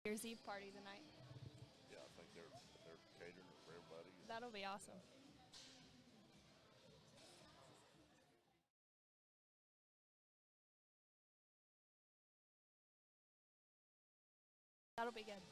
New Year's Eve party tonight. Yeah, I think they're catering it for everybody. That'll be awesome. That'll be good.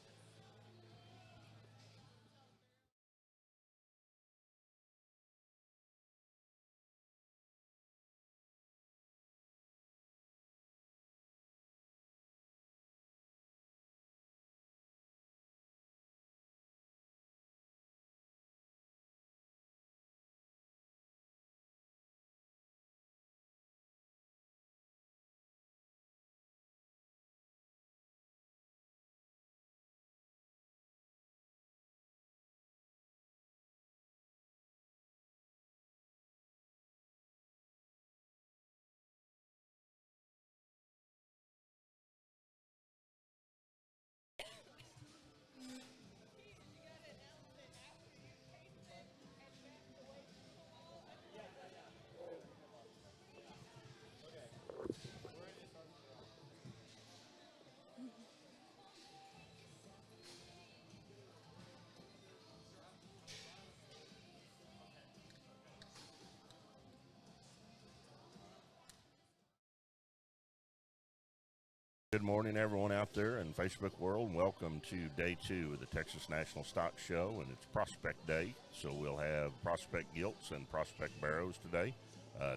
Good morning, everyone out there in Facebook world. Welcome to day 2 of the Texas National Stock Show, and it's Prospect Day. So we'll have prospect gilts and prospect barrows today.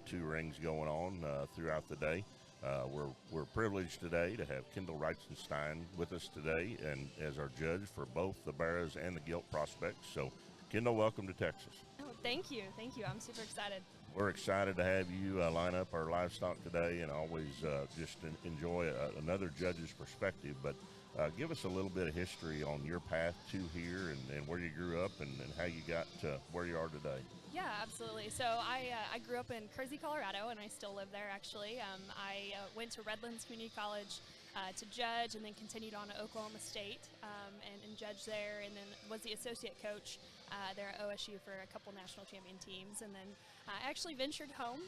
2 rings going on throughout the day. We're privileged today to have Kendall Reitzenstein with us today, and as our judge for both the barrows and the gilt prospects. So, Kendall, welcome to Texas. Oh, thank you. I'm super excited. We're excited to have you line up our livestock today, and always just enjoy another judge's perspective. But give us a little bit of history on your path to here and where you grew up and how you got to where you are today. Yeah, absolutely. So I grew up in Kersey, Colorado, and I still live there, actually. I went to Redlands Community College to judge, and then continued on to Oklahoma State and judged there, and then was the associate coach there at OSU for a couple national champion teams. And then I actually ventured home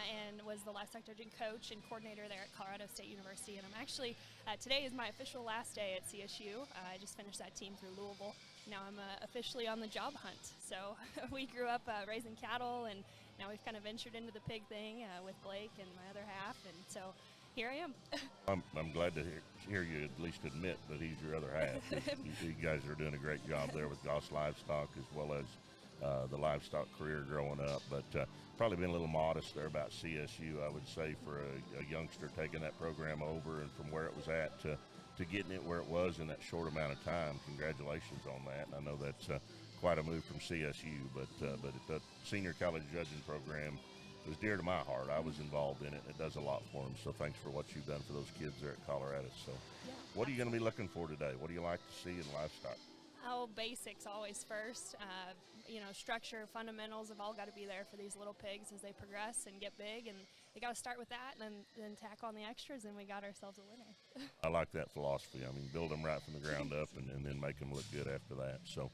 and was the livestock judging coach and coordinator there at Colorado State University. And I'm actually, today is my official last day at CSU. I just finished that team through Louisville. Now I'm officially on the job hunt. So we grew up raising cattle, and now we've kind of ventured into the pig thing with Blake and my other half. And so here I am. I'm glad to hear you at least admit that he's your other half. You guys are doing a great job there with Goss Livestock, as well as the livestock career growing up. But probably been a little modest there about CSU, I would say, for a youngster taking that program over and from where it was at to getting it where it was in that short amount of time. Congratulations on that. And I know that's quite a move from CSU, but the senior college judging program was dear to my heart. I was involved in it, and it does a lot for them. So thanks for what you've done for those kids there at Colorado. So Yeah. what are you going to be looking for today? What do you like to see in livestock? Oh, basics always first. Structure, fundamentals have all got to be there for these little pigs as they progress and get big, and they got to start with that, and then tack on the extras, and we got ourselves a winner. I like that philosophy. I mean, build them right from the ground up and then make them look good after that. So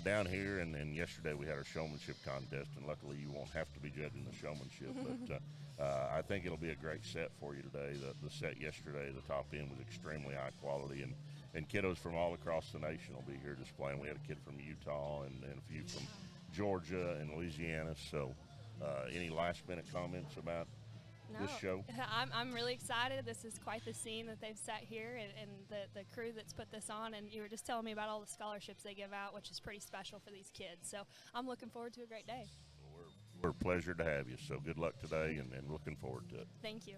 down here, and yesterday we had our showmanship contest, and luckily you won't have to be judging the showmanship, but I think it'll be a great set for you today. The set yesterday, the top end was extremely high quality, and kiddos from all across the nation will be here displaying. We had a kid from Utah and a few from Georgia and Louisiana. So any last minute comments about this show? I'm really excited. This is quite the scene that they've set here, and the crew that's put this on. And you were just telling me about all the scholarships they give out, which is pretty special for these kids. So I'm looking forward to a great day. We're a pleasure to have you. So good luck today, and looking forward to it. Thank you.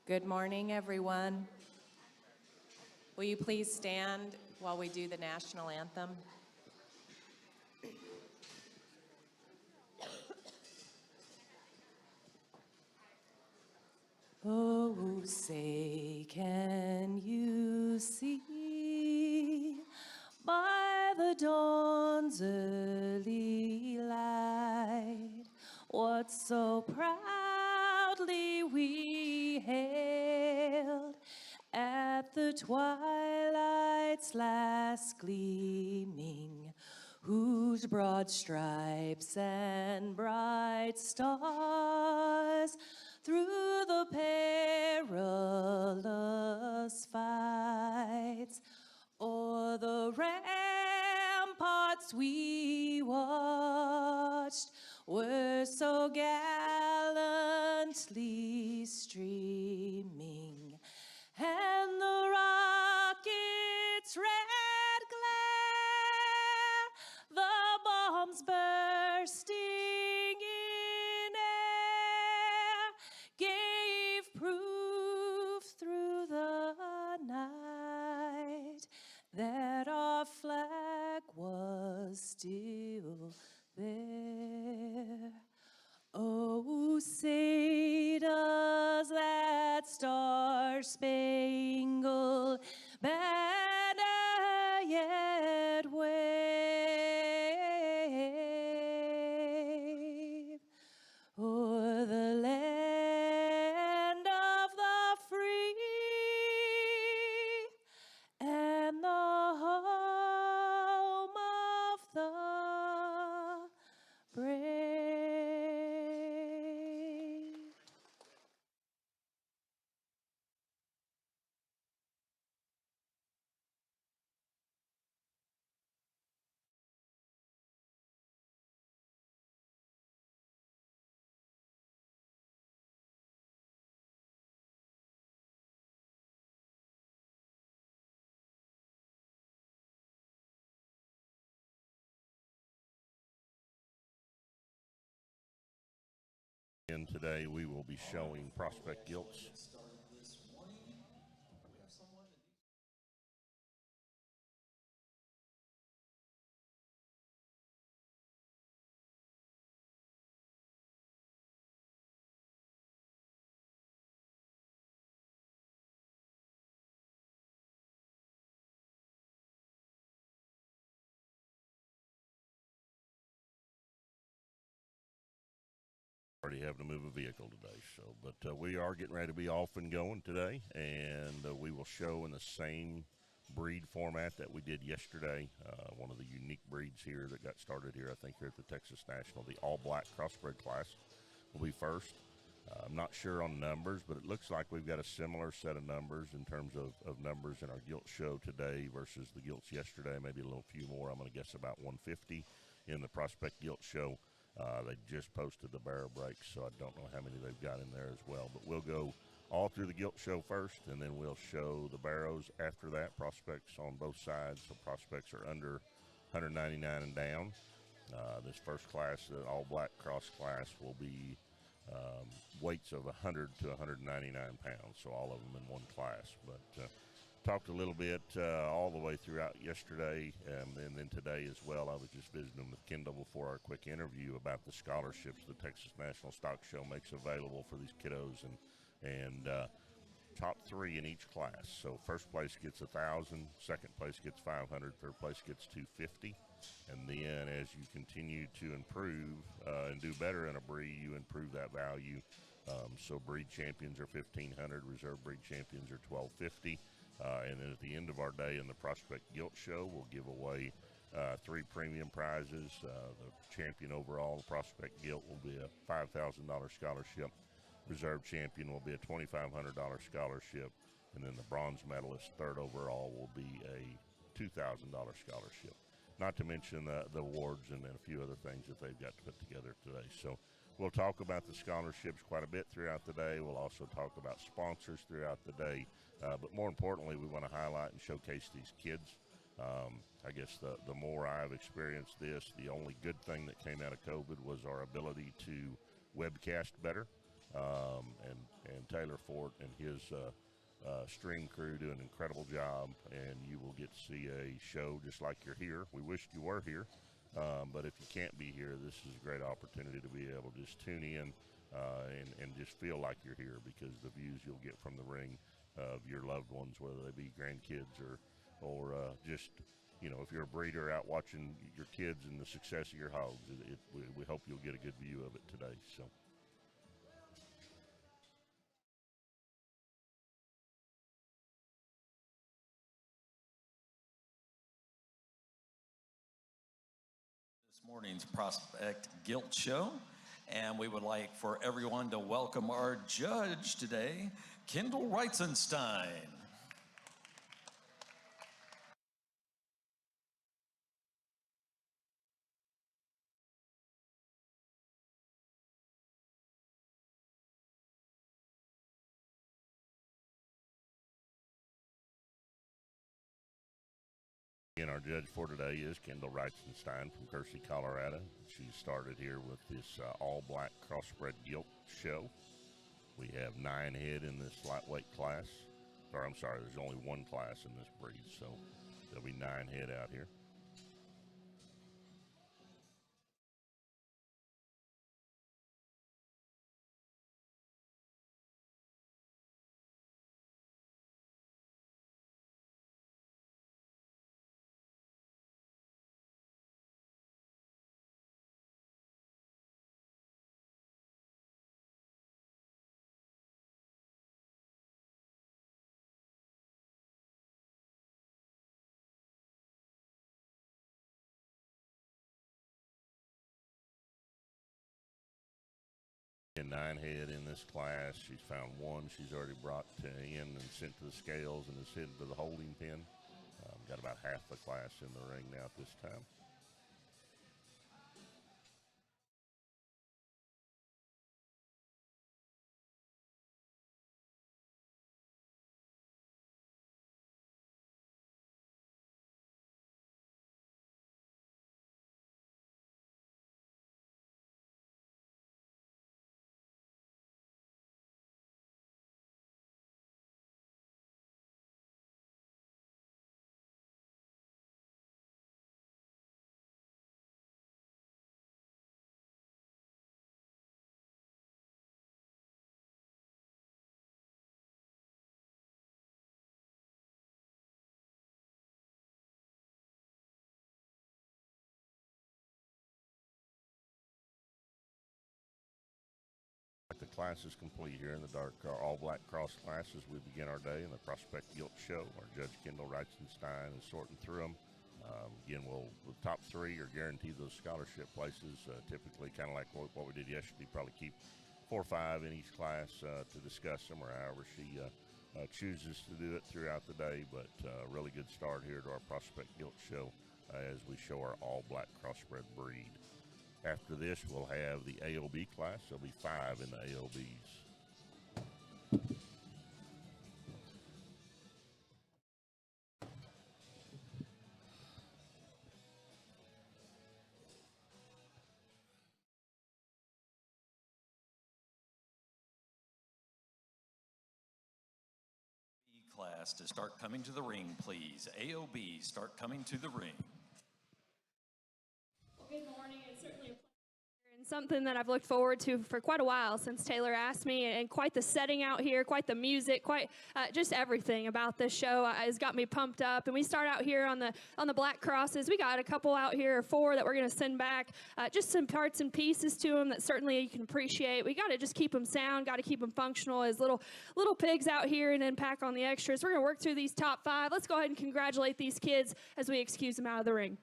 Good morning, everyone. Will you please stand while we do the national anthem? Oh, say, can you see by the dawn's early light what so proudly we hailed at the twilight's sunlight's last gleaming, whose broad stripes and bright stars through the perilous fights o'er the ramparts we watched were so gallantly streaming, and the rocket's red glare, the bombs bursting in air, gave proof through the night that our flag was still there. Oh, say does that star-spangled banner yet wave o'er the land of the free and the home of the brave? And today we will be showing prospect gilts. Already having to move a vehicle today, but we are getting ready to be off and going today, and we will show in the same breed format that we did yesterday. One of the unique breeds here that got started here, I think, here at the Texas National, the all-black crossbred class will be first. I'm not sure on numbers, but it looks like we've got a similar set of numbers in terms of numbers in our gilt show today versus the gilts yesterday, maybe a little few more. I'm going to guess about 150 in the prospect gilt show. They just posted the barrow breaks, so I don't know how many they've got in there as well. But we'll go all through the gilt show first, and then we'll show the barrows after that, prospects on both sides. So prospects are under 199 and down. This first class, the all-black cross class, will be weights of 100 to 199 pounds, so all of them in one class. But talked a little bit all the way throughout yesterday and then today as well. I was just visiting with Kendall before our quick interview about the scholarships the Texas National Stock Show makes available for these kiddos, and top three in each class. So first place gets 1,000, second place gets 500, third place gets 250. And then as you continue to improve and do better in a breed, you improve that value. So breed champions are 1,500, reserve breed champions are 1,250. And then at the end of our day in the Prospect Gilt Show, we'll give away 3 premium prizes. The champion overall Prospect Gilt will be a $5,000 scholarship. Reserve champion will be a $2,500 scholarship. And then the bronze medalist, third overall, will be a $2,000 scholarship. Not to mention the awards and a few other things that they've got to put together today. So we'll talk about the scholarships quite a bit throughout the day. We'll also talk about sponsors throughout the day. But more importantly, we want to highlight and showcase these kids. I guess the more I've experienced this, the only good thing that came out of COVID was our ability to webcast better. And Taylor Fort and his stream crew do an incredible job, and you will get to see a show just like you're here. We wished you were here, but if you can't be here, this is a great opportunity to be able to just tune in and just feel like you're here, because the views you'll get from the ring of your loved ones, whether they be grandkids or just, you know, if you're a breeder out watching your kids and the success of your hogs, we hope you'll get a good view of it today. So. Morning's Prospect Guilt Show, and we would like for everyone to welcome our judge today, Kendall Reitzenstein. And our judge for today is Kendall Reitzenstein from Kersey, Colorado. She started here with this all-black crossbred gilt show. We have 9 head in this lightweight class. Or I'm sorry, there's only 1 class in this breed, so there'll be 9 head out here. In 9 head in this class, she's found 1 she's already brought in and sent to the scales and is headed to the holding pen. Got about half the class in the ring now at this time. The class is complete here in the dark all-black cross classes. We begin our day in the Prospect Guilt Show. Our judge, Kendall Reitzenstein, is sorting through them. Again, the top 3 are guaranteed those scholarship places. Typically, kind of like what we did yesterday, probably keep 4 or 5 in each class to discuss them, or however she chooses to do it throughout the day. But really good start here to our Prospect Guilt Show as we show our all-black crossbred breed. After this, we'll have the AOB class. There'll be 5 in the AOBs. Class to start coming to the ring, please. AOB, start coming to the ring. Well, good morning. It's certainly a pleasure and something that I've looked forward to for quite a while since Taylor asked me, and quite the setting out here, quite the music, quite just everything about this show has got me pumped up. And we start out here on the black crosses. We got a couple out here, or 4, that we're going to send back. Just some parts and pieces to them that certainly you can appreciate. We got to just keep them sound, got to keep them functional as little pigs out here, and then pack on the extras. We're going to work through these top 5. Let's go ahead and congratulate these kids as we excuse them out of the ring.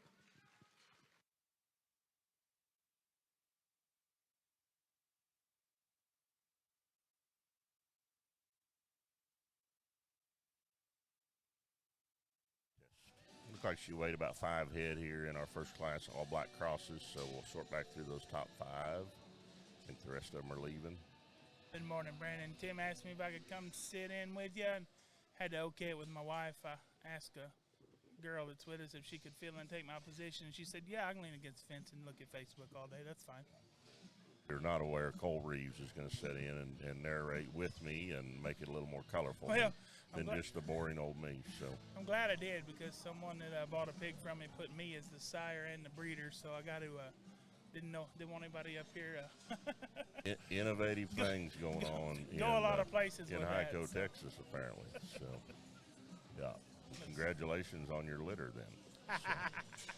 Looks like she weighed about 5 head here in our first class, all black crosses, so we'll sort back through those top 5. I think the rest of them are leaving. Good morning, Brandon. Tim asked me if I could come sit in with you, and had to okay it with my wife. I asked a girl that's with us if she could fill in and take my position, and she said, yeah, I can lean against the fence and look at Facebook all day. That's fine. You're not aware Cole Reeves is going to sit in and narrate with me and make it a little more colorful than just the boring old me. So I'm glad I did, because someone that bought a pig from me put me as the sire and the breeder, so I got to didn't want anybody up here. Innovative things going on. Go a lot of places in with Hyco, that, so. Texas, apparently. So yeah, congratulations on your litter then. So.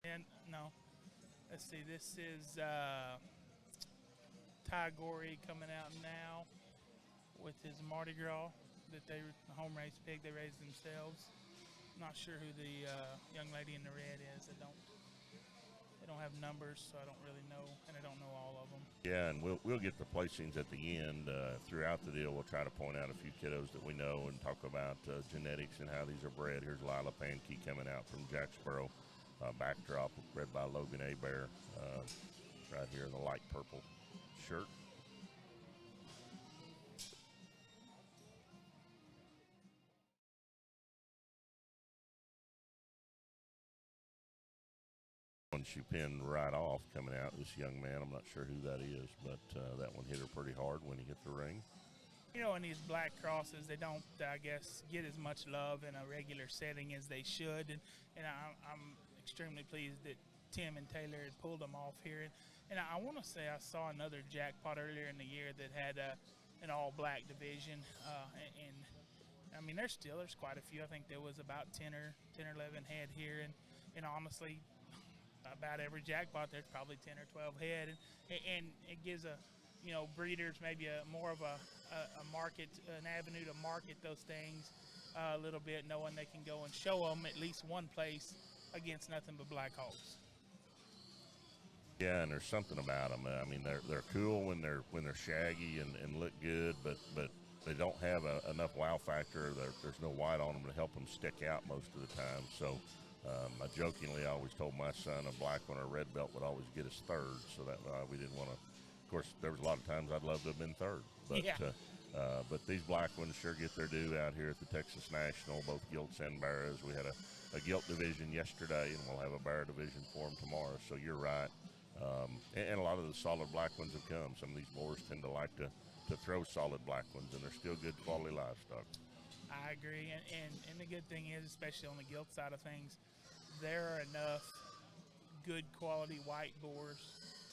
And no, let's see, this is Ty Gorey coming out now with his Mardi Gras that the home race pig they raised themselves. Not sure who the young lady in the red is. They don't have numbers, so I don't really know, and I don't know all of them. Yeah, and we'll get the placings at the end. Throughout the deal, we'll try to point out a few kiddos that we know and talk about genetics and how these are bred. Here's Lila Pankey coming out from Jacksboro. Backdrop bred by Logan Abear, right here in the light purple shirt. One she pinned right off coming out, this young man. I'm not sure who that is, but that one hit her pretty hard when he hit the ring. You know, in these black crosses, they don't, I guess, get as much love in a regular setting as they should. And I'm extremely pleased that Tim and Taylor had pulled them off here. And I want to say I saw another jackpot earlier in the year that had an all-black division. And I mean, there's quite a few. I think there was about 10 or 11 head here. And honestly, about every jackpot, there's probably 10 or 12 head. And it gives breeders maybe more of a market, an avenue to market those things a little bit, knowing they can go and show them at least one place against nothing but black hogs. Yeah, and there's something about them. I mean, they're cool when they're shaggy and look good, but they don't have enough wow factor. There's no white on them to help them stick out most of the time. So I jokingly always told my son a black one or a red belt would always get us third, so that we didn't want to. Of course, there was a lot of times I'd love to have been third, but Yeah. but these black ones sure get their due out here at the Texas National, both gilts and barras. We had a gilt division yesterday, and we'll have a barra division for them tomorrow. So you're right, and a lot of the solid black ones have come. Some of these boars tend to like to throw solid black ones, and they're still good quality livestock. I agree, and the good thing is, especially on the gilt side of things, there are enough good quality white boars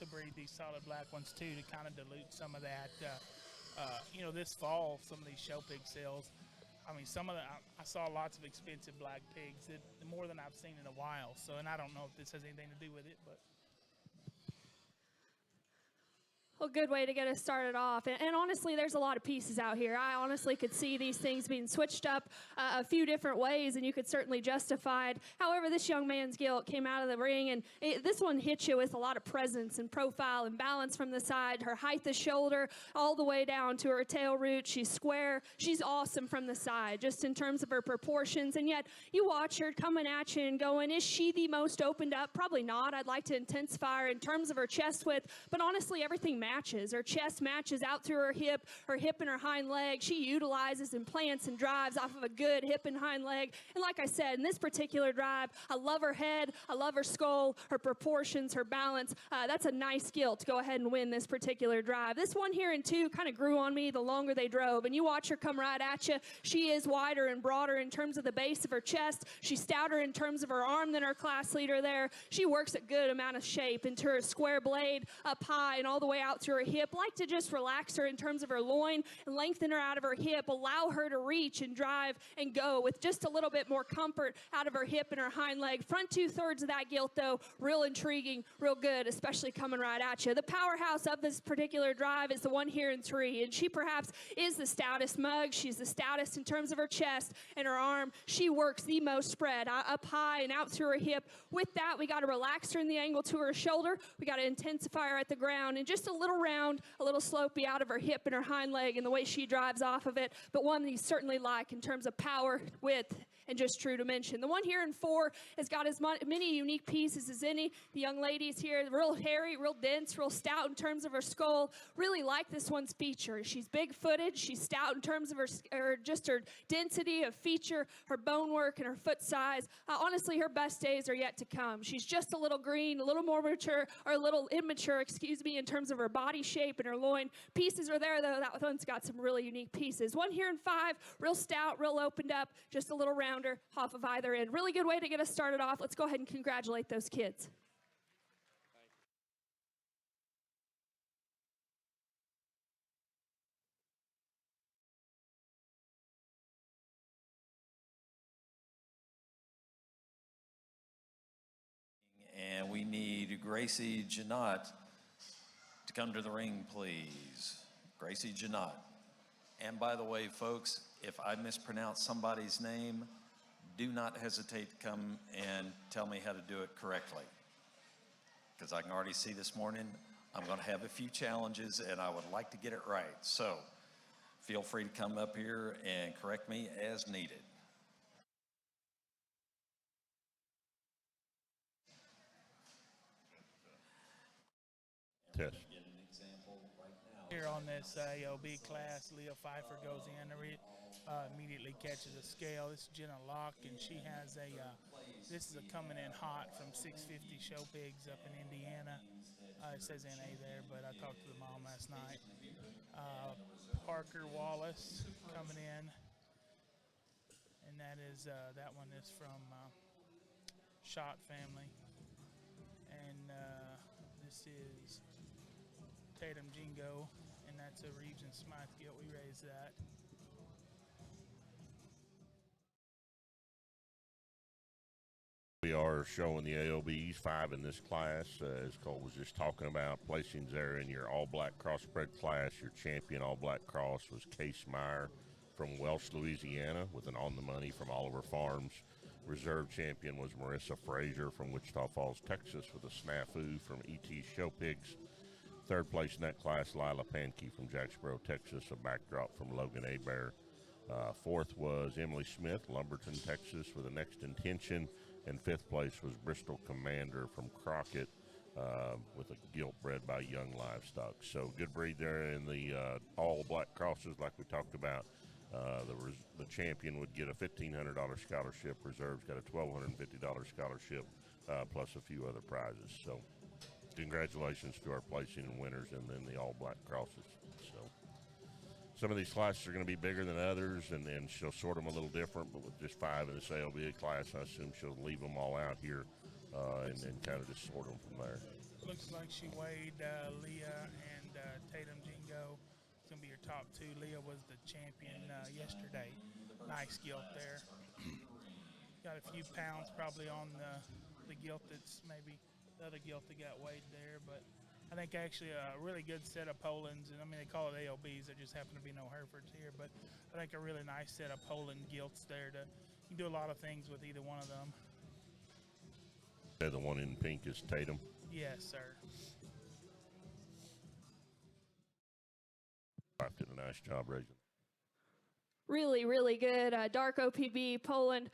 to breed these solid black ones too, to kind of dilute some of that. This fall, some of these show pig sales, I mean, I saw lots of expensive black pigs, more than I've seen in a while. So, and I don't know if this has anything to do with it, but. Well, good way to get us started off. And honestly, there's a lot of pieces out here. I honestly could see these things being switched up a few different ways, and you could certainly justify it. However, this young man's gilt came out of the ring, and this one hit you with a lot of presence and profile and balance from the side. Her height of shoulder all the way down to her tail root. She's square. She's awesome from the side, just in terms of her proportions. And yet, you watch her coming at you and going, is she the most opened up? Probably not. I'd like to intensify her in terms of her chest width, but honestly, everything matches. Her chest matches out through her hip and her hind leg. She utilizes and plants and drives off of a good hip and hind leg. And like I said, in this particular drive, I love her head, I love her skull, her proportions, her balance. That's a nice gilt to go ahead and win this particular drive. This one here in 2 kind of grew on me the longer they drove. And you watch her come right at you. She is wider and broader in terms of the base of her chest. She's stouter in terms of her arm than her class leader there. She works a good amount of shape into her square blade up high and all the way out to her hip. Like to just relax her in terms of her loin and lengthen her out of her hip, allow her to reach and drive and go with just a little bit more comfort out of her hip and her hind leg. Front 2/3 of that gilt, though, real intriguing, real good, especially coming right at you. The powerhouse of this particular drive is the one here in 3, and she perhaps is the stoutest mug. She's the stoutest in terms of her chest and her arm. She works the most spread up high and out through her hip. With that, we got to relax her in the angle to her shoulder. We got to intensify her at the ground, and just a little round, a little slopey out of her hip and her hind leg and the way she drives off of it, but one that you certainly like in terms of power, width, and just true dimension. The one here in 4 has got as many unique pieces as any. The young ladies here, real hairy, real dense, real stout in terms of her skull. Really like this one's feature. She's big-footed. She's stout in terms of her density of feature, her bone work, and her foot size. Honestly, her best days are yet to come. She's just a little green, a little more mature, or a little immature, in terms of her body shape and her loin. Pieces are there, though. That one's got some really unique pieces. One here in 5, real stout, real opened up, just a little rounder off of either end. Really good way to get us started off. Let's go ahead and congratulate those kids. And we need Gracie Janot to come come to the ring, please. Gracie Janot. And by the way, folks, if I mispronounce somebody's name, do not hesitate to come and tell me how to do it correctly. Because I can already see this morning, I'm going to have a few challenges and I would like to get it right. So feel free to come up here and correct me as needed. Test. Here on this AOB class, Leah Pfeiffer goes in, immediately catches a scale. This is Jenna Locke, and she has this is a coming in hot from 650 Show Pigs up in Indiana. It says NA there, but I talked to the mom last night. Parker Wallace coming in, and that one is from Shot Family. And this is Tatum Jingo, and that's a Reeves and Smythe gilt. We raised that. We are showing the AOBs 5 in this class. As Cole was just talking about, placings there in your all-black crossbred class. Your champion all-black cross was Case Meyer from Welch, Louisiana, with an on the money from Oliver Farms. Reserve champion was Marissa Frazier from Wichita Falls, Texas, with a snafu from ET Show Pigs. Third place in that class, Lila Pankey from Jacksboro, Texas, a backdrop from Logan Abear. Fourth was Emily Smith, Lumberton, Texas, with a Next Intention. And fifth place was Bristol Commander from Crockett with a gilt bred by Young Livestock. So good breed there in the all black crosses like we talked about. The champion would get a $1,500 scholarship. Reserves got a $1,250 scholarship plus a few other prizes. So congratulations to our placing and winners and then the all black crosses. So some of these classes are going to be bigger than others, and she'll sort them a little different, but with just 5 in this ALBA class, I assume she'll leave them all out here and kind of just sort them from there. Looks like she weighed Leah and Tatum Jingo. It's going to be your top 2. Leah was the champion yesterday. Nice gilt there. Got a few pounds probably on the gilt that's maybe the other gilt that got weighed there, but I think actually a really good set of Polands, and I mean they call it AOBs, there just happen to be no Herefords here, but I think a really nice set of Poland gilts there. You can do a lot of things with either one of them. The one in pink is Tatum? Yes, sir. Wife did a nice job raising. Really, really good. Dark OPB Poland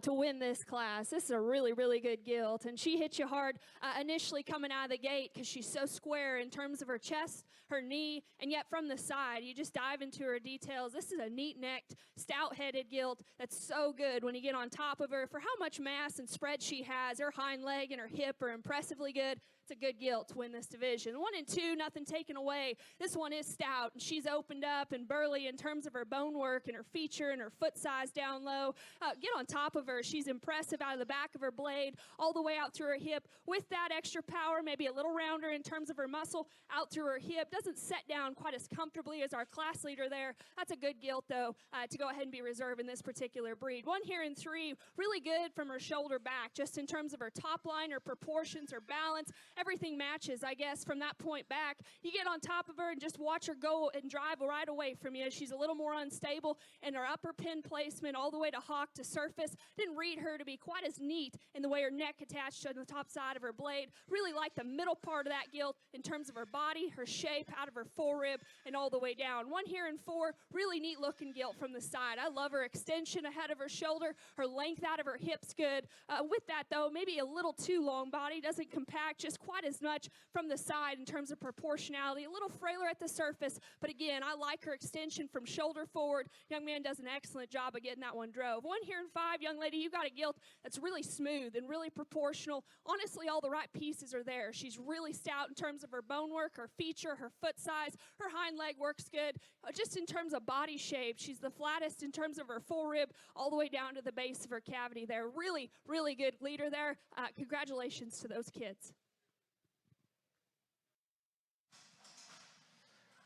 to win this class. This is a really, really good gilt. And she hit you hard initially coming out of the gate because she's so square in terms of her chest, her knee, and yet from the side, you just dive into her details. This is a neat-necked, stout-headed gilt that's so good when you get on top of her. For how much mass and spread she has, her hind leg and her hip are impressively good. It's a good gilt to win this division. 1 and 2, nothing taken away. This one is stout, and she's opened up and burly in terms of her bone work and her feature and her foot size down low. Get on top of her. She's impressive out of the back of her blade all the way out through her hip. With that extra power, maybe a little rounder in terms of her muscle out through her hip. Doesn't set down quite as comfortably as our class leader there. That's a good gilt, though, to go ahead and be reserved in this particular breed. 1 here and 3, really good from her shoulder back, just in terms of her top line, her proportions, her balance. Everything matches, I guess, from that point back. You get on top of her and just watch her go and drive right away from you. She's a little more unstable in her upper pin placement all the way to hock to surface. Didn't read her to be quite as neat in the way her neck attached to the top side of her blade. Really like the middle part of that gilt in terms of her body, her shape, out of her forerib, and all the way down. 1 here and 4, really neat looking gilt from the side. I love her extension ahead of her shoulder, her length out of her hips good. With that, though, maybe a little too long body, doesn't compact just quite as much from the side in terms of proportionality. A little frailer at the surface, but again, I like her extension from shoulder forward. Young man does an excellent job of getting that one drove. 1 here and 5, young lady, you got a gilt that's really smooth and really proportional. Honestly, all the right pieces are there. She's really stout in terms of her bone work, her feature, her foot size. Her hind leg works good. Just in terms of body shape, she's the flattest in terms of her forerib all the way down to the base of her cavity there. Really, really good leader there. Congratulations to those kids.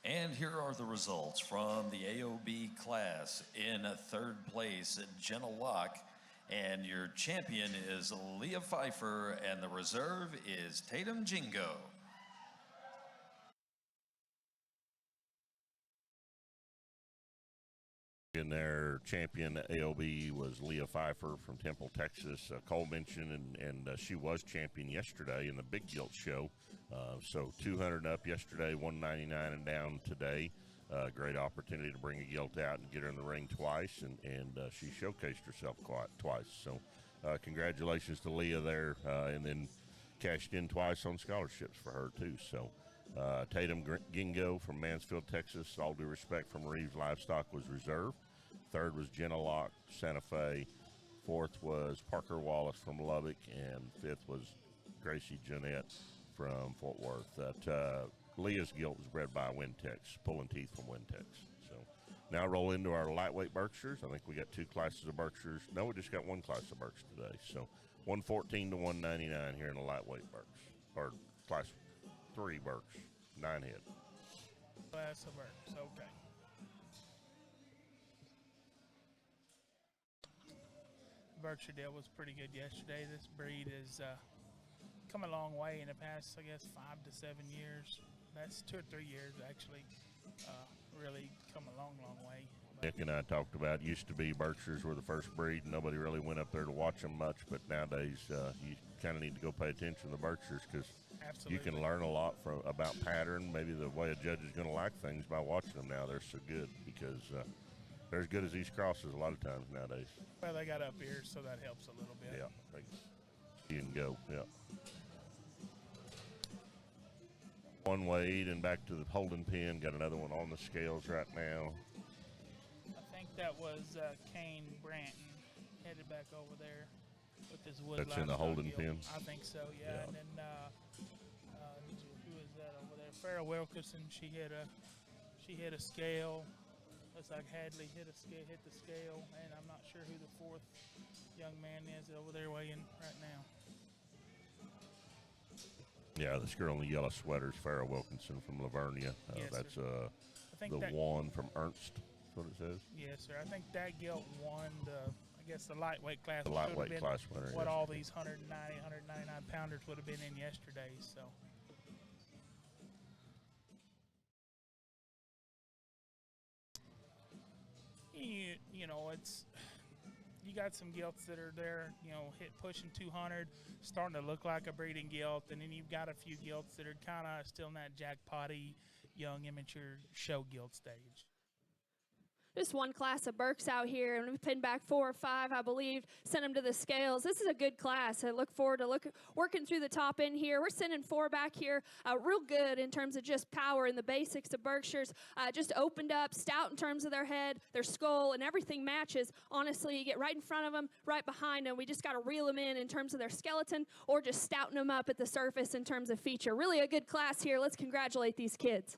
And here are the results from the AOB class. In 3rd place, Jenna Locke, and your champion is Leah Pfeiffer, and the reserve is Tatum Jingo. in their champion AOB was Leah Pfeiffer from Temple, Texas. Cole mentioned, and she was champion yesterday in the Big Gilt show. So 200 up yesterday, 199 and down today. Great opportunity to bring a gilt out and get her in the ring twice, and she showcased herself twice. So congratulations to Leah there, and then cashed in twice on scholarships for her too. So Tatum Gingo from Mansfield, Texas, all due respect from Reeves Livestock, was reserve. Third was Jenna Locke, Santa Fe. Fourth was Parker Wallace from Lubbock, and fifth was Gracie Jeanette from Fort Worth. Leah's gilt was bred by Wintex, pulling teeth from Wintex. So now roll into our lightweight Berkshires. I think we got two classes of Berkshires. No, we just got one class of Berks today. So 114 to 199 here in the lightweight Berks, or class 3 Berks, 9 head. Class of Berks, okay. Berkshire deal was pretty good yesterday. This breed has come a long way in the past, I guess, 5 to 7 years. That's 2 or 3 years, actually. Really come a long, long way. Nick and I talked about, used to be Berkshires were the first breed. Nobody really went up there to watch them much, but nowadays you kind of need to go pay attention to the Berkshires, because you can learn a lot about pattern, maybe the way a judge is going to like things by watching them now. They're so good, because they're as good as East Crosses a lot of times nowadays. Well, they got up ears, so that helps a little bit. Yeah, you can go, yeah. One weighed and back to the holding pen. Got another one on the scales right now. I think that was Kane Branton headed back over there with his wood. That's in the holding pen? I think so, yeah. And then who is that over there? Farrah Wilkerson. She hit a scale. Looks like Hadley hit the scale, and I'm not sure who the fourth young man is over there weighing right now. Yeah, this girl in the yellow sweater is Farrah Wilkinson from Lavernia. Yes, that's the one from Ernst. That's what it says. Yes, sir. I think that gilt won the lightweight class. The lightweight class winner. What all these 190, 199 pounders would have been in yesterday. So. You know, you got some gilts that are there, pushing 200, starting to look like a breeding gilt, and then you've got a few gilts that are kind of still in that jackpotty, young, immature show gilt stage. Just one class of Berks out here, and we've pinned back 4 or 5, I believe, sent them to the scales. This is a good class. I look forward to working through the top end here. We're sending 4 back here, real good in terms of just power and the basics of Berkshires. Just opened up, stout in terms of their head, their skull, and everything matches. Honestly, you get right in front of them, right behind them. We just got to reel them in terms of their skeleton, or just stouting them up at the surface in terms of feature. Really a good class here. Let's congratulate these kids.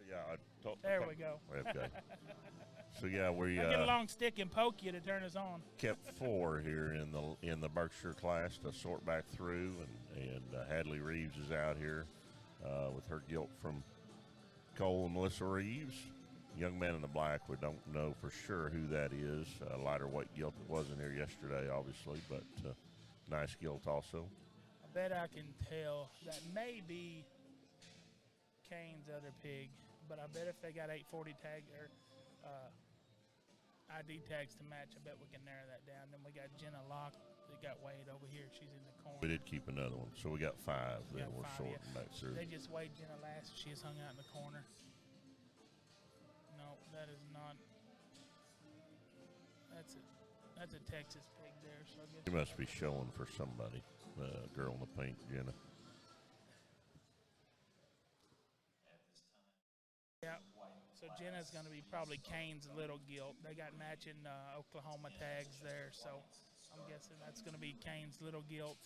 Yeah, there we go. Okay. So yeah, we get a long stick and poke you to turn us on. Kept 4 here in the Berkshire class to sort back through, and Hadley Reeves is out here with her gilt from Cole and Melissa Reeves. Young man in the black, we don't know for sure who that is. Lighter weight gilt that wasn't here yesterday, obviously, but nice gilt also. I bet I can tell that may be Kane's other pig, but I bet if they got 840 tag or ID tags to match, I bet we can narrow that down. Then we got Jenna Locke that got weighed over here. She's in the corner. We did keep another one, so we got 5 that we're sorting back through. They just weighed Jenna last. She's hung out in the corner. No, that is not. That's a Texas pig there. So I guess She must be showing for somebody. Girl in the pink, Jenna. So Jenna's going to be probably Kane's little gilt. They got matching Oklahoma tags there, so I'm guessing that's going to be Kane's little gilt.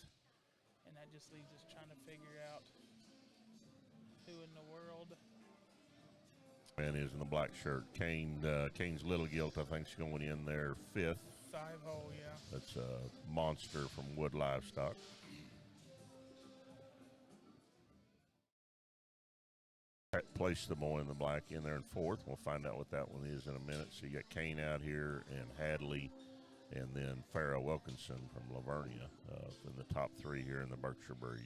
And that just leaves us trying to figure out who in the world. Man is in the black shirt. Kane's little gilt, I think, is going in there 5th. 5-hole, yeah. That's a monster from Wood Livestock. Place the boy in the black in there in 4th. We'll find out what that one is in a minute. So you got Kane out here and Hadley, and then Farrah Wilkinson from Lavernia in the top 3 here in the Berkshire breed.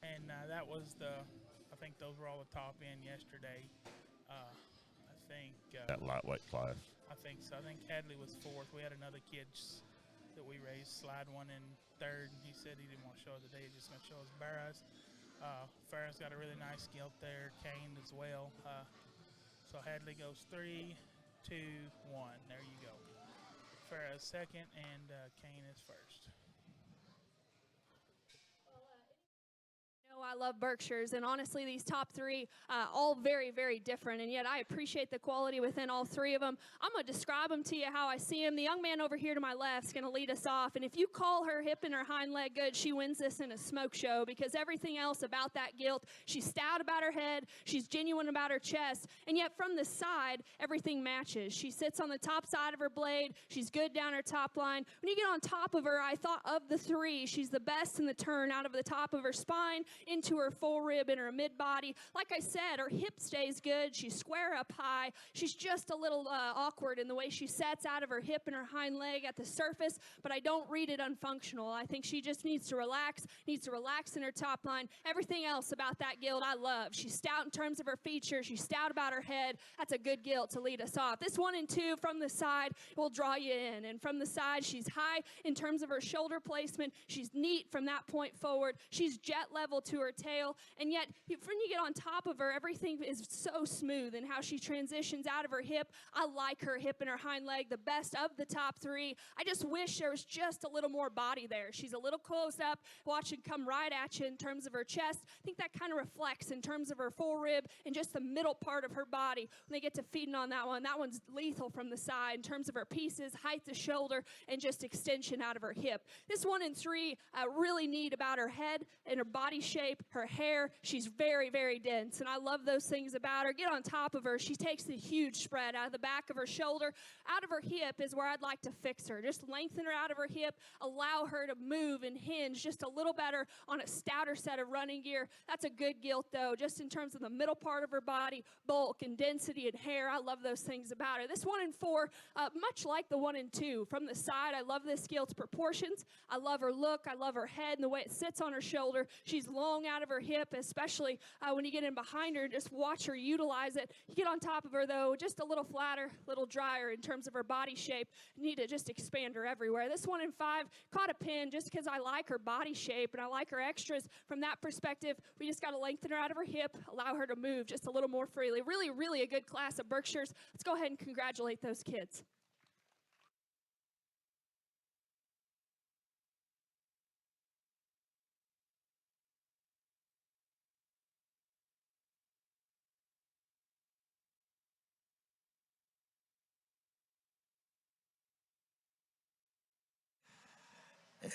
And that was I think those were all the top end yesterday. I think. That lightweight class. I think so. I think Hadley was 4th. We had another kid that we raised, slide one in 3rd. And he said he didn't want to show us today. He's just going to show us Barras. Farrah's got a really nice gilt there. Kane as well. So Hadley goes 3, 2, 1. There you go. Farrah's 2nd and Kane is 1st. I love Berkshires, and honestly, these top 3, all very, very different, and yet I appreciate the quality within all 3 of them. I'm going to describe them to you how I see them. The young man over here to my left is going to lead us off, and if you call her hip and her hind leg good, she wins this in a smoke show, because everything else about that gilt, she's stout about her head, she's genuine about her chest, and yet from the side, everything matches. She sits on the top side of her blade, she's good down her top line. When you get on top of her, I thought of the 3, she's the best in the turn out of the top of her spine, into her full rib and her mid body. Like I said, her hip stays good. She's square up high. She's just a little awkward in the way she sets out of her hip and her hind leg at the surface, but I don't read it unfunctional. I think she just needs to relax in her top line. Everything else about that gilt I love. She's stout in terms of her features. She's stout about her head. That's a good gilt to lead us off. This 1 and 2 from the side will draw you in, and from the side, she's high in terms of her shoulder placement. She's neat from that point forward. She's jet level to her tail, and yet when you get on top of her, everything is so smooth in how she transitions out of her hip. I like her hip and her hind leg the best of the top 3. I just wish there was just a little more body there. She's a little close up, watch it come right at you in terms of her chest. I think that kind of reflects in terms of her full rib and just the middle part of her body. When they get to feeding on that one's lethal from the side in terms of her pieces, height to shoulder, and just extension out of her hip. This 1 and 3, really neat about her head and her body shape, her hair. She's very, very dense, and I love those things about her. Get on top of her. She takes the huge spread out of the back of her shoulder. Out of her hip is where I'd like to fix her. Just lengthen her out of her hip, allow her to move and hinge just a little better on a stouter set of running gear. That's a good gilt, though, just in terms of the middle part of her body, bulk and density and hair. I love those things about her. This 1 and 4, much like the 1 and 2. From the side, I love this gilt's proportions. I love her look. I love her head and the way it sits on her shoulder. She's long out of her hip, especially when you get in behind her. Just watch her utilize it. You get on top of her, though, just a little flatter, a little drier in terms of her body shape. You need to just expand her everywhere. This 1 and 5 caught a pin just because I like her body shape and I like her extras. From that perspective, we just got to lengthen her out of her hip, allow her to move just a little more freely. Really, really a good class of Berkshires. Let's go ahead and congratulate those kids.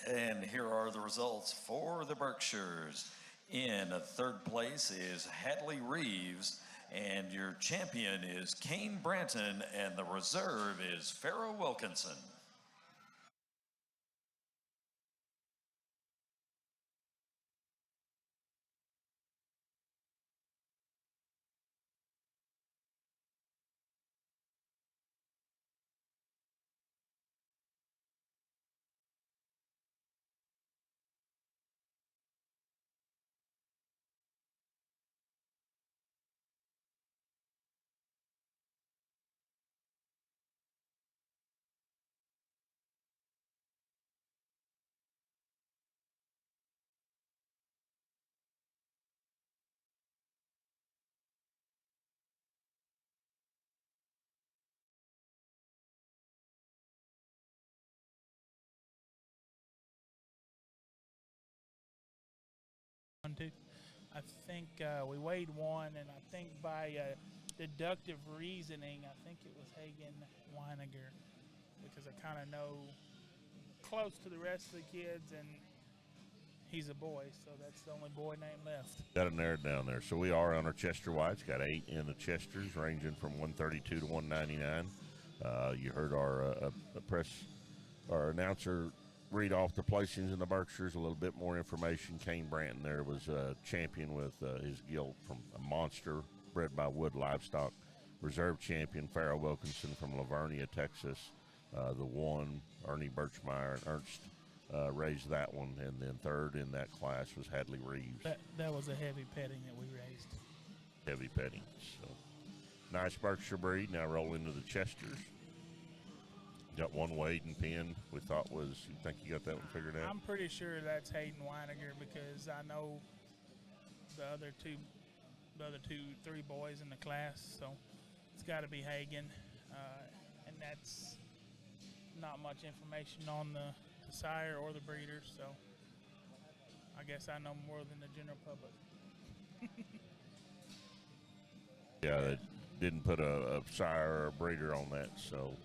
And here are the results for the Berkshires. In 3rd place is Hadley Reeves, and your champion is Kane Branton, and the reserve is Farrah Wilkinson. I think we weighed 1, and I think by deductive reasoning, I think it was Hagen Weiniger, because I kind of know close to the rest of the kids, and he's a boy, so that's the only boy name left. Got it narrowed down there. So we are on our Chester Whites. Got 8 in the Chesters, ranging from 132 to 199. You heard our our announcer read off the placings in the Berkshires. A little bit more information. Kane Branton there was a champion with his gilt from a monster bred by Wood Livestock. Reserve champion Farrah Wilkinson from Lavernia, Texas. The one, Ernie Birchmeyer and Ernst raised that one, and then third in that class was Hadley Reeves. That was a heavy petting that we raised. Heavy petting. So nice Berkshire breed. Now roll into the Chesters. Got one weighed and pinned. We thought was. You think you got that one figured out? I'm pretty sure that's Hayden Weiniger, because I know the other three boys in the class, so it's got to be Hagen, and that's not much information on the sire or the breeder, so I guess I know more than the general public. Yeah, they didn't put a sire or a breeder on that, so.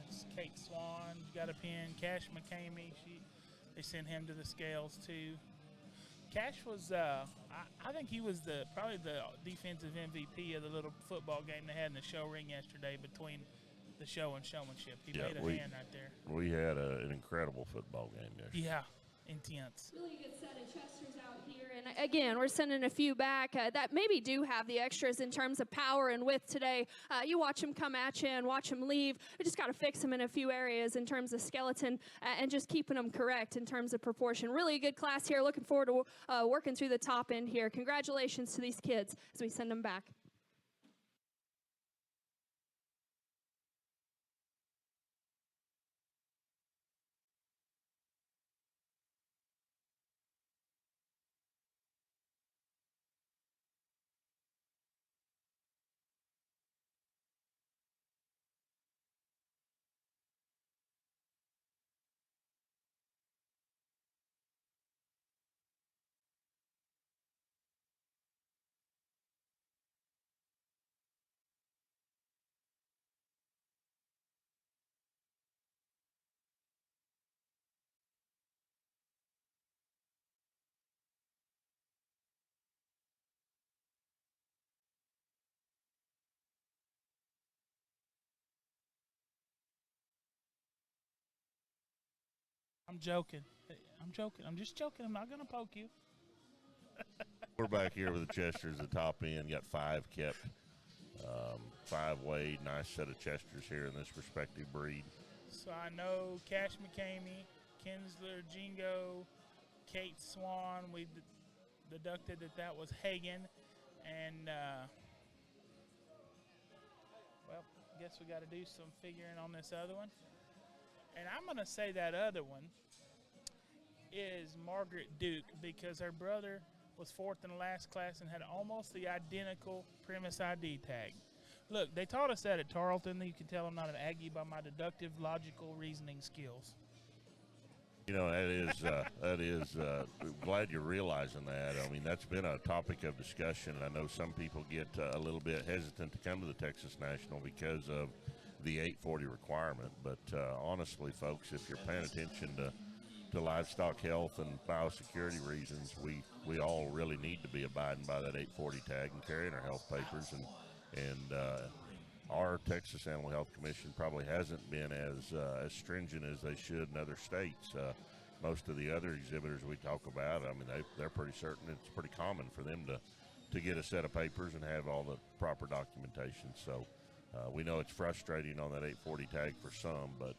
It's Kate Swan got a pin. Cash McCamey, they sent him to the scales too. Cash was, I think he was probably the defensive MVP of the little football game they had in the show ring yesterday between the show and showmanship. He made a hand right there. We had an incredible football game yesterday. Yeah, intense. Really good set of Chesters out here. And again, we're sending a few back that maybe do have the extras in terms of power and width today. You watch them come at you and watch them leave. We just got to fix them in a few areas in terms of skeleton and just keeping them correct in terms of proportion. Really a good class here. Looking forward to working through the top end here. Congratulations to these kids as we send them back. I'm joking. I'm just joking. I'm not going to poke you. We're back here with the Chesters, the top end. Got 5 kept, 5 weighed. Nice set of Chesters here in this respective breed. So I know Cash McCamey, Kinsler, Jingo, Kate Swan. We deducted that was Hagen. And, well, I guess we got to do some figuring on this other one. And I'm going to say that other one is Margaret Duke, because her brother was 4th in the last class and had almost the identical premise ID tag. Look, they taught us that at Tarleton. You can tell I'm not an Aggie by my deductive, logical reasoning skills. You know, that is glad you're realizing that. I mean, that's been a topic of discussion. I know some people get a little bit hesitant to come to the Texas National because of the 840 requirement. But honestly, folks, if you're paying attention to livestock health and biosecurity reasons, we all really need to be abiding by that 840 tag and carrying our health papers. And our Texas Animal Health Commission probably hasn't been as stringent as they should in other states. Most of the other exhibitors we talk about, I mean, they're pretty certain it's pretty common for them to get a set of papers and have all the proper documentation. So we know it's frustrating on that 840 tag for some, but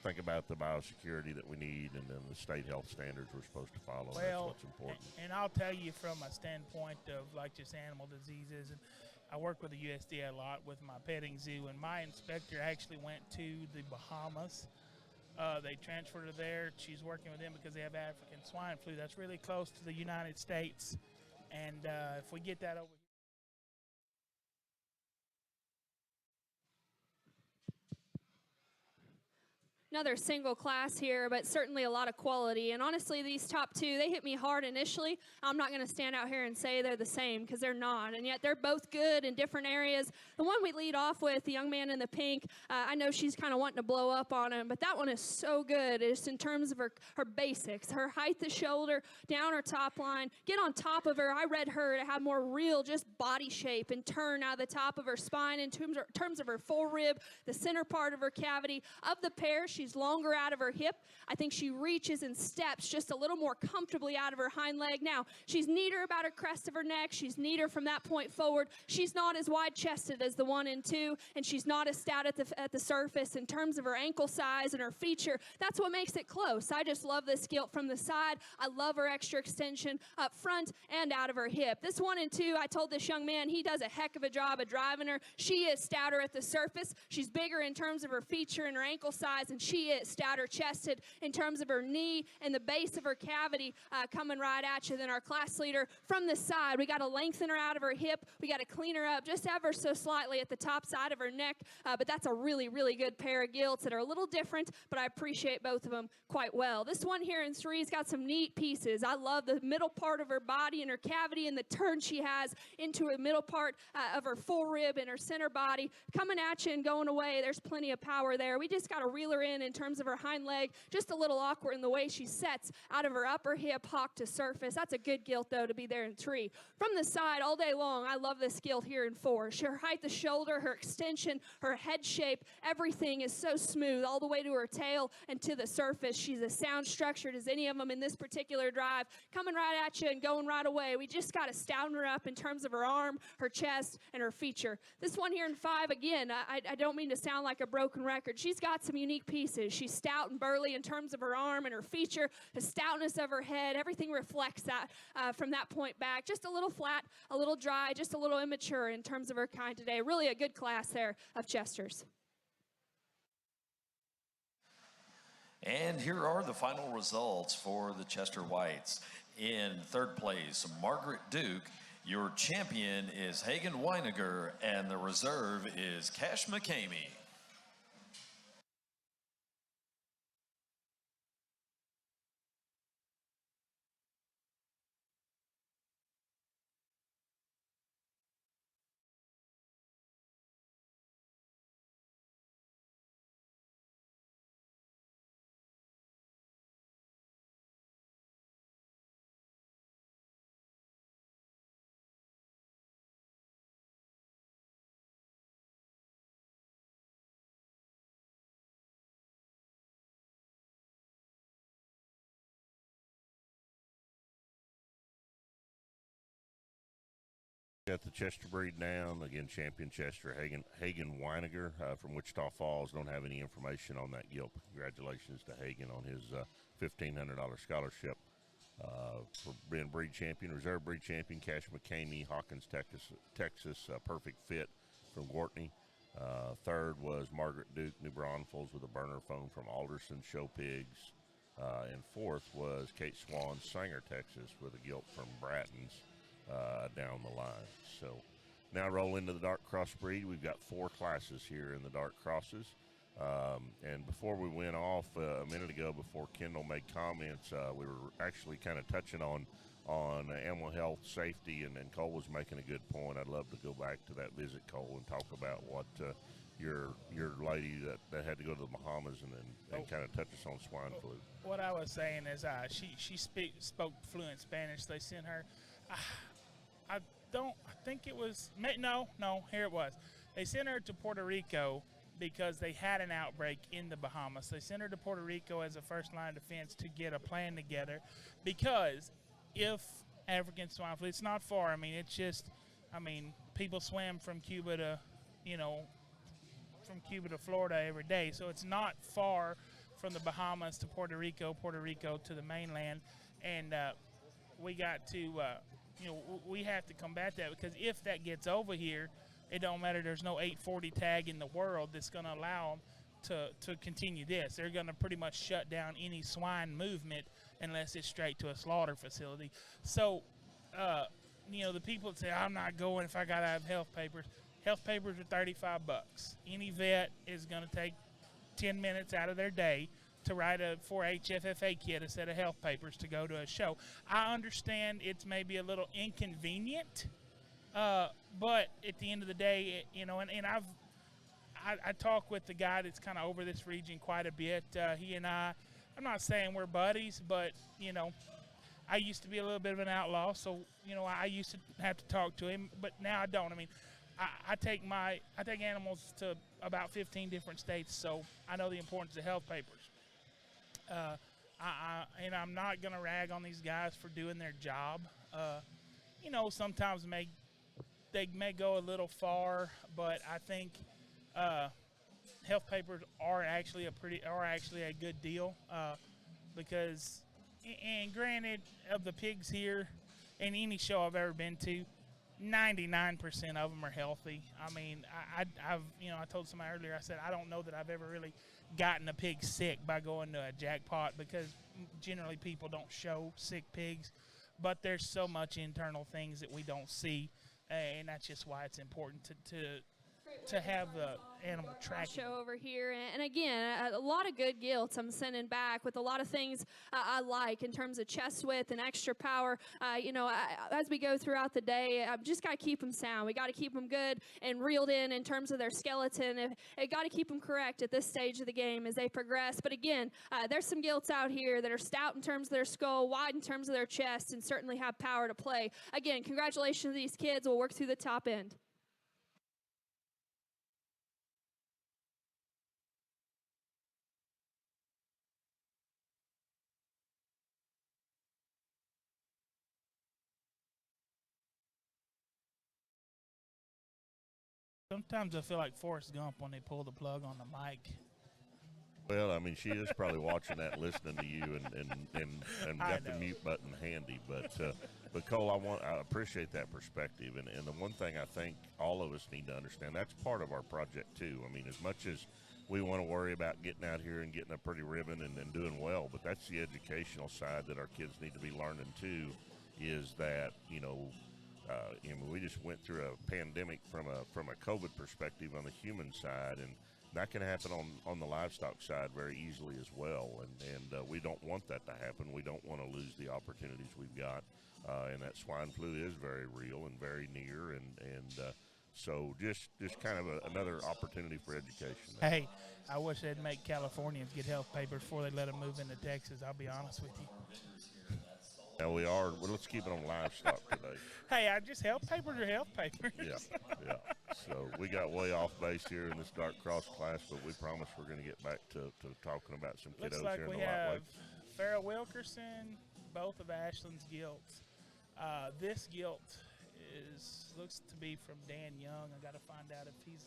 think about the biosecurity that we need and then the state health standards we're supposed to follow. Well, that's what's important. And I'll tell you from a standpoint of like just animal diseases, and I work with the USDA a lot with my petting zoo, and my inspector actually went to the Bahamas. They transferred her there. She's working with them because they have African swine flu. That's really close to the United States. And if we get that over here, Another single class here, but certainly a lot of quality. And honestly, these top two, they hit me hard initially. I'm not going to stand out here and say they're the same because they're not. And yet they're both good in different areas. The one we lead off with, the young man in the pink, I know she's kind of wanting to blow up on him, but that one is so good. It's in terms of her basics, her height to shoulder, down her top line, get on top of her. I read her to have more real just body shape and turn out of the top of her spine in terms of her forerib, the center part of her cavity. Of the pair, she's longer out of her hip. I think she reaches and steps just a little more comfortably out of her hind leg. Now, she's neater about her crest of her neck. She's neater from that point forward. She's not as wide-chested as the 1 and 2, and she's not as stout at the surface in terms of her ankle size and her feature. That's what makes it close. I just love this gilt from the side. I love her extra extension up front and out of her hip. This 1 and 2, I told this young man, he does a heck of a job of driving her. She is stouter at the surface. She's bigger in terms of her feature and her ankle size, and she is stouter chested in terms of her knee and the base of her cavity coming right at you than our class leader. From the side, we got to lengthen her out of her hip. We got to clean her up just ever so slightly at the top side of her neck, but that's a really, really good pair of gilts that are a little different, but I appreciate both of them quite well. This one here in 3's got some neat pieces. I love the middle part of her body and her cavity and the turn she has into a middle part of her forerib and her center body. Coming at you and going away, there's plenty of power there. We just got to reel her in terms of her hind leg, just a little awkward in the way she sets out of her upper hip, hock to surface. That's a good gilt, though, to be there in 3. From the side, all day long, I love this gilt here in 4. Her height, the shoulder, her extension, her head shape, everything is so smooth, all the way to her tail and to the surface. She's as sound structured as any of them in this particular drive, coming right at you and going right away. We just got to stouten her up in terms of her arm, her chest, and her feature. This one here in 5, again, I don't mean to sound like a broken record. She's got some unique pieces. She's stout and burly in terms of her arm and her feature, the stoutness of her head. Everything reflects that from that point back. Just a little flat, a little dry, just a little immature in terms of her kind today. Really a good class there of Chesters. And here are the final results for the Chester Whites. In 3rd place, Margaret Duke. Your champion is Hagen Weiniger, and the reserve is Cash McCamey. Got the Chester breed down. Again, champion Chester, Hagen Weiniger from Wichita Falls. Don't have any information on that gilt. Congratulations to Hagen on his $1,500 scholarship for being breed champion. Reserve breed champion, Cash McCamey, Hawkins, Texas, perfect fit from Gortney. 3rd was Margaret Duke, New Braunfels, with a burner phone from Alderson Show Pigs. And 4th was Kate Swan, Sanger, Texas, with a gilt from Bratton's down the line. So now roll into the dark cross breed. We've got 4 classes here in the dark crosses. And before we went off a minute ago, before Kendall made comments, we were actually kind of touching on animal health, safety, and Cole was making a good point. I'd love to go back to that visit, Cole, and talk about what your lady that had to go to the Bahamas and kind of touch us on swine flu. What I was saying is she spoke fluent Spanish. They sent her. Here it was. They sent her to Puerto Rico because they had an outbreak in the Bahamas. They sent her to Puerto Rico as a first line defense to get a plan together, because if African swine flu, it's not far. People swam from Cuba to Florida every day, so it's not far from the Bahamas to Puerto Rico to the mainland, and we got to we have to combat that, because if that gets over here, it don't matter. There's no 840 tag in the world that's going to allow them to continue this. They're going to pretty much shut down any swine movement unless it's straight to a slaughter facility. So, the people that say, I'm not going if I got to have health papers. Health papers are $35. Any vet is going to take 10 minutes out of their day to write a 4-H FFA kid a set of health papers to go to a show. I understand it's maybe a little inconvenient, but at the end of the day, and I talk with the guy that's kind of over this region quite a bit. He and I'm not saying we're buddies, but, I used to be a little bit of an outlaw, so, I used to have to talk to him, but now I don't. I mean, I take animals to about 15 different states, so I know the importance of health papers. And I'm not going to rag on these guys for doing their job. Sometimes they may go a little far, but I think health papers are actually a good deal because, and granted, of the pigs here, in any show I've ever been to, 99% of them are healthy. I mean, I told somebody earlier, I said, I don't know that I've ever really gotten a pig sick by going to a jackpot because generally people don't show sick pigs, but there's so much internal things that we don't see, and that's just why it's important to have the animal tracking. Show over here, and again, a lot of good gilts I'm sending back with a lot of things I like in terms of chest width and extra power. As we go throughout the day, I've just got to keep them sound. We got to keep them good and reeled in terms of their skeleton. I got to keep them correct at this stage of the game as they progress. But again, there's some gilts out here that are stout in terms of their skull, wide in terms of their chest, and certainly have power to play. Again, congratulations to these kids. We'll work through the top end. Sometimes I feel like Forrest Gump when they pull the plug on the mic. Well, I mean, she is probably watching that, listening to you, and got the mute button handy. But Cole, I appreciate that perspective, and the one thing I think all of us need to understand, that's part of our project too. I mean, as much as we want to worry about getting out here and getting a pretty ribbon and doing well, but that's the educational side that our kids need to be learning too. Is that we just went through a pandemic from a COVID perspective on the human side, and that can happen on the livestock side very easily as well. And we don't want that to happen. We don't want to lose the opportunities we've got. And that swine flu is very real and very near. And so just kind of another opportunity for education. Hey, I wish they'd make Californians get health papers before they let them move into Texas. I'll be honest with you. Now let's keep it on livestock today. Hey, health papers are health papers. Yeah. So we got way off base here in this dark cross class, but we promise we're going to get back to talking about some kiddos Looks like here in we the have lightweight. Farrah Wilkerson, both of Ashland's gilts. This gilt looks to be from Dan Young. I got to find out if he's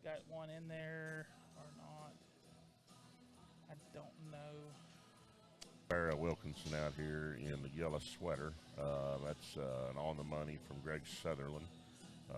got one in there or not. I don't know. Farrah Wilkinson out here in the yellow sweater. That's an On the Money from Greg Sutherland.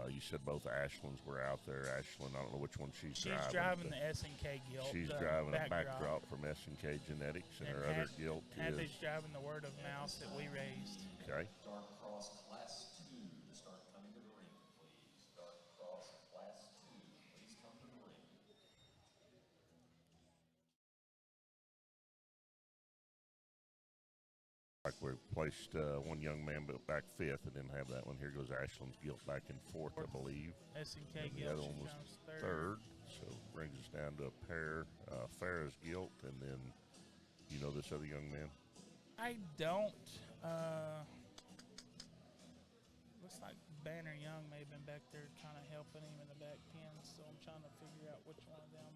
You said both Ashlands were out there. Ashland, I don't know which one she's driving. She's driving the S&K gilt. She's driving a backdrop from S&K Genetics, and her other gilt Hadley's driving the Word of Mouth that we raised. Okay. Dark Cross Class 2 to start coming to the ring, please. Dark Cross Class 2, please come to the ring. Like we placed one young man back fifth and didn't have that one. Here goes Ashland's gilt back in fourth, I believe. S&K And the gilt, other one was third. So brings us down to a pair. Farrah's gilt, and then this other young man. I don't. Looks like Banner Young may have been back there kind of helping him in the back pen, so I'm trying to figure out which one of them.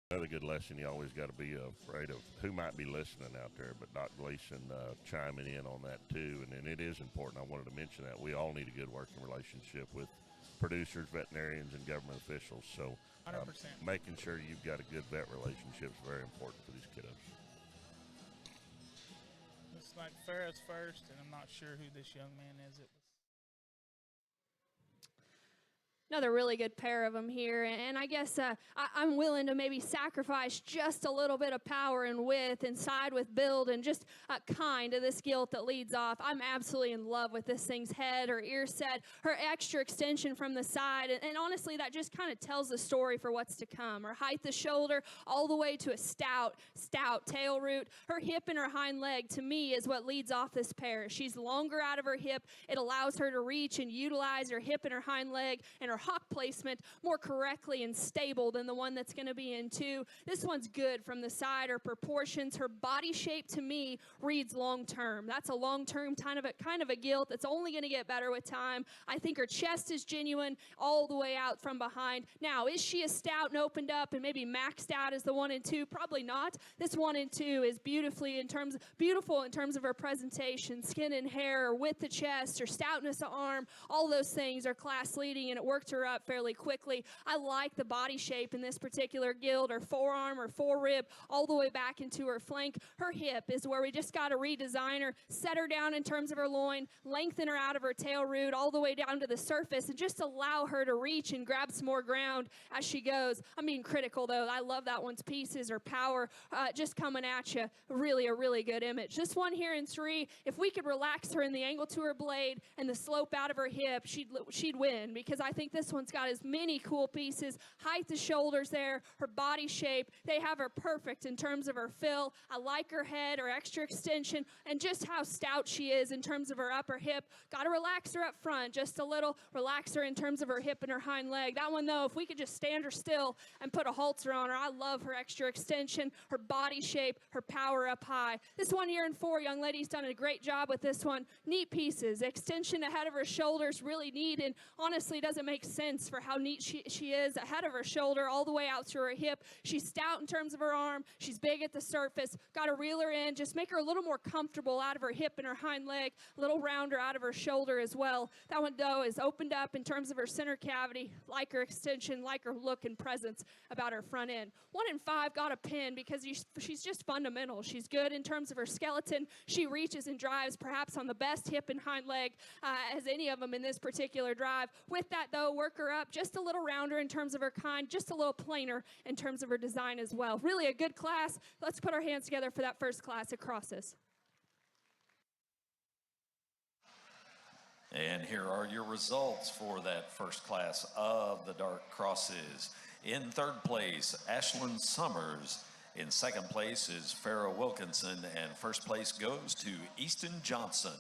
Another good lesson, you always got to be afraid of who might be listening out there, but Doc Gleason chiming in on that too, and it is important. I wanted to mention that we all need a good working relationship with producers, veterinarians, and government officials, so 100%. Making sure you've got a good vet relationship is very important for these kiddos. Looks like Farrah's first, and I'm not sure who this young man is. Another really good pair of them here. And I guess I'm willing to maybe sacrifice just a little bit of power and width and side with build and just kind of this gilt that leads off. I'm absolutely in love with this thing's head or ear set, her extra extension from the side. And honestly, that just kind of tells the story for what's to come. Her height the shoulder all the way to a stout tail root. Her hip and her hind leg, to me, is what leads off this pair. She's longer out of her hip. It allows her to reach and utilize her hip and her hind leg and her hock placement more correctly and stable than the one that's going to be in 2. This one's good from the side. Her proportions, her body shape, to me, reads long-term. That's a long-term kind of a gilt that's only going to get better with time. I think her chest is genuine all the way out from behind. Now, is she a stout and opened up and maybe maxed out as the 1 and 2? Probably not. This 1 and 2 is beautiful in terms of her presentation, skin and hair, or width of chest, or stoutness of arm. All those things are class leading, and it worked her up fairly quickly. I like the body shape in this particular gilt, her forearm or forerib, all the way back into her flank. Her hip is where we just got to redesign her, set her down in terms of her loin, lengthen her out of her tail root all the way down to the surface, and just allow her to reach and grab some more ground as she goes. I'm being critical, though. I love that one's pieces or power just coming at you. Really a really good image. This one here in 3, if we could relax her in the angle to her blade and the slope out of her hip, she'd win, because I think this one's got as many cool pieces. Height the shoulders there, her body shape, they have her perfect in terms of her fill. I like her head, her extra extension, and just how stout she is in terms of her upper hip. Got to relax her up front just a little, relax her in terms of her hip and her hind leg. That one, though, if we could just stand her still and put a halter on her, I love her extra extension, her body shape, her power up high. This one here in 4, young lady's done a great job with this one. Neat pieces, extension ahead of her shoulders, really neat, and honestly doesn't make sense for how neat she is ahead of her shoulder all the way out to her hip. She's stout in terms of her arm. She's big at the surface. Got to reel her in, just make her a little more comfortable out of her hip and her hind leg, a little rounder out of her shoulder as well. That one, though, is opened up in terms of her center cavity, like her extension, like her look and presence about her front end. 1 and 5 got a pin because she's just fundamental. She's good in terms of her skeleton. She reaches and drives perhaps on the best hip and hind leg as any of them in this particular drive. With that, though, work her up just a little rounder in terms of her kind, just a little plainer in terms of her design as well. Really a good class. Let's put our hands together for that first class at crosses. And here are your results for that first class of the dark crosses. In 3rd place, Ashlyn Summers. In 2nd place is Farrah Wilkinson, and 1st place goes to Easton Johnson.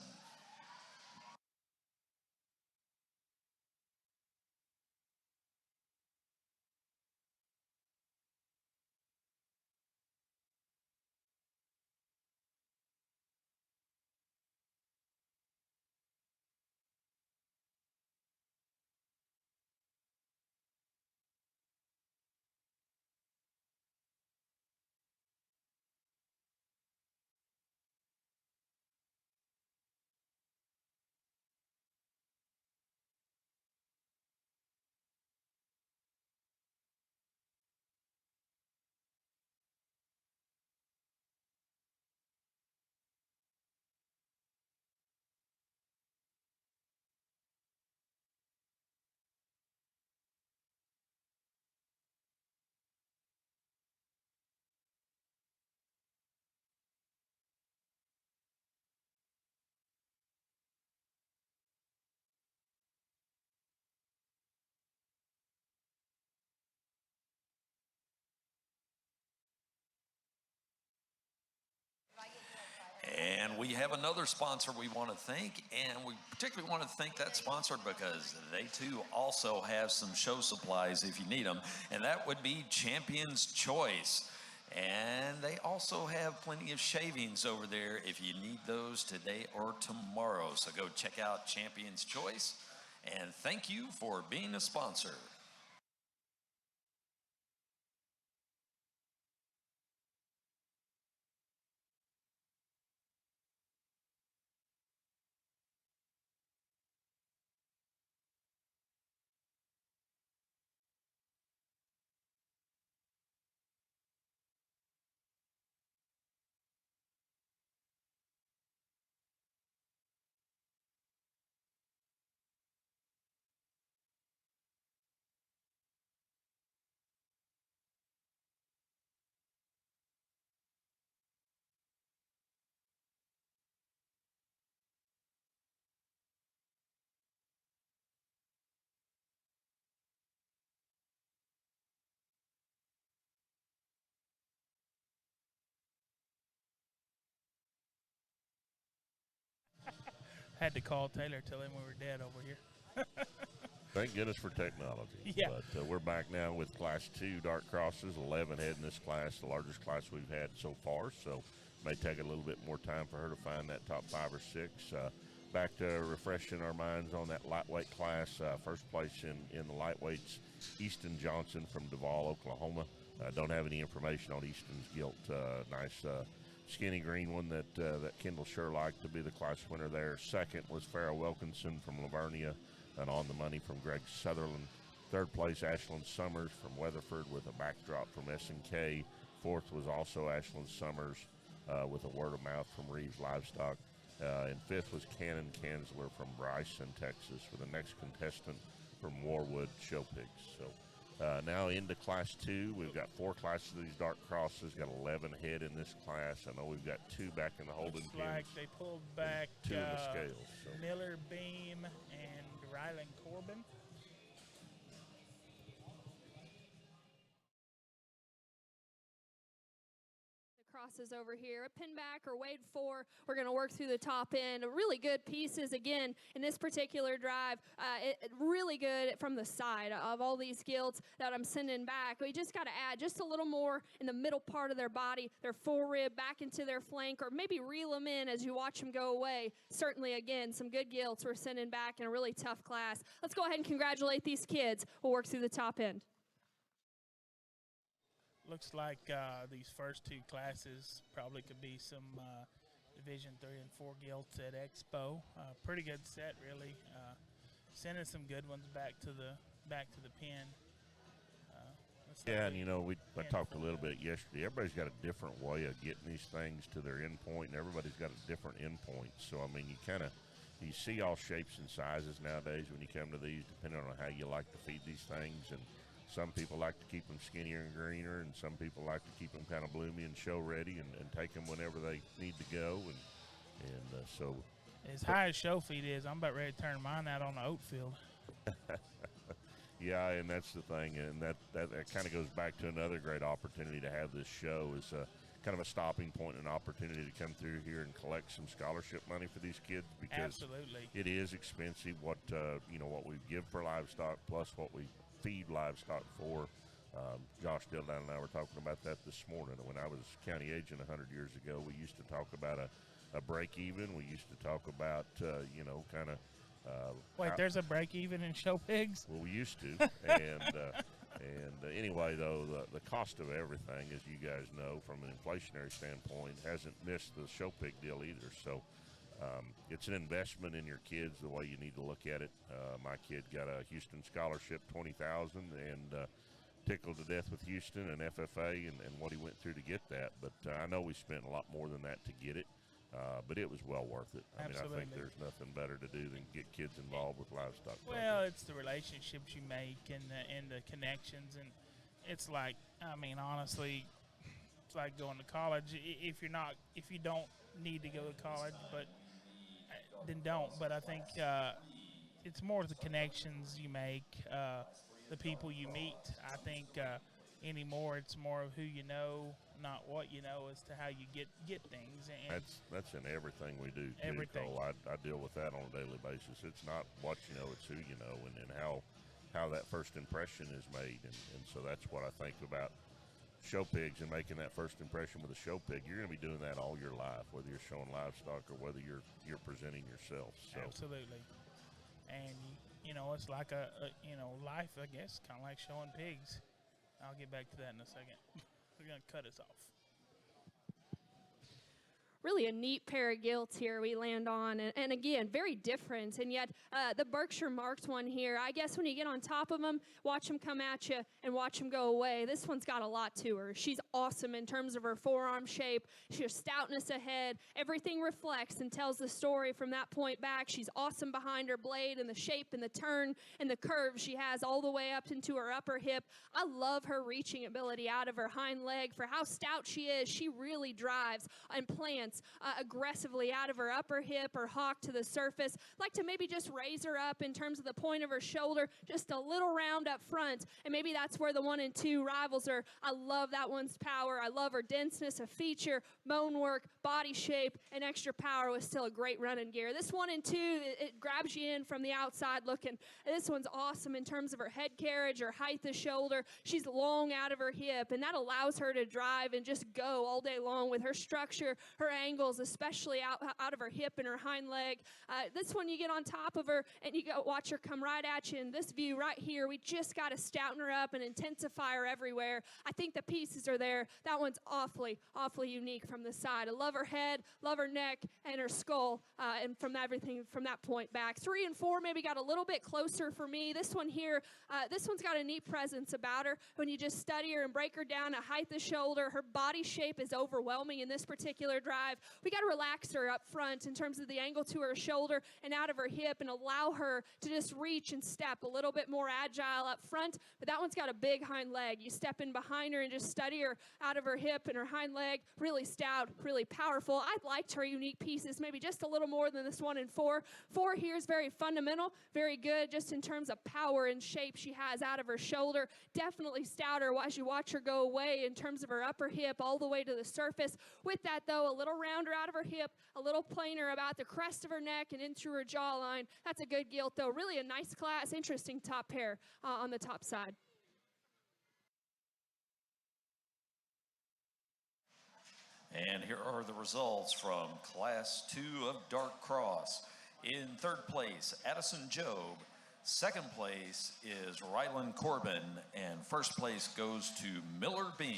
And we have another sponsor we want to thank, and we particularly want to thank that sponsor because they too also have some show supplies if you need them, and that would be Champion's Choice. And they also have plenty of shavings over there if you need those today or tomorrow. So go check out Champion's Choice, and thank you for being a sponsor. Had to call Taylor, tell him we were dead over here. Thank goodness for technology. Yeah. But we're back now with Class 2 dart crosses, 11 head in this class, the largest class we've had so far. So may take a little bit more time for her to find that top 5 or 6. Back to refreshing our minds on that lightweight class. First place in the lightweights, Easton Johnson from Duvall, Oklahoma. Don't have any information on Easton's gilt. Nice skinny green one that Kendall sure liked to be the class winner there. Second was Farrah Wilkinson from Lavernia, and on the money from Greg Sutherland. Third place, Ashland Summers from Weatherford with a backdrop from S&K. Fourth was also Ashland Summers with a word of mouth from Reeves Livestock. And fifth was Cannon Kansler from Bryson, Texas, with the next contestant from Warwood Show Pigs. So now into Class 2. We've got 4 classes of these dart crosses. Got 11 head in this class. I know we've got 2 back in the holding Looks pens. like they pulled back 2 in the scales. So. Miller Beam and Rylan Corbin. Crosses over here, a pin back or wade 4. We're going to work through the top end. Really good pieces again in this particular drive. Really good from the side of all these gilts that I'm sending back. We just got to add just a little more in the middle part of their body, their forerib back into their flank, or maybe reel them in as you watch them go away. Certainly, again, some good gilts we're sending back in a really tough class. Let's go ahead and congratulate these kids. We'll work through the top end. Looks like these first 2 classes probably could be some Division 3 and 4 gilts at Expo. Pretty good set, really. Sending some good ones back to the pen. Yeah, and you know, I talked a little bit yesterday. Everybody's got a different way of getting these things to their end point, and everybody's got a different end point. So I mean, you see all shapes and sizes nowadays when you come to these, depending on how you like to feed these things. And some people like to keep them skinnier and greener, and some people like to keep them kind of bloomy and show ready, and take them whenever they need to go. And so as high as show feed is, I'm about ready to turn mine out on the oat field. Yeah, and that's the thing, and that kind of goes back to another great opportunity to have this show is kind of a stopping point and an opportunity to come through here and collect some scholarship money for these kids, because Absolutely. it is expensive what we give for livestock plus what we feed livestock for. Josh Dildine and I were talking about that this morning. When I was county agent 100 years ago, we used to talk about a break even. We used to talk about kind of Wait, there's a break even in show pigs? well, we used to. And anyway, though, the cost of everything, as you guys know, from an inflationary standpoint, hasn't missed the show pig deal either. So it's an investment in your kids the way you need to look at it. My kid got a Houston scholarship, $20,000, and tickled to death with Houston and FFA and what he went through to get that. But I know we spent a lot more than that to get it. But it was well worth it. I mean, I think there's nothing better to do than get kids involved with livestock. Well, it's the relationships you make and the connections, and it's like, I mean, honestly, it's like going to college. If you don't need to go to college, but then don't. But I think it's more the connections you make, the people you meet. I think anymore it's more of who you know, not what you know, as to how you get things. And that's in everything we do, too, everything. Cole. I deal with that on a daily basis. It's not what you know, it's who you know, and how that first impression is made. And so that's what I think about show pigs and making that first impression with a show pig. You're going to be doing that all your life, whether you're showing livestock or whether you're presenting yourself. So. Absolutely. And it's like a life, I guess, kind of like showing pigs. I'll get back to that in a second. We're going to cut us off. Really a neat pair of gilts here we land on, and again, very different, and yet the Berkshire marked one here, I guess when you get on top of them, watch them come at you and watch them go away. This one's got a lot to her. She's awesome in terms of her forearm shape, her stoutness ahead, everything reflects and tells the story from that point back. She's awesome behind her blade and the shape and the turn and the curve she has all the way up into her upper hip. I love her reaching ability out of her hind leg. For how stout she is, she really drives and plans stance aggressively out of her upper hip or hock to the surface. Like to maybe just raise her up in terms of the point of her shoulder, just a little round up front, and maybe that's where the 1 and 2 rivals her. I love that one's power. I love her denseness of feature, bone work, body shape, and extra power with still a great running gear. This 1 and 2, it grabs you in from the outside looking. This one's awesome in terms of her head carriage, her height of shoulder. She's long out of her hip, and that allows her to drive and just go all day long with her structure, her angles, especially out of her hip and her hind leg. This one, you get on top of her, and you go watch her come right at you. In this view right here, we just got to stouten her up and intensify her everywhere. I think the pieces are there. That one's awfully unique from the side. I love her head, love her neck, and her skull, and from everything from that point back. 3 and 4 maybe got a little bit closer for me. This one here, this one's got a neat presence about her. When you just study her and break her down to height the shoulder, her body shape is overwhelming in this particular drive. We got to relax her up front in terms of the angle to her shoulder and out of her hip and allow her to just reach and step a little bit more agile up front. But that one's got a big hind leg. You step in behind her and just study her out of her hip and her hind leg. Really stout, really powerful. I liked her unique pieces maybe just a little more than this 1 and 4. 4 here is very fundamental, very good just in terms of power and shape she has out of her shoulder. Definitely stouter as you watch her go away in terms of her upper hip all the way to the surface. With that, though, a little rounder out of her hip, a little plainer about the crest of her neck and in through her jawline. That's a good gilt, though. Really a nice class, interesting top pair on the top side. And here are the results from Class 2 of Dark Cross. In third place, Addison Job. Second place is Rylan Corbin. And first place goes to Miller Beam.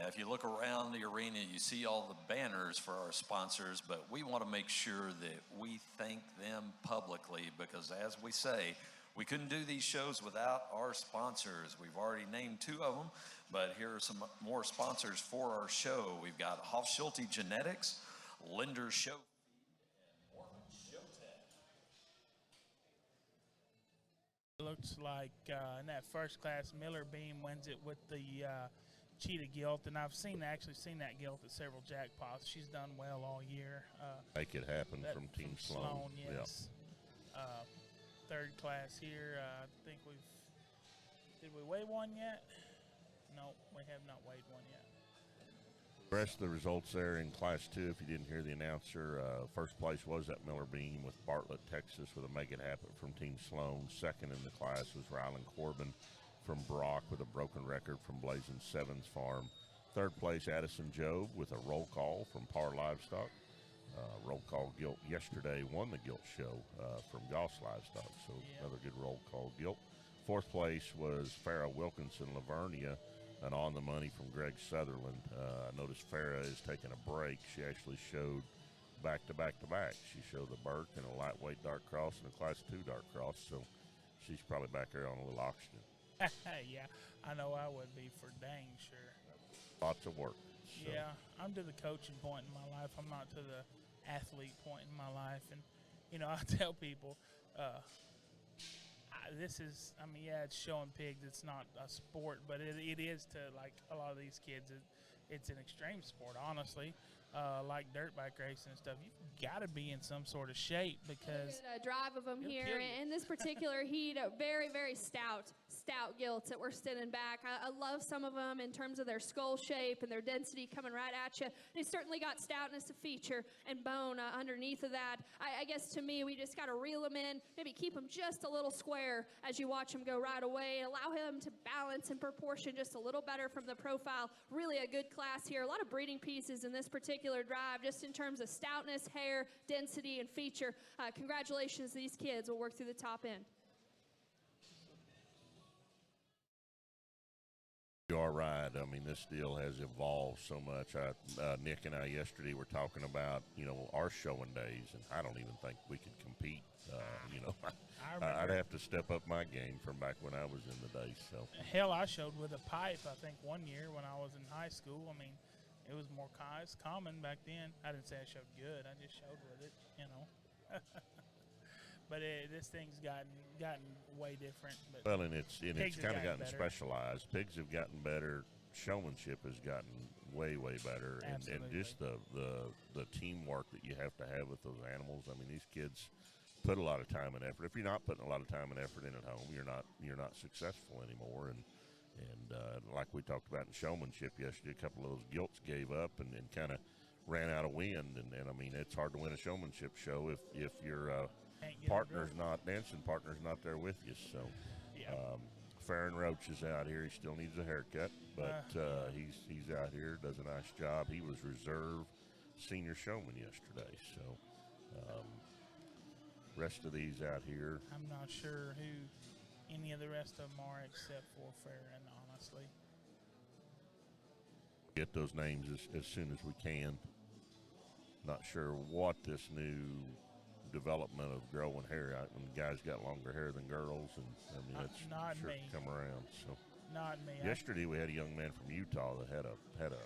If you look around the arena, you see all the banners for our sponsors, but we want to make sure that we thank them publicly because, as we say, we couldn't do these shows without our sponsors. We've already named 2 of them, but here are some more sponsors for our show. We've got Hoff-Schulte Genetics, Linder Show Feed, and Mormon Showtech. It looks like in that first class, Miller Beam wins it with the cheetah gilt, and I've actually seen that gilt at several jackpots. She's done well all year. Make it happen from Team Sloan. Yes. Third class here. I think did we weigh one yet? No, we have not weighed one yet. The rest of the results there in Class 2, if you didn't hear the announcer, first place was at Miller Beam with Bartlett, Texas, with a Make It Happen from Team Sloan. Second in the class was Rylan Corbin from Brock with a broken record from Blazing Sevens Farm. Third place, Addison Job with a roll call from Par Livestock. Roll call gilt yesterday won the gilt show from Goss Livestock, so another good roll call gilt. Fourth place was Farrah Wilkinson Lavernia, and on the money from Greg Sutherland. I noticed Farrah is taking a break. She actually showed back to back. She showed the Burke and a lightweight dark cross and a Class 2 dark cross, so she's probably back there on a little oxygen. Yeah, I know I would be for dang sure. Lots of work. So. Yeah, I'm to the coaching point in my life. I'm not to the athlete point in my life. And, I tell people, this is, I mean, yeah, it's showing pigs. It's not a sport, but it is to, like, a lot of these kids. It's an extreme sport, honestly. Like dirt bike racing and stuff. You've got to be in some sort of shape because A drive of them it'll here kill you. in this particular heat. Very, very stout gilts that we're sitting back. I love some of them in terms of their skull shape and their density coming right at you. They certainly got stoutness of feature and bone underneath of that. I guess to me, we just got to reel them in, maybe keep them just a little square as you watch them go right away. Allow him to balance and proportion just a little better from the profile. Really a good class here. A lot of breeding pieces in this particular drive, just in terms of stoutness, hair, density, and feature. Congratulations to these kids. We'll work through the top end. You are right. I mean, this deal has evolved so much. Nick and I yesterday were talking about, our showing days, and I don't even think we could compete. I'd have to step up my game from back when I was in the days. So hell, I showed with a pipe, I think, one year when I was in high school. I mean, it was more it's common back then. I didn't say I showed good. I just showed with it, But this thing's gotten way different. But well, and it's kind of gotten better. specialized. Pigs have gotten better. Showmanship has gotten way better, and just the teamwork that you have to have with those animals. I mean, these kids put a lot of time and effort. If you're not putting a lot of time and effort in at home, you're not successful anymore. And like we talked about in showmanship yesterday, a couple of those gilts gave up and kind of ran out of wind. And I mean, it's hard to win a showmanship show if your dancing partner's not there with you. So yeah. Farron Roach is out here. He still needs a haircut, but he's out here, does a nice job. He was reserve senior showman yesterday. So rest of these out here, I'm not sure who any of the rest of them are except for Farron, honestly. get those names as soon as we can. Not sure what this new development of growing hair out when guys got longer hair than girls, and I mean it's not sure me. to come around. So Not me. yesterday we had a young man from Utah that had a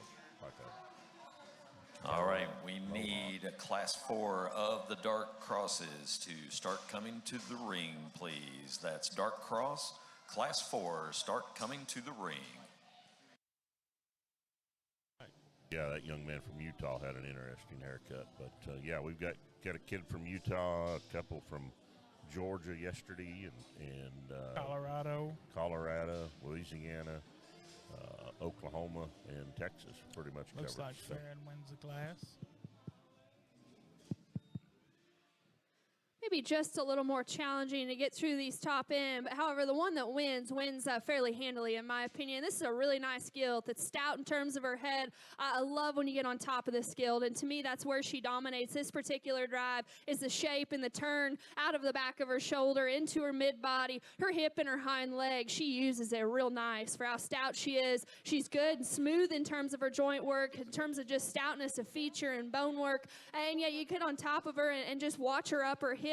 All right, we need a Class 4 of the Dark Crosses to start coming to the ring, please. That's Dark Cross, Class 4, start coming to the ring. yeah, that young man from Utah had an interesting haircut. But yeah, we've got a kid from Utah, a couple from Georgia yesterday, and Colorado, Louisiana, Oklahoma, and Texas pretty much Looks covered. like Farron wins the class. Maybe just a little more challenging to get through these top end. But however, the one that wins fairly handily, in my opinion. This is a really nice gilt. It's stout in terms of her head. I love when you get on top of this gilt. And to me, that's where she dominates. This particular drive is the shape and the turn out of the back of her shoulder into her mid-body, her hip and her hind leg. She uses it real nice for how stout she is. She's good and smooth in terms of her joint work, in terms of just stoutness of feature and bone work. And yet you get on top of her and just watch her upper hip.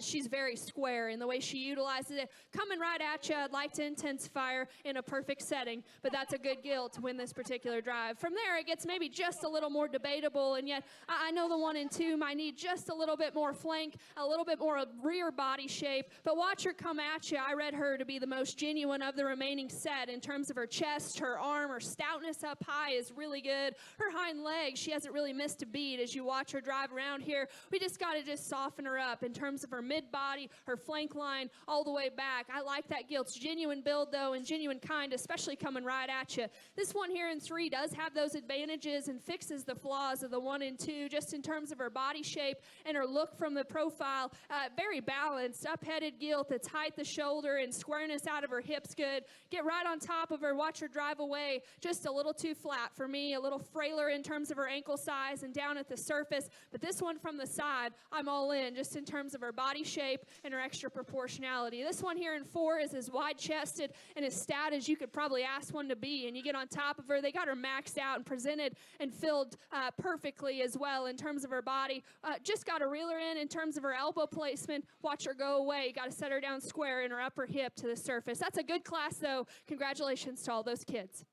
She's very square in the way she utilizes it. Coming right at you, I'd like to intensify her in a perfect setting, but that's a good gilt to win this particular drive. From there, it gets maybe just a little more debatable, and yet I know the 1 and 2 might need just a little bit more flank, a little bit more rear body shape, but watch her come at you. I read her to be the most genuine of the remaining set in terms of her chest, her arm, her stoutness up high is really good. Her hind legs, she hasn't really missed a beat as you watch her drive around here. We just got to just soften her up in terms of her mid-body, her flank line, all the way back. I like that gilt's genuine build, though, and genuine kind, especially coming right at you. This one here in 3 does have those advantages and fixes the flaws of the 1 and 2, just in terms of her body shape and her look from the profile. Very balanced, up-headed gilt that's height the shoulder and squareness out of her hips good. Get right on top of her, watch her drive away. Just a little too flat for me, a little frailer in terms of her ankle size and down at the surface. But this one from the side, I'm all in, just in terms of her body shape and her extra proportionality. This one here in 4 is as wide-chested and as stout as you could probably ask one to be. And you get on top of her, they got her maxed out and presented and filled perfectly as well in terms of her body. Just got to reel her in terms of her elbow placement. Watch her go away. Got to set her down square in her upper hip to the surface. That's a good class, though. Congratulations to all those kids.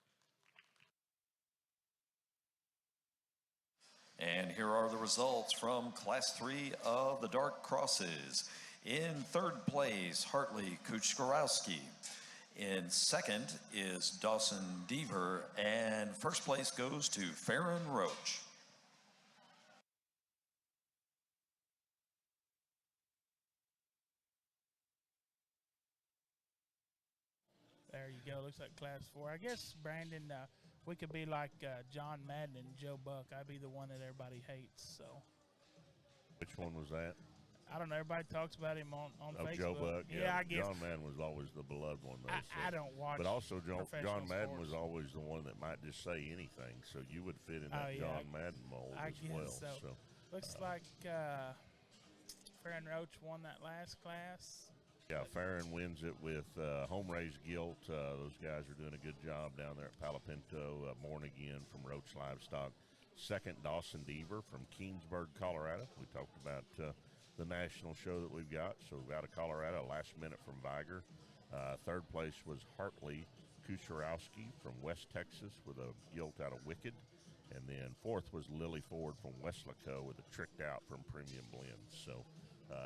And here are the results from Class 3 of the Dark Crosses. In third place, Hartley Kuchkorowski. In second is Dawson Deaver, and first place goes to Farron Roach. There you go. Looks like class 4. I guess, Brandon, we could be like John Madden and Joe Buck. I'd be the one that everybody hates. So Which one was that? I don't know. Everybody talks about him on Facebook. Joe Buck. Yeah, I guess. John Madden was always the beloved one, though. I don't watch. But also, professional John Madden sports. was always the one that might just say anything, so you would fit in that yeah, John Madden mold I as guess well. so. Looks like Farron Roach won that last class. Yeah, Farron wins it with home raised gilt. Those guys are doing a good job down there at Palo Pinto. Born again from Roach Livestock. Second, Dawson Deaver from Keensburg, Colorado. We talked about the national show that we've got. So out of Colorado, last minute from Viger. Third place was Hartley Kuchorowski from West Texas with a gilt out of Wicked. And then fourth was Lily Ford from Weslaco with a tricked out from Premium Blends. So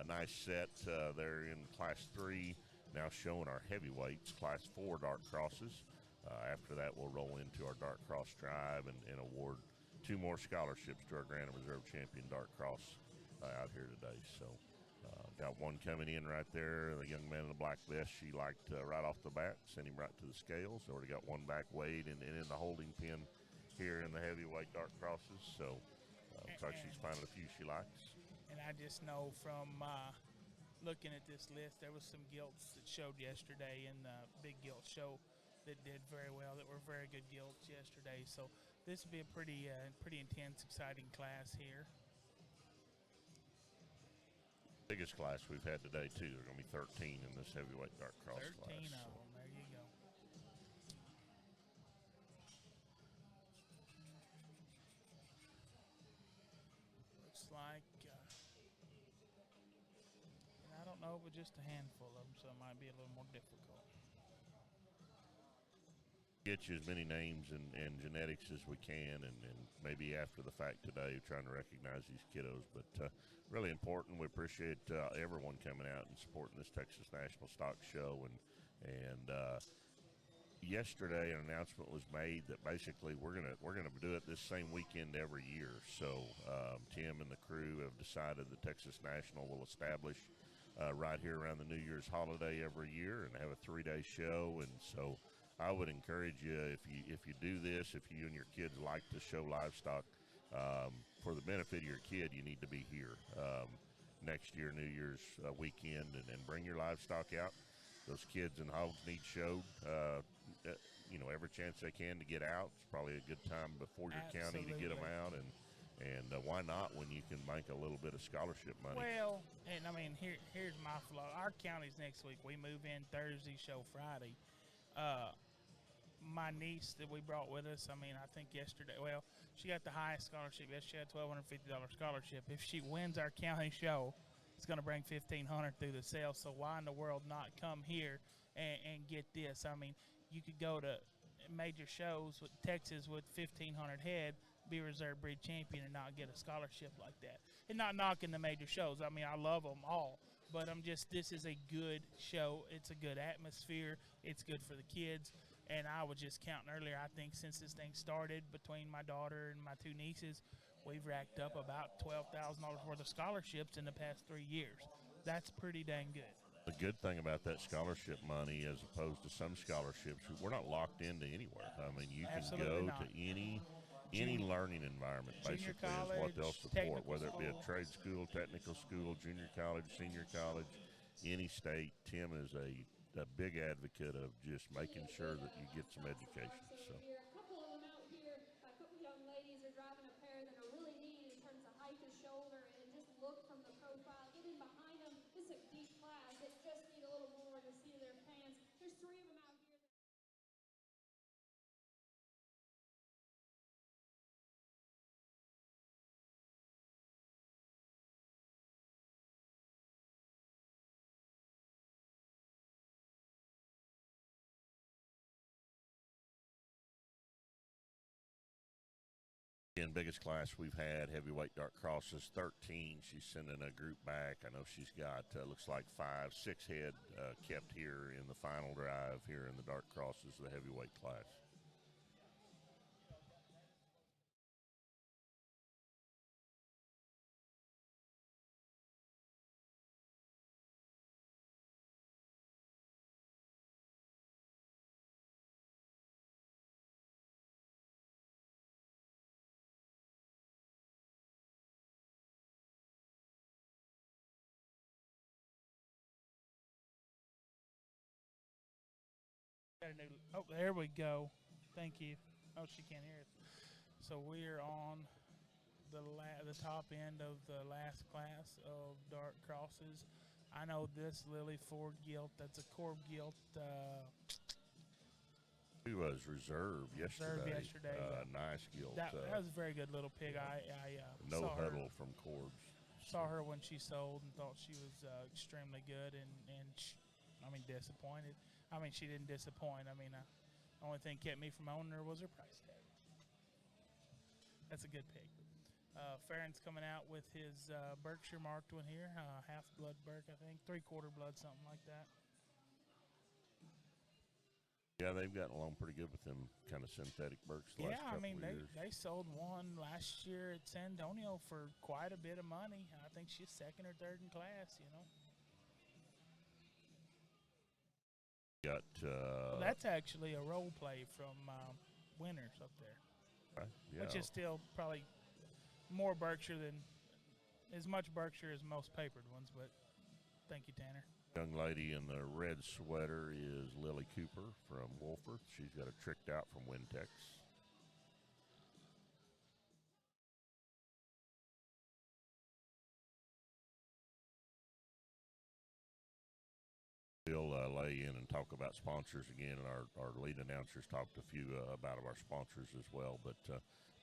nice set there in Class 3. Now showing our heavyweights, Class 4 dark crosses. After that, we'll roll into our dark cross drive and award 2 more scholarships to our Grand Reserve champion dark cross out here today. So got one coming in right there. The young man in the black vest, she liked right off the bat, sent him right to the scales. Already got one back weighed and in the holding pen here in the heavyweight dark crosses. So looks like she's finding a few she likes. And I just know from looking at this list, there was some gilts that showed yesterday in the big gilt show that did very well, that were very good gilts yesterday. So this will be a pretty intense, exciting class here. Biggest class we've had today, too. There's going to be 13 in this heavyweight dark cross 13 class. 13 of them. There you go. Looks like, I don't know, but just a handful of them, so it might be a little more difficult. Get you as many names and genetics as we can, and maybe after the fact today, trying to recognize these kiddos. But really important. We appreciate everyone coming out and supporting this Texas National Stock Show. And yesterday, an announcement was made that basically we're gonna do it this same weekend every year. So Tim and the crew have decided the Texas National will establish right here around the New Year's holiday every year and have a 3-day show. And so I would encourage you, if you do this, if you and your kids like to show livestock, for the benefit of your kid, you need to be here next year, New Year's weekend, and bring your livestock out. Those kids and hogs need showed, every chance they can to get out. It's probably a good time before your county to get them out, and why not when you can make a little bit of scholarship money? Well, and I mean, here's my flaw. Our county's next week. We move in Thursday, show Friday. My niece that we brought with us, I mean, I think yesterday, well, she got the highest scholarship. Yes, she had a $1,250 scholarship. If she wins our county show, it's going to bring $1,500 through the sale. So why in the world not come here and get this? I mean, you could go to major shows with Texas with 1,500 head, be a reserve breed champion, and not get a scholarship like that. And not knocking the major shows. I mean, I love them all. But this is a good show. It's a good atmosphere. It's good for the kids. And I was just counting earlier, I think since this thing started between my daughter and my 2 nieces, we've racked up about $12,000 worth of scholarships in the past 3 years. That's pretty dang good. The good thing about that scholarship money, as opposed to some scholarships, we're not locked into anywhere. I mean, you can go to any learning environment, basically, is what they'll support, whether it be a trade school, technical school, junior college, senior college, any state. Tim is a big advocate of just making sure that you get some education. So. A couple of them out here, a couple young ladies are driving a pair that are really neat in terms of height to shoulder and just look from the profile. Get in behind them. This is a deep class. They just need a little more to see their pants. There's 3 of them out here. And biggest class we've had, heavyweight dart crosses, 13. She's sending a group back. I know she's got, looks like 5, 6 head kept here in the final drive here in the dart crosses, the heavyweight class. Oh, there we go. Thank you. Oh, she can't hear us. So we're on the top end of the last class of dart crosses. I know this Lily Ford gilt. That's a Corb gilt. He was reserved yesterday. Yeah. Nice gilt. That was a very good little pig. I no saw huddle her, from Corbs. saw her when she sold and thought she was extremely good and disappointed. I mean, she didn't disappoint. I mean, the only thing kept me from owning her was her price tag. That's a good pig. Farron's coming out with his Berkshire marked one here, half blood Berk, I think, 3/4 blood, something like that. Yeah, they've gotten along pretty good with them kind of synthetic Berks the last couple of years. They sold one last year at San Antonio for quite a bit of money. I think she's second or third in class, you know. Got that's actually a role play from Winners up there, yeah. which is still probably more Berkshire than as much Berkshire as most papered ones. But thank you, Tanner. Young lady in the red sweater is Lily Cooper from Wolford. She's got a tricked out from Wintex. We'll lay in and talk about sponsors again, and our lead announcers talked a few about our sponsors as well, but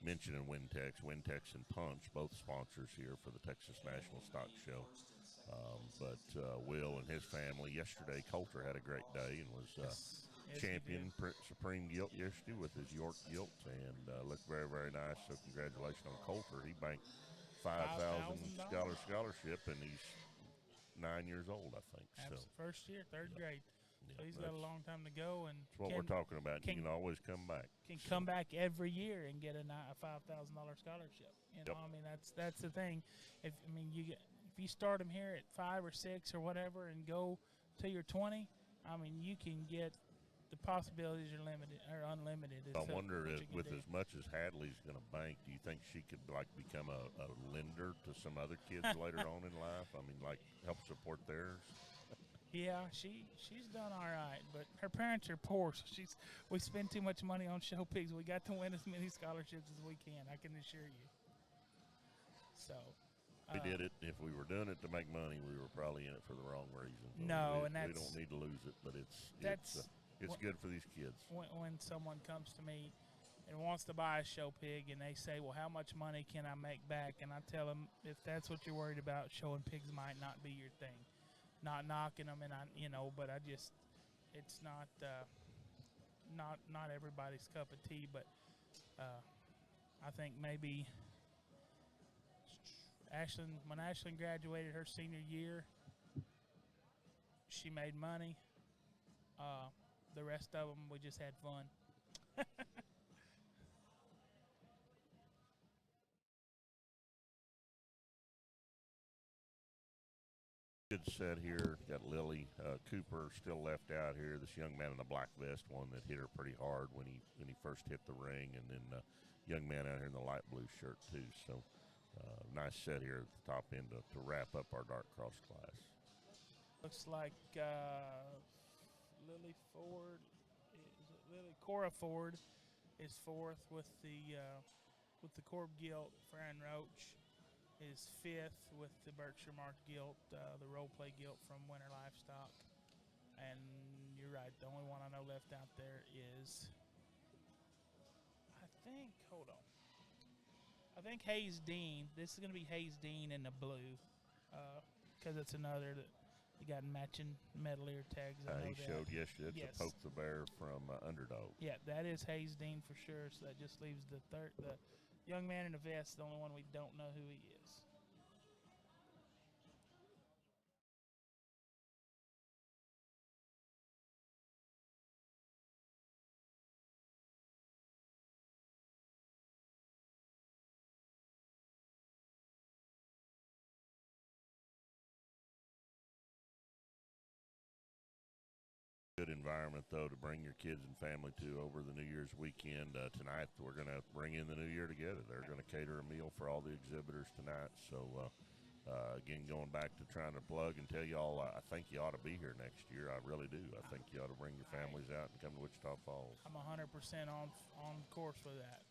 mentioning Wintex and Punch, both sponsors here for the Texas National Stock Show. But Will and his family yesterday, Coulter had a great day and was champion Supreme Gilt yesterday with his York Gilt and looked very, very nice. So congratulations on Coulter. He banked $5,000 scholarship, and he's 9 years old, I think. So first year, third grade. So he's got a long time to go, and that's what we're talking about. You can always come back. Come back every year and get a $5,000 scholarship. You know, I mean that's the thing. If you start them here at 5 or 6 or whatever, and go till you're 20, I mean you can get. The possibilities are limited or unlimited. I wonder if, with as much as Hadley's going to bank, do you think she could become a lender to some other kids later on in life? I mean, help support theirs. Yeah, she's done all right, but her parents are poor, so we spend too much money on show pigs. We got to win as many scholarships as we can. I can assure you. So. We did it. If we were doing it to make money, we were probably in it for the wrong reason. We don't need to lose it, but it's good for these kids. When someone comes to me and wants to buy a show pig, and they say, "Well, how much money can I make back?" and I tell them, if that's what you're worried about, showing pigs might not be your thing. Not knocking them, but it's not everybody's cup of tea. But I think maybe. When Ashlyn graduated her senior year, she made money. The rest of them, we just had fun. Good set here. Got Lily Cooper still left out here. This young man in the black vest, one that hit her pretty hard when he first hit the ring, and then young man out here in the light blue shirt too. So. Nice set here at the top end to wrap up our dart cross class. Looks like Cora Ford is fourth with the Corb gilt. Farron Roach is fifth with the Berkshire Mark gilt, the role play gilt from Winter Livestock. And you're right, the only one I know left out there is, I think Hayes Dean. This is going to be Hayes Dean in the blue, because it's another that you got matching metal ear tags. He showed yesterday. It's a Poke the Bear from Underdog. Yeah, that is Hayes Dean for sure. So that just leaves the young man in a vest, the only one we don't know who he is. Good environment, though, to bring your kids and family to over the New Year's weekend. Tonight, we're going to bring in the new year together. They're going to cater a meal for all the exhibitors tonight. So, again, going back to trying to plug and tell y'all, I think you ought to be here next year. I really do. I think you ought to bring your families out and come to Wichita Falls. I'm 100% on course with that.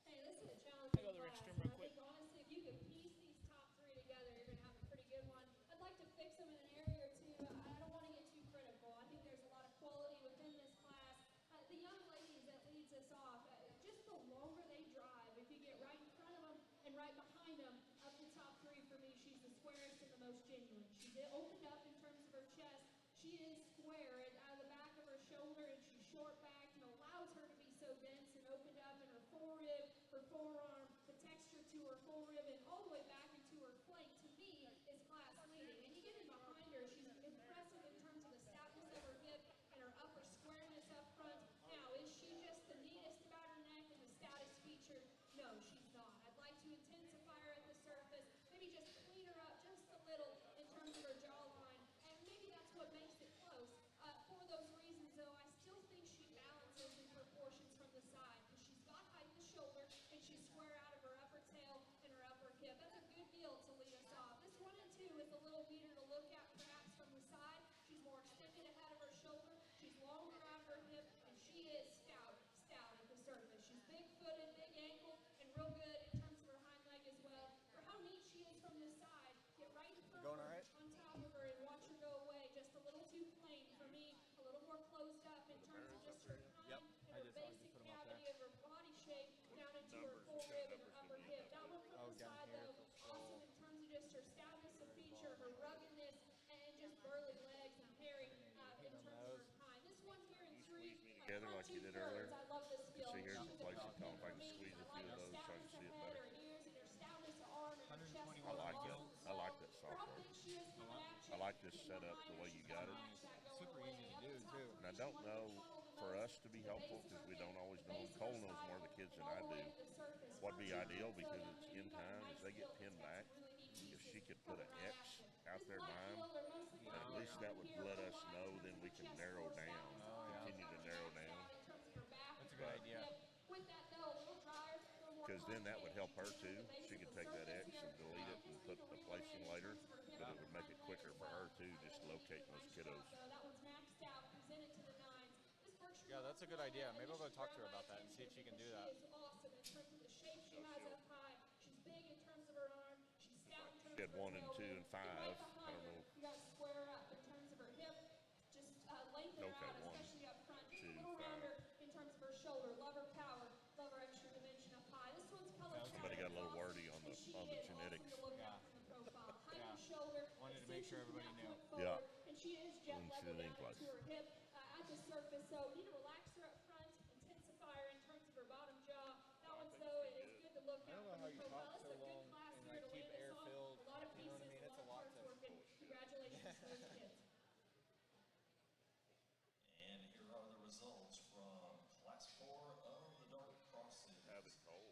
Hey, this is a challenge. I go to the restroom real quick. I think honestly, if you could piece these top three together, you're going to have a pretty good one. I'd like to fix them in an area or two. I don't want to get too critical. I think there's a lot of quality within this class. The young ladies that leads us off, just the longer they drive, if you get right in front of them and right behind them, of the top three for me, she's the squarest and the most genuine. She's opened up in terms of her chest. She is square and out of the back of her shoulder, and she's short backed and allows her to be so dense and opened up in her forerib, her forearm, the texture to her forerib, and all the way back into her flank. To me, is class leading. And you get in behind her, she's impressive in terms of the stoutness of her hip and her upper squareness up front. Now, is she just the neatest about her neck and the stoutest feature? No, she's not. I'd like to intensify her at the surface, maybe just clean her up just a little in terms of her jawline, and maybe that's what makes it close. For those reasons, though, I still think she balances in proportions from the side, because she's got height in the shoulder, and she's square out of her upper tail and her upper hip. That's a good deal to lead us off. This 1 and 2 is a little meter to look at perhaps from the side. She's more extended ahead of her shoulder. She's longer out of her hip, and she is stout at the surface. She's big-footed, big ankle, and real good in terms of her hind leg as well. For how neat she is from this side, get right in front of her, on top of her, and watch her go away. Just a little too plain for me, a little more closed up in terms of just her time and her basic cavity of her body shape down into her forerib and her upper hip. That one from the side, though, awesome in terms of just her stoutness of feature, her ruggedness, and just burly legs and hairy in terms of her hind. This one here in three, Together like you did earlier. I love this skill. See, here's She's the place a to come. If I can for me. squeeze a I few like of her those so I can stoutness see of it head, better. her ears, and her stoutness of arm and her chest. I like it. I like that For how software. big she is coming at you, I like this setup the way you got it. super easy to do, too. And I don't know for us to be helpful because we don't always know. Cole knows more of the kids than I do. What'd be ideal because it's in time as they get pinned back. If she could put an X out there by them, and at least that would let us know. Then we can narrow down, continue to narrow down. That's a good idea. Because then that would help her too. She could take that X and delete it and put a placing later, but it would make it quicker for her too, just locating those kiddos. Yeah, that's a good idea. Maybe I'll go talk to her about that and see if she can do that. She is awesome in terms of the shape she has up high. She's big in terms of her arm. She's stout in terms She had of her 1 and 2 and 5. Right I don't know. You got to square up in terms of her hip. Just lengthen her Okay, out, 1, especially up front. Just 2, a little 5. rounder in terms of her shoulder. Love her power. Love her extra dimension up high. This one's color. Somebody got a little wordy on the genetics. Yeah. Wanted to make sure everybody knew. Yeah. And she is jet And level she down didn't place. into her hip at the surface. So you need to relax her up front, intensify her in terms of her bottom jaw. That one's though is good to look I at don't know from how the you profile. talk This so is a good long class and here like to keep land air this off. filled. A lot of You know pieces, what I mean? a It's a lot lot of to. hard work, and congratulations to those kids. And here are the results from Class 4 of the Dark Crosses.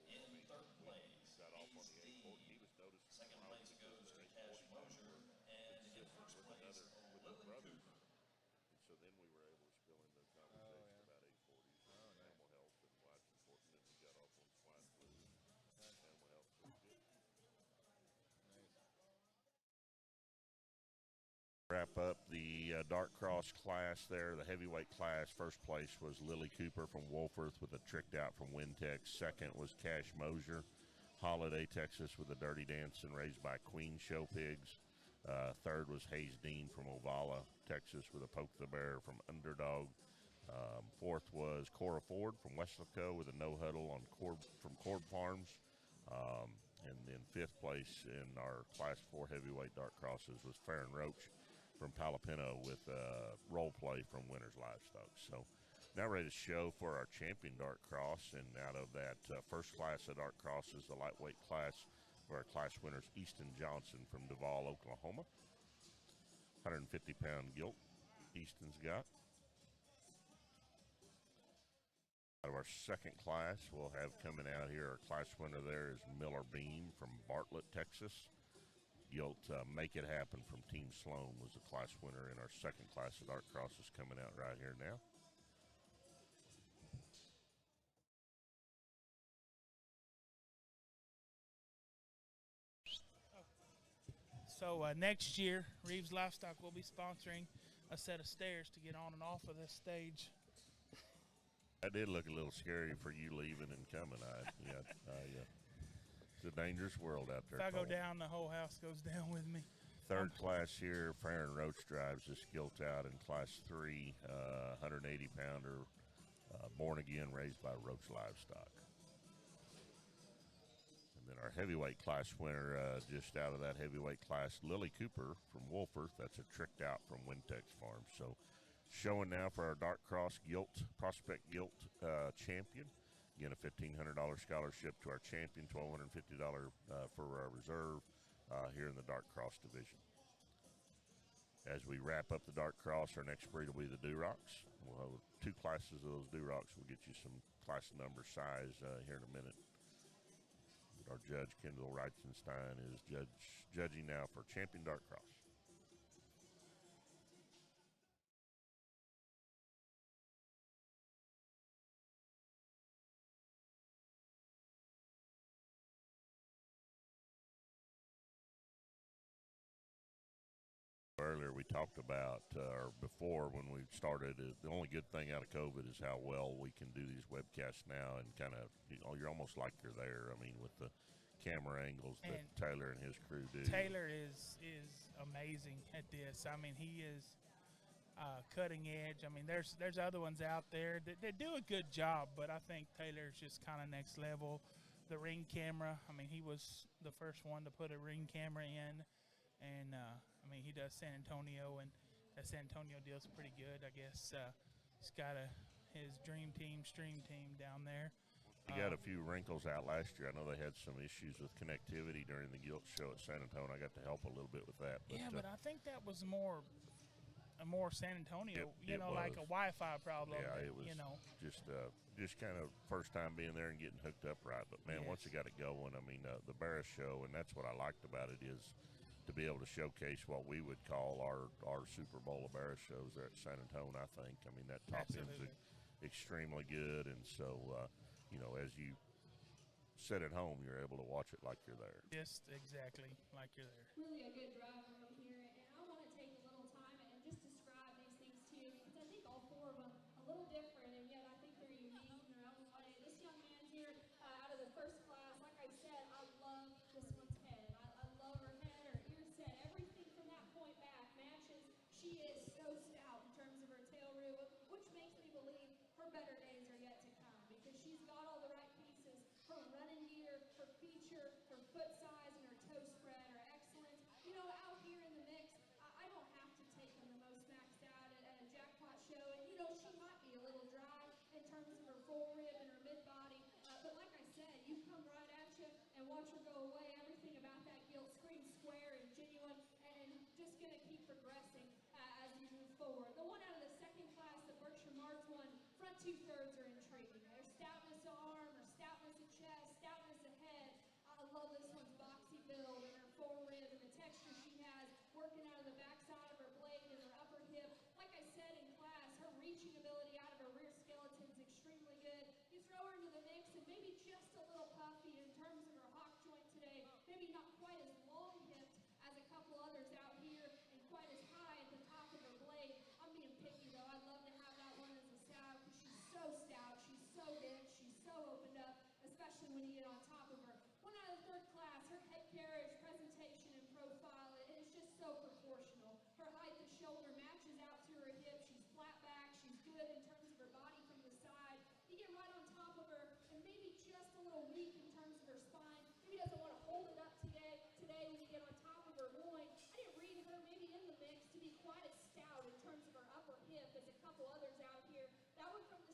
In third place is Dean. Second place goes to Cash Mosier. And in first place, Lily Cooper. So then we were able to spill into a conversation about 840s and animal health and why it's important that we got off on swine flu and animal health. So it's good. Wrap up the Dark Cross class there, the heavyweight class. First place was Lily Cooper from Wolforth with a tricked out from Wintex. Second was Cash Mosier, Holiday, Texas with a dirty dance and raised by Queen Show Pigs. Third was Hayes Dean from Ovala, Texas with a Poke the Bear from Underdog. Fourth was Cora Ford from Weslaco with a no huddle on from Cord Farms. And then fifth place in our Class 4 heavyweight Dark Crosses was Farron Roach from Palapino with role play from Winners Livestock. So Now ready to show for our champion dart cross, and out of that first class of dart cross is the lightweight class, where our class winner is Easton Johnson from Duvall, Oklahoma. 150-pound gilt Easton's got. Out of our second class, we'll have coming out here, our class winner there is Miller Beam from Bartlett, Texas. Gilt Make It Happen from Team Sloan was the class winner in our second class of dart crosses coming out right here now. So next year, Reeves Livestock will be sponsoring a set of stairs to get on and off of this stage. That did look a little scary for you leaving and coming. It's a dangerous world out there. If I go Cole. down, the whole house goes down with me. Third class here, Farron Roach drives this gilt out in class 3, 180-pounder, born again, raised by Roach Livestock. And then our heavyweight class winner, just out of that heavyweight class, Lily Cooper from Wolford. That's a tricked out from Wintex Farm. So showing now for our dart cross gilt, prospect gilt champion. Again, a $1,500 scholarship to our champion, $1,250 for our reserve here in the dart cross division. As we wrap up the dart cross, our next breed will be the Durocs. We'll have 2 classes of those Durocs. We'll get you some class number size here in a minute. Our judge, Kendall Reitzenstein, is judging now for champion dart cross. Earlier we talked about, or before when we started, the only good thing out of COVID is how well we can do these webcasts now, and kind of, you're almost like you're there. I mean, with the camera angles that Taylor and his crew do. Taylor is amazing at this. I mean, he is cutting edge. I mean, there's other ones out there that do a good job, but I think Taylor's just kind of next level. The ring camera, I mean, he was the first one to put a ring camera in, and I mean, he does San Antonio, and that San Antonio deal's pretty good, I guess. He's got his stream team down there. He got a few wrinkles out last year. I know they had some issues with connectivity during the gilt show at San Antonio. I got to help a little bit with that. But, but I think that was more San Antonio, like a Wi-Fi problem. Yeah, it was just kind of first time being there and getting hooked up right. But, man, once it got it going, I mean, the Barris show, and that's what I liked about it, is to be able to showcase what we would call our Super Bowl of Barris shows there at San Antonio, I think. I mean, that top end's extremely good. And so, as you sit at home, you're able to watch it like you're there. Just exactly like you're there. Really a good drive from here, and I want to take a little time and just describe these things to you, because I think all 4 of them a little different, and yet I think they're unique in their own way. This young man here, out of the first class, like I said, I love this one's head. I love her head, her ear set, everything from that point back matches. She is so stout in terms of her tail root, which makes me believe her better days are yet to come, because she's got all the right pieces. Her running gear, her feature, her foot size, and her toe spread are excellent. Out here in the mix, I don't have to take them the most maxed out at a jackpot show. And, she might be a little dry in terms of her forerib and her mid-body. But like I said, you come right at you and watch her go away. Everything about that gilt screams square and genuine, and just going to keep progressing as you move forward. The one out of the second class, the Berkshire Marks one, front 2/3 are intriguing. Their stoutness of arm, her stoutness of chest, stoutness of head. I love this one's boxy build and her forerib and the texture she has working out of the backside of her blade and her upper hip. Like I said in class, her reaching ability out of her rear skeleton is extremely good. You throw her into the mix and maybe just a little puffy in terms of her hock joint today. Maybe not quite as long hipped as a couple others out here and quite as high at the top of her blade. I'm being picky though. I'd love to have that one as a stout, because she's so stout, she's so dense, she's so opened up, especially when you get on top of her. One out of the third class, her head carriage, presentation, and profile, it is just so proportional. Her height to shoulder matches out to her hip. She's flat back. She's good in terms of her body from the side. You get right on top of her, and maybe just a little weak in terms of her spine. Maybe doesn't want to hold it up today when you get on top of her loin. I didn't read her maybe in the mix to be quite as stout in terms of her upper hip as a couple others out here. That one from the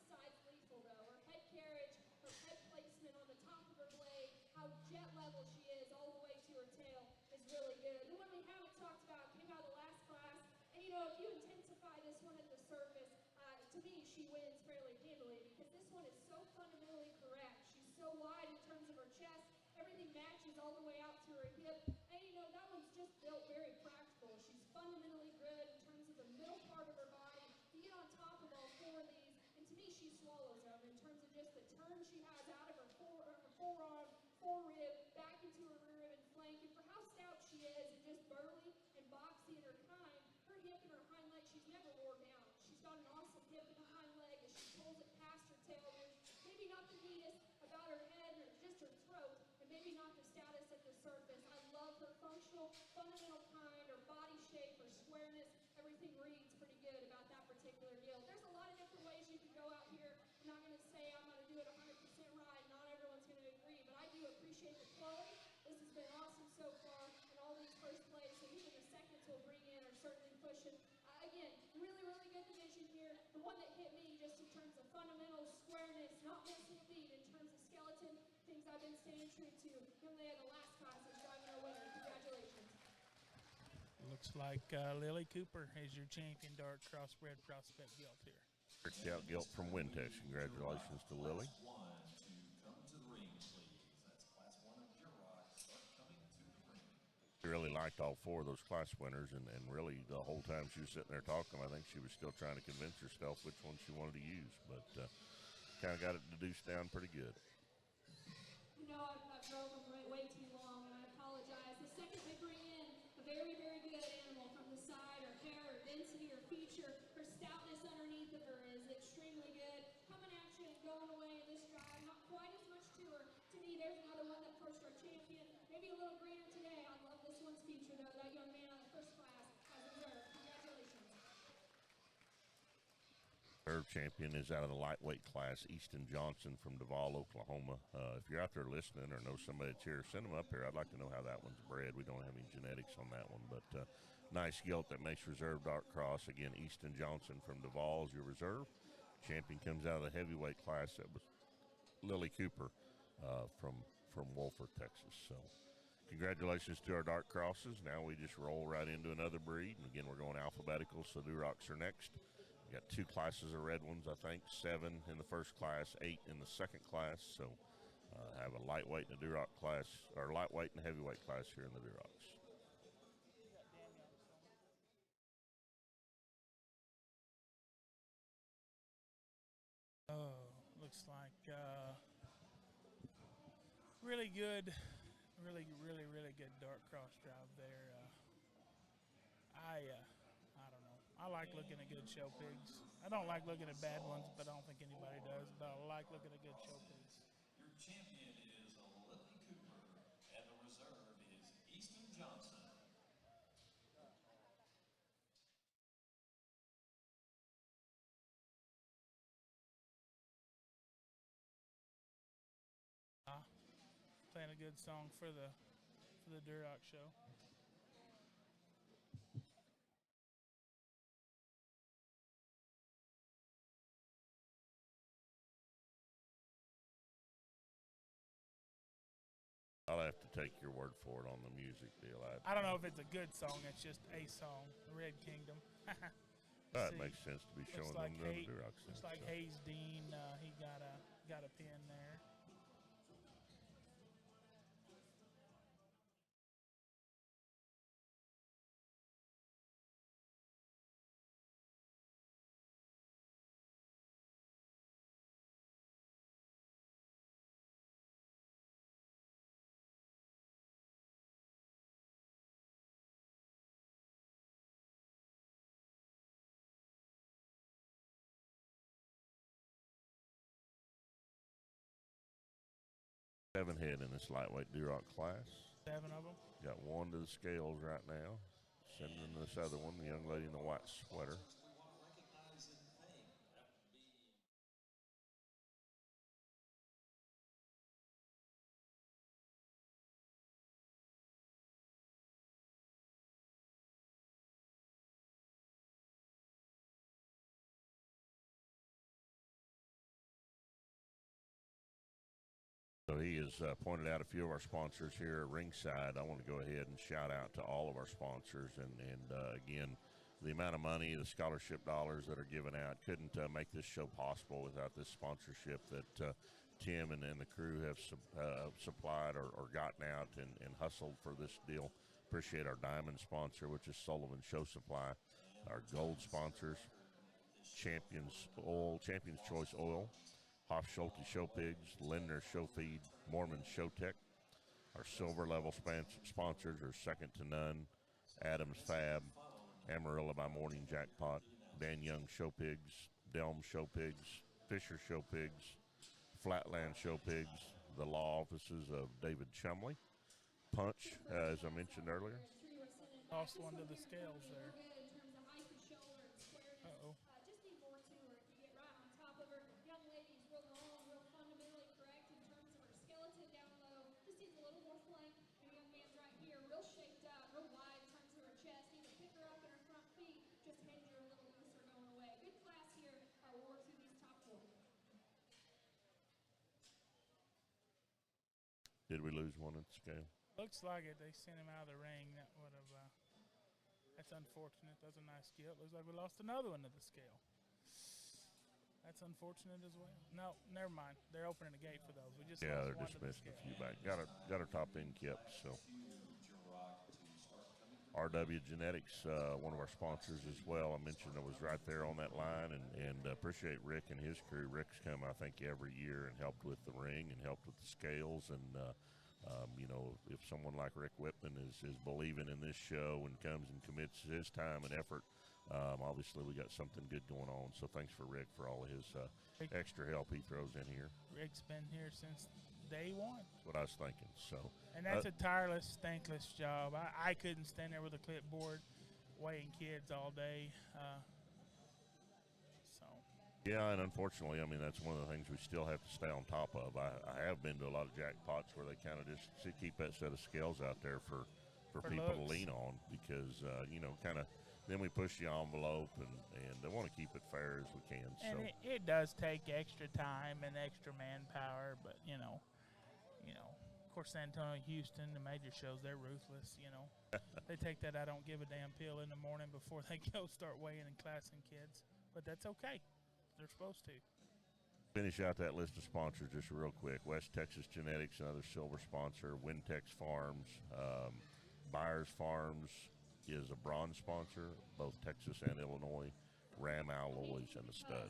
to me, she wins fairly handily because this one is so fundamentally correct. She's so wide in terms of her chest. Everything matches all the way out to her hip. And, you know, that one's just built very practical. She's fundamentally good in terms of the middle part of her body. You get on top of all four of these, and to me, she swallows them in terms of just the turn she has out of her forearm, forerib, back into her rear rib and flank. And for how stout she is and just burly and boxy in her kind, her hip and her hind leg, she's never wore down. She's got an awesome hip and a hind leg as she pulls it past her tail ridge. Maybe not the neatest about her head or just her throat, and maybe not the stoutest at the surface. I love her functional, fundamental kind, her body shape, her squareness. Everything reads pretty good about that particular gilt. There's a lot of different ways you can go out here. I'm not going to say I'm going to do it 100% right. Not everyone's going to agree, but I do appreciate the quality. This has been awesome so far, and all these first place and even the seconds we'll bring in are certainly pushing. Again, really, really good division here. The one that hit me just in terms of fundamental squareness, not missing a beat in terms of skeleton, things I've been staying true to. Young lady of the last class is driving our winner. Congratulations. Looks like Lily Cooper is your champion dark crossbred prospect gilt here. Scout gilt from Wintex. Congratulations to Lily. She really liked all four of those class winners, and really the whole time she was sitting there talking, I think she was still trying to convince herself which one she wanted to use, but kind of got it deduced down pretty good. You know, I've drove them way too long, and I apologize. The second they bring in a very, very good animal from the side, her hair, her density, her feature, her stoutness underneath of her is extremely good. Coming at you and going away in this drive, not quite as much to her. To me, there's another one that first our champion. Maybe a little greener today. I love this one's feature, though. That young man out of first class has reserved. Congratulations. Third champion is out of the lightweight class, Easton Johnson from Duvall, Oklahoma. If you're out there listening or know somebody that's here, send them up here. I'd like to know how that one's bred. We don't have any genetics on that one, but nice gilt that makes reserve dark cross. Again, Easton Johnson from Duvall is your reserve. Champion comes out of the heavyweight class. That was Lily Cooper from Wolford, Texas. So congratulations to our dark crosses. Now we just roll right into another breed. And again, we're going alphabetical, so Durocs are next. We got two classes of red ones, I think, 7 in the first class, 8 in the second class. So have a lightweight and a Duroc class, or lightweight and heavyweight class here in the Durocs. Oh, looks like really good, really good dark cross drive there. I don't know. I like looking at good show pigs. I don't like looking at bad ones, but I don't think anybody does. But I like looking at good show pigs. Your champion is Lily Cooper, and the reserve is Easton Johnson. Playing a good song for the Duroc show. I'll have to take your word for it on the music deal. I don't know if it's a good song. It's just a song, Red Kingdom. That makes sense to be showing like them the Durocs. Looks like Hayes Dean. He got a pin there. Seven head in this lightweight Duroc class. 7 of them. Got one to the scales right now. Sending this other one, the young lady in the white sweater. So he has pointed out a few of our sponsors here at ringside. I want to go ahead and shout out to all of our sponsors. And again, the amount of money, the scholarship dollars that are given out. Couldn't make this show possible without this sponsorship that Tim and the crew have supplied or gotten out and hustled for this deal. Appreciate our diamond sponsor, which is Sullivan Show Supply. Our gold sponsors, Champions Choice Oil, Hoff Schulte Show Pigs, Lindner Show Feed, Mormon Show Tech. Our silver level sponsors are Second to None, Adams Fab, Amarillo by Morning Jackpot, Dan Young Show Pigs, Delm Show Pigs, Fisher Show Pigs, Flatland Show Pigs, the law offices of David Chumley, Punch, as I mentioned earlier. Lost one to the scales there. Uh-oh. Did we lose one at the scale? Looks like it. They sent him out of the ring. That would have. That's unfortunate. That's a nice skill. Looks like we lost another one to the scale. That's unfortunate as well. No, never mind. They're opening the gate for those. We just they're lost one dismissing to the a few scale. back. Got our top end kept. So RW Genetics, one of our sponsors as well. I mentioned I was right there on that line, and appreciate Rick and his crew. Rick's come, I think, every year and helped with the ring and helped with the scales. And you know, if someone like Rick Whitman is believing in this show and comes and commits his time and effort, obviously we got something good going on. So thanks for Rick for all of his extra help he throws in here. Rick's been here since day one. That's what I was thinking. So, and that's a tireless, thankless job. I couldn't stand there with a clipboard weighing kids all day. Yeah, and unfortunately, I mean, that's one of the things we still have to stay on top of. I have been to a lot of jackpots where they kind of just keep that set of scales out there for people looks to lean on because, you know, kind of then we push the envelope and they want to keep it fair as we can. And so it does take extra time and extra manpower, but, you know, of course, San Antonio, Houston, the major shows, they're ruthless, you know. They take that I don't give a damn pill in the morning before they go start weighing and classing kids. But that's okay. They're supposed to. Finish out that list of sponsors just real quick. West Texas Genetics, another silver sponsor. Wintex Farms. Byers Farms is a bronze sponsor, both Texas and Illinois. Ram Alloys and the Stud.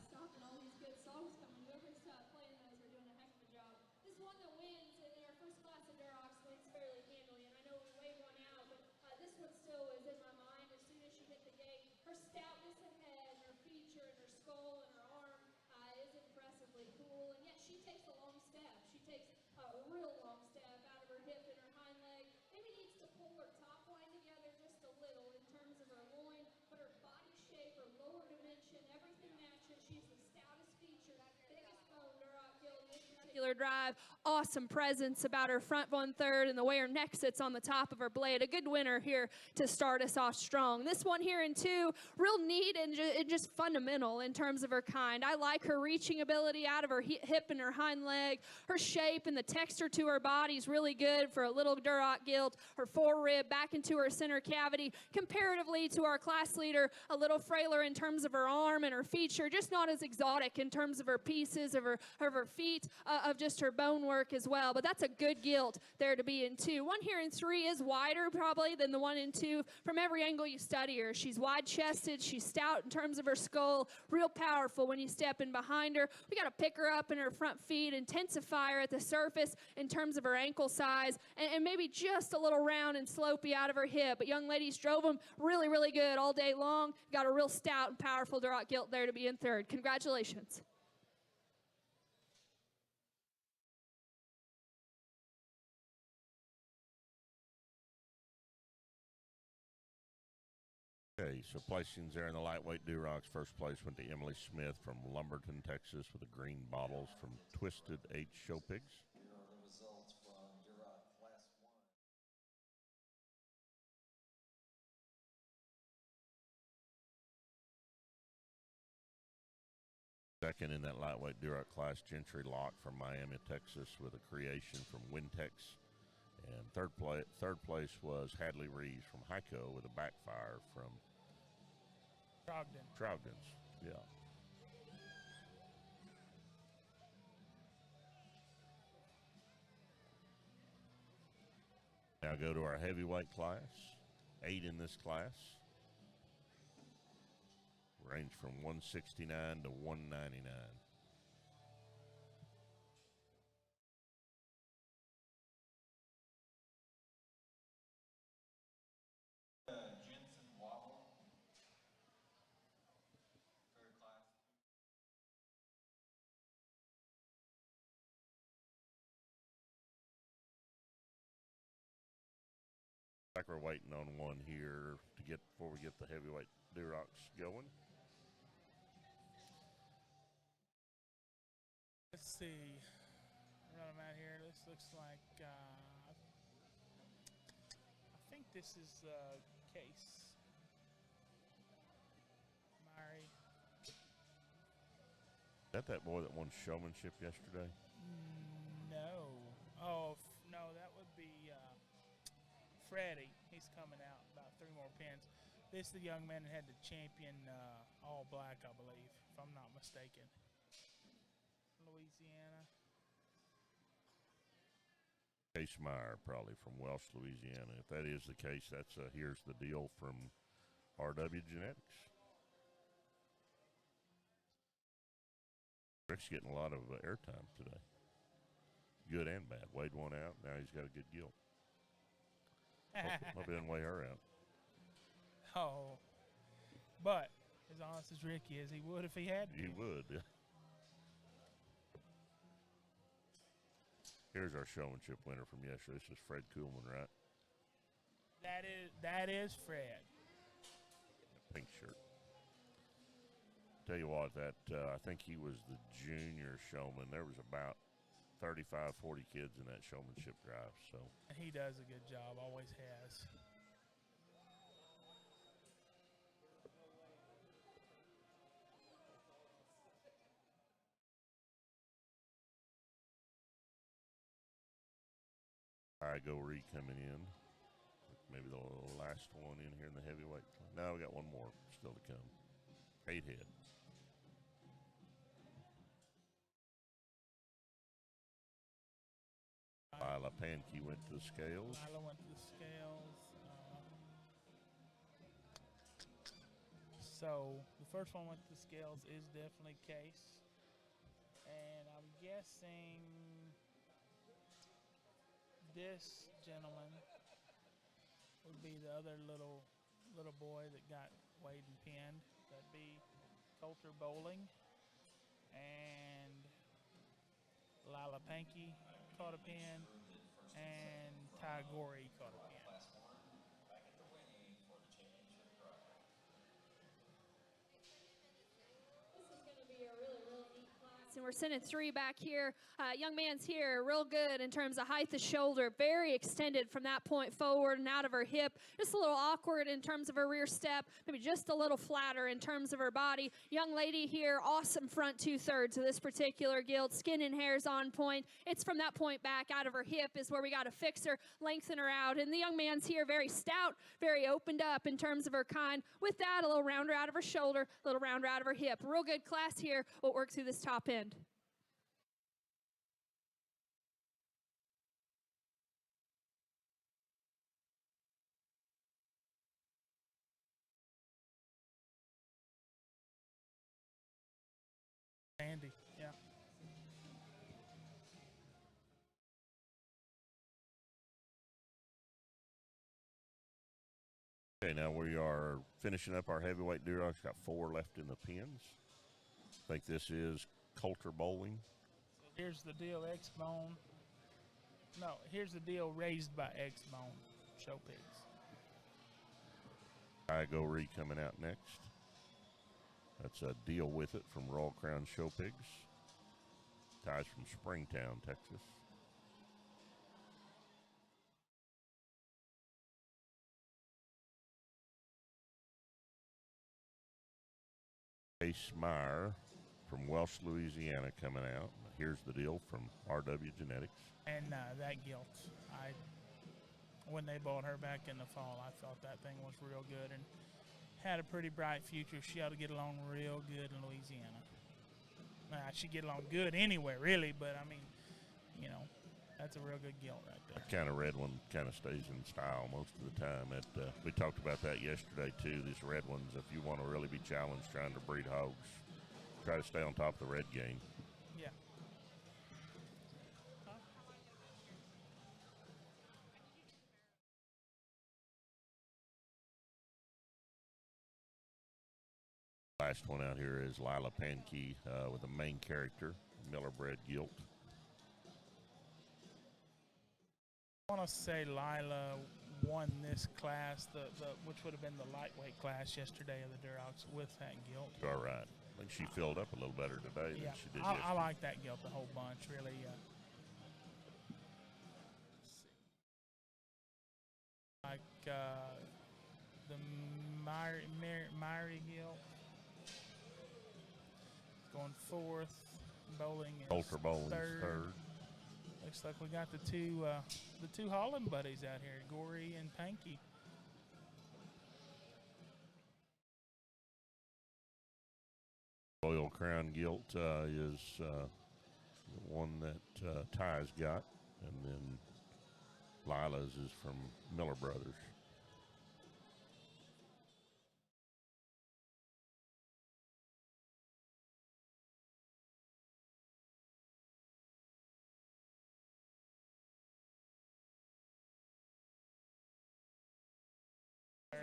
Drive, awesome presence about her front 1/3 and the way her neck sits on the top of her blade. A good winner here to start us off strong. This one here in 2, real neat and just fundamental in terms of her kind. I like her reaching ability out of her hip and her hind leg. Her shape and the texture to her body is really good for a little Duroc gilt. Her forerib back into her center cavity. Comparatively to our class leader, a little frailer in terms of her arm and her feature, just not as exotic in terms of her pieces, of her feet, of just her bone work as well. But that's a good gilt there to be in 2. One here in 3 is wider probably than the one in 2. From every angle you study her, she's wide-chested, she's stout in terms of her skull, real powerful when you step in behind her. We got to pick her up in her front feet, intensify her at the surface in terms of her ankle size, and maybe just a little round and slopey out of her hip. But young ladies drove them really, really good all day long. Got a real stout and powerful Duroc gilt there to be in 3rd. Congratulations. Okay, so placings there in the lightweight Durocs. First place went to Emily Smith from Lumberton, Texas, with the green bottles from Twisted H Show Pigs. Here are the results from Duroc Class 1. Second in that lightweight Duroc class, Gentry Locke from Miami, Texas, with a creation from Wintex. And third place was Hadley Reeves from Hyco with a backfire from Trogdon's, yeah. Now go to our heavyweight class. 8 in this class. Range from 169 to 199. Like we're waiting on one here to get before we get the heavyweight Durocs going. Let's see. Run them out here. This looks like, I think this is Case. Murray. Is that boy that won showmanship yesterday? No. Oh, no, that would be Freddie. He's coming out about 3 more pins. This is the young man that had the champion all black, I believe, if I'm not mistaken. Louisiana. Case Meyer, probably from Welsh, Louisiana. If that is the case, that's here's the deal from RW Genetics. Rick's getting a lot of airtime today. Good and bad. Weighed one out. Now he's got a good gilt. Hope he didn't weigh her out. Oh. But as honest as Ricky is, he would if he had to. He would, yeah. Here's our showmanship winner from yesterday. This is Fred Kuhlman, right? That is Fred. Pink shirt. Tell you what, that I think he was the junior showman. There was about 35, 40 kids in that showmanship drive. So And he does a good job, always has. I go Reed coming in. Maybe the last one in here in the heavyweight. No, we got one more still to come. 8 head. Lila Pankey went to the scales. Lila went to the scales. So the first one went to the scales is definitely Case. And I'm guessing this gentleman would be the other little boy that got weighed and pinned. That'd be Coulter Bowling. And Lila Pankey caught a pin. And Ty Gorey caught a pin. And we're sending 3 back here. Young man's here, real good in terms of height of shoulder, very extended from that point forward and out of her hip. Just a little awkward in terms of her rear step, maybe just a little flatter in terms of her body. Young lady here, awesome front 2/3 of this particular gilt. Skin and hair's on point. It's from that point back out of her hip is where we got to fix her, lengthen her out. And the young man's here, very stout, very opened up in terms of her kind. With that, a little rounder out of her shoulder, a little rounder out of her hip. Real good class here. We'll work through this top end. Andy, yeah. Okay, now we are finishing up our heavyweight Durocs. Got 4 left in the pins. I think this is Coulter Bowling. Here's the deal, X-Bone. No, here's the deal raised by X-Bone. Show pigs. I go Reed coming out next. That's a deal with it from Royal Crown Show Pigs. Ties from Springtown, Texas. Case Meyer from Welsh, Louisiana coming out. Here's the deal from RW Genetics. And that gilt, when they bought her back in the fall, I thought that thing was real good. And had a pretty bright future. She ought to get along real good in Louisiana. She'd get along good anywhere, really, but I mean, you know, that's a real good gilt right there. That kind of red one kind of stays in style most of the time. We talked about that yesterday, too. These red ones, if you want to really be challenged trying to breed hogs, try to stay on top of the red game. Yeah. Last one out here is Lila Pankey with a main character, Miller bred gilt. I want to say Lila won this class, which would have been the lightweight class yesterday of the Durocs with that gilt. All right. I think she filled up a little better today than she did yesterday. I like that gilt a whole bunch, really. Like the Myrie gilt. Going fourth, Bowling is Coulter Bowling third. Looks like we got the two Holland buddies out here, Gory and Pankey. Royal Crown gilt is the one that Ty's got, and then Lila's is from Miller Brothers.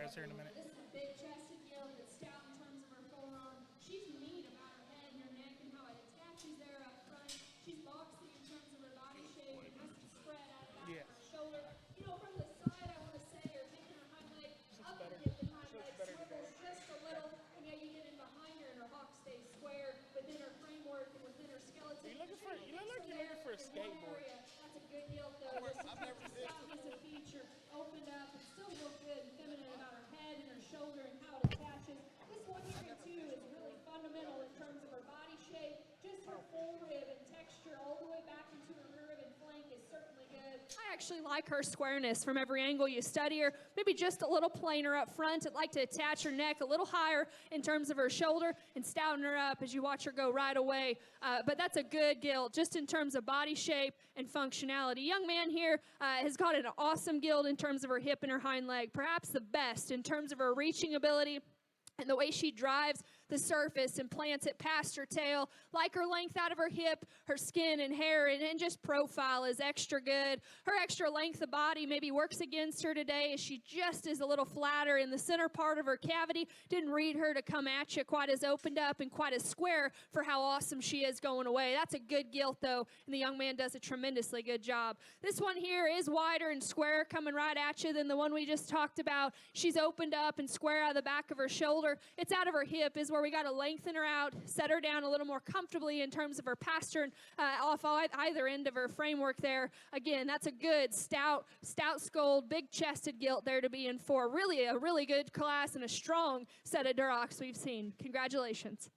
Here in a minute. This is a big-chested gilt that's stout in terms of her forearm. She's neat about her head and her neck and how it attaches there up front. She's boxy in terms of her body shape and has some spread out of the back of her shoulder. You know, from the side, I want to say, or taking her hind leg up and hip and hind leg swivels just a little, and yet you get in behind her and her hock stays square within her framework and within her skeleton. You look like you're looking for a skateboard. That's a good gilt, though. I've never seen stoutness of feature, opened up, and still look good and feminine about her head and her shoulder and how it attaches. This one here, too, is really fundamental in terms of her body shape. Just her full rib and texture all the way back into her rear rib and flank is certainly good. I actually like her squareness from every angle you study her. Maybe just a little plainer up front. I'd like to attach her neck a little higher in terms of her shoulder and stouten her up as you watch her go right away. But that's a good gilt just in terms of body shape and functionality. Young man here has got an awesome gilt in terms of her hip and her hind leg, perhaps the best in terms of her reaching ability and the way she drives the surface and plants it past her tail. Like her length out of her hip, her skin and hair and just profile is extra good. Her extra length of body maybe works against her today as she just is a little flatter in the center part of her cavity. Didn't read her to come at you quite as opened up and quite as square for how awesome she is going away. That's a good gilt, though, and the young man does a tremendously good job. This one here is wider and square coming right at you than the one we just talked about. She's opened up and square out of the back of her shoulder. It's out of her hip is where we got to lengthen her out, set her down a little more comfortably in terms of her pastern off either end of her framework there. Again, that's a good stout-skulled, big-chested gilt there to be in for. Really a really good class and a strong set of Durocs we've seen. Congratulations.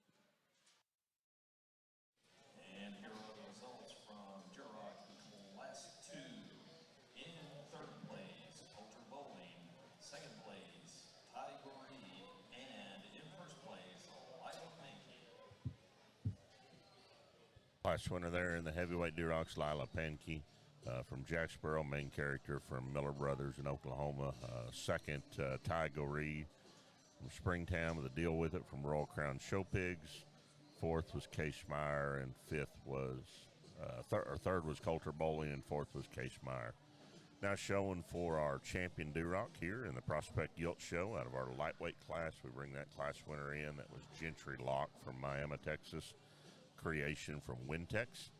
And here are the results from Duroc Class 2. In third place, Coulter Bowling. Second place, Ty Goree. And in first place, Lila Pankey. Class winner there in the heavyweight Durocs, Lila Pankey from Jacksboro, main character from Miller Brothers in Oklahoma. Second, Ty Goree from Springtown with a deal with it from Royal Crown Show Pigs. Fourth was Case Meyer, and fifth was third was Coulter Bowling, and fourth was Case Meyer. Now showing for our champion Duroc here in the Prospect Gilt Show. Out of our lightweight class, we bring that class winner in. That was Gentry Locke from Miami, Texas. Creation from Wintex.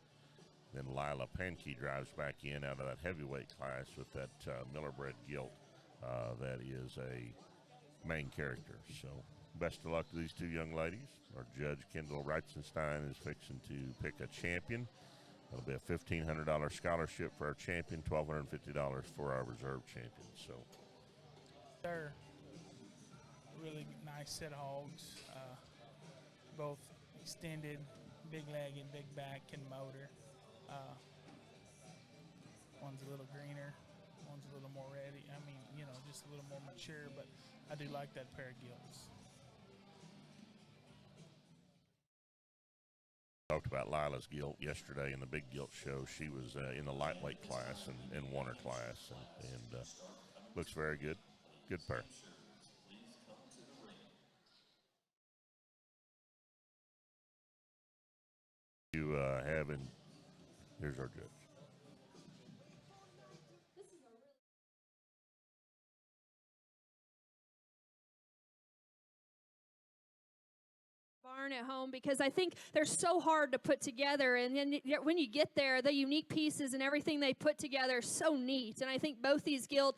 Then Lila Pankey drives back in out of that heavyweight class with that Miller bred gilt. That is a main character. So best of luck to these two young ladies. Our judge, Kendall Reitzenstein, is fixing to pick a champion. That'll be a $1,500 scholarship for our champion, $1,250 for our reserve champion. So they're really nice set of hogs, both extended, big leg and big back and motor. One's a little greener, one's a little more ready. I mean, you know, just a little more mature, but I do like that pair of gilts. Talked about Lila's gilt yesterday in the big gilt show. She was in the lightweight class and won her class, and looks very good. Good pair. You have in, here's our judge. Barn at home, because I think they're so hard to put together, and then when you get there, the unique pieces and everything they put together is so neat. And I think both these gilts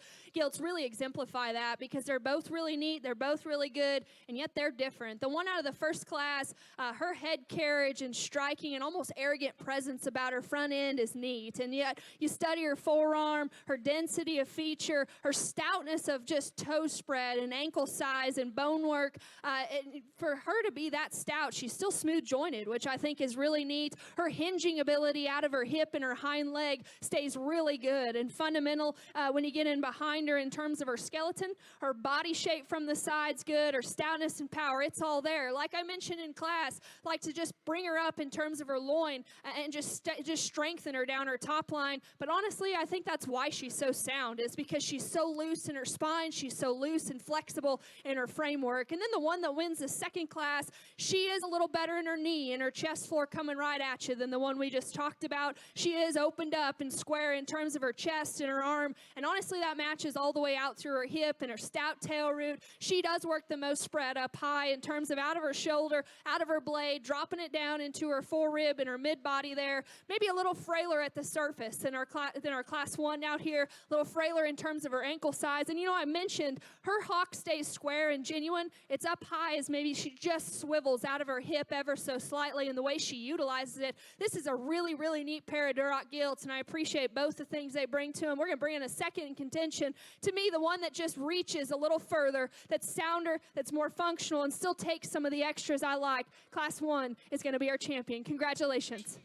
really exemplify that, because they're both really neat, they're both really good, and yet they're different. The one out of the first class, her head carriage and striking and almost arrogant presence about her front end is neat, and yet you study her forearm, her density of feature, her stoutness of just toe spread and ankle size and bone work. And for her to be that stout, she's still smooth jointed, which I think is really neat. Her hinging ability out of her hip and her hind leg stays really good and fundamental when you get in behind her in terms of her skeleton. Her body shape from the side's good. Her stoutness and power, it's all there. Like I mentioned in class, like to just bring her up in terms of her loin and just strengthen her down her top line. But honestly, I think that's why she's so sound, is because she's so loose in her spine. She's so loose and flexible in her framework. And then the one that wins the second class, she is a little better in her knee and her chest floor coming right at you than the one we just talked about. She is opened up and square in terms of her chest and her arm. And honestly, that matches all the way out through her hip and her stout tail root. She does work the most spread up high in terms of out of her shoulder, out of her blade, dropping it down into her forerib and her mid body there. Maybe a little frailer at the surface than our class one out here. A little frailer in terms of her ankle size. And you know, I mentioned her hock stays square and genuine. It's up high as maybe she just swivels out of her hip ever so slightly, and the way she utilizes it. This is a really, really neat pair of Duroc gilts, and I appreciate both the things they bring to them. We're going to bring in a second in contention. To me, the one that just reaches a little further, that's sounder, that's more functional, and still takes some of the extras I like. Class 1 is going to be our champion. Congratulations.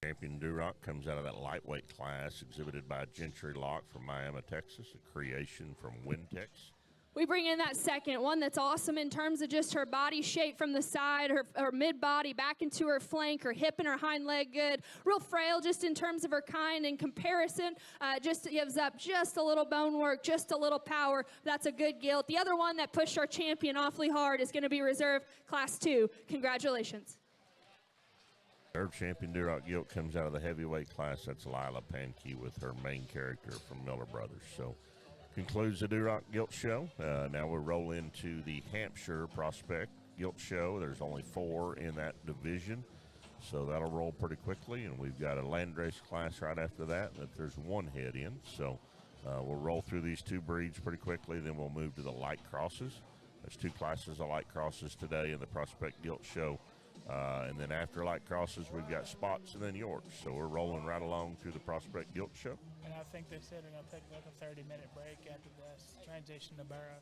Champion Duroc comes out of that lightweight class, exhibited by Gentry Lock from Miami, Texas, a creation from Wintex. We bring in that second one that's awesome in terms of just her body shape from the side, her mid-body back into her flank, her hip and her hind leg good. Real frail just in terms of her kind. In comparison, just gives up just a little bone work, just a little power. That's a good gilt. The other one that pushed our champion awfully hard is going to be reserved Class 2. Congratulations. Third champion Duroc gilt comes out of the heavyweight class. That's Lila Pankey with her main character from Miller Brothers. So concludes the Duroc Gilt Show. Now we'll roll into the Hampshire Prospect Gilt Show. There's only 4 in that division, so that'll roll pretty quickly. And we've got a landrace class right after that there's 1 head in. So we'll roll through these 2 breeds pretty quickly. Then we'll move to the light crosses. There's 2 classes of light crosses today in the Prospect Gilt Show. And then after light crosses, we've got spots and then Yorks. So we're rolling right along through the Prospect Gilt Show. And I think they said they're going to take like a 30-minute break after this transition to Burrow.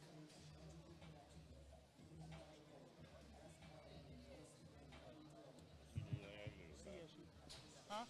Huh?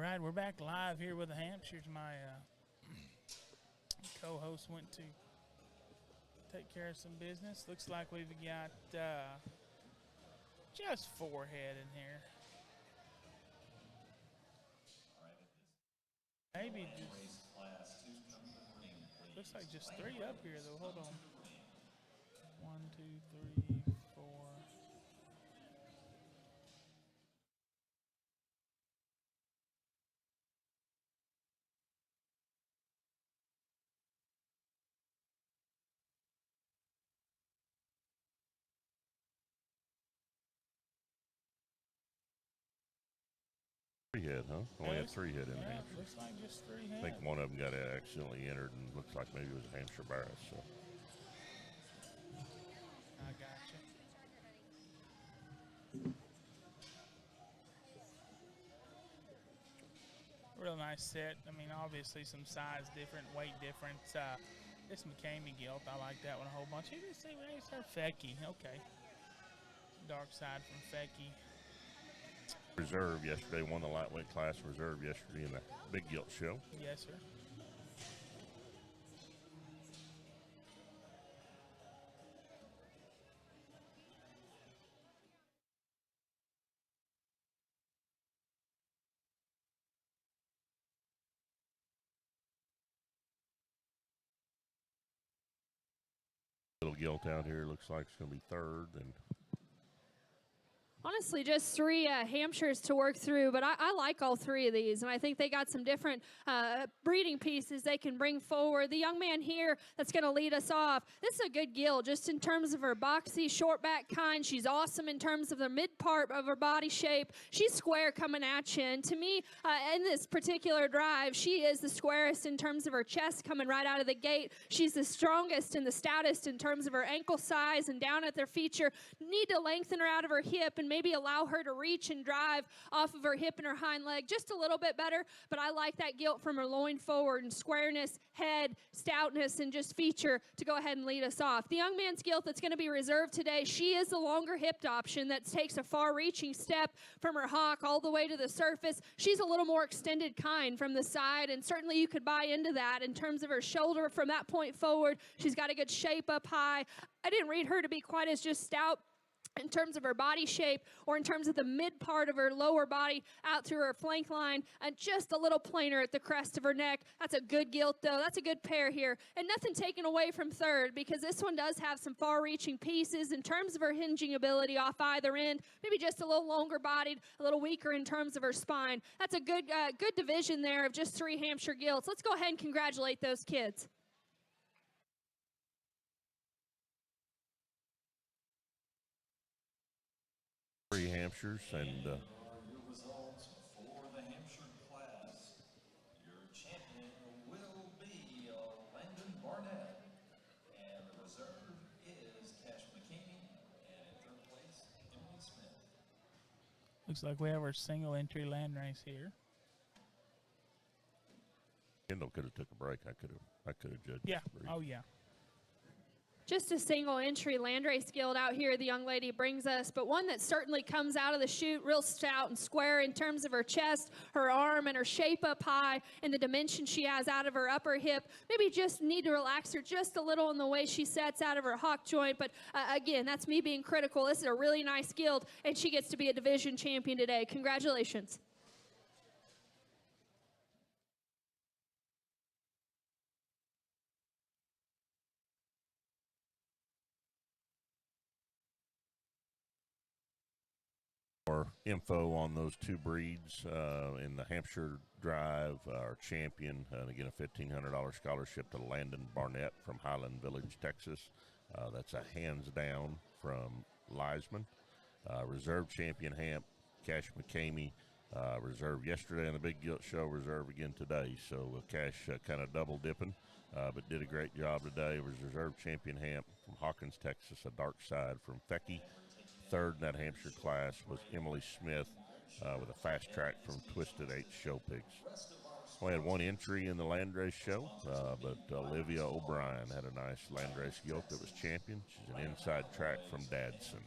right, we're back live here with the Hampshires. My co-host went to take care of some business. Looks like we've got just 4 head in here. Maybe just, looks like just 3 up here though. Hold on. 1, 2, 3, 4. Three head, huh? Only had Yes. 3 head in Yeah, Hampshire. looks like just 3 I head. think one of them got accidentally entered and looks like maybe it was a Hampshire Barris. So I gotcha. Real nice set. I mean, obviously some size different, weight difference. This McCamey gilt, I like that one a whole bunch. You just say race her Fecky. Okay. Dark side from Fecky. Reserve yesterday won the lightweight class. Reserve yesterday in the big gilt show. Yes, sir. Little gilt out here looks like it's going to be 3rd. And Honestly, just 3 Hampshires to work through, but I like all 3 of these, and I think they got some different breeding pieces they can bring forward. The young man here that's going to lead us off, this is a good gilt just in terms of her boxy, short back kind. She's awesome in terms of the mid part of her body shape. She's square coming at you, and to me, in this particular drive, she is the squarest in terms of her chest coming right out of the gate. She's the strongest and the stoutest in terms of her ankle size and down at their feature. Need to lengthen her out of her hip and maybe allow her to reach and drive off of her hip and her hind leg just a little bit better, but I like that gilt from her loin forward and squareness, head, stoutness, and just feature to go ahead and lead us off. The young man's gilt that's going to be reserved today, she is the longer hipped option that takes a far-reaching step from her hock all the way to the surface. She's a little more extended kind from the side, and certainly you could buy into that in terms of her shoulder from that point forward. She's got a good shape up high. I didn't read her to be quite as just stout in terms of her body shape or in terms of the mid part of her lower body out through her flank line, and just a little plainer at the crest of her neck. That's a good gilt, though. That's a good pair here. And nothing taken away from 3rd, because this one does have some far-reaching pieces in terms of her hinging ability off either end. Maybe just a little longer bodied, a little weaker in terms of her spine. That's a good division there of just 3 Hampshire gilts. Let's go ahead and congratulate those kids. Three Hampshires and Your results for the Hampshire class. Your champion will be Landon Barnett, and the reserve is Cash McKinney, and in 3rd place, Emily Smith. Looks like we have our single entry land race here. Kendall could have took a break. I could have judged. Yeah. the break. Oh, yeah. Just a single entry landrace gilt out here the young lady brings us, but one that certainly comes out of the chute real stout and square in terms of her chest, her arm, and her shape up high, and the dimension she has out of her upper hip. Maybe just need to relax her just a little in the way she sets out of her hock joint, but again, that's me being critical. This is a really nice gilt, and she gets to be a division champion today. Congratulations. More info on those 2 breeds in the Hampshire Drive. Our champion, and again, a $1,500 scholarship to Landon Barnett from Highland Village, Texas. That's a hands down from Leisman. Reserve champion Hamp, Cash McCamey, reserve yesterday on the Big Gilt Show, reserve again today. So Cash kind of double dipping, but did a great job today. Was reserve champion Hamp from Hawkins, Texas, a dark side from Fecky. 3rd in that Hampshire class was Emily Smith with a fast track from Twisted H Show Pigs. We had 1 entry in the Landrace show, but Olivia O'Brien had a nice Landrace gilt that was champion. She's an inside track from Dadson.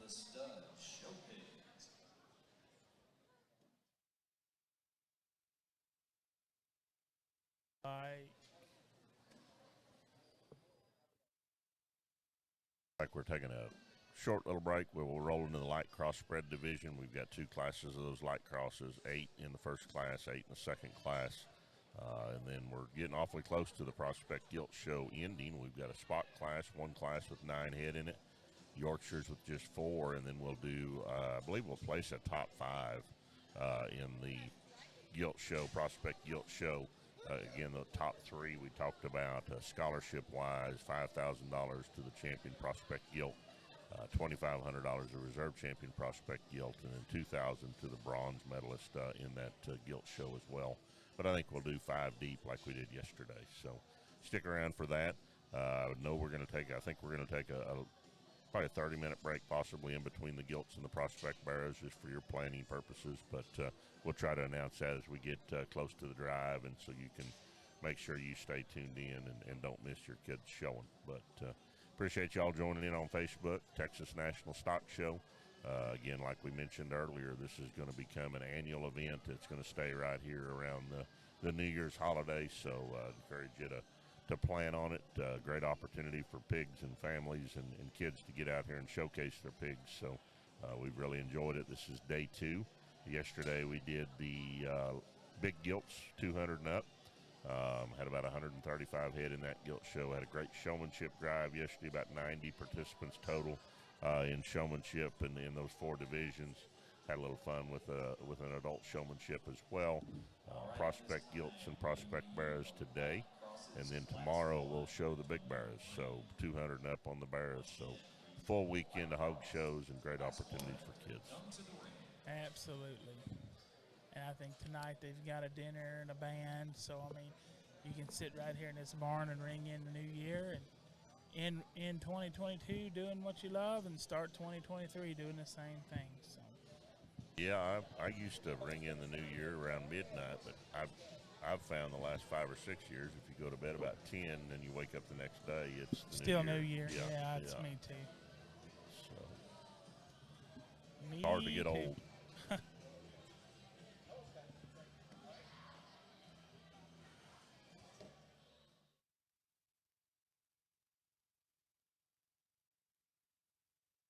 Like we're taking a short little break. We will roll into the light cross spread division. We've got 2 classes of those light crosses, 8 in the first class, 8 in the second class. And then we're getting awfully close to the Prospect Gilt Show ending. We've got a spot class, 1 class with 9 head in it, Yorkshires with just 4, and then we'll do, I believe we'll place a top 5 in the Gilt Show, Prospect Gilt Show. Again, the top 3 we talked about, scholarship-wise, $5,000 to the champion Prospect Gilt, $2,500 to reserve champion Prospect Gilt, and then $2,000 to the bronze medalist in that Gilt Show as well. But I think we'll do 5 deep like we did yesterday. So stick around for that. I think we're going to take probably a 30-minute break, possibly in between the Gilts and the Prospect Barrows, just for your planning purposes. But we'll try to announce that as we get close to the drive, and so you can make sure you stay tuned in and don't miss your kids showing. But appreciate y'all joining in on Facebook, Texas National Stock Show. Again, like we mentioned earlier, this is going to become an annual event. It's going to stay right here around the New Year's holiday, so encourage you to plan on it. Great opportunity for pigs and families and kids to get out here and showcase their pigs. So we've really enjoyed it. This is day 2. Yesterday we did the big gilts, 200 and up. Had about 135 head in that gilt show. Had a great showmanship drive yesterday, about 90 participants total in showmanship and in those 4 divisions. Had a little fun with an adult showmanship as well. Prospect Gilts and Prospect Barrows today. And then tomorrow we'll show the big barrows, so 200 and up on the barrows. So full weekend of hog shows and great opportunities for kids. Absolutely. And I think tonight they've got a dinner and a band. So, I mean, you can sit right here in this barn and ring in the new year and in 2022 doing what you love, and start 2023 doing the same thing. So. Yeah, I used to ring in the new year around midnight, but I've found the last 5 or 6 years, if you go to bed about 10 and you wake up the next day, it's the still new year. Yeah, Yeah, it's me too. So Me hard to get too. old.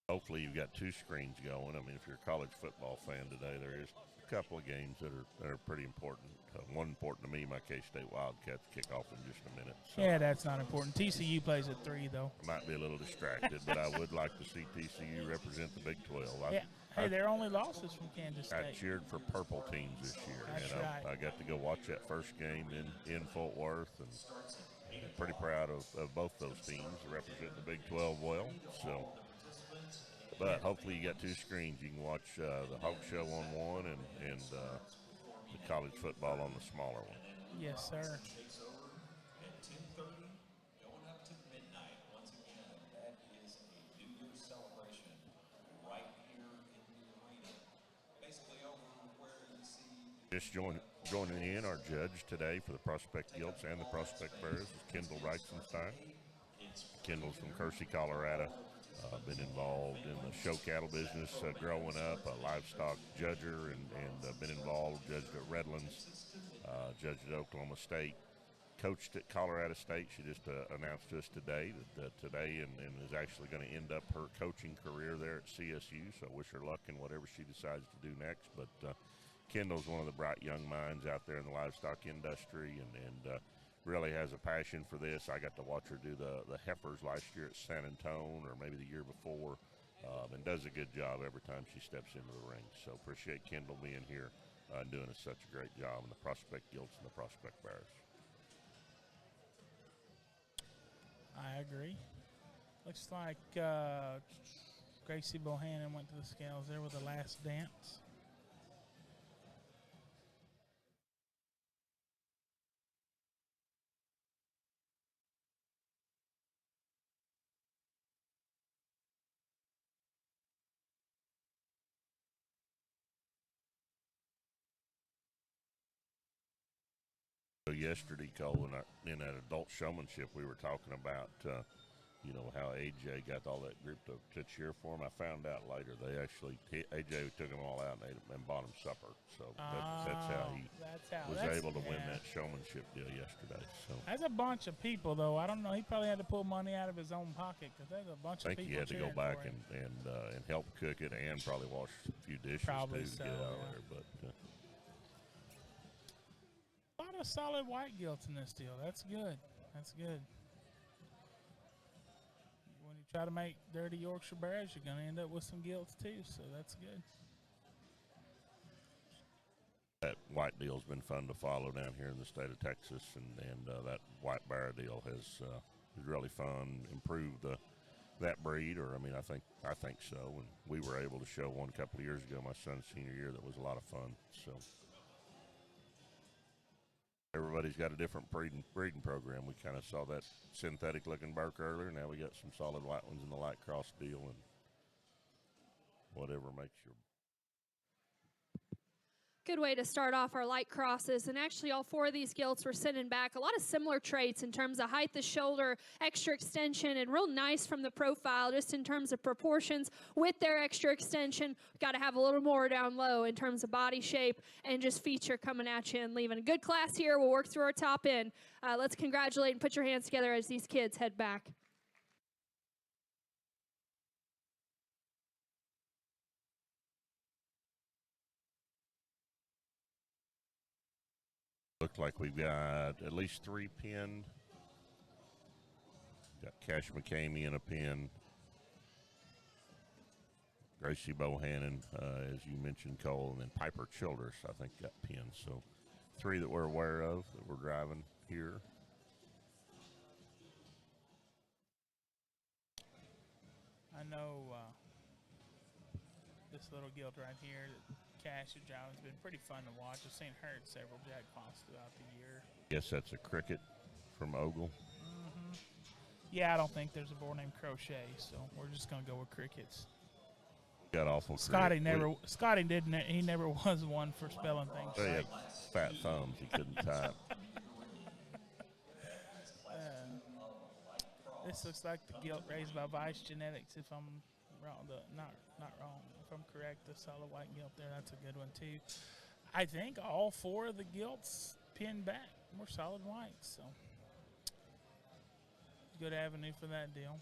Hopefully you've got 2 screens going. I mean, if you're a college football fan today, there is a couple of games that are pretty important. One important to me, my K-State Wildcats kick off in just a minute. So Yeah, that's not important. TCU plays at 3, though. I might be a little distracted, but I would like to see TCU represent the Big 12. Hey, their only losses from Kansas I State. cheered for purple teams this year. That's and right. I got to go watch that first game in Fort Worth, and pretty proud of both those teams that represent the Big 12 well. So, but hopefully you got 2 screens. You can watch the Hog Show on one and the college football on the smaller one. Yes, sir. Just joining in, our judge today for the Prospect Gilts and the Prospect Barrows is Kendall Reitzenstein. Kendall's from Kersey, Colorado. Been involved in the show cattle business growing up, a livestock judger, and been involved, judged at Redlands, judged at Oklahoma State, coached at Colorado State. She just announced to us today that today and is actually going to end up her coaching career there at CSU, so I wish her luck in whatever she decides to do next. But Kendall's one of the bright young minds out there in the livestock industry and really has a passion for this. I got to watch her do the heifers last year at San Antonio, or maybe the year before, and does a good job every time she steps into the ring. So appreciate Kendall being here and doing such a great job in the Prospect Gilts and the Prospect Barrows. I agree. Looks like Gracie Bohannon went to the scales there with the last dance. So yesterday, Cole, in that adult showmanship we were talking about, you know, how AJ got all that group to cheer for him. I found out later they actually AJ took them all out and bought him supper. So that's how he was able to win that showmanship deal yesterday. So that's a bunch of people, though. I don't know. He probably had to pull money out of his own pocket because there's a bunch of people. I think he had to go back and help cook it and probably wash a few dishes probably too to get out of there. But a lot of solid white gilts in this deal. That's good. That's good. When you try to make dirty Yorkshire Bears, you're going to end up with some gilts too, so that's good. that white deal's been fun to follow down here in the state of Texas, and that white bear deal is really fun. Improved that breed, or I mean, I think so. And we were able to show one a couple of years ago, my son's senior year, that was a lot of fun. So everybody's got a different breeding program. We kind of saw that synthetic-looking Burke earlier. Now we got some solid white ones in the light cross deal, and whatever makes your Good way to start off our light crosses. And actually, all four of these gilts were sending back a lot of similar traits in terms of height, the shoulder, extra extension, and real nice from the profile, just in terms of proportions with their extra extension. Got to have a little more down low in terms of body shape and just feature coming at you and leaving. A good class here. We'll work through our top end. Let's congratulate and put your hands together as these kids head back. Look like we've got at least 3 pinned. Got Cash McCamey in a pin. Gracie Bohannon, as you mentioned, Cole, and then Piper Childress, I think, got pinned. So 3 that we're aware of that we're driving here. I know this little gilt right here that Cash and John has been pretty fun to watch. I've seen her at several jackpots throughout the year. Guess that's a cricket from Ogle. Mm-hmm. Yeah, I don't think there's a boar named Crochet, so we're just gonna go with crickets. Got awful. Scotty never didn't. He never was one for spelling things He right. had fat thumbs. He couldn't type. This looks like the gilt raised by Vice Genetics, if I'm wrong. Not wrong. If I'm correct, the solid white gilt there, that's a good one too. I think all 4 of the gilts pinned back were solid whites, so good avenue for that deal.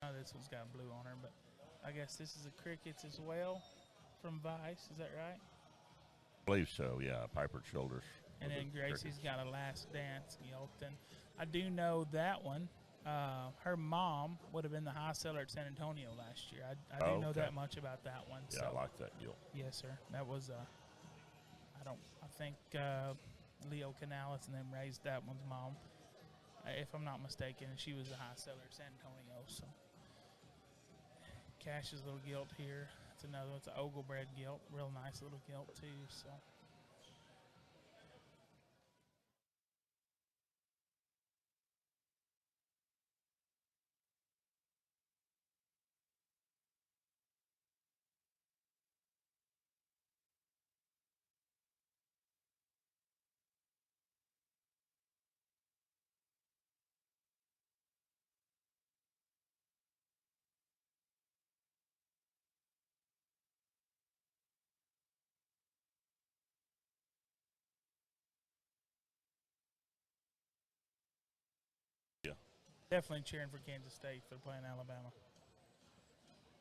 Now this one's got blue on her, but I guess this is a crickets as well from Vice. Is that right? I believe so. Yeah, Piper Childress. And then Gracie's got a Last Dance gilt, and I do know that one. Her mom would have been the high seller at San Antonio last year. I do know that much about that one. Yeah, so. I like that gilt. Yes, sir. That was I think Leo Canales and them raised that one's mom, if I'm not mistaken, and she was the high seller at San Antonio. So Cash's little gilt here. It's another. It's an Ogle bred gilt, real nice little gilt too. So. Yeah. Definitely cheering for Kansas State. They're playing Alabama.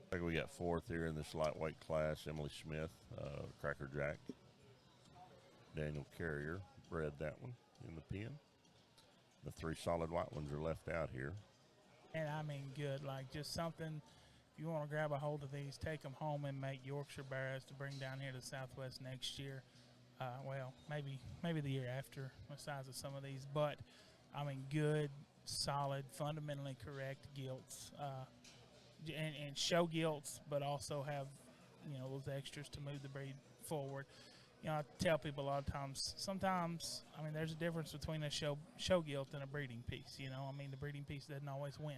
I think we got 4th here in this lightweight class. Emily Smith, Cracker Jack. Daniel Carrier bred that one in the pen. The 3 solid white ones are left out here. And I mean good, like just something, if you want to grab a hold of these, take them home and make Yorkshire Bears to bring down here to Southwest next year. Well, maybe the year after, the size of some of these. But, I mean, good, solid, fundamentally correct gilts. And show gilts, but also have, those extras to move the breed forward. I tell people a lot of times, sometimes, I mean, there's a difference between a show gilt and a breeding piece. I mean, the breeding piece doesn't always win.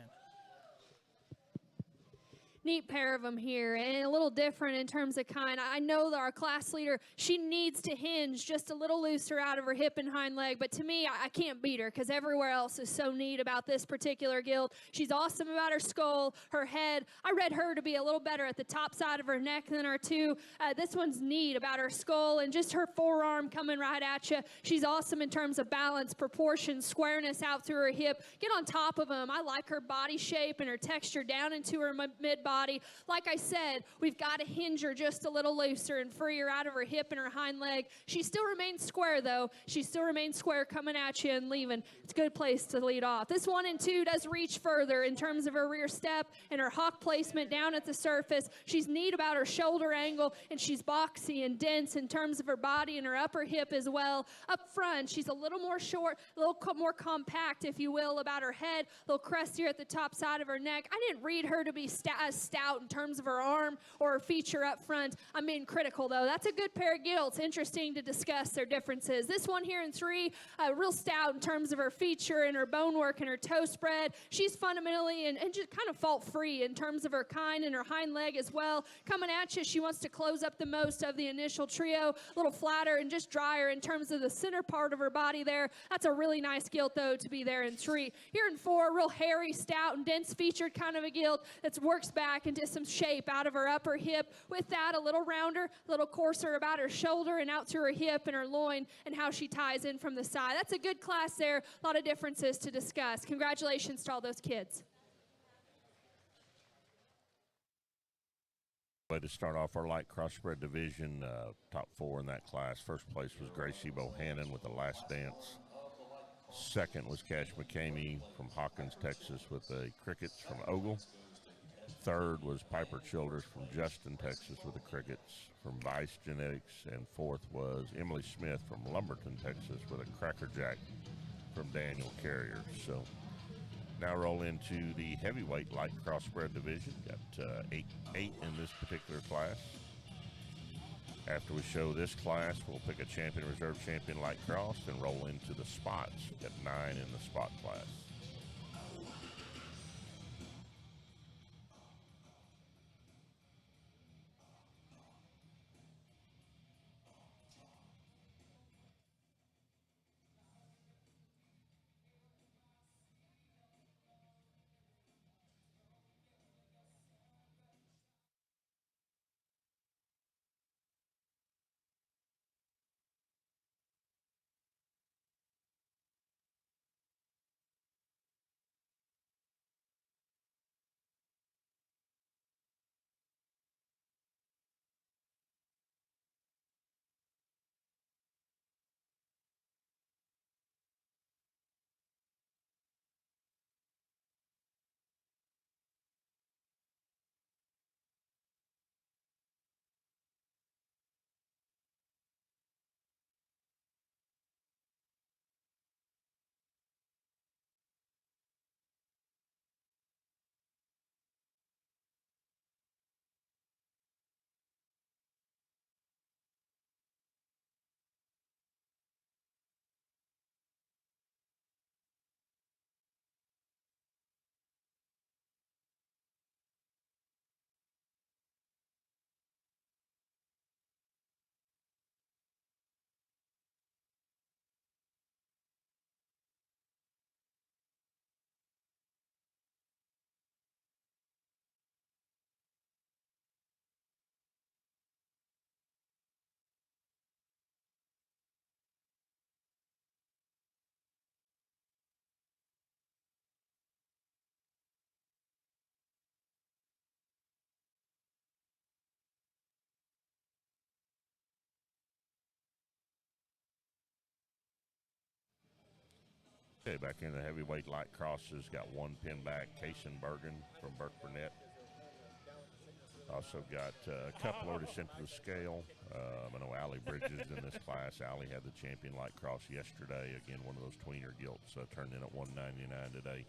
neat pair of them here, and a little different in terms of kind. I know that our class leader, she needs to hinge just a little looser out of her hip and hind leg, but to me, I can't beat her because everywhere else is so neat about this particular gilt. She's awesome about her skull, her head. I read her to be a little better at the top side of her neck than our two. This one's neat about her skull and just her forearm coming right at you. She's awesome in terms of balance, proportion, squareness out through her hip. Get on top of them. I like her body shape and her texture down into her mid-body. Like I said, we've got to hinge her just a little looser and free her out of her hip and her hind leg. She still remains square, though. She still remains square coming at you and leaving. It's a good place to lead off. This 1 and 2 does reach further in terms of her rear step and her hock placement down at the surface. She's neat about her shoulder angle, and she's boxy and dense in terms of her body and her upper hip as well. Up front, she's a little more short, a little more compact, if you will, about her head, a little crustier at the top side of her neck. I didn't read her to be stout in terms of her arm or her feature up front. I'm being critical, though. That's a good pair of gilts. Interesting to discuss their differences. This one here in 3, real stout in terms of her feature and her bone work and her toe spread. She's fundamentally and just kind of fault-free in terms of her kind and her hind leg as well. Coming at you, she wants to close up the most of the initial trio, a little flatter and just drier in terms of the center part of her body there. That's a really nice gilt, though, to be there in 3. Here in 4, real hairy, stout, and dense featured kind of a gilt that works back into some shape out of her upper hip. With that, a little rounder, a little coarser about her shoulder and out through her hip and her loin and how she ties in from the side. That's a good class there. A lot of differences to discuss. Congratulations to all those kids. Way to start off our light cross spread division, top 4 in that class. First place was Gracie Bohannon with The Last Dance. Second was Cash McCamey from Hawkins, Texas with the Crickets from Ogle. Third was Piper Childers from Justin, Texas with the Crickets from Vice Genetics. And fourth was Emily Smith from Lumberton, Texas with a Cracker Jack from Daniel Carrier. So now roll into the heavyweight light cross spread division. Got eight in this particular class. After we show this class, we'll pick a champion, reserve champion light cross, and roll into the spots. Got 9 in the spot class. Okay, back in the heavyweight light crosses, got 1 pin back, Kaysen Bergen from Burke Burnett. Also got a couple already sent to the scale. I know Allie Bridges in this class. Allie had the champion light cross yesterday. Again, one of those tweener gilts turned in at $199 today.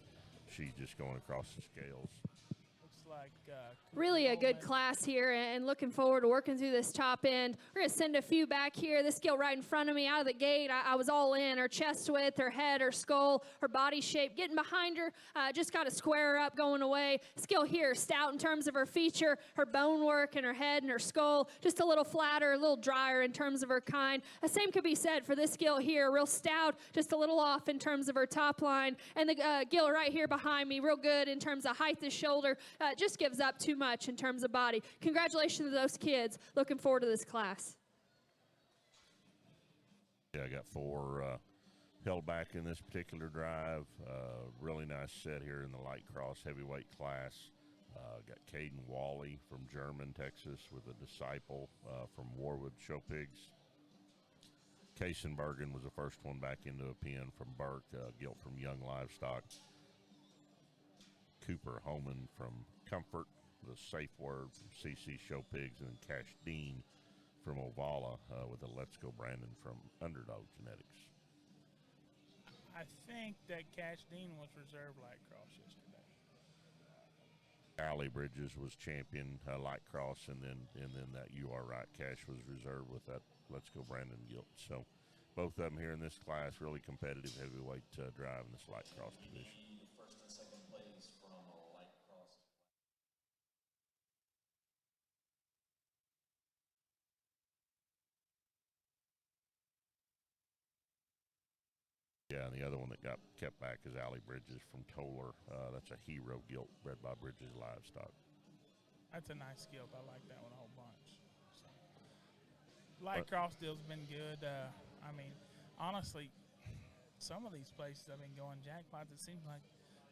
She's just going across the scales. like Really a good Coleman. class here, and looking forward to working through this top end. We're going to send a few back here. This skill right in front of me out of the gate, I was all in. Her chest width, her head, her skull, her body shape. Getting behind her, just got to square her up going away. Skill here, stout in terms of her feature, her bone work and her head and her skull. Just a little flatter, a little drier in terms of her kind. The same could be said for this skill here. Real stout, just a little off in terms of her top line. And the gill right here behind me, real good in terms of height of shoulder. Just gives up too much in terms of body. Congratulations to those kids. Looking forward to this class. Yeah, I got 4 held back in this particular drive. Really nice set here in the light cross heavyweight class. Got Caden Wally from German, Texas, with a disciple from Warwood Show Pigs. Kaysenbergen was the first one back into a pen from Burke, gilt from Young Livestock. Cooper Homan from Comfort, the safe word from CC Show Pigs, and then Cash Dean from Ovala with a Let's Go Brandon from Underdog Genetics. I think that Cash Dean was reserved light cross yesterday. Allie Bridges was champion light cross, and then that You Are Right Cash was reserved with that Let's Go Brandon gilt. So both of them here in this class, really competitive heavyweight drive in this light cross division. First and second place from a light cross. Yeah, and the other one that got kept back is Allie Bridges from Toller. That's a Hero gilt bred by Bridges Livestock. That's a nice skill. I like that one a whole bunch. So, light cross deal's been good. I mean, honestly, some of these places I've been going jackpots, it seems like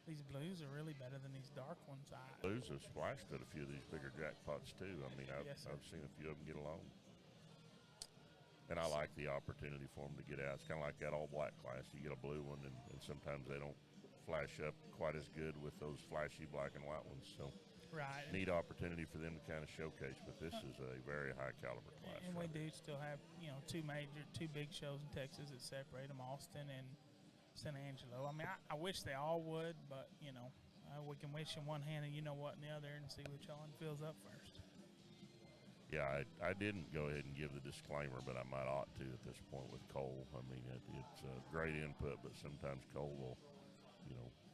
these blues are really better than these dark ones. Blues have splashed at a few of these bigger jackpots too. I mean, I've seen a few of them get along. And I like the opportunity for them to get out. It's kind of like that all-black class. You get a blue one, and sometimes they don't flash up quite as good with those flashy black and white ones. So, right. Neat opportunity for them to kind of showcase. But this is a very high-caliber class. And we do still have, two big shows in Texas that separate them, Austin and San Angelo. I mean, I wish they all would, but, we can wish in one hand and in the other and see which one fills up first. Yeah, I didn't go ahead and give the disclaimer, but I might ought to at this point with Cole. I mean, it's a great input, but sometimes Cole will,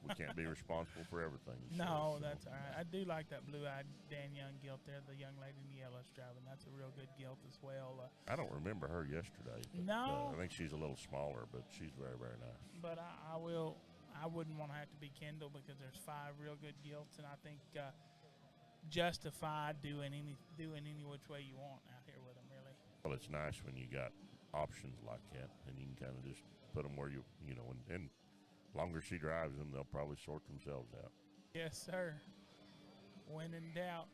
we can't be responsible for everything. No, that's all right. I do like that blue-eyed Dan Young gilt there, the young lady in the yellow's driving. That's a real good gilt as well. I don't remember her yesterday. But, no. I think she's a little smaller, but she's very, very nice. But I wouldn't want to have to be Kendall because there's 5 real good gilts, and I think justified doing any which way you want out here with them, really. Well, it's nice when you got options like that, and you can kind of just put them where and longer she drives them, they'll probably sort themselves out. Yes, sir. When in doubt,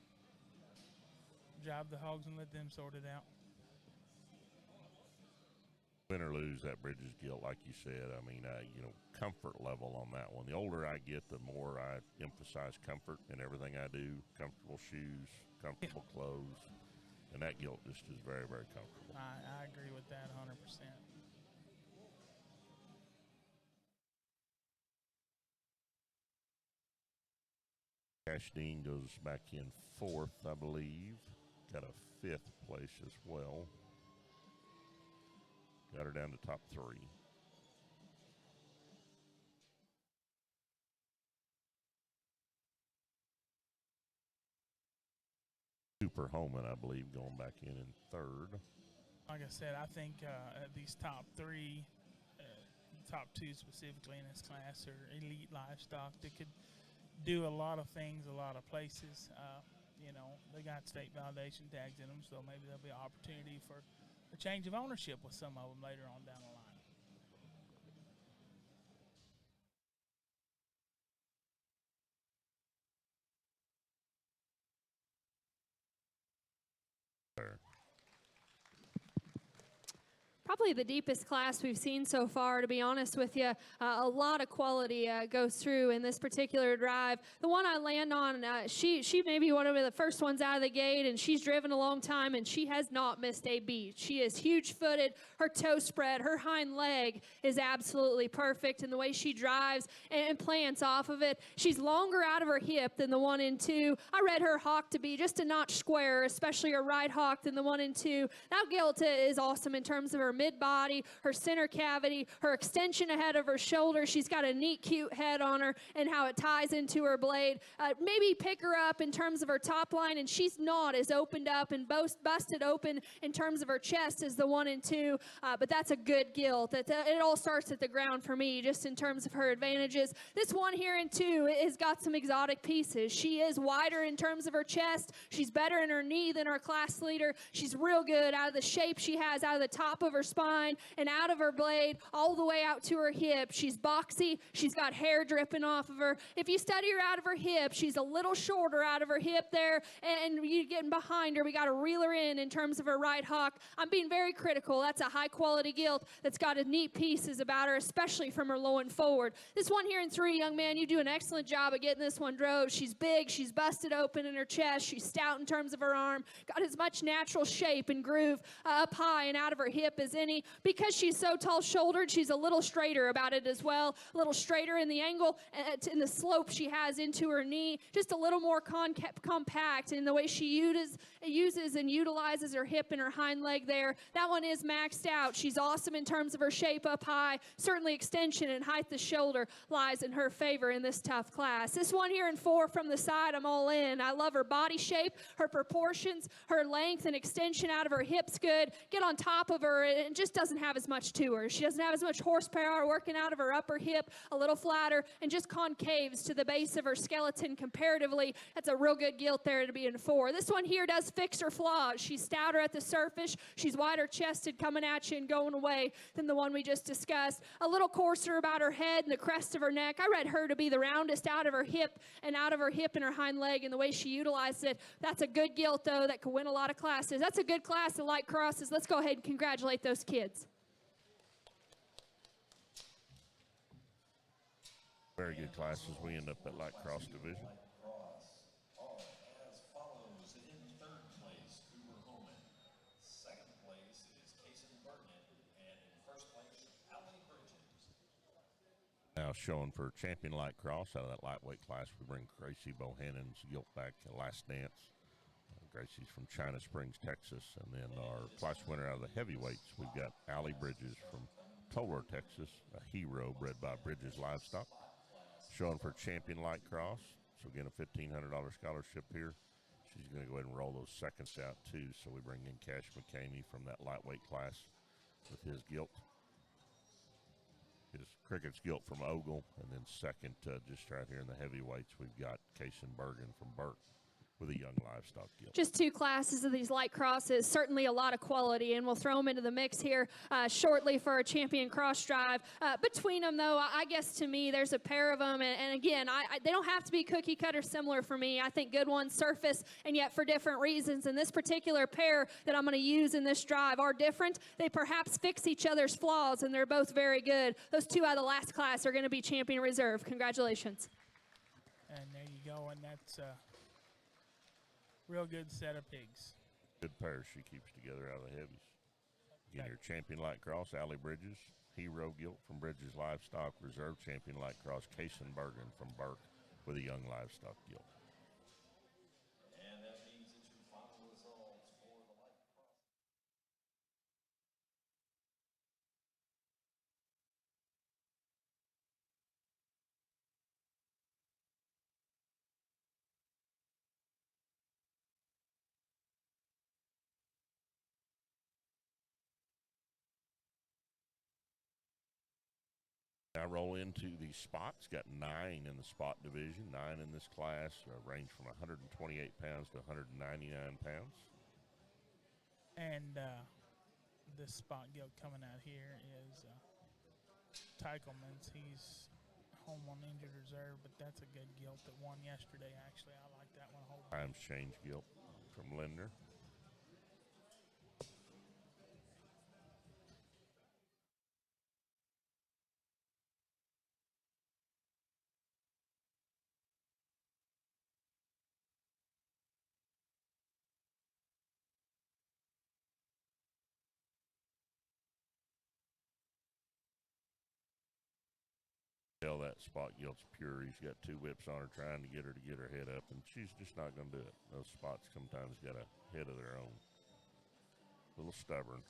drive the hogs and let them sort it out. Win or lose that Bridges gilt, like you said. I mean, comfort level on that one. The older I get, the more I emphasize comfort in everything I do. Comfortable shoes, comfortable clothes, and that gilt just is very, very comfortable. I agree with that 100%. Cash Dean goes back in 4th, I believe. Got a 5th place as well. Got her down to top 3. Cooper Homan, I believe, going back in 3rd. Like I said, I think these top 3, top 2 specifically in this class are elite livestock that could do a lot of things, a lot of places. They got state validation tags in them, so maybe there'll be an opportunity for a change of ownership with some of them later on down the line. probably the deepest class we've seen so far, to be honest with you. A lot of quality goes through in this particular drive. The one I land on, she may be one of the first ones out of the gate, and she's driven a long time, and she has not missed a beat. She is huge-footed. Her toe spread, her hind leg is absolutely perfect in the way she drives and plants off of it. She's longer out of her hip than the 1 and 2. I read her hock to be just a notch square, especially her right hock than the 1 and 2. That gilt is awesome in terms of her mid-body, her center cavity, her extension ahead of her shoulder. She's got a neat, cute head on her and how it ties into her blade. Maybe pick her up in terms of her top line, and she's not as opened up and busted open in terms of her chest as the 1 and 2, but that's a good gilt. It all starts at the ground for me, just in terms of her advantages. This one here in 2 has got some exotic pieces. She is wider in terms of her chest. She's better in her knee than our class leader. She's real good out of the shape she has out of the top of her spine and out of her blade all the way out to her hip. She's boxy. She's got hair dripping off of her. If you study her out of her hip, she's a little shorter out of her hip there, and you getting behind her, we got to reel her in terms of her right hock. I'm being very critical. That's a high-quality gilt that's got a neat pieces about her, especially from her low and forward. This one here in 3, young man, you do an excellent job of getting this one drove. She's big. She's busted open in her chest. She's stout in terms of her arm. Got as much natural shape and groove up high and out of her hip as any. Because she's so tall-shouldered, she's a little straighter about it as well. A little straighter in the angle and the slope she has into her knee. Just a little more compact in the way she uses and utilizes her hip and her hind leg there. That one is maxed out. She's awesome in terms of her shape up high. Certainly extension and height the shoulder lies in her favor in this tough class. This one here in 4 from the side, I'm all in. I love her body shape, her proportions, her length and extension out of her hips good. Get on top of her, and just doesn't have as much to her. She doesn't have as much horsepower working out of her upper hip, a little flatter, and just concaves to the base of her skeleton comparatively. That's a real good gilt there to be in 4. This one here does fix her flaws. She's stouter at the surface. She's wider chested coming at you and going away than the one we just discussed. A little coarser about her head and the crest of her neck. I read her to be the roundest out of her hip and her hind leg and the way she utilized it. That's a good gilt, though, that could win a lot of classes. That's a good class of light crosses. Let's go ahead and congratulate those kids. Very good classes. We end up at light cross division. Now showing for champion light cross out of that lightweight class, we bring Gracie Bohannon's gilt back to Last Dance. Gracie's from China Springs, Texas. And then our class winner out of the heavyweights, we've got Allie Bridges from Tolar, Texas, a hero bred by Bridges Livestock. Showing for champion light cross. So again, a $1,500 scholarship here. She's going to go ahead and roll those seconds out too. So we bring in Cash McCamey from that lightweight class with his gilt. His Cricket's gilt from Ogle, and then second, just right here in the heavyweights, we've got Kaysen Bergen from Burke with a young livestock gilt. Just 2 classes of these light crosses, certainly a lot of quality, and we'll throw them into the mix here shortly for our champion cross drive. Between them, though, I guess to me, there's a pair of them, and again, they don't have to be cookie cutter similar for me. I think good ones surface, and yet for different reasons, and this particular pair that I'm going to use in this drive are different. They perhaps fix each other's flaws, and they're both very good. Those 2 out of the last class are going to be champion reserve. Congratulations. And there you go, and that's real good set of pigs. Good pair she keeps together out of the heavies. Again, your champion light cross, Allie Bridges. Hero gilt from Bridges Livestock. Reserve champion light cross, Kaysen Bergen from Burke with a young livestock gilt. And that means that your final results for the light cross. Now roll into the spots. Got 9 in the spot division. 9 in this class. Range from 128 pounds to 199 pounds. And the spot gilt coming out here is Teichelman's. He's home on injured reserve, but that's a good gilt that won yesterday, actually. I like that one a whole lot. Times change gilt from Linder. that spot gilt's pure. He's got 2 whips on her trying to get her head up, and she's just not going to do it. Those spots sometimes got a head of their own. A little stubborn.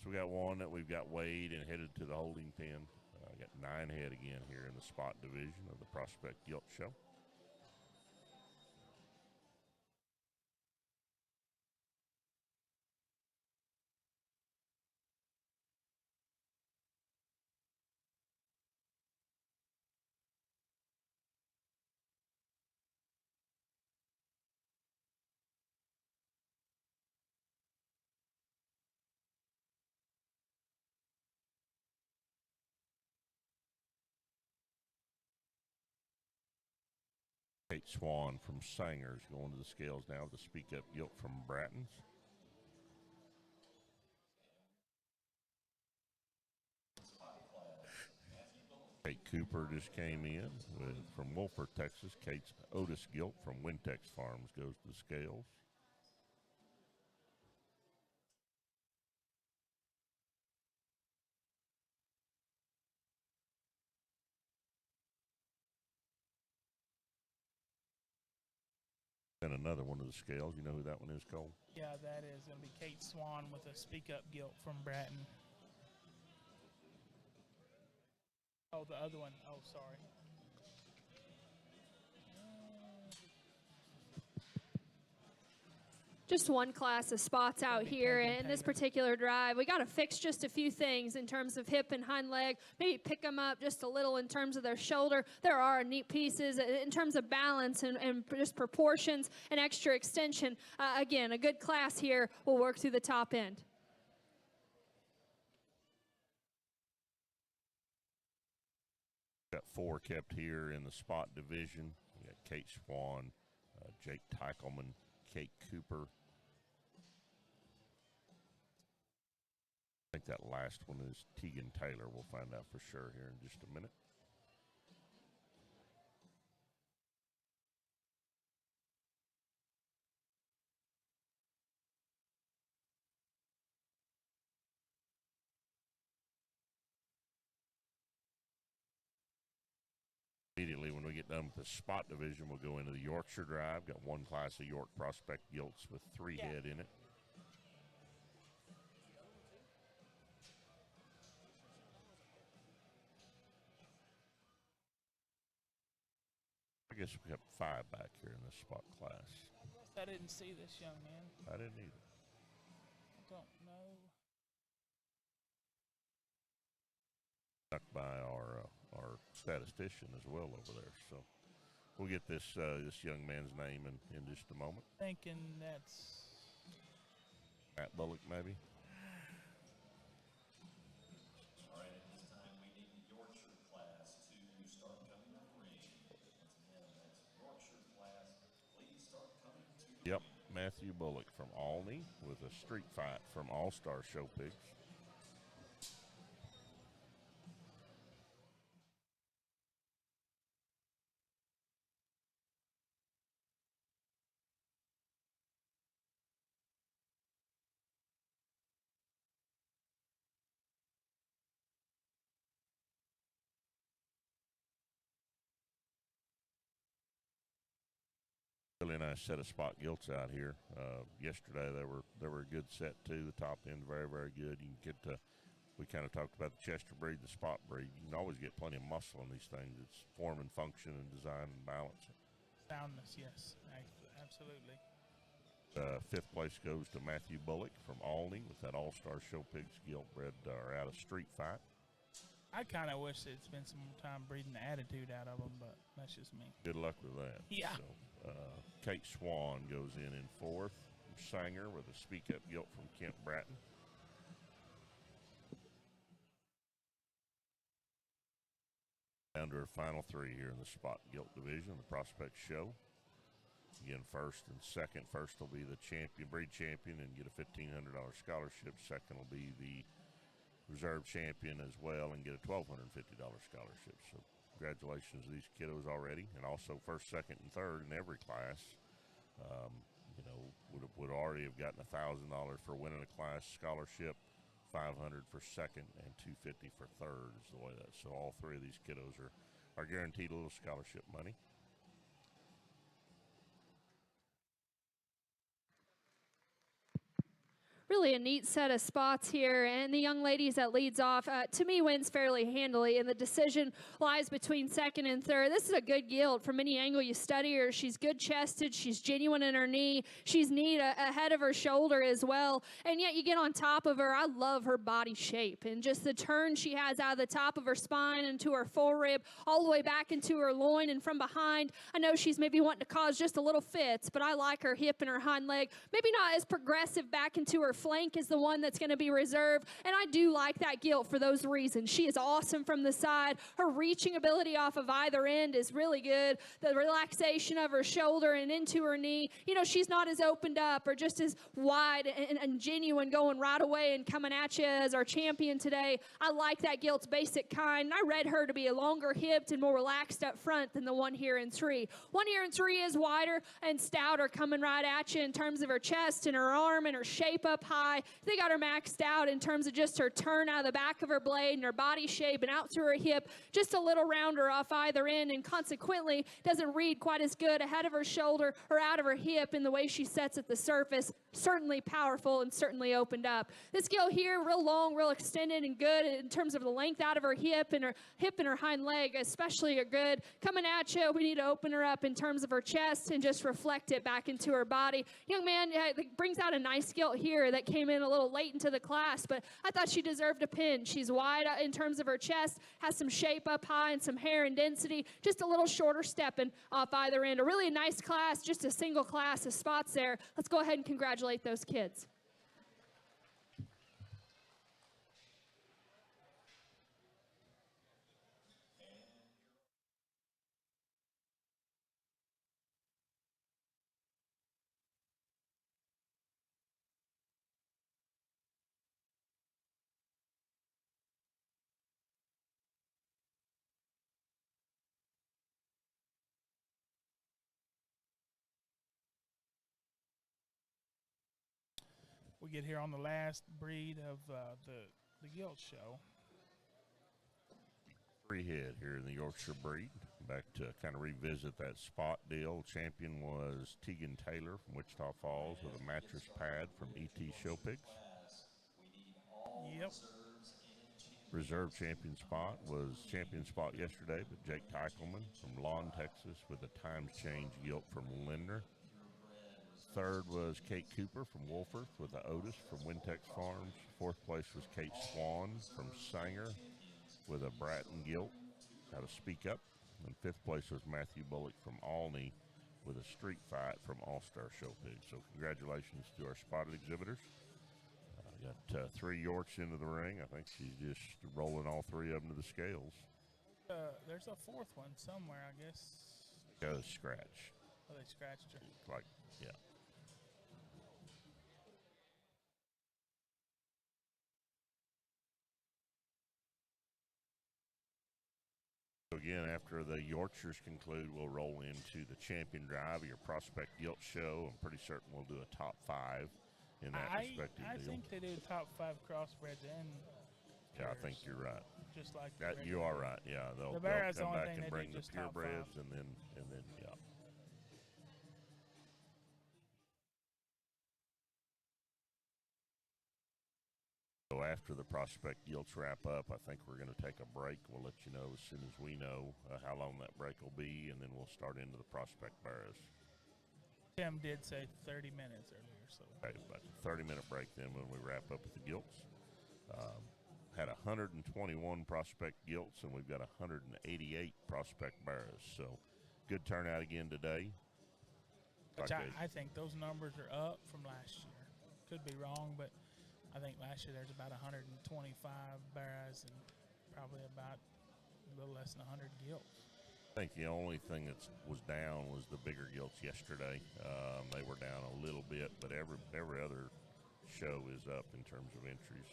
So we got one that we've got weighed and headed to the holding pen. Got 9 head again here in the spot division of the Prospect Gilt Show. Kate Swan from Sanger's going to the scales now with the Speak Up Gilt from Bratton's. Kate Cooper just came in from Wolford, Texas. Kate's Otis Gilt from Wintex Farms goes to the scales. And another one of the scales. You know who that one is, Cole? Yeah, that is going to be Kate Swan with a Speak Up Gilt from Bratton. Oh, the other one. Oh, sorry. Just one class of spots out here in this particular drive. We got to fix just a few things in terms of hip and hind leg, maybe pick them up just a little in terms of their shoulder. There are neat pieces in terms of balance and just proportions and extra extension. Again, a good class here will work through the top end. Got 4 kept here in the spot division. We got Kate Swan, Jake Teichelman, Kate Cooper. I think that last one is Tegan Taylor. We'll find out for sure here in just a minute. Immediately when we get done with the spot division, we'll go into the Yorkshire Drive. Got 1 class of York Prospect Gilts with 3 head in it. I guess we have 5 back here in this spot class. I didn't see this young man. I didn't either. I don't know. Stuck by our statistician as well over there. So we'll get this this young man's name in just a moment. Thinking that's Matt Bullock, maybe. All right, at this time, we need the Yorkshire class to start coming to the ring. Once again, that's Yorkshire class. Please start coming to the Yep, Matthew Bullock from Alney with a street fight from All-Star Show Pigs. Really nice set of spot gilts out here. Yesterday they were a good set too. The top end very, very good. You can get we kind of talked about the Chester breed, the spot breed. You can always get plenty of muscle on these things. It's form and function and design and balance. soundness, yes, absolutely. 5th place goes to Matthew Bullock from Alney with that All-Star Show Pigs gilt bred out of Street Fight. I kind of wish they'd spend some more time breeding the attitude out of them, but that's just me. Good luck with that. Yeah. So, Kate Swan goes in 4th. Sanger with a Speak Up gilt from Kent Bratton. Down to our final 3 here in the spot gilt division, the Prospect Show. Again, 1st and 2nd. 1st will be the champion, breed champion, and get a $1,500 scholarship. 2nd will be the reserve champion as well and get a $1,250 scholarship. So congratulations to these kiddos already. And also 1st, 2nd, and 3rd in every class. You know, would already have gotten $1,000 for winning a class scholarship, $500 for second and $250 for third is the way that. So all three of these kiddos are guaranteed a little scholarship money. Really a neat set of spots here, and the young ladies that leads off, to me, wins fairly handily, and the decision lies between second and third. This is a good gilt from any angle you study her. She's good-chested. She's genuine in her knee. She's neat ahead of her shoulder as well, and yet you get on top of her. I love her body shape and just the turn she has out of the top of her spine into her forerib, all the way back into her loin and from behind. I know she's maybe wanting to cause just a little fits, but I like her hip and her hind leg. Maybe not as progressive back into her flank is the one that's going to be reserved, and I do like that gilt for those reasons. She is awesome from the side. Her reaching ability off of either end is really good. The relaxation of her shoulder and into her knee, she's not as opened up or just as wide and genuine going right away and coming at you as our champion today. I like that gilt's basic kind. I read her to be a longer hipped and more relaxed up front than the one here in three. One here in three is wider and stouter, coming right at you in terms of her chest and her arm and her shape up high. They got her maxed out in terms of just her turn out of the back of her blade and her body shape and out through her hip, just a little rounder off either end, and consequently doesn't read quite as good ahead of her shoulder or out of her hip in the way she sets at the surface. Certainly powerful and certainly opened up. This gilt here, real long, real extended and good in terms of the length out of her hip and her hind leg especially are good. Coming at you, we need to open her up in terms of her chest and just reflect it back into her body. Young man brings out a nice gilt here that came in a little late into the class, but I thought she deserved a pin. She's wide in terms of her chest, has some shape up high and some hair and density, just a little shorter stepping off either end. A really nice class, just a single class of spots there. Let's go ahead and congratulate those kids. We get here on the last breed of the gilt show. Three head here in the Yorkshire breed. Back to kind of revisit that spot deal. Champion was Tegan Taylor from Wichita Falls with a mattress pad from E.T. Showpigs. Yep. Reserve champion spot was champion spot yesterday, but Jake Teichelman from Lawn, Texas with a times change gilt from Lindner. Third was Kate Cooper from Wolforth with the Otis from Wintex Farms. Fourth place was Kate Swan from Sanger with a Bratton gilt out of Speak Up. And fifth place was Matthew Bullock from Alney with a Street Fight from All-Star Showpigs. So congratulations to our spotted exhibitors. Got three Yorks into the ring. I think she's just rolling all three of them to the scales. There's a fourth one somewhere, I guess. Scratch. Oh, they scratched her. Like, yeah. Again, after the Yorkshires conclude, we'll roll into the champion drive of your prospect gilt show. I'm pretty certain we'll do a top five in that respective I deal. think they do top five crossbreds and Yeah, I think you're right. just like That, you are right. Yeah, they'll Barrett's the come only back thing and they do bring the just top purebreds, five. and then yeah. So after the prospect gilts wrap up, I think we're going to take a break. We'll let you know as soon as we know how long that break will be, and then we'll start into the prospect barrows. Tim did say 30 minutes earlier, so Okay, about a 30-minute break then when we wrap up with the gilts. Had 121 prospect gilts, and we've got 188 prospect barrows. So good turnout again today. which I think those numbers are up from last year. Could be wrong, but I think last year there's about 125 barrows and probably about a little less than 100 gilts. I think the only thing that was down was the bigger gilts yesterday. They were down a little bit, but every other show is up in terms of entries.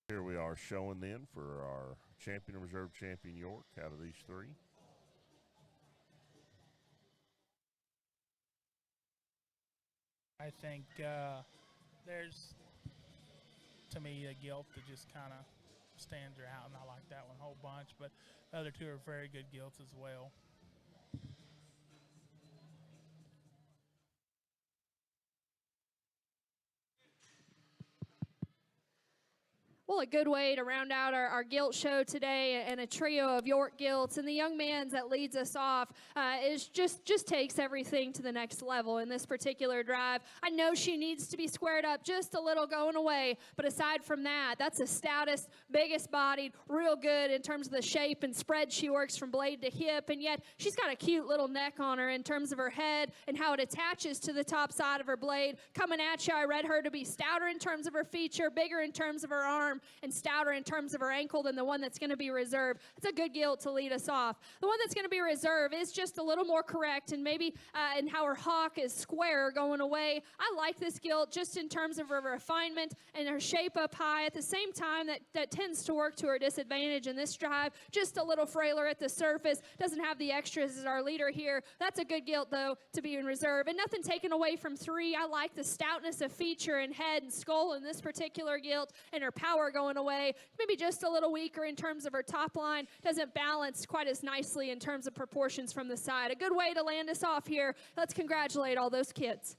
Here we are showing then for our champion and reserve champion York out of these three. I think there's, to me, a gilt that just kind of stands out, and I like that one a whole bunch. But the other two are very good gilts as well. Well, a good way to round out our gilt show today, and a trio of York gilts. And the young man that leads us off is just takes everything to the next level in this particular drive. I know she needs to be squared up just a little going away, but aside from that, that's the stoutest, biggest bodied, real good in terms of the shape and spread she works from blade to hip. And yet she's got a cute little neck on her in terms of her head and how it attaches to the top side of her blade. Coming at you, I read her to be stouter in terms of her feature, bigger in terms of her arm, and stouter in terms of her ankle than the one that's going to be reserved. It's a good gilt to lead us off. The one that's going to be reserved is just a little more correct, and maybe in how her hock is square going away. I like this gilt just in terms of her refinement and her shape up high. At the same time, that tends to work to her disadvantage in this drive. Just a little frailer at the surface. Doesn't have the extras as our leader here. That's a good gilt, though, to be in reserve. And nothing taken away from 3. I like the stoutness of feature and head and skull in this particular gilt, and her power going away. Maybe just a little weaker in terms of her top line. Doesn't balance quite as nicely in terms of proportions from the side. A good way to land us off here. Let's congratulate all those kids.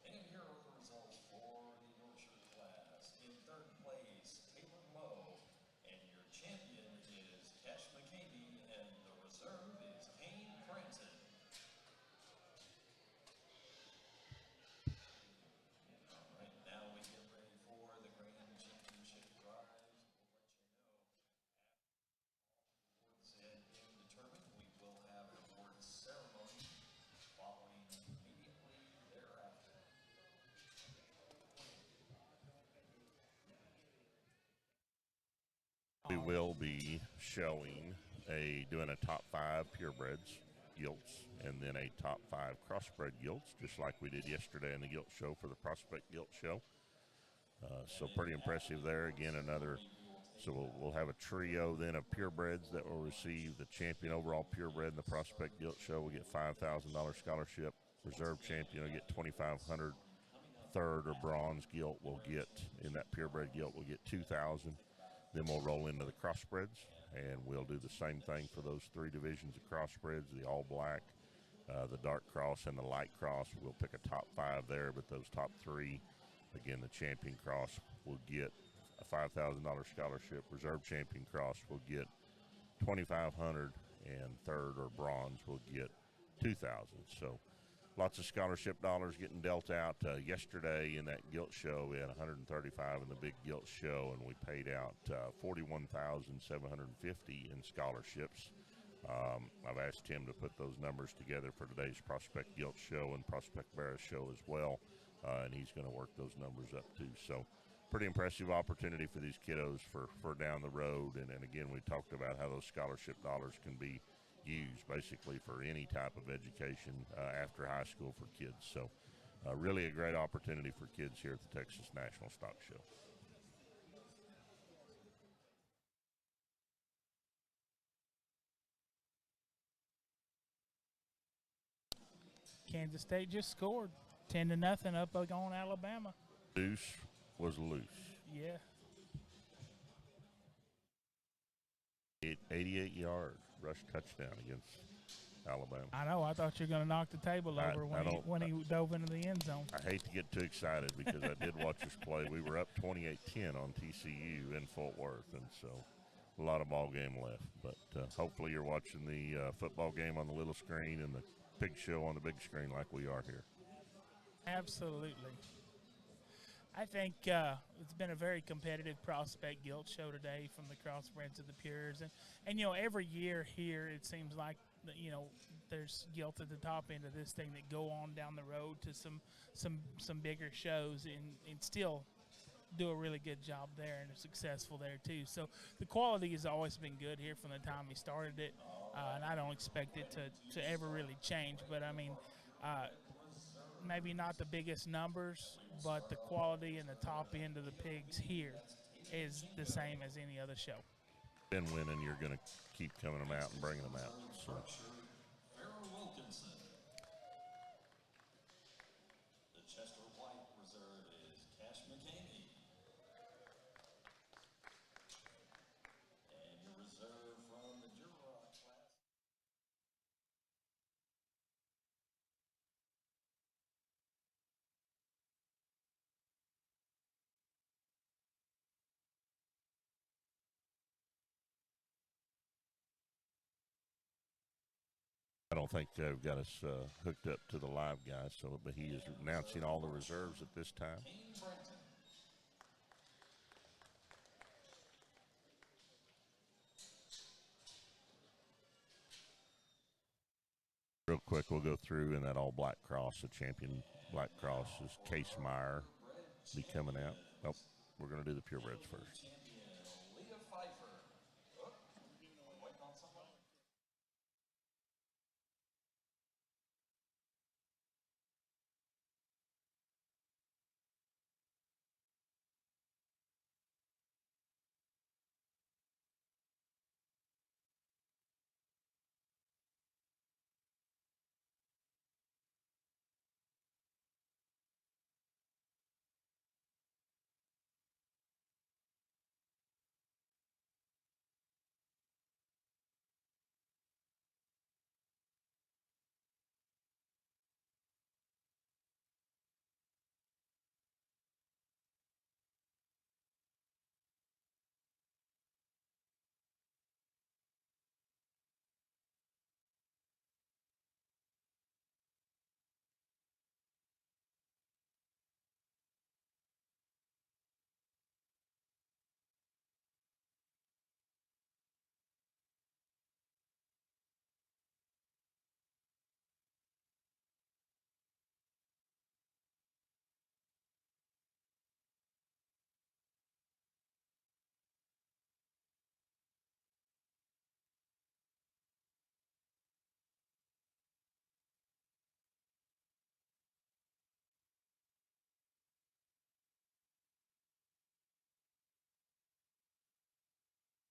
And here are the results for the Yorkshire class. In third place, Caitlin Lowe, and your champion is Cash McCamey, and the reserve is Kane Cranston. All right, now we get ready for the Grand Championship drives. We'll let you know after awards have been determined. We will have an awards ceremony following immediately thereafter. We will be doing a top 5 purebreds gilts and then a top 5 crossbred gilts, just like we did yesterday in the gilt show for the Prospect Gilt Show. So pretty impressive there. Again, so we'll have a trio then of purebreds that will receive the champion overall purebred in the Prospect Gilt Show. We'll get $5,000 scholarship. Reserve champion will get $2,500. Third or bronze gilt will get, in that purebred gilt, we'll get $2,000. Then we'll roll into the crossbreds, and we'll do the same thing for those 3 divisions of crossbreds, the all black, the dark cross, and the light cross. We'll pick a top 5 there, but those top 3, again, the champion cross will get a $5,000 scholarship. Reserve champion cross will get $2,500, and third or bronze will get $2,000. So lots of scholarship dollars getting dealt out. Yesterday in that gilt show, we had 135 in the big gilt show, and we paid out $41,750 in scholarships. I've asked Tim to put those numbers together for today's Prospect Gilt Show and Prospect Barra Show as well, and he's going to work those numbers up too. So pretty impressive opportunity for these kiddos for down the road. And again, we talked about how those scholarship dollars can be used basically for any type of education after high school for kids. So really a great opportunity for kids here at the Texas National Stock Show. Kansas State just scored 10-0 up on Alabama. Loose was loose. Yeah. 88-yard rush touchdown against Alabama. I know. I thought you were going to knock the table over when he dove into the end zone. I hate to get too excited because I did watch us play. We were up 28-10 on TCU in Fort Worth, and so a lot of ball game left. But hopefully you're watching the football game on the little screen and the big show on the big screen like we are here. Absolutely. I think it's been a very competitive Prospect Gilt Show today, from the crossbreds to the pures. And every year here it seems like, there's gilt at the top end of this thing that go on down the road to some bigger shows and still do a really good job there and are successful there too. So the quality has always been good here from the time we started it, and I don't expect it to ever really change. But I mean, maybe not the biggest numbers, but the quality and the top end of the pigs here is the same as any other show. Been winning, you're going to keep coming them out and bringing them out. So. don't think they've got us hooked up to the live guy, but he is announcing all the reserves at this time. Real quick, we'll go through in that all black cross. The champion black cross is Case Meyer be coming out. Oh, we're going to do the purebreds first.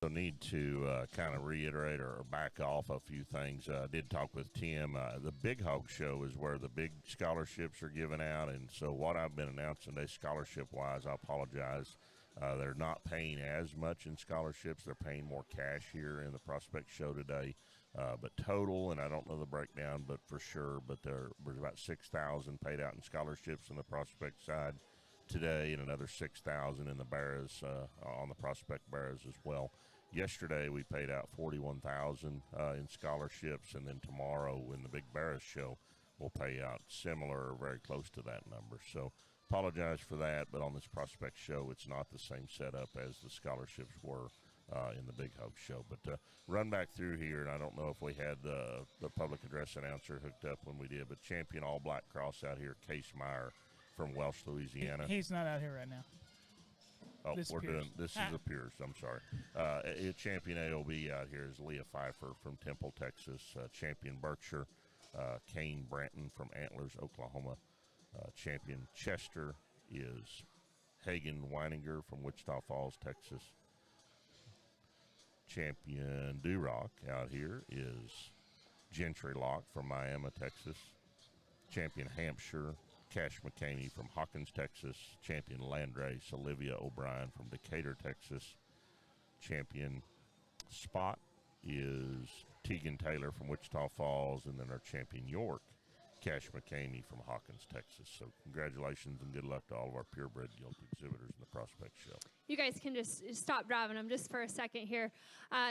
So need to kind of reiterate or back off a few things. I did talk with Tim. The Big Hog Show is where the big scholarships are given out, and so what I've been announcing today, scholarship-wise, I apologize. They're not paying as much in scholarships. They're paying more cash here in the Prospect Show today. But total, and I don't know the breakdown, but for sure, but there's about $6,000 paid out in scholarships on the Prospect side today, and another $6,000 in the Barras on the Prospect Barras as well. Yesterday we paid out $41,000 in scholarships, and then tomorrow in the Big Barras Show we'll pay out similar or very close to that number. So apologize for that, but on this Prospect Show it's not the same setup as the scholarships were in the Big Hog Show. But run back through here, and I don't know if we had the public address announcer hooked up when we did, but champion all black cross out here, Case Meyer from Welsh, Louisiana. He's not out here right now. Oh, this is a Pierce. I'm sorry. Champion AOB out here is Leah Pfeiffer from Temple, Texas. Champion Berkshire, Kane Branton from Antlers, Oklahoma. Champion Chester is Hagen Weininger from Wichita Falls, Texas. Champion Durock out here is Gentry Locke from Miami, Texas. Champion Hampshire, Cash McCamey from Hawkins, Texas. Champion Landrace, Olivia O'Brien from Decatur, Texas. Champion Spot is Tegan Taylor from Wichita Falls. And then our champion York, Cash McCamey from Hawkins, Texas. So congratulations and good luck to all of our purebred gilt exhibitors in the Prospect Show. You guys can just stop driving them just for a second here.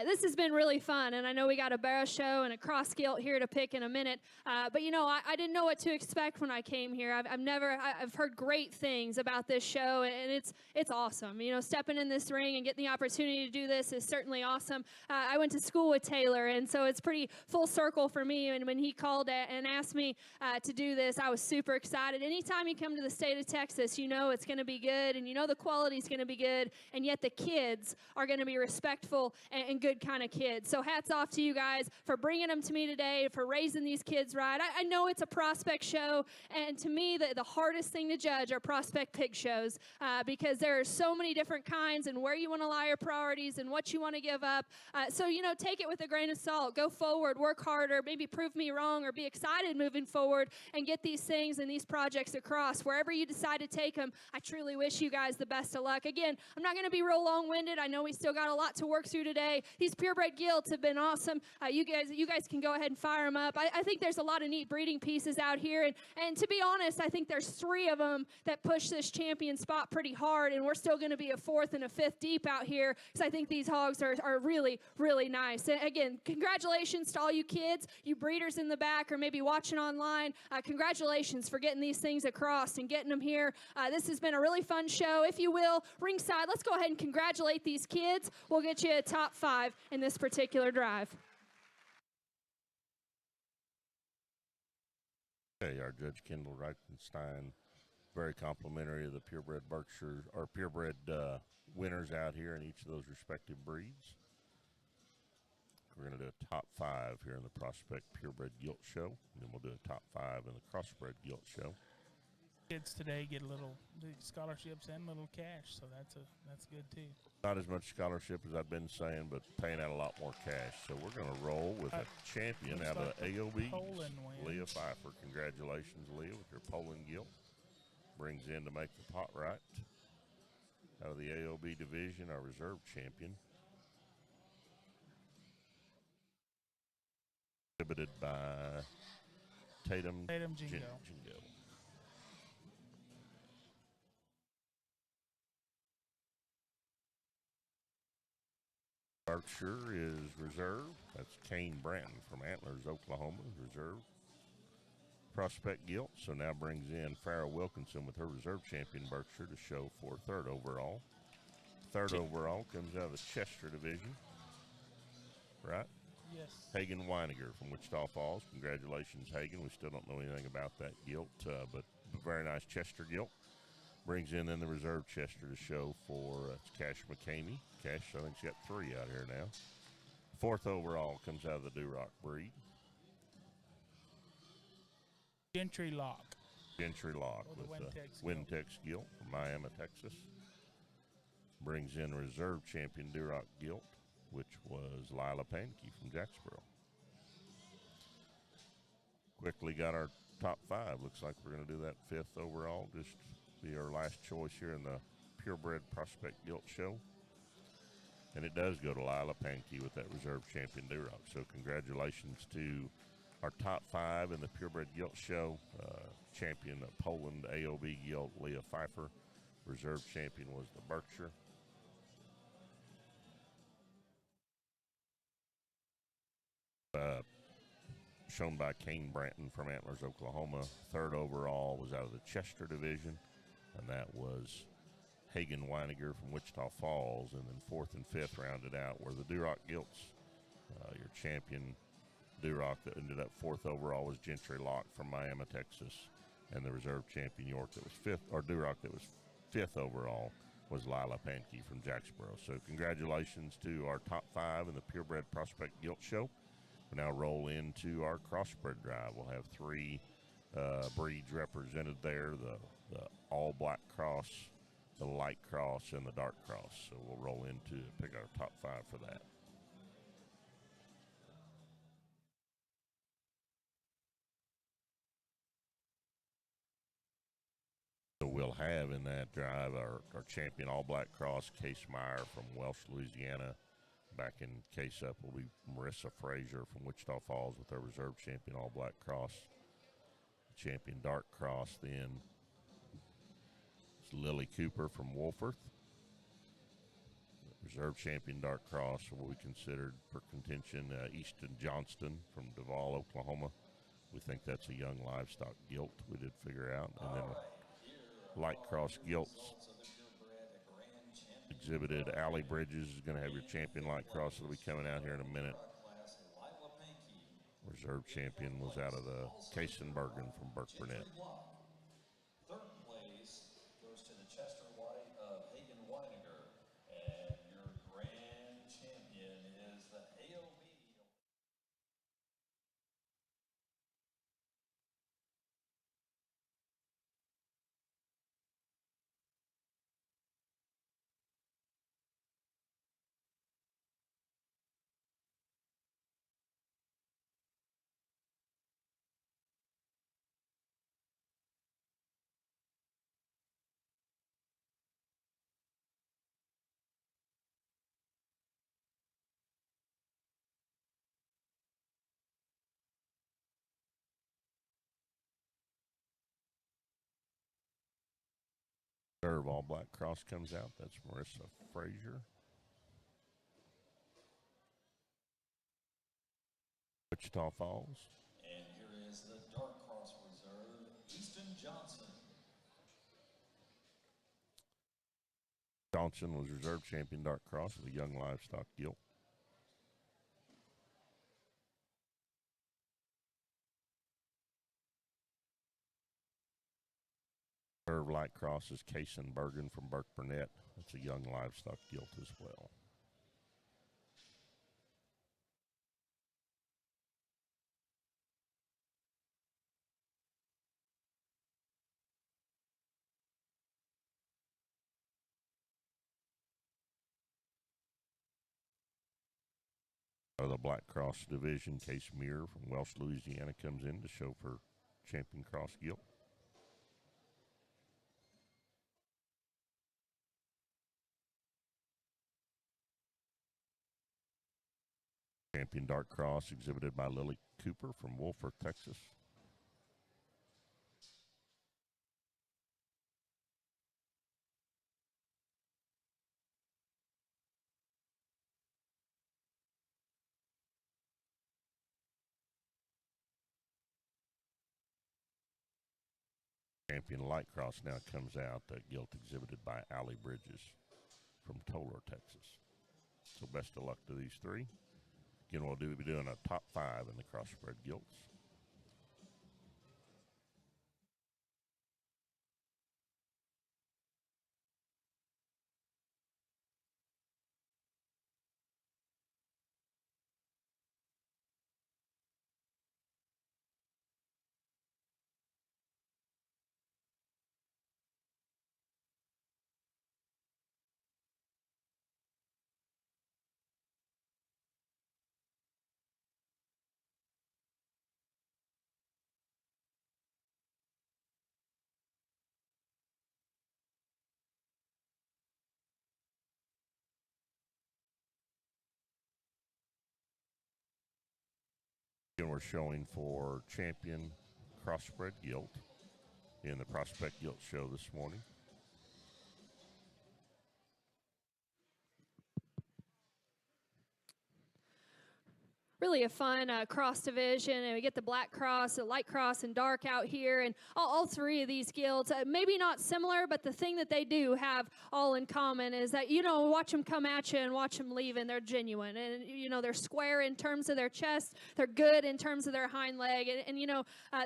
This has been really fun, and I know we got a barrow show and a cross gilt here to pick in a minute. But you know, I didn't know what to expect when I came here. I've heard great things about this show, and it's awesome. You know, stepping in this ring and getting the opportunity to do this is certainly awesome. I went to school with Taylor, and so it's pretty full circle for me. And when he called and asked me to do this, I was super excited. Anytime you come to the state of Texas, you know it's going to be good, and you know the quality is going to be good. And yet the kids are going to be respectful and good kind of kids. So hats off to you guys for bringing them to me today, for raising these kids right. I know it's a Prospect Show, and to me the hardest thing to judge are Prospect Pig shows because there are so many different kinds and where you want to lie your priorities and what you want to give up. So, you know, take it with a grain of salt. Go forward, work harder, maybe prove me wrong or be excited moving forward. forward and get these things and these projects across. Wherever you decide to take them, I truly wish you guys the best of luck. Again, I'm not going to be real long-winded. I know we still got a lot to work through today. These purebred gilts have been awesome. You guys can go ahead and fire them up. I think there's a lot of neat breeding pieces out here. And to be honest, I think there's 3 of them that push this champion spot pretty hard, and we're still going to be a 4th and a 5th deep out here because I think these hogs are really, really nice. And again, congratulations to all you kids, you breeders in the back or maybe watching online. Congratulations for getting these things across and getting them here. This has been a really fun show. If you will, ringside, let's go ahead and congratulate these kids. We'll get you a top 5 in this particular drive. Okay, our Judge Kendall Reichenstein, very complimentary of the purebred Berkshire, or purebred winners out here in each of those respective breeds. We're going to do a top 5 here in the Prospect Purebred Gilt Show, and then we'll do a top 5 in the Crossbred Gilt Show. Kids today get the scholarships and a little cash, so that's good too. Not as much scholarship as I've been saying, but paying out a lot more cash. So we're going to roll with a champion out of the AOB, Leah Pfeiffer. Congratulations, Leah, with your Poland gilt. Brings in to make the pot right. Out of the AOB division, our reserve champion. Exhibited by Tatum Jingo. Berkshire is reserve. That's Kane Branton from Antlers, Oklahoma, reserve. Prospect gilt, so now brings in Farrah Wilkinson with her reserve champion Berkshire to show for 3rd overall. 3rd overall comes out of the Chester division, right? Yes. Hagen Weiniger from Wichita Falls. Congratulations, Hagen. We still don't know anything about that gilt, but very nice Chester gilt. Brings in then the reserve Chester to show for Cash McCamey. Cash, I think, she's got 3 out here now. 4th overall comes out of the Duroc breed. Gentry Lock. Gentry Lock with the Wintex gilt from Miami, Texas. Brings in reserve champion Duroc gilt, which was Lila Pankey from Jacksboro. Quickly got our top 5. Looks like we're going to do that 5th overall. Just be our last choice here in the Purebred Prospect Gilt Show. And it does go to Lila Pankey with that reserve champion Duroc. So congratulations to our top 5 in the Purebred Gilt Show. Champion of Poland AOB Gilt, Leah Pfeiffer. Reserve champion was the Berkshire. Shown by Kane Branton from Antlers, Oklahoma. 3rd overall was out of the Chester division, and that was Hagen Weiniger from Wichita Falls. And then 4th and 5th rounded out were the Duroc gilts. Your champion Duroc that ended up 4th overall was Gentry Lock from Miami, Texas, and the reserve champion York that was 5th, or Duroc that was 5th overall was Lila Pankey from Jacksboro. So congratulations to our top 5 in the Purebred Prospect Gilt Show. We now roll into our crossbred drive. We'll have 3 breeds represented there, the all black cross, the light cross, and the dark cross. So we'll roll into pick our top 5 for that. So we'll have in that drive our champion all black cross, Case Meyer from Welsh, Louisiana. Back in case up will be Marissa Frazier from Wichita Falls with our reserve champion all black cross. Champion dark cross then it's Lily Cooper from Wolforth. Reserve champion dark cross will be considered for contention Easton Johnston from Duvall, Oklahoma. We think that's a young livestock gilt we did figure out. And then light cross gilts exhibited. Allie Bridges is going to have your champion light cross that'll be coming out here in a minute. Reserve champion was out of the Kaysenbergen from Burke Burnett. Reserve All Black Cross comes out. That's Marissa Frazier. Wichita Falls. And here is the Dark Cross Reserve, Easton Johnson. Johnson was reserve champion Dark Cross of the Young Livestock Gilt. Reserve Light Cross is Kason Bergen from Burke Burnett. That's a Young Livestock Gilt as well. The Black Cross Division, Case Muir from Welsh, Louisiana, comes in to show for Champion Cross Gilt. Champion Dark Cross exhibited by Lily Cooper from Wolford, Texas. Champion Light Cross now comes out, gilt exhibited by Allie Bridges from Tolar, Texas. So best of luck to these three. Again, we'll be doing a top 5 in the crossbred gilts. And we're showing for Champion Crossbred Gilt in the Prospect Gilt Show this morning. Really a fun cross division, and we get the black cross, the light cross, and dark out here, and all three of these guilds, maybe not similar, but the thing that they do have all in common is that, watch them come at you and watch them leave, and they're genuine, and, they're square in terms of their chest, they're good in terms of their hind leg, and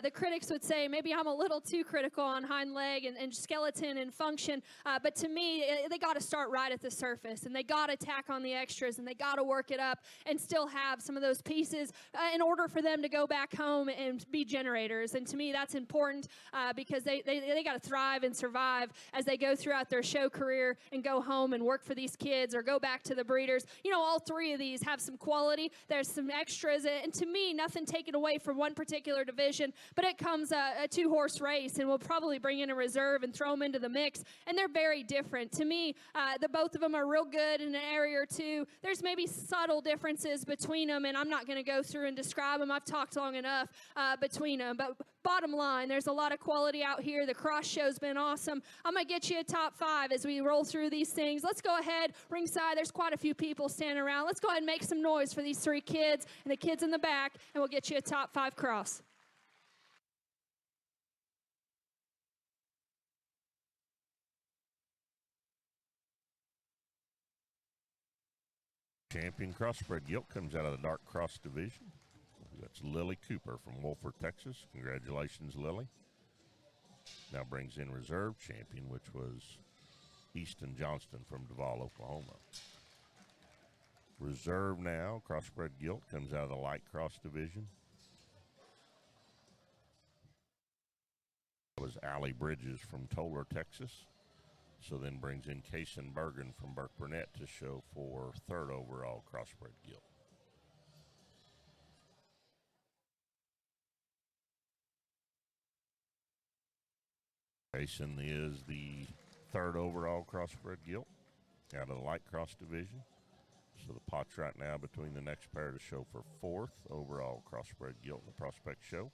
the critics would say maybe I'm a little too critical on hind leg and skeleton and function, but to me, they got to start right at the surface, and they got to tack on the extras, and they got to work it up and still have some of those pieces in order for them to go back home and be generators. And to me, that's important because they got to thrive and survive as they go throughout their show career and go home and work for these kids or go back to the breeders. All three of these have some quality. There's some extras. And to me, nothing taken away from one particular division, but it comes a 2-horse race, and we'll probably bring in a reserve and throw them into the mix. And they're very different. To me, the both of them are real good in an area or two. There's maybe subtle differences between them, and I'm not going to go through and describe them. I've talked long enough between them. But bottom line, there's a lot of quality out here. The cross show's been awesome. I'm going to get you a top 5 as we roll through these things. Let's go ahead. Ringside, there's quite a few people standing around. Let's go ahead and make some noise for these 3 kids and the kids in the back, and we'll get you a top 5 cross. Champion Crossbred Gilt comes out of the Dark Cross Division. That's Lily Cooper from Wolford, Texas. Congratulations, Lily. Now brings in reserve champion, which was Easton Johnston from Duval, Oklahoma. Reserve now, Crossbred Gilt, comes out of the Light Cross Division. That was Allie Bridges from Tolar, Texas. So then brings in Kason Bergen from Burke Burnett to show for 3rd overall Crossbred Gilt. Kason is the 3rd overall Crossbred Gilt out of the Light Cross Division. So the pot's right now between the next pair to show for 4th overall Crossbred Gilt in the Prospect Show.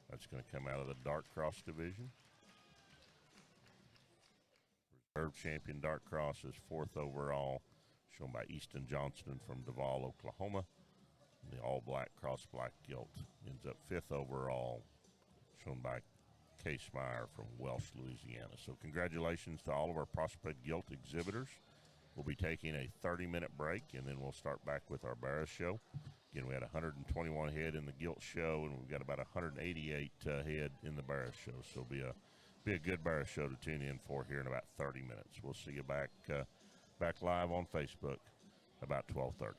That's going to come out of the Dark Cross Division. Reserve champion dark cross is 4th overall, shown by Easton Johnston from Duvall, Oklahoma. And the all-black cross black gilt ends up 5th overall, shown by Case Meyer from Welsh, Louisiana. So congratulations to all of our prospect gilt exhibitors. We'll be taking a 30-minute break, and then we'll start back with our Barras show. Again, we had 121 head in the gilt show, and we've got about 188 head in the Barras show. So it'll be a good Barras show to tune in for here in about 30 minutes. We'll see you back live on Facebook about 12:30.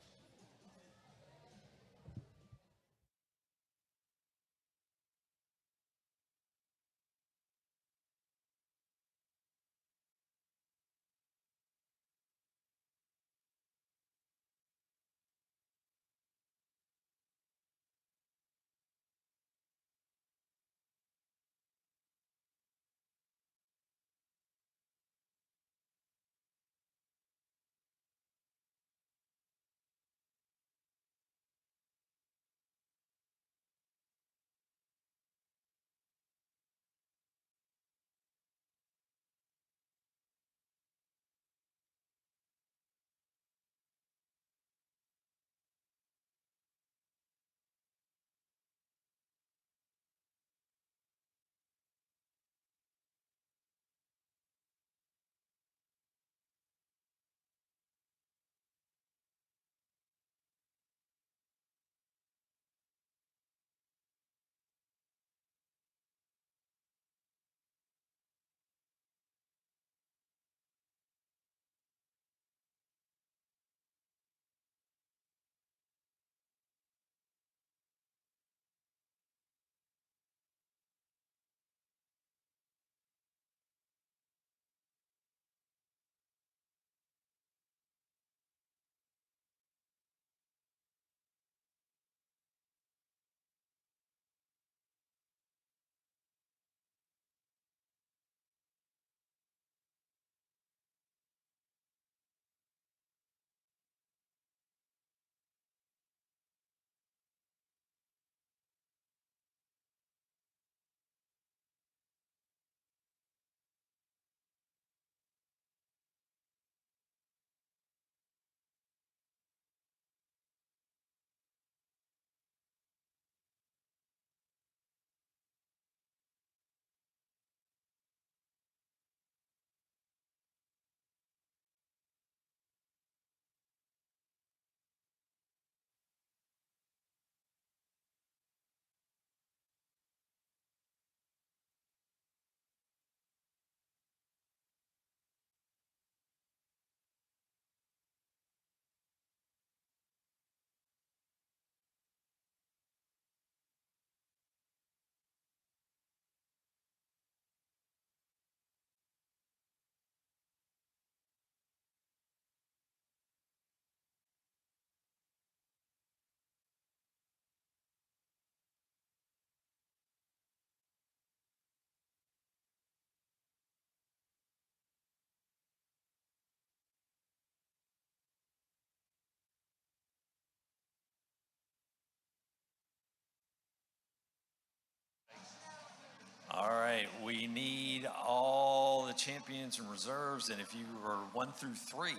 All right, we need all the champions and reserves, and if you were 1 through 3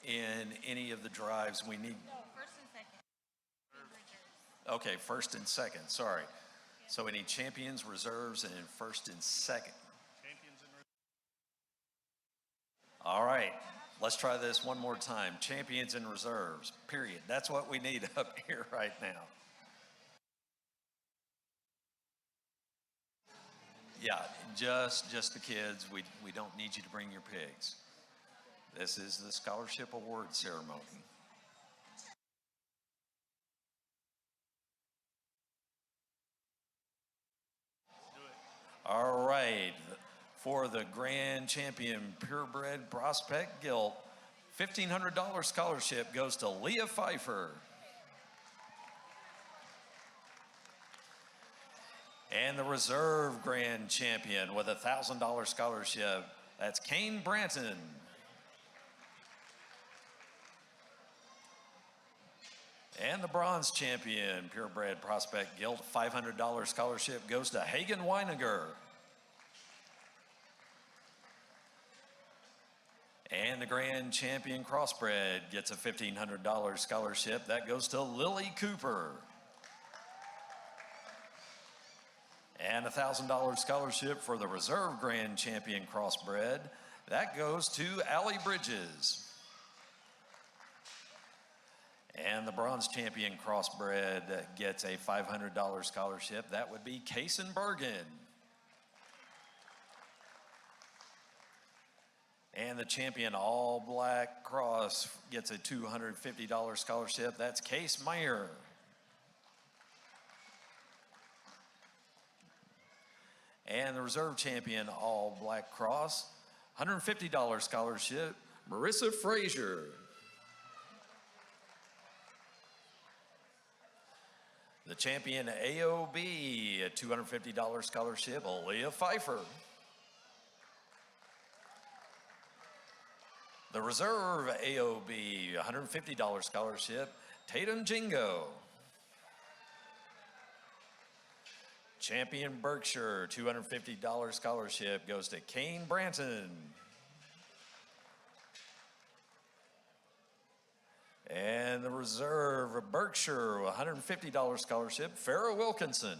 in any of the drives, we need. No, first and second. Okay, first and second, sorry. So we need champions, reserves, and first and second. All right, let's try this one more time. Champions and reserves, period. That's what we need up here right now. Yeah, just the kids. We don't need you to bring your pigs. This is the scholarship award ceremony. All right, for the grand champion purebred prospect gilt, $1,500 scholarship goes to Leah Pfeiffer. And the reserve grand champion with a $1,000 scholarship, that's Kane Branton. And the bronze champion, purebred prospect gilt, $500 scholarship goes to Hagen Weininger. And the grand champion crossbred gets a $1,500 scholarship. That goes to Lily Cooper. And a $1,000 scholarship for the reserve grand champion crossbred. That goes to Allie Bridges. And the bronze champion crossbred gets a $500 scholarship. That would be Kaysen Bergen. And the champion all-black cross gets a $250 scholarship. That's Case Meyer. And the reserve champion all-black cross, $150 scholarship, Marissa Frazier. The champion AOB, a $250 scholarship, Aaliyah Pfeiffer. The reserve AOB, $150 scholarship, Tatum Jingo. Champion Berkshire, $250 scholarship goes to Kane Branton. And the reserve Berkshire, $150 scholarship, Farrah Wilkinson.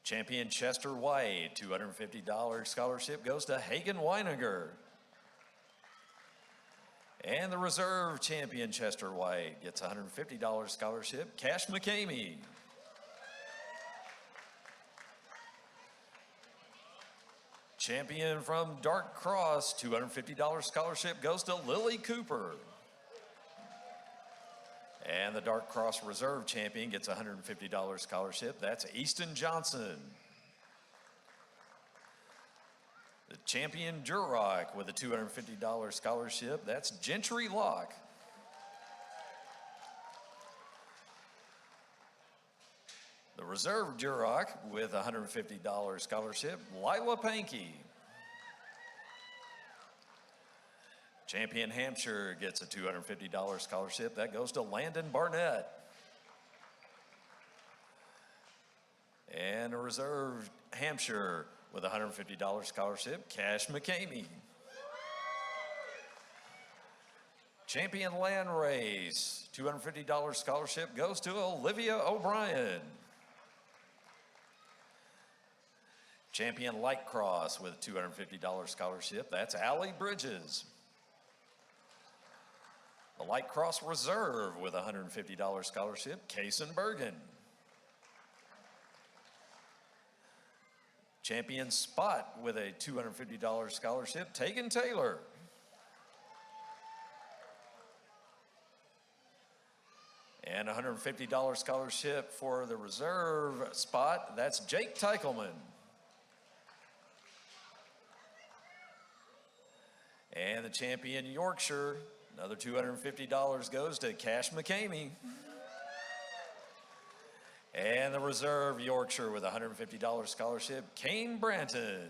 Champion Chester White, $250 scholarship goes to Hagen Weiniger. And the reserve champion Chester White gets a $150 scholarship, Cash McCamey. Champion from Dark Cross, $250 scholarship goes to Lily Cooper. And the Dark Cross Reserve champion gets a $150 scholarship. That's Easton Johnson. The champion Duroc with a $250 scholarship. That's Gentry Locke. The reserve Duroc with a $150 scholarship, Lila Pankey. Champion Hampshire gets a $250 scholarship. That goes to Landon Barnett. And a reserve Hampshire with a $150 scholarship, Cash McCamey. Champion Land Race, $250 scholarship goes to Olivia O'Brien. Champion Light Cross with a $250 scholarship, that's Allie Bridges. The Light Cross Reserve with a $150 scholarship, Kaysen Bergen. Champion Spot with a $250 scholarship, Tegan Taylor. And a $150 scholarship for the reserve spot, that's Jake Teichelman. And the champion Yorkshire, another $250 goes to Cash McCamey. And the reserve Yorkshire with a $150 scholarship, Kane Branton.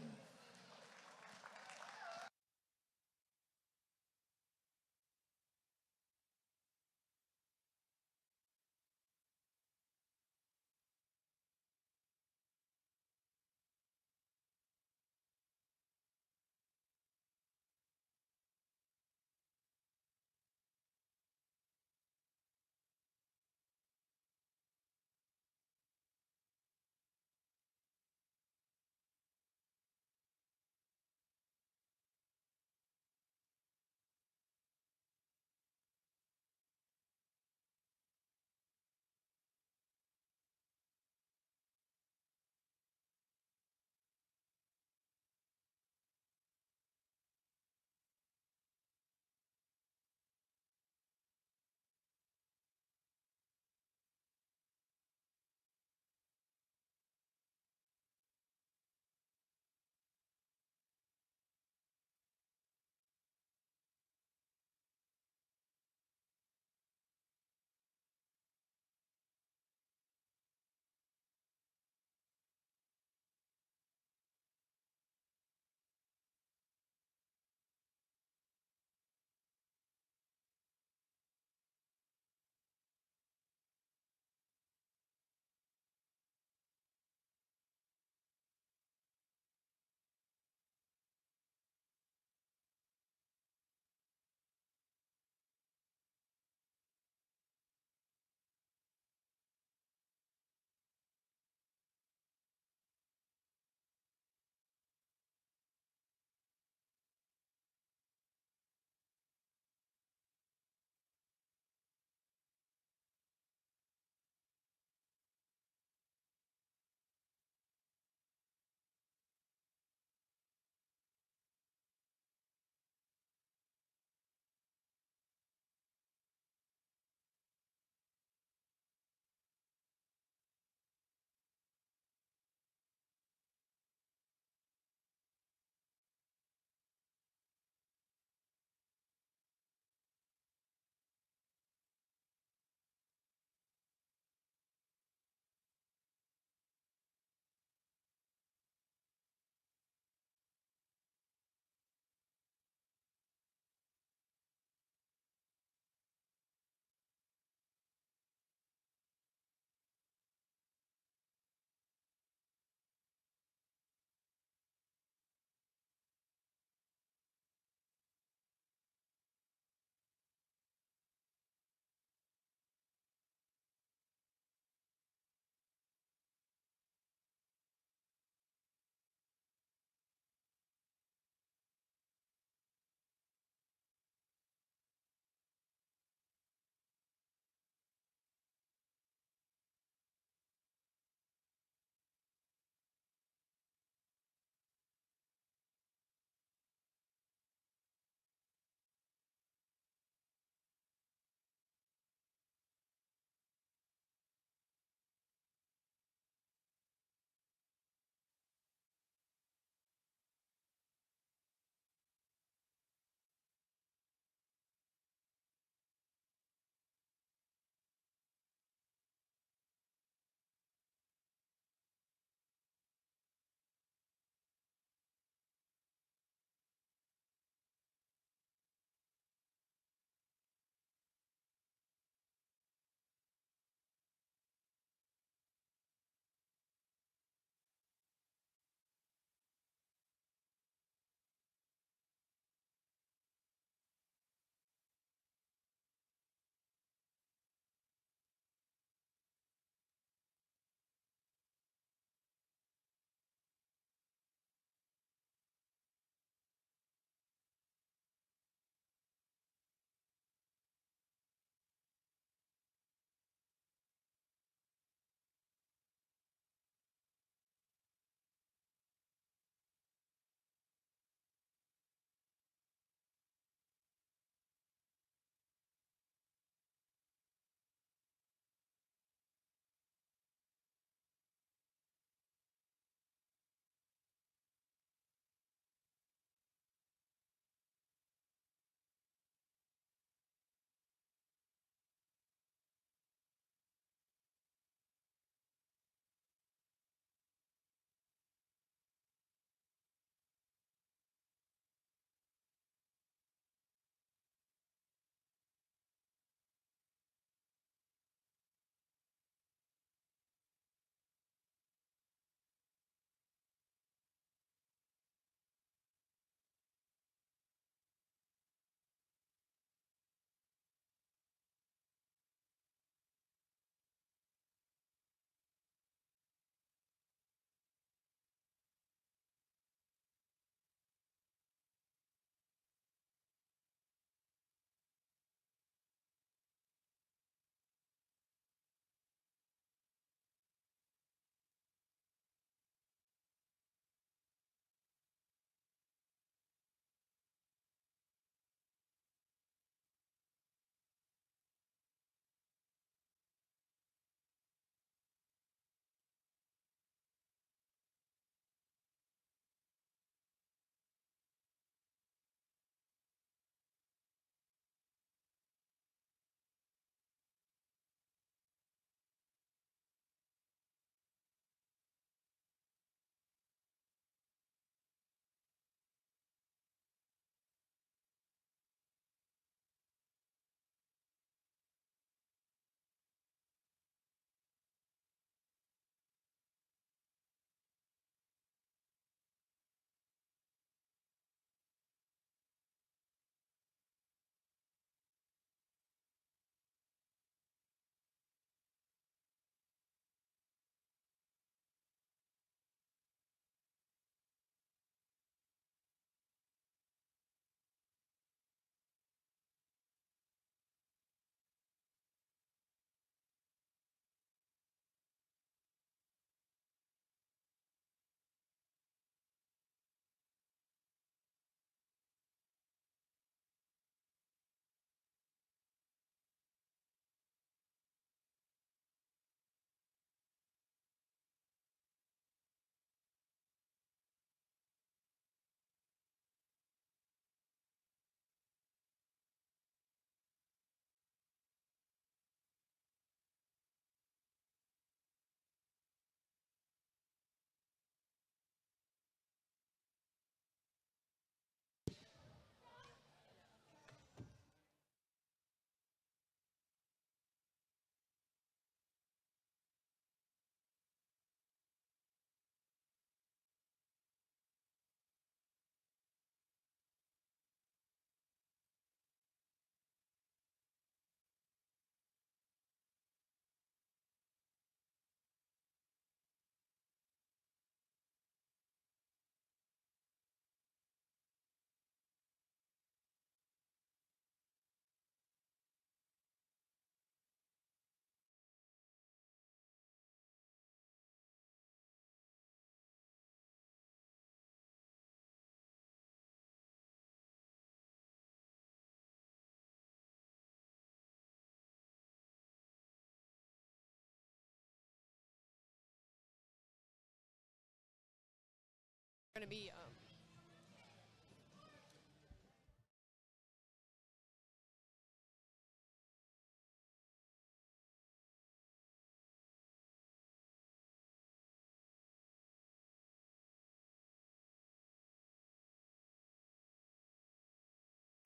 going to be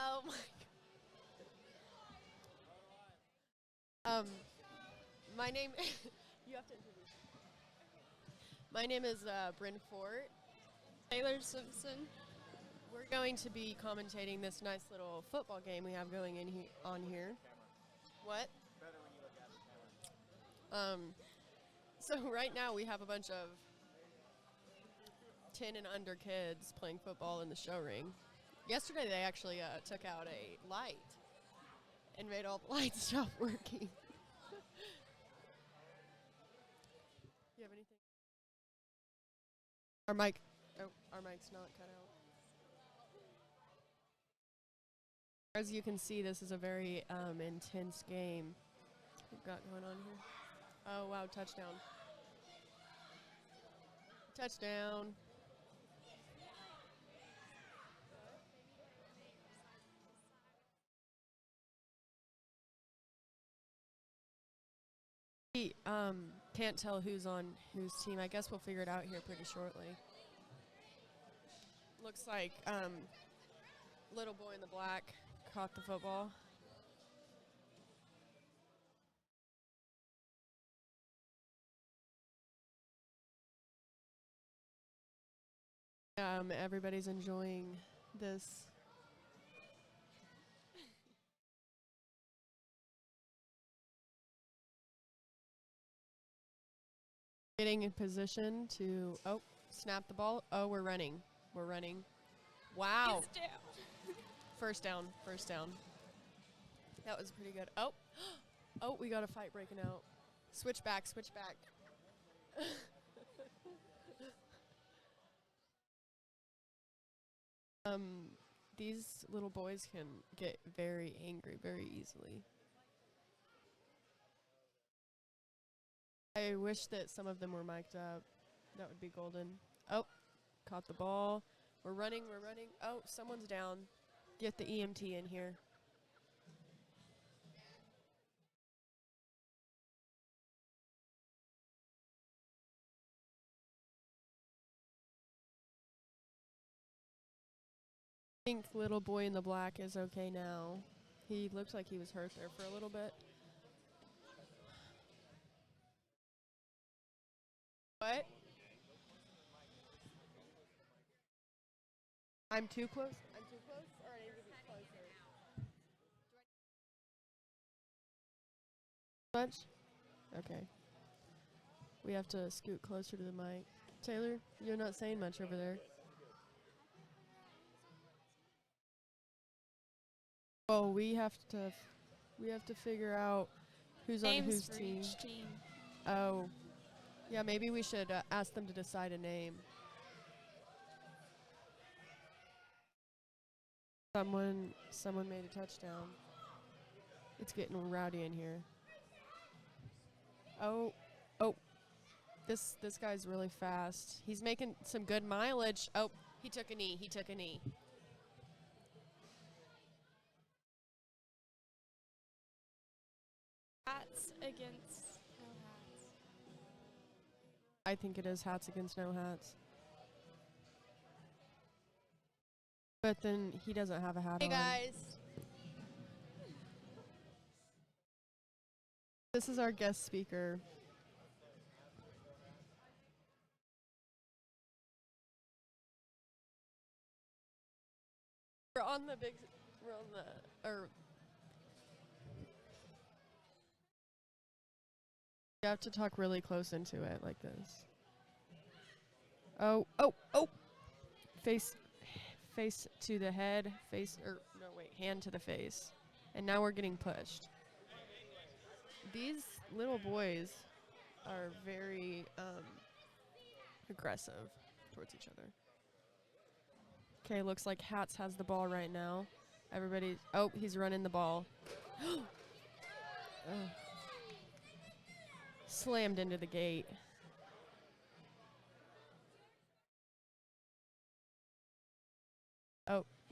oh my my name you have to introduce. My name is Bryn Fort. Taylor Simpson. We're going to be commentating this nice little football game we have going on here. What? So right now we have a bunch of 10 and under kids playing football in the show ring. Yesterday they actually took out a light and made all the lights stop working. You have anything? Our mic's not cut out. As you can see, this is a very intense game we've got going on here. Oh, wow, touchdown. Touchdown. We can't tell who's on whose team. I guess we'll figure it out here pretty shortly. Looks like little boy in the black caught the football. Everybody's enjoying this. Getting in position to, snap the ball. Oh, we're running. We're running. Wow. It's down. First down. That was pretty good. Oh, we got a fight breaking out. Switch back. These little boys can get very angry very easily. I wish that some of them were mic'd up. That would be golden. Oh, caught the ball. We're running. Oh, someone's down. Get the EMT in here. I think little boy in the black is okay now. He looked like he was hurt there for a little bit. What? I'm too close? Or I need to be closer? Much? Okay. We have to scoot closer to the mic. Taylor, you're not saying much over there. Oh, we have to figure out who's on Names whose for team. each team. Oh. Yeah, maybe we should ask them to decide a name. Someone made a touchdown. It's getting rowdy in here. Oh. This guy's really fast. He's making some good mileage. Oh, he took a knee. Hats against no hats. I think it is hats against no hats. But then he doesn't have a hat on. Hey guys. This is our guest speaker. We're on the you have to talk really close into it like this. Oh. Face to the head, hand to the face. And now we're getting pushed. These little boys are very aggressive towards each other. Okay, looks like Hats has the ball right now. He's running the ball. Slammed into the gate.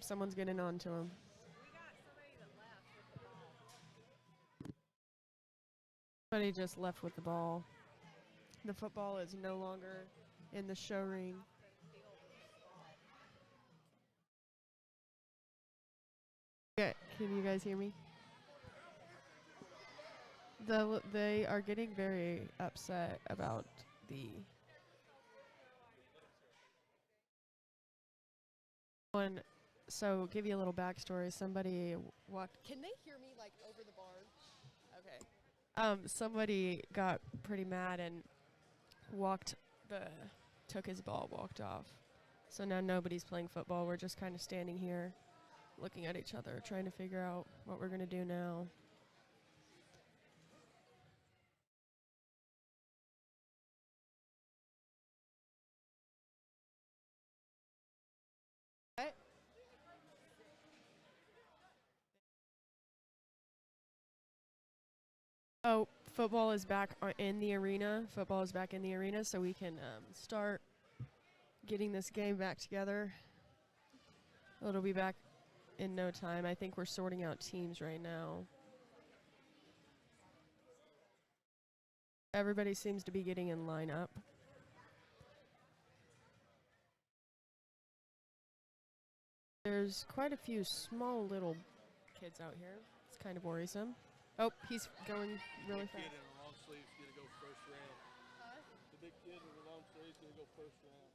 someone's getting onto him. Somebody just left with the ball. The football is no longer in the show ring. Yeah, can you guys hear me? They are getting very upset about the one. So give you a little backstory. Somebody walked. Can they hear me like over the barn? Okay. Somebody got pretty mad and took his ball, walked off. So now nobody's playing football. We're just kind of standing here, looking at each other, trying to figure out what we're gonna do now. Oh, football is back in the arena. Football is back in the arena, so we can start getting this game back together. It'll be back in no time. I think we're sorting out teams right now. Everybody seems to be getting in line up. There's quite a few small little kids out here. It's kind of worrisome. Oh, he's going really fast. The big kid in the long sleeves is going to go first round. The big kid in the long sleeves is going to go first round.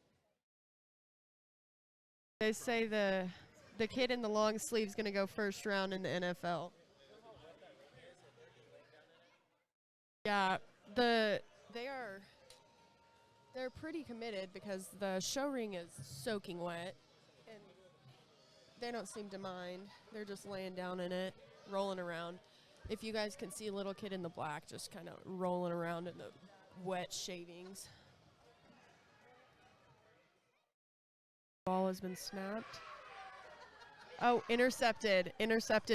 They say the kid in the long sleeves is going to go first round in the NFL. Yeah, they're pretty committed because the show ring is soaking wet, and they don't seem to mind. They're just laying down in it, rolling around. If you guys can see a little kid in the black just kind of rolling around in the wet shavings. Ball has been snapped. Oh, intercepted,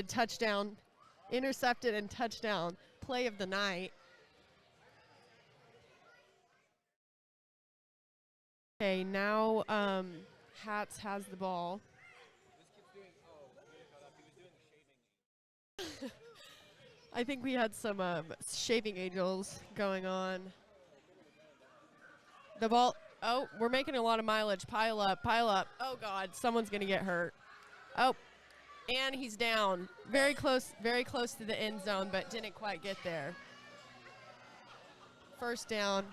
touchdown. Intercepted and touchdown. Play of the night. Okay, now Hats has the ball. I think we had some shaving angels going on. The ball, oh, we're making a lot of mileage. Pile up. Oh, God, someone's going to get hurt. Oh, and he's down. Very close to the end zone, but didn't quite get there. First down.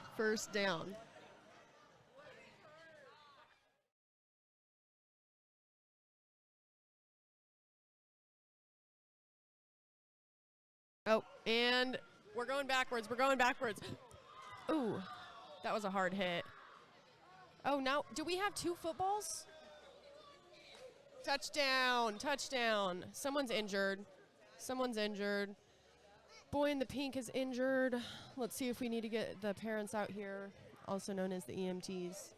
Oh, and we're going backwards. Ooh, that was a hard hit. Oh, now, do we have two footballs? Touchdown. Someone's injured. Boy in the pink is injured. Let's see if we need to get the parents out here, also known as the EMTs.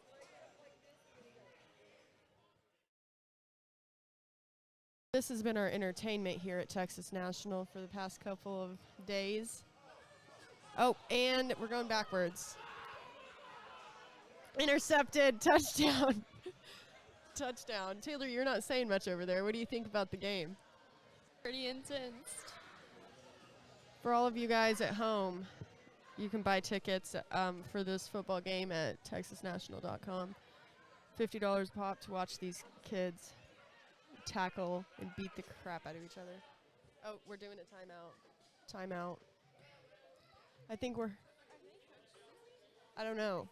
This has been our entertainment here at Texas National for the past couple of days. Oh, and we're going backwards. Intercepted, touchdown. Touchdown. Taylor, you're not saying much over there. What do you think about the game? Pretty intense. For all of you guys at home, you can buy tickets for this football game at texasnational.com. $50 a pop to watch these kids tackle and beat the crap out of each other. Oh, we're doing a timeout. I don't know.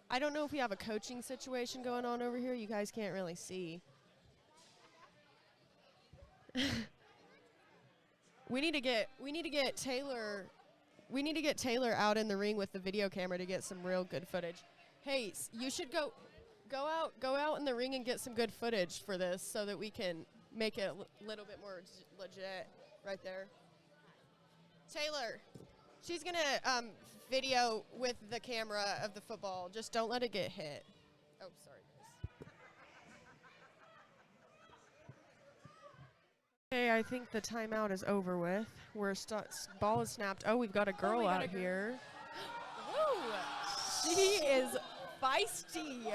I don't know if we have a coaching situation going on over here. You guys can't really see. We need to get Taylor out in the ring with the video camera to get some real good footage. Hey, you should go out in the ring and get some good footage for this so that we can make it a little bit more legit right there. Taylor, she's going to video with the camera of the football. Just don't let it get hit. Oh, sorry, guys. Okay, I think the timeout is over with. Ball is snapped. Oh, we've got a girl out here. Woo! She is feisty.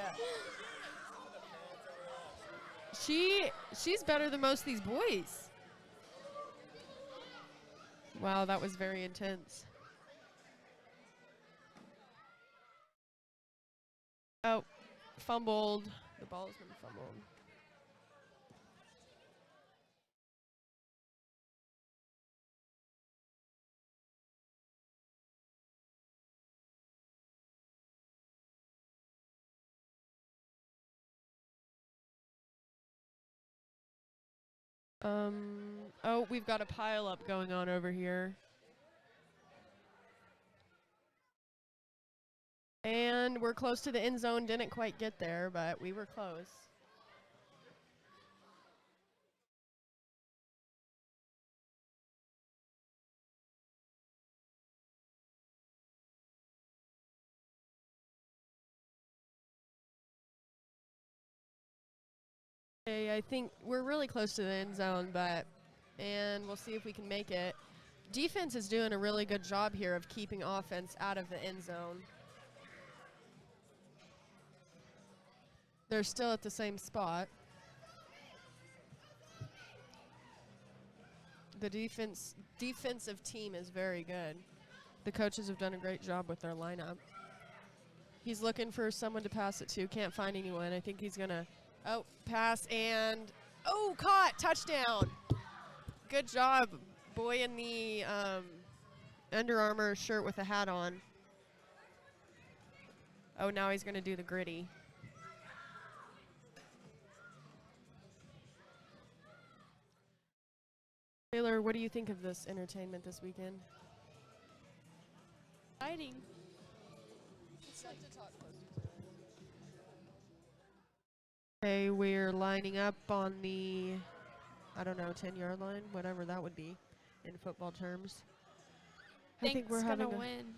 She's better than most of these boys. Wow, that was very intense. Oh, fumbled. The ball has been fumbled. Oh, we've got a pile up going on over here. And we're close to the end zone. Didn't quite get there, but we were close. Okay, I think we're really close to the end zone, and we'll see if we can make it. Defense is doing a really good job here of keeping offense out of the end zone. They're still at the same spot. The defensive team is very good. The coaches have done a great job with their lineup. He's looking for someone to pass it to. Can't find anyone. I think he's going to, pass and, caught. Touchdown. Good job. Boy in the Under Armour shirt with a hat on. Oh, now he's going to do the gritty. Taylor, what do you think of this entertainment this weekend? Exciting. Okay, we're lining up on the, 10-yard line, whatever that would be in football terms. I think we're having gonna win.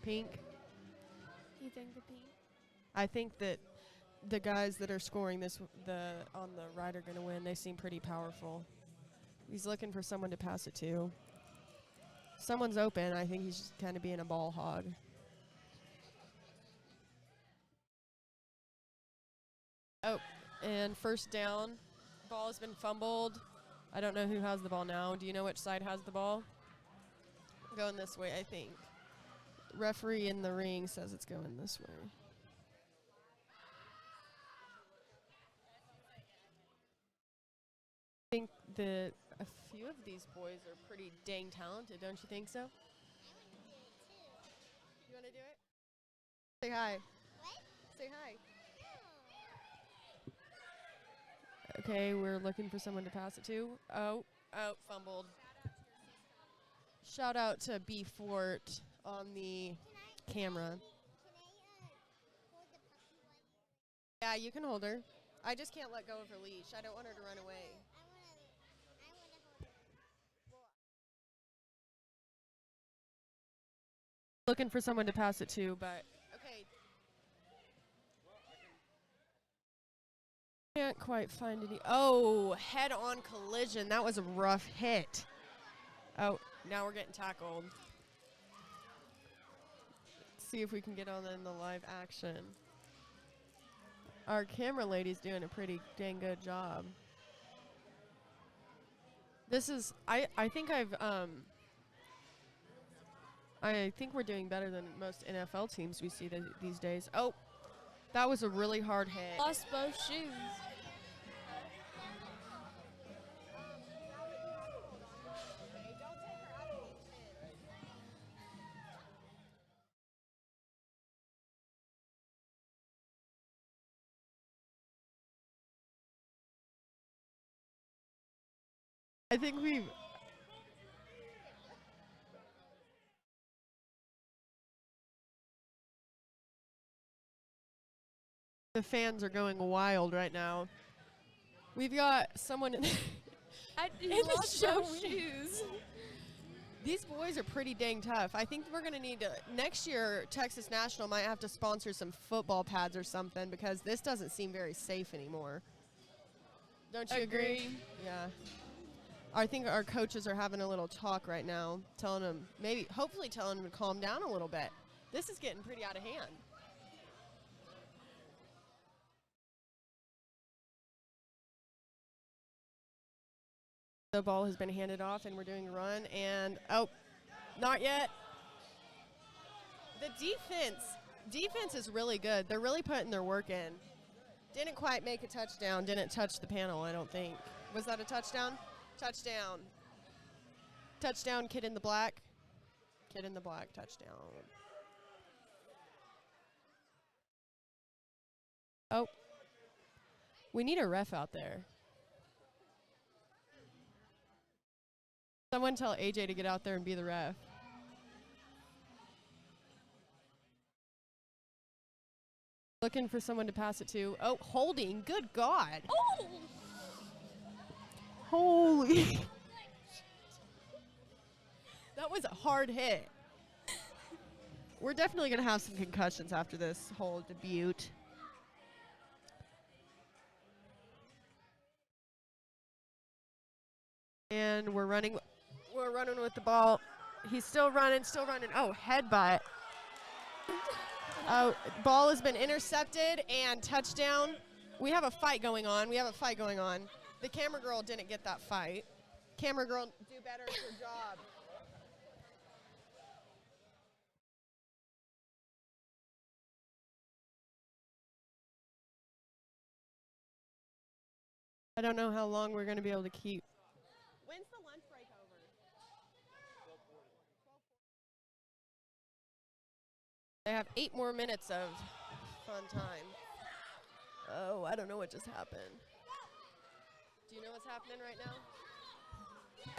Pink. You think the pink? I think that the guys that are scoring on the right are going to win. They seem pretty powerful. He's looking for someone to pass it to. Someone's open. I think he's just kind of being a ball hog. Oh, and first down. Ball has been fumbled. I don't know who has the ball now. Do you know which side has the ball? Going this way, I think. Referee in the ring says it's going this way. I think that a few of these boys are pretty dang talented, don't you think so? You want to do it? Say hi. What? Say hi. Okay, we're looking for someone to pass it to. Oh, fumbled. Shout out to B Fort on the camera. Yeah, you can hold her. I just can't let go of her leash. I don't want her to run away. Looking for someone to pass it to, but okay. Can't quite find any. Oh, head-on collision. That was a rough hit. Oh, now we're getting tackled. Let's see if we can get on in the live action. Our camera lady's doing a pretty dang good job. This is, I think we're doing better than most NFL teams we see these days. Oh, that was a really hard hit. Lost both shoes. I think the fans are going wild right now. We've got someone in Lost both shoes. These boys are pretty dang tough. I think we're going to need to, next year, Texas National might have to sponsor some football pads or something because this doesn't seem very safe anymore. Don't you agree? Yeah. I think our coaches are having a little talk right now, hopefully telling them to calm down a little bit. This is getting pretty out of hand. The ball has been handed off, and we're doing a run. And, oh, not yet. The defense is really good. They're really putting their work in. Didn't quite make a touchdown. Didn't touch the panel, I don't think. Was that a touchdown? Touchdown. Touchdown, kid in the black. Kid in the black, touchdown. Oh. We need a ref out there. Someone tell AJ to get out there and be the ref. Looking for someone to pass it to. Oh, holding. Good God. Oh! Holy. That was a hard hit. We're definitely going to have some concussions after this whole debut. And we're running with the ball. He's still running. Oh, headbutt. Oh, ball has been intercepted and touchdown. We have a fight going on. The camera girl didn't get that fight. Camera girl, do better at your job. I don't know how long we're going to be able to keep. When's the lunch break over? 12:40. They have 8 more minutes of fun time. Oh, I don't know what just happened. Do you know what's happening right now?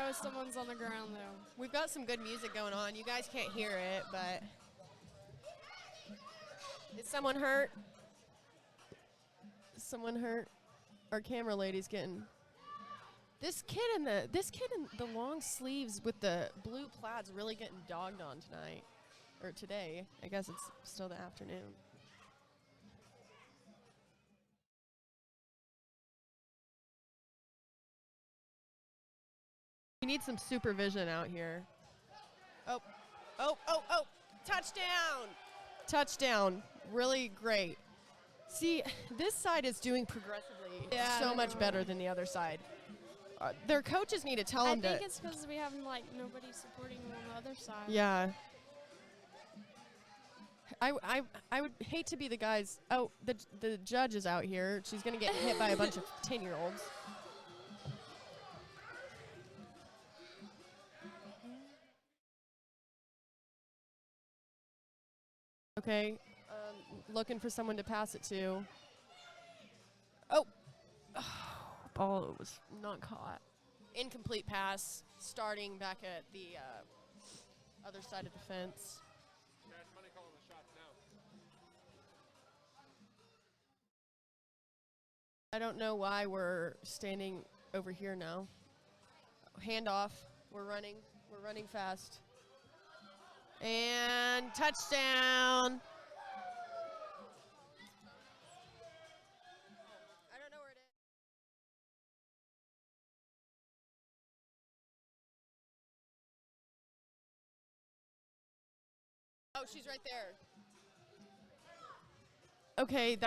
Oh, someone's on the ground, though. We've got some good music going on. You guys can't hear it, but is someone hurt? Is someone hurt? Our camera lady's getting. This kid in the long sleeves with the blue plaid's really getting dogged on tonight, or today. I guess it's still the afternoon. We need some supervision out here. Oh. Touchdown. Really great. See, this side is doing progressively so much better than the other side. Their coaches need to tell them to. I think it's because we have, like, nobody supporting them on the other side. Yeah. I would hate to be the guys. Oh, the judge is out here. She's going to get hit by a bunch of 10-year-olds. Okay, looking for someone to pass it to. Oh, ball was not caught. Incomplete pass, starting back at the other side of the fence. Money calling the shots now. I don't know why we're standing over here now. Handoff. We're running fast. And touchdown. I don't know where it is. Oh, she's right there. Okay,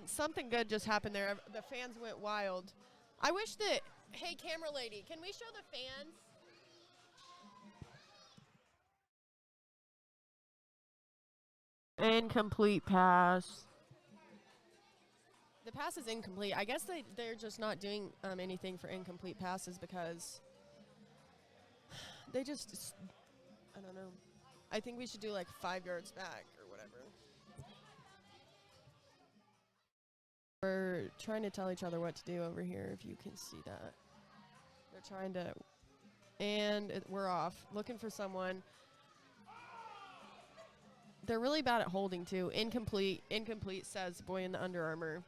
something good just happened there. The fans went wild. I wish that. Hey, camera lady, can we show the fans? Incomplete pass. The pass is incomplete. I guess they're just not doing anything for incomplete passes because they just, I don't know. I think we should do like 5 yards back or whatever. We're trying to tell each other what to do over here, if you can see that. They're trying to, and we're off. Looking for someone. They're really bad at holding, too. Incomplete, says boy in the Under Armour.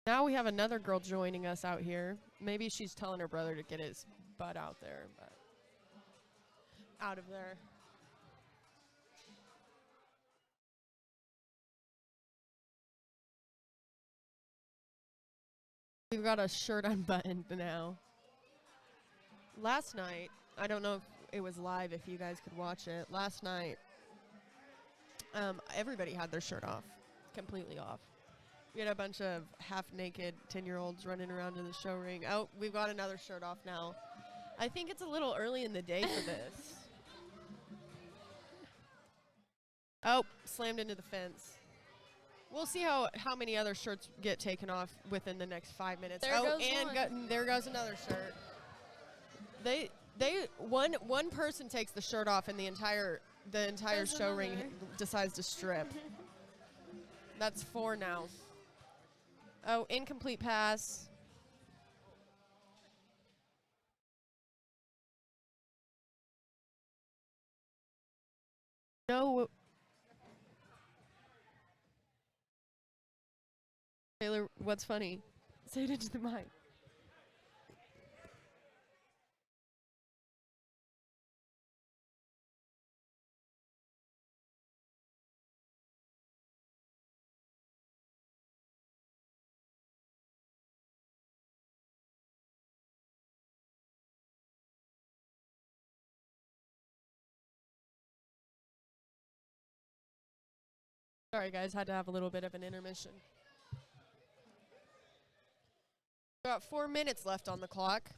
Now we have another girl joining us out here. Maybe she's telling her brother to get his butt out there, but out of there. We've got a shirt unbuttoned now. Last night, I don't know if it was live, if you guys could watch it. Last night, everybody had their shirt off, completely off. We had a bunch of half-naked 10-year-olds running around in the show ring. Oh, we've got another shirt off now. I think it's a little early in the day for this. Oh, slammed into the fence. We'll see how many other shirts get taken off within the next 5 minutes. There goes one. There goes another shirt. One person takes the shirt off and the entire There's show ring another. decides to strip. That's 4 now. Oh, incomplete pass. No. Taylor, what's funny? Say it into the mic. Sorry, guys, had to have a little bit of an intermission. We got 4 minutes left on the clock.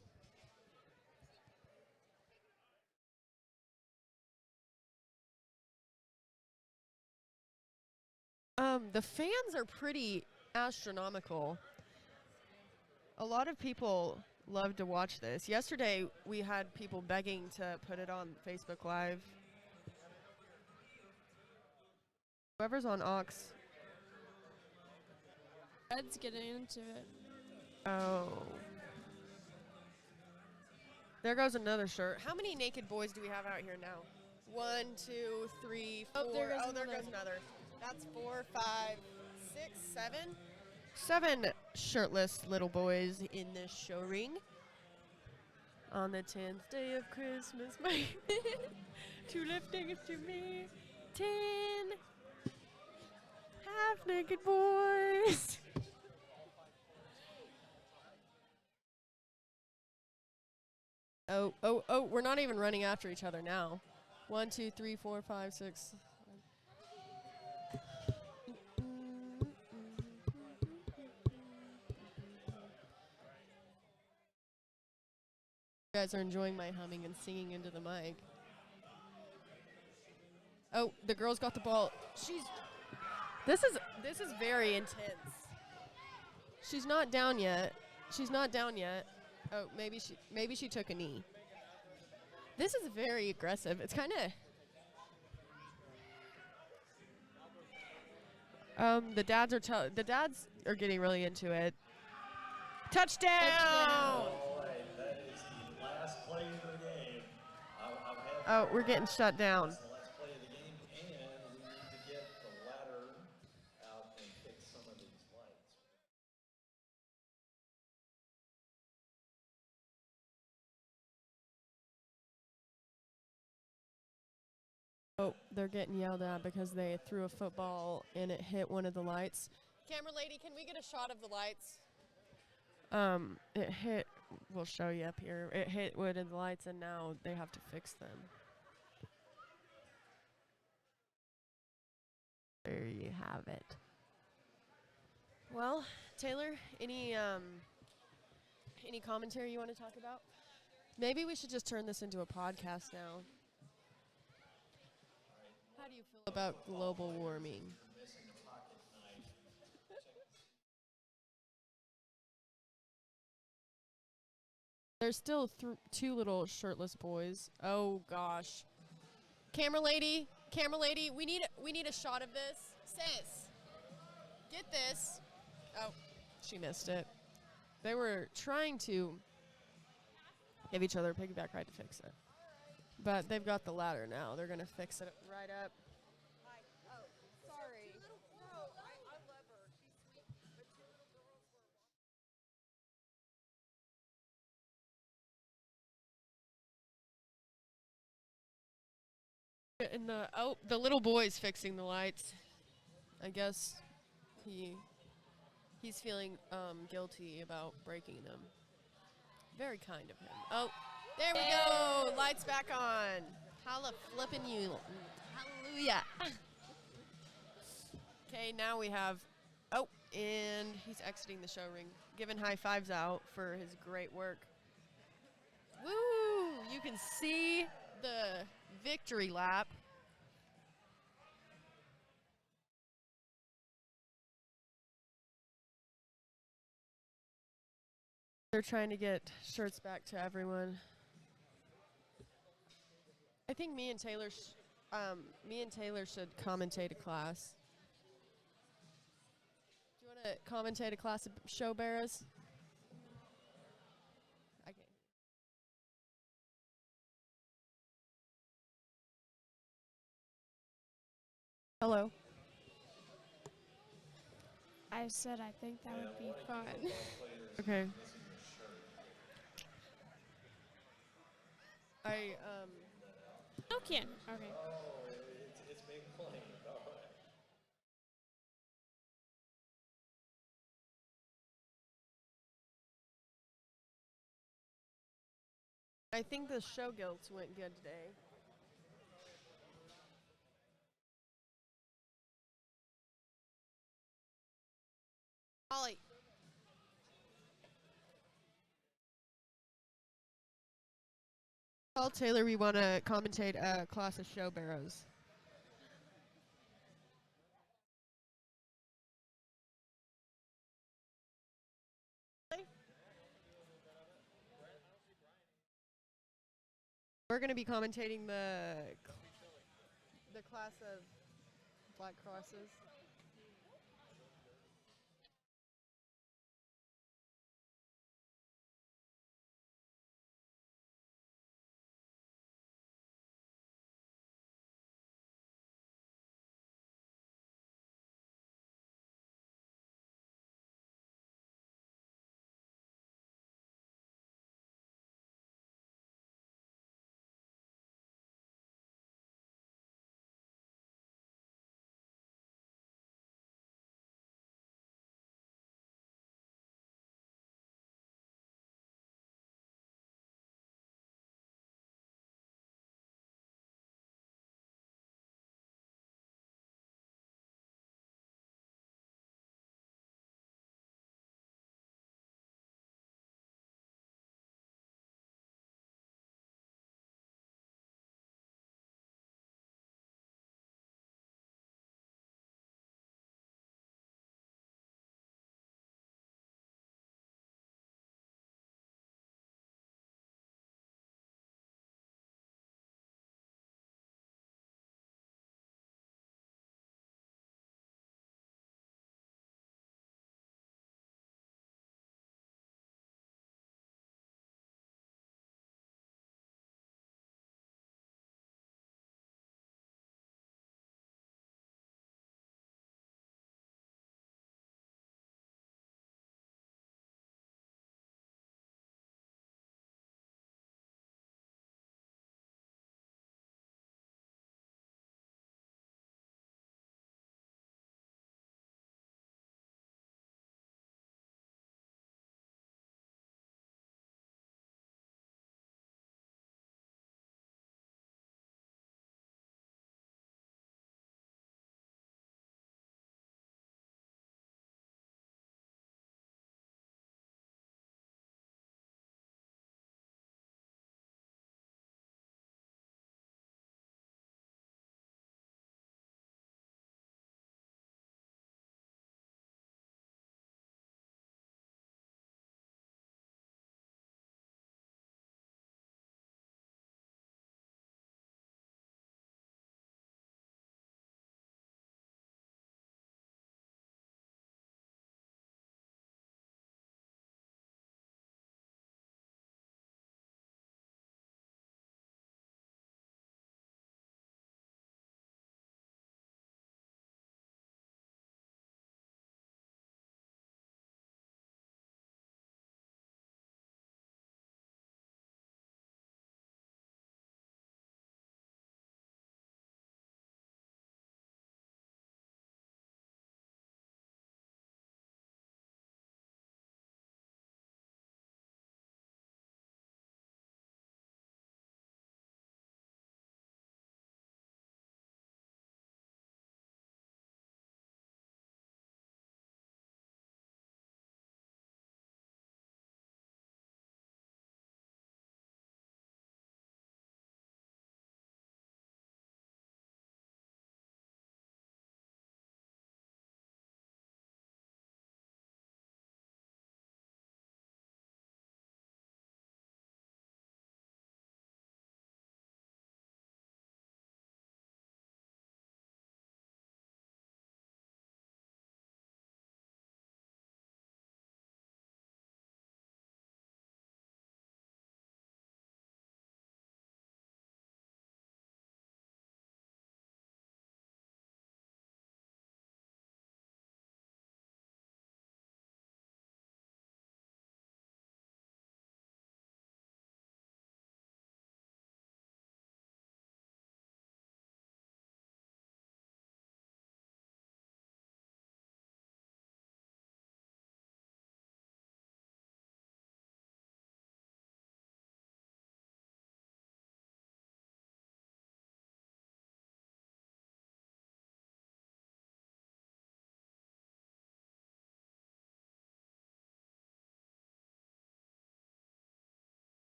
The fans are pretty astronomical. A lot of people love to watch this. Yesterday, we had people begging to put it on Facebook Live. Whoever's on Aux. Ed's getting into it. Oh. There goes another shirt. How many naked boys do we have out here now? 1, 2, 3, 4. Oh, there goes there another. goes another. That's 4, 5, 6, 7. 7 shirtless little boys in this show ring. On the 10th day of Christmas, my two left naked to me. 10 half-naked boys. Oh, we're not even running after each other now. 1, 2, 3, 4, 5, 6. You guys are enjoying my humming and singing into the mic. Oh, the girl's got the ball. This is very intense. She's not down yet. Oh, maybe she took a knee. This is very aggressive. It's kind of the dads are getting really into it. Touchdown! All right, that is the last play of the game. Oh, we're getting shut down. That's the last play of the game, and we need to get the ladder out and fix some of these lights. Oh, they're getting yelled at because they threw a football and it hit one of the lights. Camera lady, can we get a shot of the lights? It hit, we'll show you up here. It hit one of the lights and now they have to fix them. There you have it. Well, Taylor, any commentary you want to talk about? Maybe we should just turn this into a podcast now. How do you feel about global warming? There's still 2 little shirtless boys. Oh gosh. Camera lady, we need a shot of this. Sis, get this. Oh, she missed it. They were trying to give each other a piggyback ride to fix it. But they've got the ladder now. They're going to fix it right up. Oh, sorry. No, I love her. She's sweet. But 2 little girls were and the little boy's fixing the lights. I guess he's feeling guilty about breaking them. Very kind of him. Oh, there we go. Lights back on. Holla flippin' you. Hallelujah. Okay, now we have And he's exiting the show ring, giving high fives out for his great work. Woo! You can see the victory lap. They're trying to get shirts back to everyone. I think me and Taylor should commentate a class. Do you want to commentate a class of show bearers? I can't. Hello. I said I think that would be fun. Okay. No can. Okay. Oh, it's being claimed, all right. I think the show guilds went good today. Ollie. Tell Taylor we want to commentate a class of show barrows. We're going to be commentating the class of Black Crosses.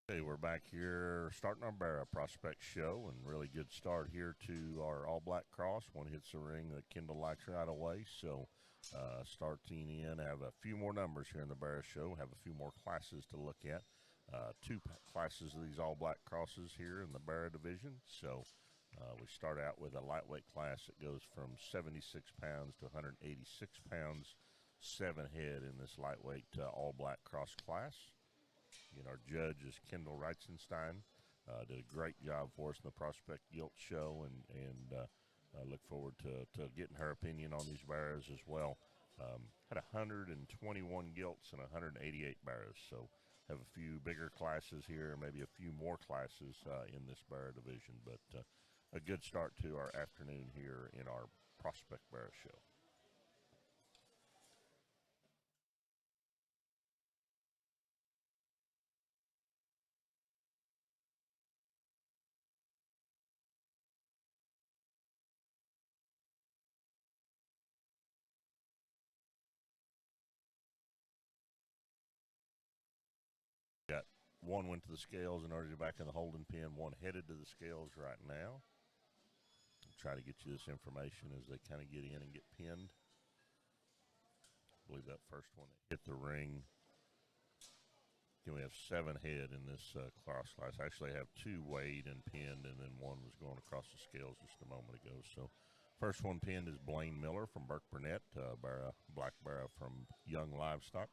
Hey, we're back here starting our Barra Prospect Show, and really good start here to our all-black cross. One hits the ring that Kendall likes right away, so starting in, have a few more numbers here in the Barra Show, have a few more classes to look at. Two classes of these all-black crosses here in the Barra division, so we start out with a lightweight class that goes from 76 pounds to 186 pounds, 7 head in this lightweight all-black cross class. Again, our judge is Kendall Reitzenstein. Did a great job for us in the Prospect Gilt Show, and look forward to getting her opinion on these barrows as well. Had 121 gilts and 188 barrows, so have a few bigger classes here, maybe a few more classes in this barrow division, but a good start to our afternoon here in our Prospect Barrow Show. Got one went to the scales and already back in the holding pen, one headed to the scales right now. I'll try to get you this information as they kind of get in and get pinned. I believe that first one hit the ring. Again, we have 7 head in this cross class. I actually have 2 weighed and pinned, and then one was going across the scales just a moment ago. So first one pinned is Blaine Miller from Burke Burnett, black barrow from Young Livestock.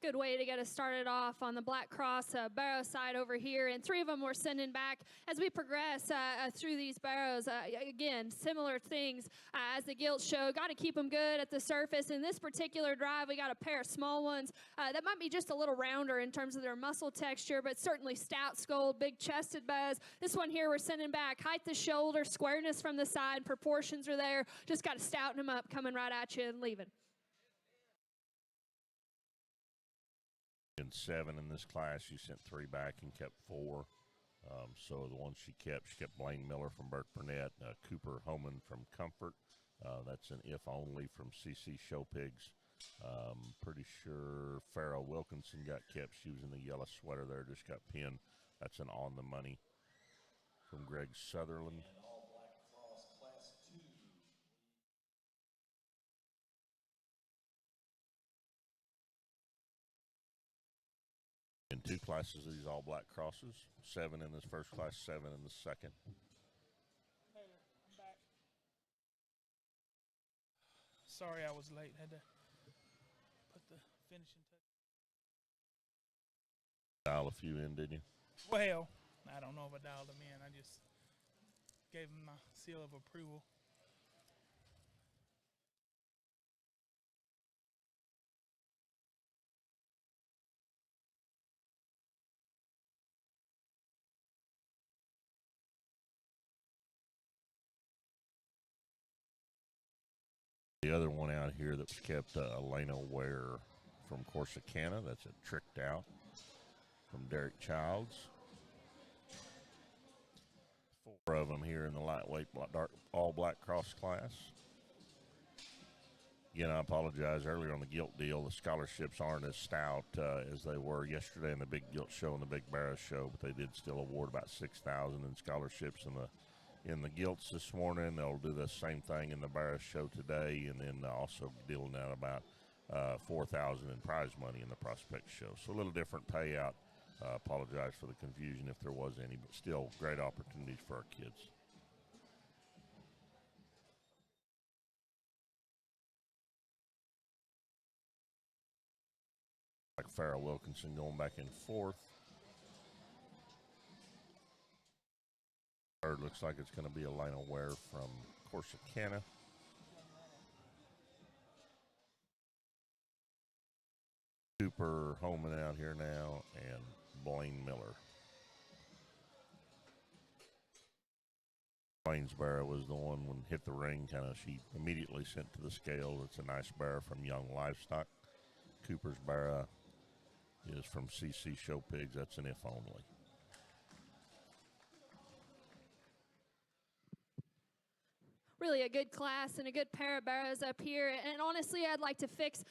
Good way to get us started off on the Black Cross barrow side over here. And 3 of them we're sending back as we progress through these barrows. Again, similar things as the gilt show. Got to keep them good at the surface. In this particular drive, we got a pair of small ones that might be just a little rounder in terms of their muscle texture, but certainly stout skulled, big chested buzz. This one here we're sending back. Height the shoulder, squareness from the side, proportions are there. Just got to stouten them up, coming right at you and leaving. In 7 in this class, she sent 3 back and kept 4. So the ones she kept Blaine Miller from Burke Burnett, Cooper Homan from Comfort. That's an if only from CC Show Pigs. Pretty sure Farrah Wilkinson got kept. She was in the yellow sweater there, just got pinned. That's an on the money from Greg Sutherland. And all black cross class 2. In 2 classes of these all black crosses, 7 in this first class, 7 in the second. Taylor, I'm back. Sorry I was late. Had to put the finishing touch. Dial a few in, didn't you? Well, I don't know if I dialed them in. I just gave them my seal of approval. The other one out here that was kept, Elena Ware from Corsicana. That's a tricked out from Derek Childs. 4 of them here in the lightweight dark all black cross class. Again, I apologize earlier on the gilt deal. The scholarships aren't as stout as they were yesterday in the big gilt show and the big barrow show, but they did still award about $6,000 in scholarships in the gilts this morning. They'll do the same thing in the barrow show today, and then also dealing out about $4,000 in prize money in the prospect show. So a little different payout. Apologize for the confusion if there was any, but still great opportunities for our kids. Like Farrah Wilkinson going back in 4th. Third looks like it's going to be Elena Ware from Corsicana. Cooper Homan out here now, and Blaine Miller. Blaine's barrow was the one when hit the ring, she immediately sent to the scale. It's a nice barrow from Young Livestock. Cooper's barrow is from CC Show Pigs. That's an if only. really a good class and a good pair of barrows up here. And honestly, I'd like to fix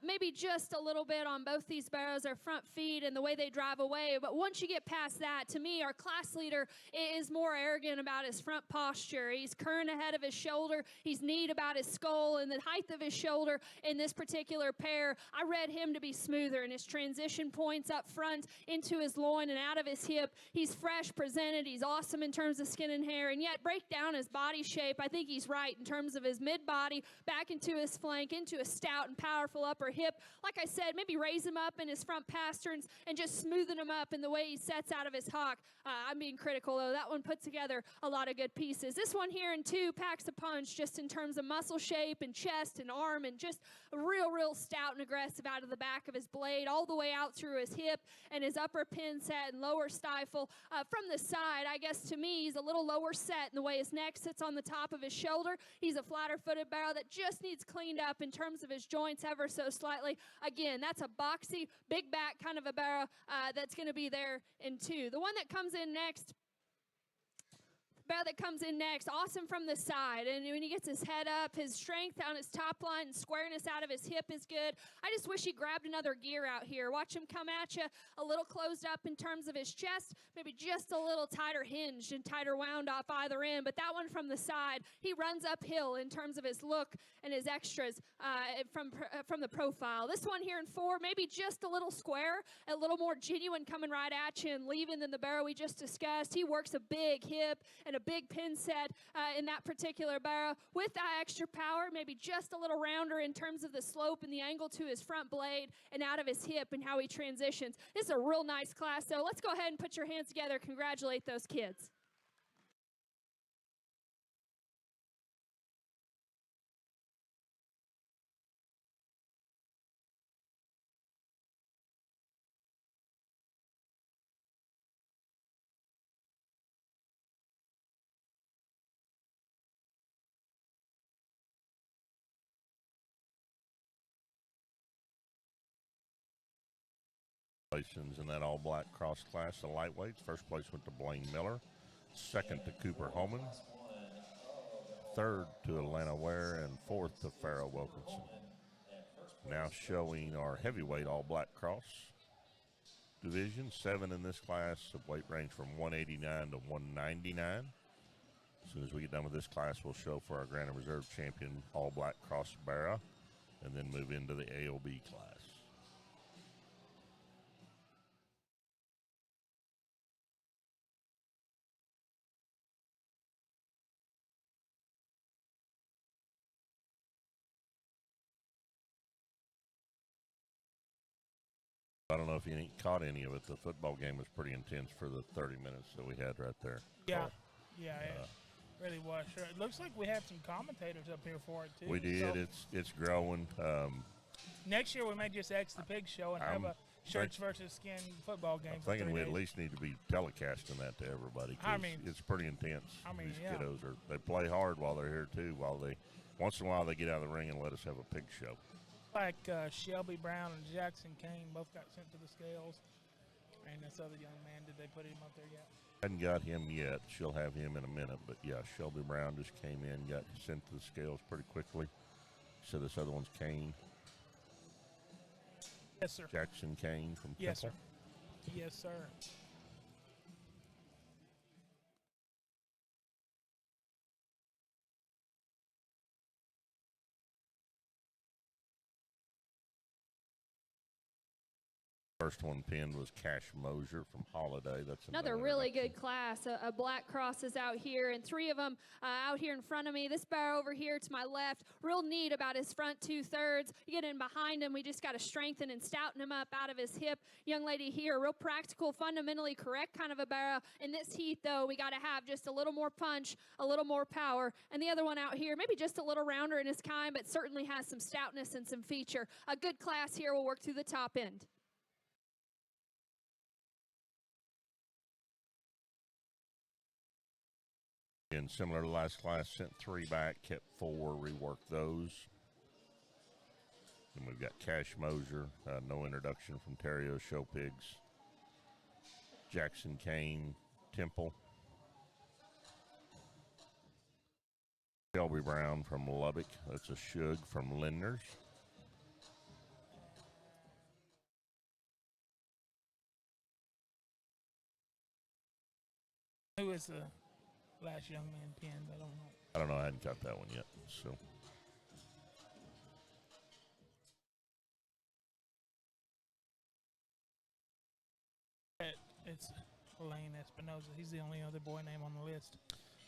maybe just a little bit on both these barrows, their front feet and the way they drive away. But once you get past that, to me, our class leader is more arrogant about his front posture. He's current ahead of his shoulder. He's neat about his skull and the height of his shoulder in this particular pair. I read him to be smoother in his transition points up front into his loin and out of his hip. He's fresh presented. He's awesome in terms of skin and hair, and yet break down his body shape. I think he's right in terms of his mid-body back into his flank, into a stout and powerful upper hip. Like I said, maybe raise him up in his front pasterns and just smoothen him up in the way he sets out of his hock. I'm being critical, though. That one put together a lot of good pieces. This one here in 2 packs a punch just in terms of muscle shape and chest and arm, and just real stout and aggressive out of the back of his blade all the way out through his hip and his upper pin set and lower stifle. From the side, I guess to me, he's a little lower set in the way his neck sits on the top of his shoulder. He's a flatter-footed barrel that just needs cleaned up in terms of his joints ever so slightly. Again, that's a boxy, big back kind of a barrel that's going to be there in 2. The one that comes in next, awesome from the side, and when he gets his head up, his strength on his top line and squareness out of his hip is good. I just wish he grabbed another gear out here. Watch him come at you a little closed up in terms of his chest, maybe just a little tighter hinged and tighter wound off either end, but that one from the side, he runs uphill in terms of his look and his extras from the profile. This one here in 4, maybe just a little square, a little more genuine coming right at you and leaving than the barrel we just discussed. He works a big hip and a big pin set in that particular barrel with that extra power, maybe just a little rounder in terms of the slope and the angle to his front blade and out of his hip and how he transitions. This is a real nice class, so let's go ahead and put your hands together. Congratulate those kids. In that all-black cross class, the lightweights. First place went to Blaine Miller. Second to Cooper Holman. Third to Atlanta Ware. And fourth to Farrell Wilkinson. Now showing our heavyweight all-black cross division. 7 in this class. The weight range from 189 to 199. As soon as we get done with this class, we'll show for our Grand and Reserve champion all-black cross barra, and then move into the AOB class. I don't know if you ain't caught any of it. The football game was pretty intense for the 30 minutes that we had right there. Yeah, it really was. Sure. It looks like we have some commentators up here for it, too. We did. So it's growing. Next year, we may just X the Pig show and have a shirts versus skin football game. I'm thinking we at least need to be telecasting that to everybody. I mean, it's pretty intense. I mean, these kiddos they play hard while they're here too. Once in a while they get out of the ring and let us have a pig show. Like Shelby Brown and Jackson Kane both got sent to the scales, and this other young man, did they put him up there yet? Hadn't got him yet. She'll have him in a minute, but yeah, Shelby Brown just came in, got sent to the scales pretty quickly. So this other one's Kane. Yes, sir. Jackson Kane from Yes, Temple. sir. Yes, sir. First one pinned was Cash Mosier from Holiday. That's another really good class. A black cross is out here, and 3 of them out here in front of me. This barrel over here to my left, real neat about his front 2/3. You get in behind him, we just got to strengthen and stouten him up out of his hip. Young lady here, real practical, fundamentally correct kind of a barrel. In this heat, though, we got to have just a little more punch, a little more power. And the other one out here, maybe just a little rounder in his kind, but certainly has some stoutness and some feature. A good class here. We'll work through the top end. And similar to last class, sent 3 back, kept 4, reworked those. And we've got Cash Mosier, no introduction from Terrio Show Pigs. Jackson Kane, Temple. Shelby Brown from Lubbock. That's a Shug from Lindner's. Who is the last young man pinned? I don't know. I don't know. I hadn't got that one yet. So It's Lane Espinoza. He's the only other boy name on the list.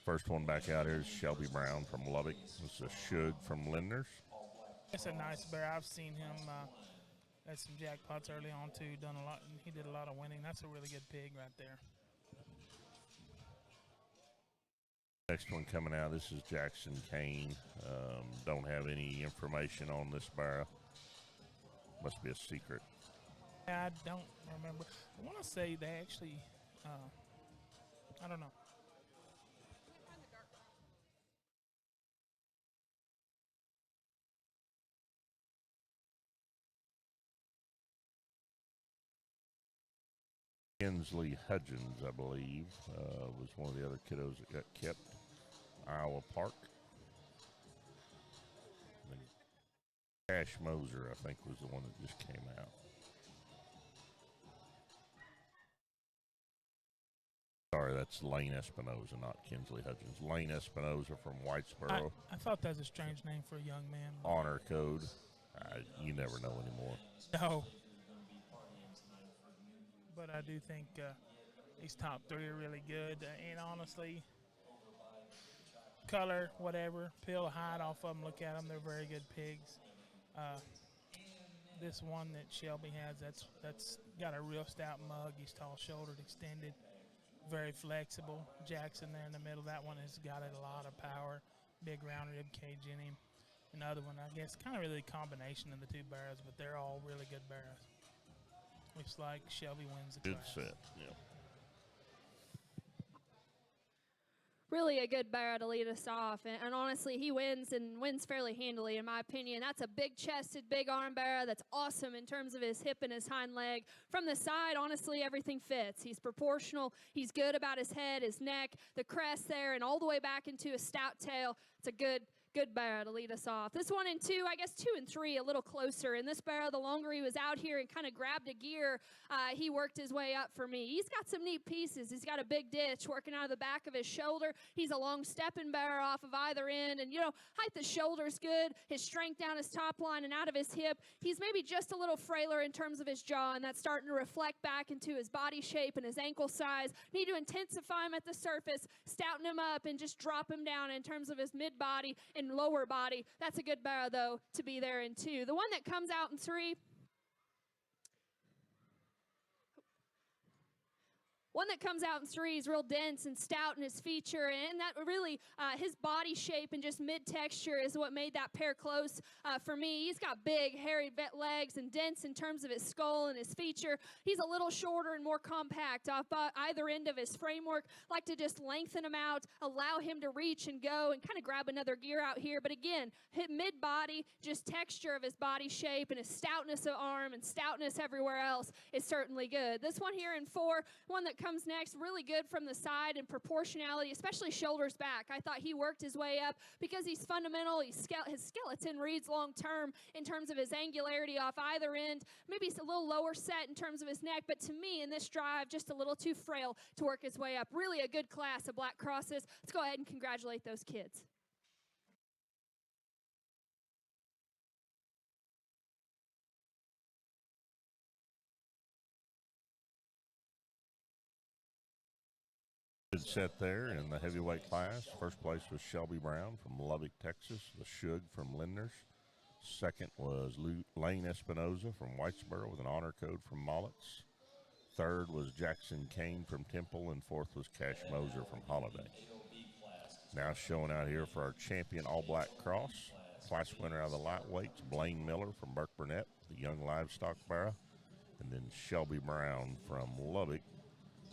first one back out here is Shelby Brown from Lubbock. This is a Shug from Lindner's. It's a nice bear. I've seen him at some jackpots early on too. Done a lot. He did a lot of winning. That's a really good pig right there. Next one coming out, this is Jackson Kane. Don't have any information on this barrow. Must be a secret. I don't remember. I want to say they actually, I don't know. Kinsley Hudgens, I believe, was one of the other kiddos that got kept. Iowa Park. And Cash Moser, I think, was the one that just came out. Sorry, that's Lane Espinoza, not Kinsley Hudgens. Lane Espinoza from Whitesboro. I thought that was a strange name for a young man. Honor code. You never know anymore. No. But I do think these top three are really good. And honestly, color, whatever, peel the hide off of them, look at them, they're very good pigs. This one that Shelby has, that's got a real stout mug. He's tall-shouldered, extended, very flexible. Jackson there in the middle, that one has got a lot of power, big round rib cage in him. Another one, I guess, kind of really a combination of the two barrows, but they're all really good barrows. Looks like Shelby wins the Good class. set, yeah. Really a good barrow to lead us off. And honestly, he wins and wins fairly handily, in my opinion. That's a big-chested, big-arm barrow that's awesome in terms of his hip and his hind leg. From the side, honestly, everything fits. He's proportional. He's good about his head, his neck, the crest there, and all the way back into a stout tail. It's a good barrow to lead us off. This 1 and 2, I guess 2 and 3, a little closer. In this barrow, the longer he was out here and kind of grabbed a gear, he worked his way up for me. He's got some neat pieces. He's got a big ditch working out of the back of his shoulder. He's a long stepping barrow off of either end. And, height the shoulder's good. His strength down his top line and out of his hip. He's maybe just a little frailer in terms of his jaw, and that's starting to reflect back into his body shape and his ankle size. Need to intensify him at the surface, stouten him up, and just drop him down in terms of his mid-body and lower body. That's a good barrow, though, to be there in 2. The one that comes out in 3, one that comes out in 3 is real dense and stout in his feature, and that really, his body shape and just mid-texture is what made that pair close for me. He's got big, hairy legs and dense in terms of his skull and his feature. He's a little shorter and more compact off either end of his framework. Like to just lengthen him out, allow him to reach and go and kind of grab another gear out here. But again, hit mid-body, just texture of his body shape and his stoutness of arm and stoutness everywhere else is certainly good. This one here in 4, one that comes next, really good from the side and proportionality, especially shoulders back. I thought he worked his way up because he's fundamental. His skeleton reads long term in terms of his angularity off either end. Maybe it's a little lower set in terms of his neck, but to me in this drive, just a little too frail to work his way up. Really a good class of black crosses. Let's go ahead and congratulate those kids. Good set there in the heavyweight class. First place was Shelby Brown from Lubbock, Texas. The Shug from Lindner's. Second was Lane Espinoza from Whitesboro with an honor code from Mollett's. Third was Jackson Kane from Temple, and fourth was Cash Moser from Holiday. Now showing out here for our champion all-black cross. Class winner out of the lightweights, Blaine Miller from Burke Burnett, the young livestock barrow. And then Shelby Brown from Lubbock,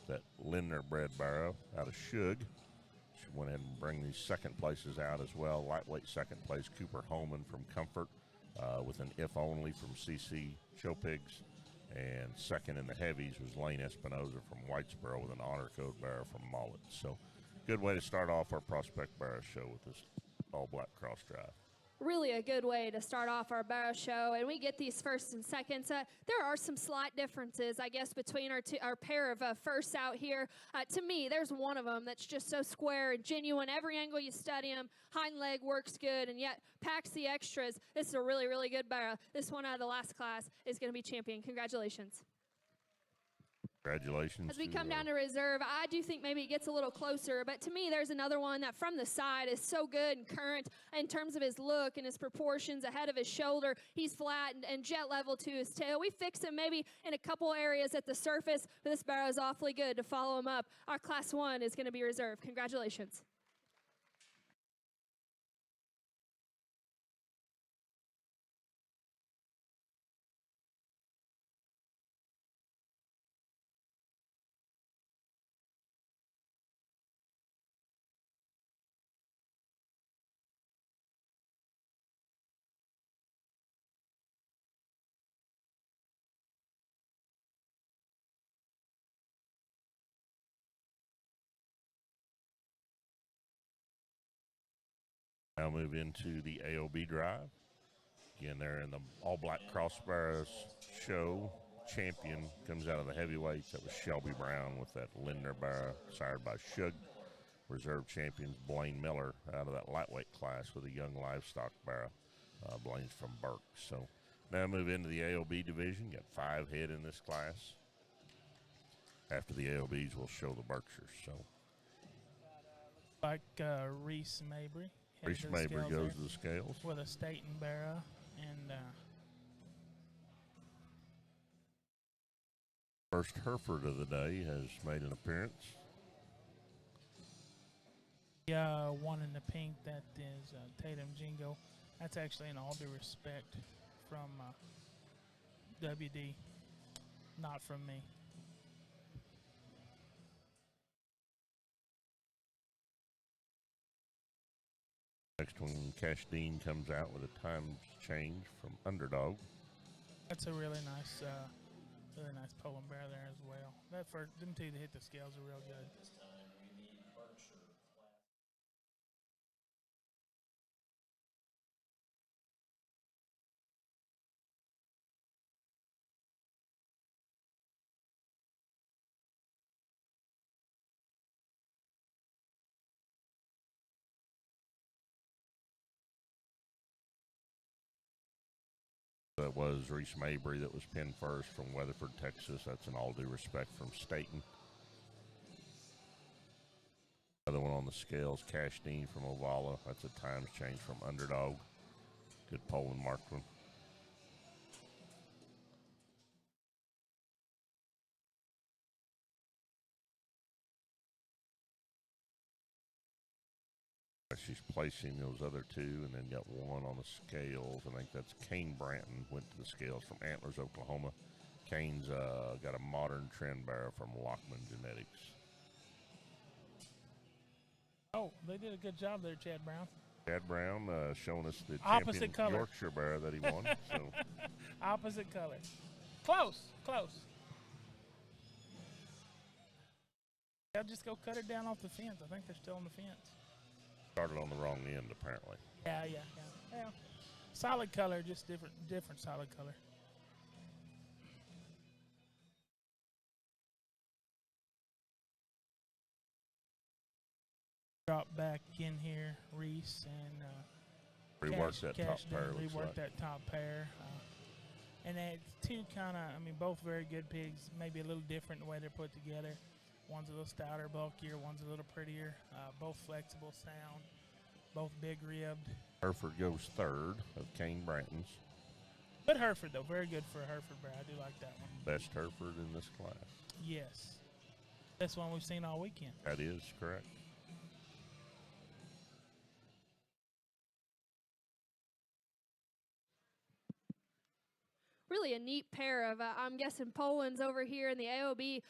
that Lindner bred barrow out of Shug. She went ahead and bring these second places out as well. Lightweight second place, Cooper Holman from Comfort with an if only from CC Show Pigs. And second in the heavies was Lane Espinoza from Whitesboro with an honor code barrow from Mullet. So good way to start off our Prospect Barrow show with this all black cross drive. Really a good way to start off our barrow show, and we get these first and seconds. There are some slight differences, I guess, between our pair of firsts out here. To me, there's one of them that's just so square and genuine. Every angle you study him, hind leg works good, and yet packs the extras. This is a really, really good barrow. This one out of the last class is going to be champion. Congratulations. Congratulations. As we come down to reserve, I do think maybe it gets a little closer, but to me, there's another one that from the side is so good and current in terms of his look and his proportions ahead of his shoulder. He's flat and jet level to his tail. We fix him maybe in a couple areas at the surface, but this barrow is awfully good to follow him up. Our class 1 is going to be reserved. Congratulations. Now move into the AOB drive. Again, they're in the all black cross barrows show. Champion comes out of the heavyweights. That was Shelby Brown with that Lindner barrow, sired by Shug. Reserve champions Blaine Miller out of that lightweight class with a young livestock barrow. Blaine's from Burke. So now move into the AOB division. Got 5 head in this class. After the AOBs, we'll show the Berkshires. So Like Reese Mabry. Reese Mabry goes to the scales with a Staten barrow, and first Hereford of the day has made an appearance. yeah, one in the pink, that is Tatum Jingo. That's actually in all due respect from WD, not from me. Next one, Cash Dean comes out with a times change from Underdog. That's a really nice Poland bear there as well. That first, them two that hit the scales are real good. This time we need Berkshire class. That was Reese Mabry that was pinned first from Weatherford, Texas. That's an all due respect from Staten. Other one on the scales, Cash Dean from Ovala. That's a times change from Underdog. Good Poland marksman. She's placing those other two, and then got one on the scales. I think that's Kane Branton went to the scales from Antlers, Oklahoma. Kane's got a modern trend barrow from Lockman Genetics. Oh, they did a good job there, Chad Brown. Chad Brown showing us the Opposite champion color. Yorkshire barrow that he won. So Opposite color. Close. They'll just go cut it down off the fence. I think they're still on the fence. started on the wrong end, apparently. Yeah. Solid color, just different solid color. Drop back in here, Reese, and Rework that top pair. Rework that top pair. And it's two kind of, both very good pigs, maybe a little different the way they're put together. One's a little stouter, bulkier, one's a little prettier. Both flexible sound, both big ribbed. Hereford goes third of Kane Branton's. Good Hereford, though. Very good for a Hereford bear. I do like that one. Best Hereford in this class. Yes. Best one we've seen all weekend. That is correct. Really really a neat pair of, I'm guessing, Poland's over here in the AOB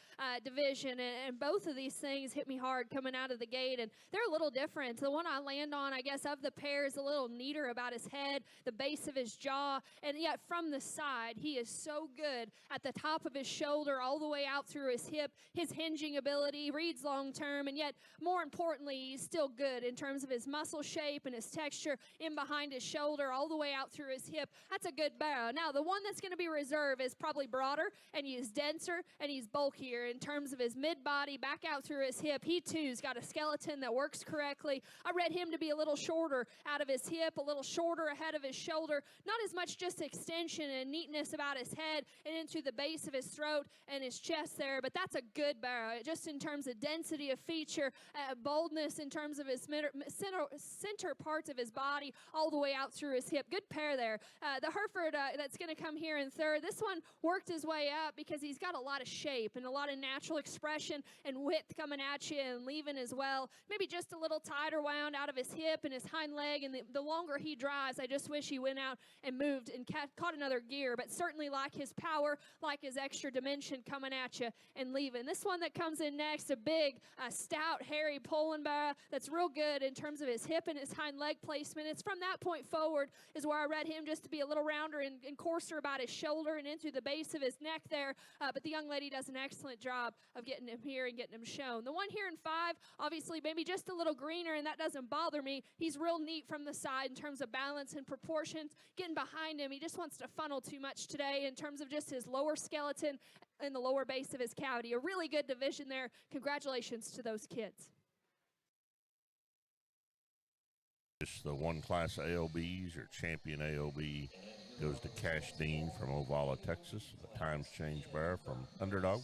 division, and both of these things hit me hard coming out of the gate, and they're a little different. The one I land on, I guess, of the pair is a little neater about his head, the base of his jaw, and yet from the side, he is so good at the top of his shoulder all the way out through his hip. His hinging ability reads long term, and yet more importantly, he's still good in terms of his muscle shape and his texture in behind his shoulder all the way out through his hip. That's a good barrow. Now, the one that's going to be reserved is probably broader, and he's denser, and he's bulkier in terms of his mid-body back out through his hip. He, too's got a skeleton that works correctly. I read him to be a little shorter out of his hip, a little shorter ahead of his shoulder, not as much just extension and neatness about his head and into the base of his throat and his chest there, but that's a good barrow, just in terms of density of feature, boldness in terms of his center parts of his body all the way out through his hip. Good pair there. The Hereford that's going to come here in third, this one worked his way up because he's got a lot of shape and a lot of natural expression and width coming at you and leaving as well. Maybe just a little tighter wound out of his hip and his hind leg, and the longer he drives, I just wish he went out and moved and caught another gear, but certainly like his power, like his extra dimension coming at you and leaving. This one that comes in next, a big, stout, hairy Poland barrow that's real good in terms of his hip and his hind leg placement. It's from that point forward is where I read him just to be a little rounder and coarser about his shoulder and into the base of his neck there, but the young lady does an excellent job of getting him here and getting him shown. The one here in 5, obviously maybe just a little greener, and that doesn't bother me. He's real neat from the side in terms of balance and proportions. Getting behind him, he just wants to funnel too much today in terms of just his lower skeleton and the lower base of his cavity. A really good division there. Congratulations to those kids. Just the one class AOBs, or champion AOB, goes to Cash Dean from Ovala, Texas. The times change barrow from Underdog.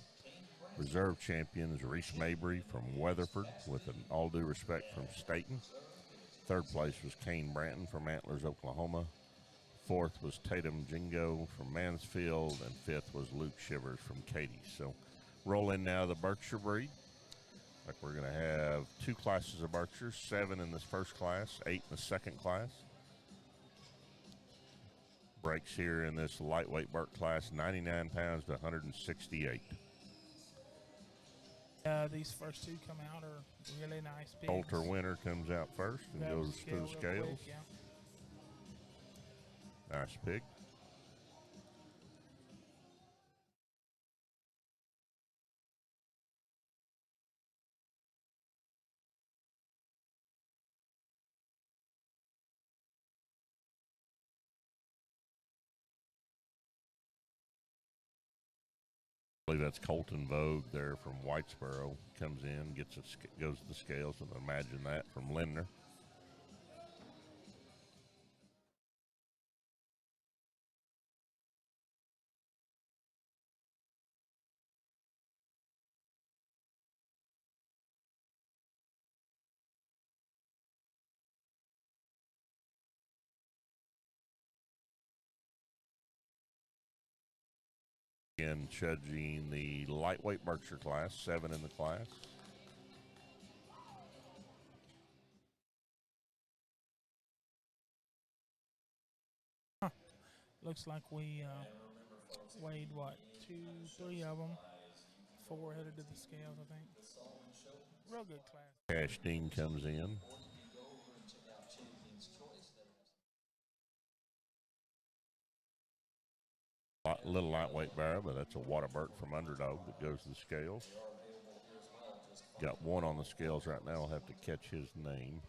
Reserve champion is Reese Mabry from Weatherford, with an all due respect from Staten. Third place was Kane Branton from Antlers, Oklahoma. Fourth was Tatum Jingo from Mansfield, and fifth was Luke Shivers from Katy. So roll in now the Berkshire breed. Like, we're going to have 2 classes of Berkshire, 7 in this first class, 8 in the second class. Breaks here in this lightweight Berk class, 99 pounds to 168. These first 2 come out are really nice pigs. Coulter Winter comes out first and goes to the scales. Quick, yeah. Nice pig. I believe that's Colton Vogue there from Whitesboro. Comes in, goes to the scales, and imagine that from Lindner. Again, judging the lightweight Berkshire class, 7 in the class. Looks like we weighed, what, 2, 3 of them. 4 headed to the scales, I think. Real good class. Cash Dean comes in. Little lightweight barrow, but that's a Waterberg from Underdog that goes to the scales. Got one on the scales right now. I'll have to catch his name.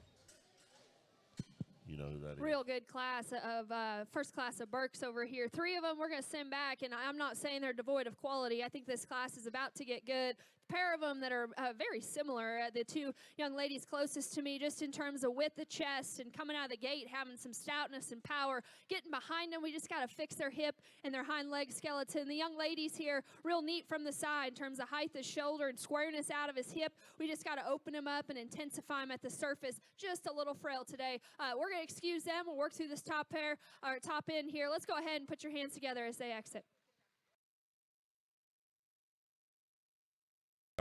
You know who that is? Real good class of first class of Berks over here. 3 of them we're going to send back, and I'm not saying they're devoid of quality. I think this class is about to get good. Pair of them that are very similar. The 2 young ladies closest to me, just in terms of width of chest and coming out of the gate, having some stoutness and power. Getting behind them, we just got to fix their hip and their hind leg skeleton. The young ladies here, real neat from the side in terms of height of shoulder and squareness out of his hip. We just got to open them up and intensify them at the surface. Just a little frail today. We're going to excuse them. We'll work through this top pair, or top end here. Let's go ahead and put your hands together as they exit.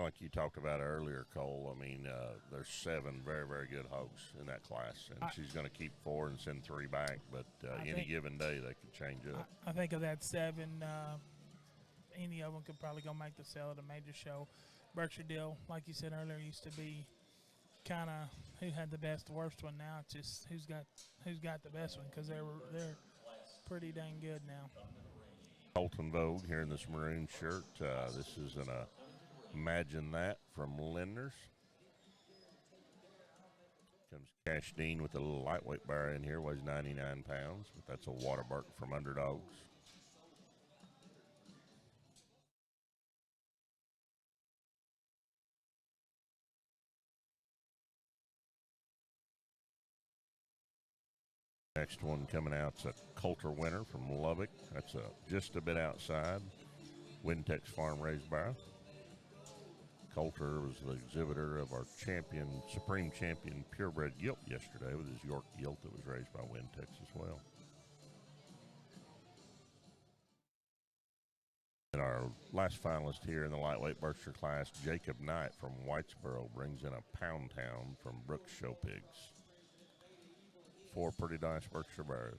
Like you talked about earlier, Cole, I mean, there's 7 very, very good hogs in that class, and she's going to keep 4 and send 3 back, but any given day they could change up. I think of that 7, any of them could probably go make the sale at a major show. Berkshire deal, like you said earlier, used to be kind of who had the best, worst one. Now it's just who's got the best one, because they're pretty dang good now. Colton Vogue here in this maroon shirt. This is an Imagine That from Lindner's. Comes Cash Dean with a little lightweight bar in here, weighs 99 pounds, but that's a Waterbark from Underdogs. Next one coming out is a Coulter winner from Lubbock. That's just a bit outside. Wintex Farm raised bar. Coulter was the exhibitor of our Supreme Champion Purebred Gilt yesterday with his York Gilt that was raised by Wintex as well. And our last finalist here in the lightweight Berkshire class, Jacob Knight from Whitesboro, brings in a Pound Town from Brooks Show Pigs. 4 pretty nice Berkshire bears.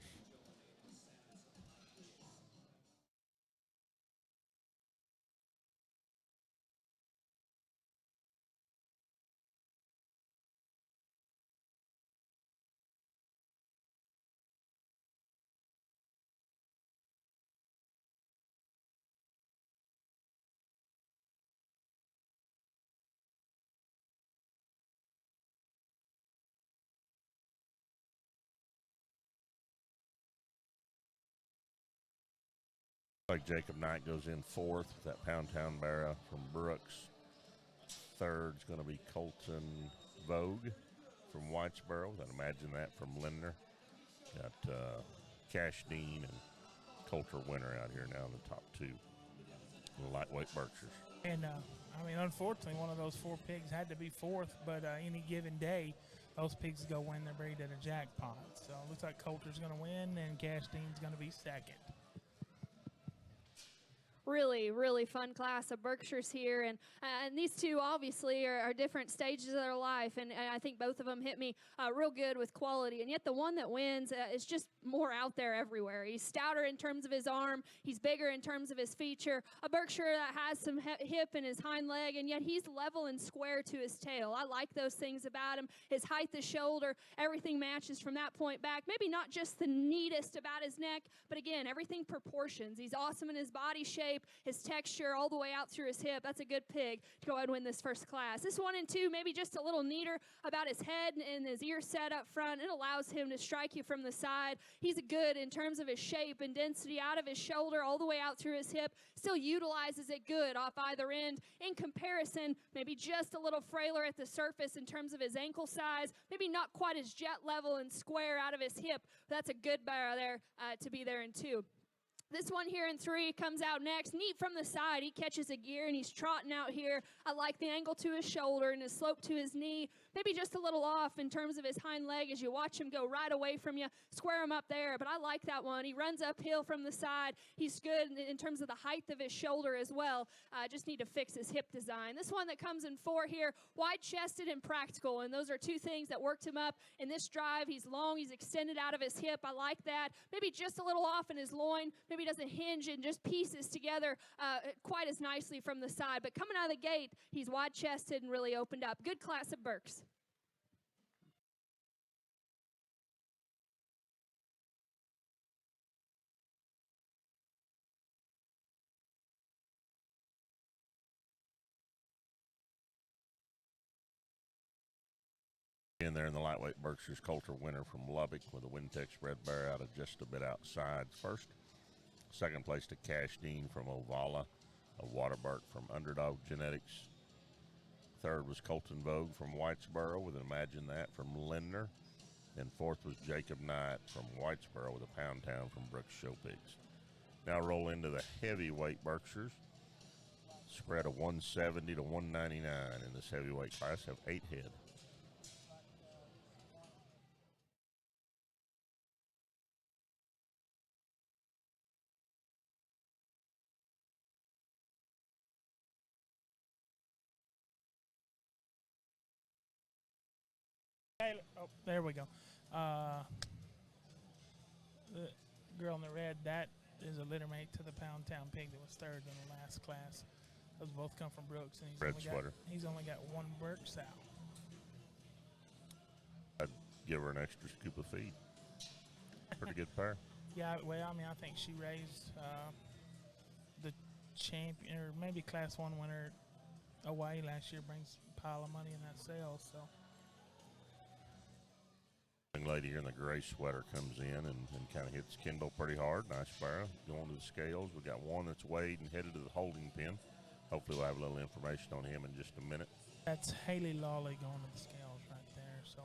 Like Jacob Knight goes in 4th with that Pound Town Barra from Brooks. 3rd's going to be Colton Vogue from Whitesboro. Then Imagine That from Lindner. Got Cash Dean and Coulter winner out here now in the top 2. The lightweight Berkshires. And, unfortunately, one of those 4 pigs had to be 4th, but any given day, those pigs go win their breed at a jackpot. So it looks like Coulter's going to win, and Cash Dean's going to be 2nd. Really, really fun class of Berkshires here. And these two obviously are different stages of their life. And I think both of them hit me real good with quality. And yet the one that wins is just more out there everywhere. He's stouter in terms of his arm. He's bigger in terms of his feature. A Berkshire that has some hip in his hind leg, and yet he's level and square to his tail. I like those things about him. His height, the shoulder, everything matches from that point back. Maybe not just the neatest about his neck, but again, everything proportions. He's awesome in his body shape, his texture, all the way out through his hip. That's a good pig to go ahead and win this first class. This 1 and 2, maybe just a little neater about his head and his ear set up front. It allows him to strike you from the side. He's good in terms of his shape and density out of his shoulder all the way out through his hip. Still utilizes it good off either end. In comparison, maybe just a little frailer at the surface in terms of his ankle size. Maybe not quite as jet level and square out of his hip. But that's a good barrow there to be there in 2. This one here in 3 comes out next. Neat from the side. He catches a gear and he's trotting out here. I like the angle to his shoulder and his slope to his knee. Maybe just a little off in terms of his hind leg as you watch him go right away from you. Square him up there, but I like that one. He runs uphill from the side. He's good in terms of the height of his shoulder as well. Just need to fix his hip design. This one that comes in 4 here, wide-chested and practical, and those are 2 things that worked him up in this drive. He's long. He's extended out of his hip. I like that. Maybe just a little off in his loin. Maybe doesn't hinge and just pieces together quite as nicely from the side. But coming out of the gate, he's wide-chested and really opened up. Good class of Berks. In there in the lightweight Berkshire's Coulter winner from Lubbock with a Wintex red bear out of just a bit outside first. 2nd place to Cash Dean from Ovala, a Waterbark from Underdog Genetics. 3rd was Colton Vogue from Whitesboro with an Imagine That from Lindner. And 4th was Jacob Knight from Whitesboro with a Pound Town from Brooks Show Pigs. Now roll into the heavyweight Berkshires. Spread of 170 to 199 in this heavyweight class. Have 8 head. Taylor. Oh, there we go. The girl in the red, that is a litter mate to the Pound Town pig that was third in the last class. Those both come from Brooks, and Red sweater. He's only got one Burke sow. I'd give her an extra scoop of feed. Pretty good pair. Yeah, well, I mean, I think she raised the champion, or maybe Class 1 winner away last year, brings a pile of money in that sale, so. Young lady here in the gray sweater comes in and kind of hits Kendall pretty hard. Nice barrow. Going to the scales. We got one that's weighed and headed to the holding pen. Hopefully we'll have a little information on him in just a minute. That's Haley Lawley going to the scales right there. So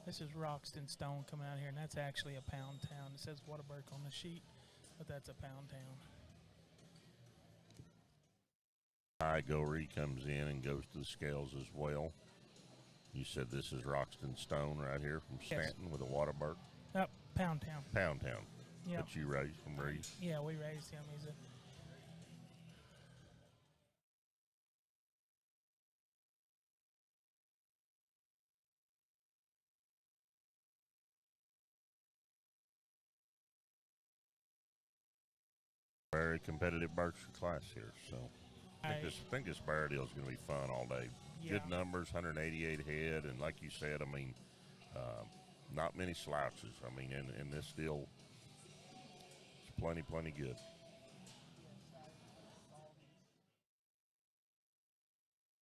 this is Roxton Stone coming out here, and that's actually a Pound Town. It says Waterburg on the sheet, but that's a Pound Town. Goree comes in and goes to the scales as well. You said this is Roxton Stone right here from Stanton with a Waterburg. Yep, Pound Town. Pound Town. Yep. That you raised from Reeves. Yeah, we raised him. He's a very competitive Berkshire class here, so I think this barrow deal is going to be fun all day. Yeah. Good numbers, 188 head, and like you said, I mean, not many slouches. I mean, in this deal, it's plenty good.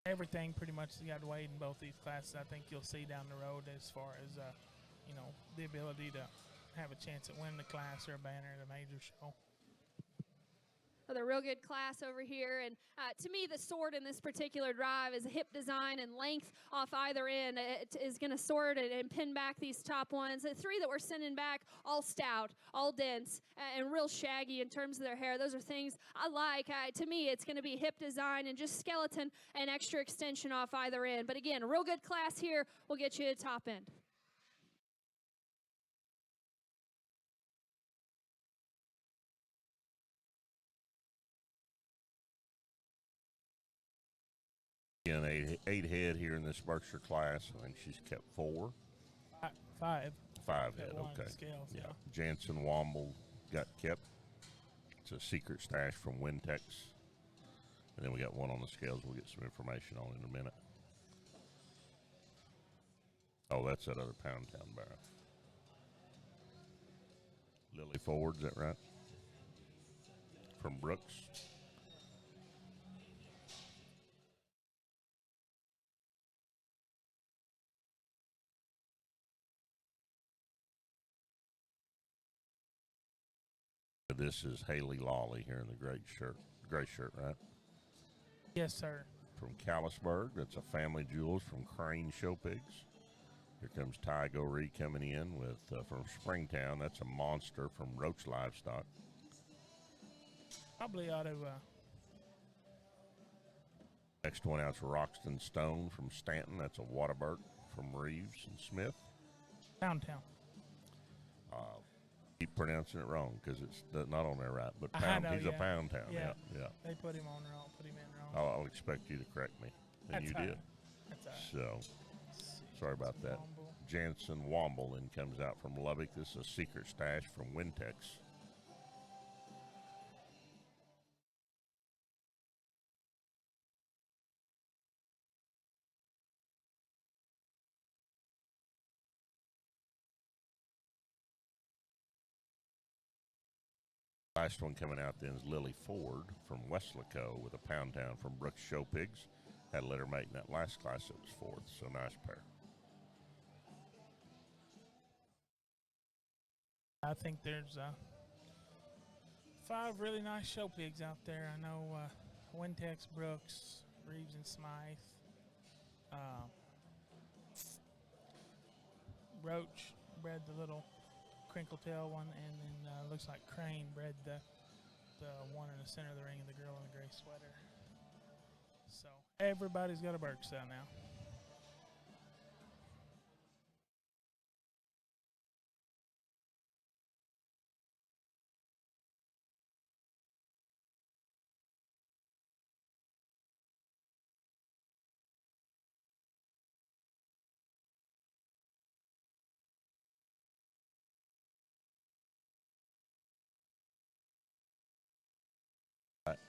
everything pretty much you got to wait in both these classes. I think you'll see down the road as far as the ability to have a chance at winning the class or a banner at a major show. Another real good class over here. And to me, the sort in this particular drive is a hip design and length off either end. It is going to sort and pin back these top ones. The three that we're sending back, all stout, all dense, and real shaggy in terms of their hair. Those are things I like. To me, it's going to be hip design and just skeleton and extra extension off either end. But again, a real good class here will get you to the top end. Again, eight head here in this Berkshire class. I think she's kept four. Five. Five head, okay. Scales, yeah. Jansen Womble got kept. It's a secret stash from Wintex. And then we got one on the scales we'll get some information on in a minute. Oh, that's that other Pound Town barrow. Lily Ford, is that right? From Brooks. This is Haley Lawley here in the gray shirt, right? Yes, sir. From Callisburg, that's a family jewels from Crane Show Pigs. Here comes Ty Goree coming in with from Springtown. That's a monster from Roach Livestock. Probably ought to. Next one out's Roxton Stone from Stanton. That's a Waterburg from Reeves and Smith. Pound Town. Keep pronouncing it wrong because it's not on there right. But Pound, he's a Pound Town. Yeah. They put him on wrong. Put him in wrong. I'll expect you to correct me, and you did. That's all right. So, sorry about that. Jansen Womble then comes out from Lubbock. This is a secret stash from Wintex. Last one coming out then is Lily Ford from Westlaco with a Pound Town from Brooks Show Pigs. Had a litter mate in that last class that was fourth, so nice pair. I think there's 5 really nice show pigs out there. I know Wintex, Brooks, Reeves, and Smythe. Roach bred the little crinkle tail one, and then looks like Crane bred the one in the center of the ring and the girl in the gray sweater. So everybody's got a Burke sow now.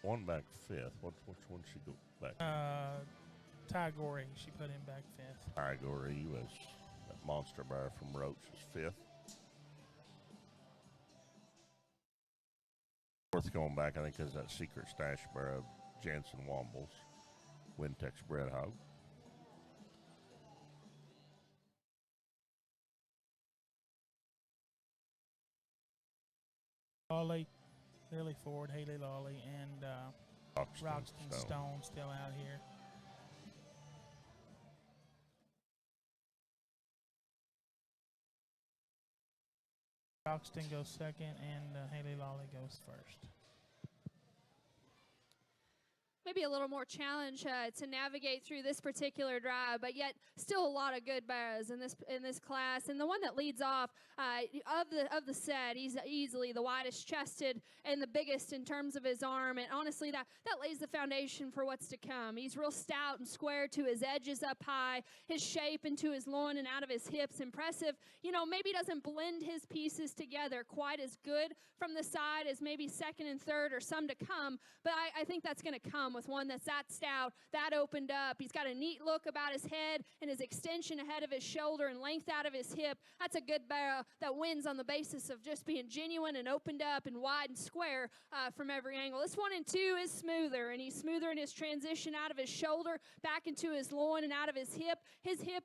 One back fifth. Which one she go back? Tigori, she put him back fifth. Tigori was that monster bear from Roach was fifth. Fourth going back, I think, is that secret stash bear of Jansen Womble's Wintex Bred Hog. Lolly, Lily Ford, Haley Lolly, and Roxton Stone still out here. Roxton goes second, and Haley Lolly goes first. Maybe a little more challenge to navigate through this particular drive, but yet still a lot of good bears in this class. And the one that leads off of the set, he's easily the widest chested and the biggest in terms of his arm. And honestly, that lays the foundation for what's to come. He's real stout and square to his edges up high, his shape into his loin and out of his hips impressive. You know, maybe doesn't blend his pieces together quite as good from the side as maybe second and third or some to come, but I think that's going to come with one that's that stout, that opened up. He's got a neat look about his head and his extension ahead of his shoulder and length out of his hip. That's a good barrow that wins on the basis of just being genuine and opened up and wide and square from every angle. This 1 and 2 is smoother, and he's smoother in his transition out of his shoulder, back into his loin and out of his hip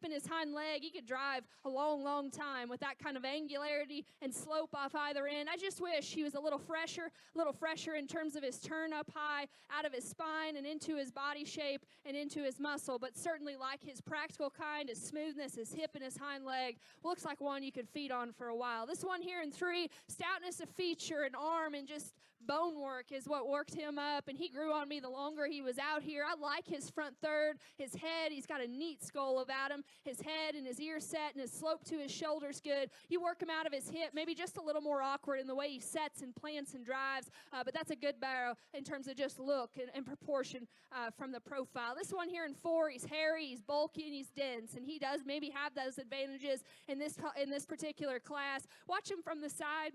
and his hind leg. He could drive a long, long time with that kind of angularity and slope off either end. I just wish he was a little fresher in terms of his turn up high, out of his spine and into his body shape and into his muscle, but certainly like his practical kind, his smoothness, his hip and his hind leg, looks like one you could feed on for a while. This one here in 3, stoutness of feature and arm and just bone work is what worked him up, and he grew on me the longer he was out here. I like his front third, his head. He's got a neat skull about him. His head and his ear set and his slope to his shoulders good. You work him out of his hip, maybe just a little more awkward in the way he sets and plants and drives, but that's a good barrow in terms of just look and proportion from the profile. This one here in 4, he's hairy, he's bulky, and he's dense, and he does maybe have those advantages in this particular class. Watch him from the side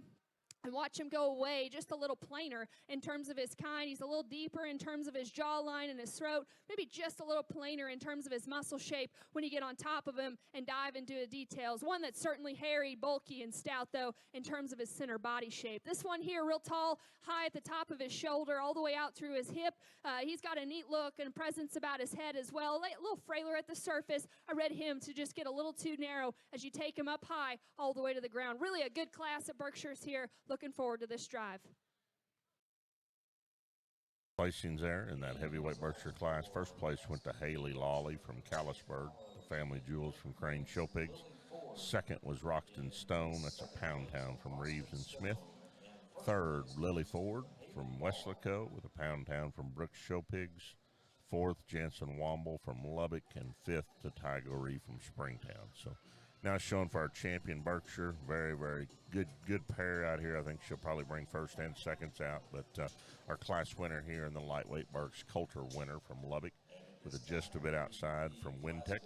and watch him go away just a little plainer in terms of his kind. He's a little deeper in terms of his jawline and his throat, maybe just a little plainer in terms of his muscle shape when you get on top of him and dive into the details. One that's certainly hairy, bulky, and stout, though, in terms of his center body shape. This one here, real tall, high at the top of his shoulder, all the way out through his hip. He's got a neat look and presence about his head as well. A little frailer at the surface. I read him to just get a little too narrow as you take him up high all the way to the ground. Really a good class at Berkshire's here. Looking forward to this drive. Placings there in that heavyweight Berkshire class. First place went to Haley Lawley from Callisburg, the Family Jewels from Crane Show Pigs. Second was Roxton Stone, that's a Pound Town from Reeves and Smith. Third, Lily Ford from Weslaco with a Pound Town from Brooks Show Pigs. Fourth, Jansen Womble from Lubbock, and fifth to Tigori from Springtown. So now showing for our champion Berkshire. Very, very good pair out here. I think she'll probably bring first and seconds out. But our class winner here in the lightweight Berks, Coulter winner from Lubbock with a just a bit outside from Wintex.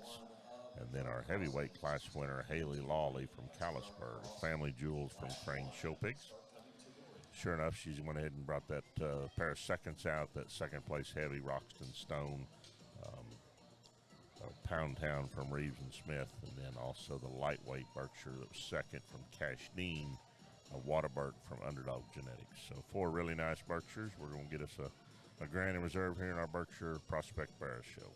And then our heavyweight class winner, Haley Lawley from Callisburg, Family Jewels from Crane Show Pigs. Sure enough, she went ahead and brought that pair of seconds out, that second place heavy, Roxton Stone, Pound Town from Reeves and Smith, and then also the lightweight Berkshire that was second from Cashdeen, Waterberg from Underdog Genetics. So 4 really nice Berkshires. We're going to get us a grand in reserve here in our Berkshire Prospect Bears show.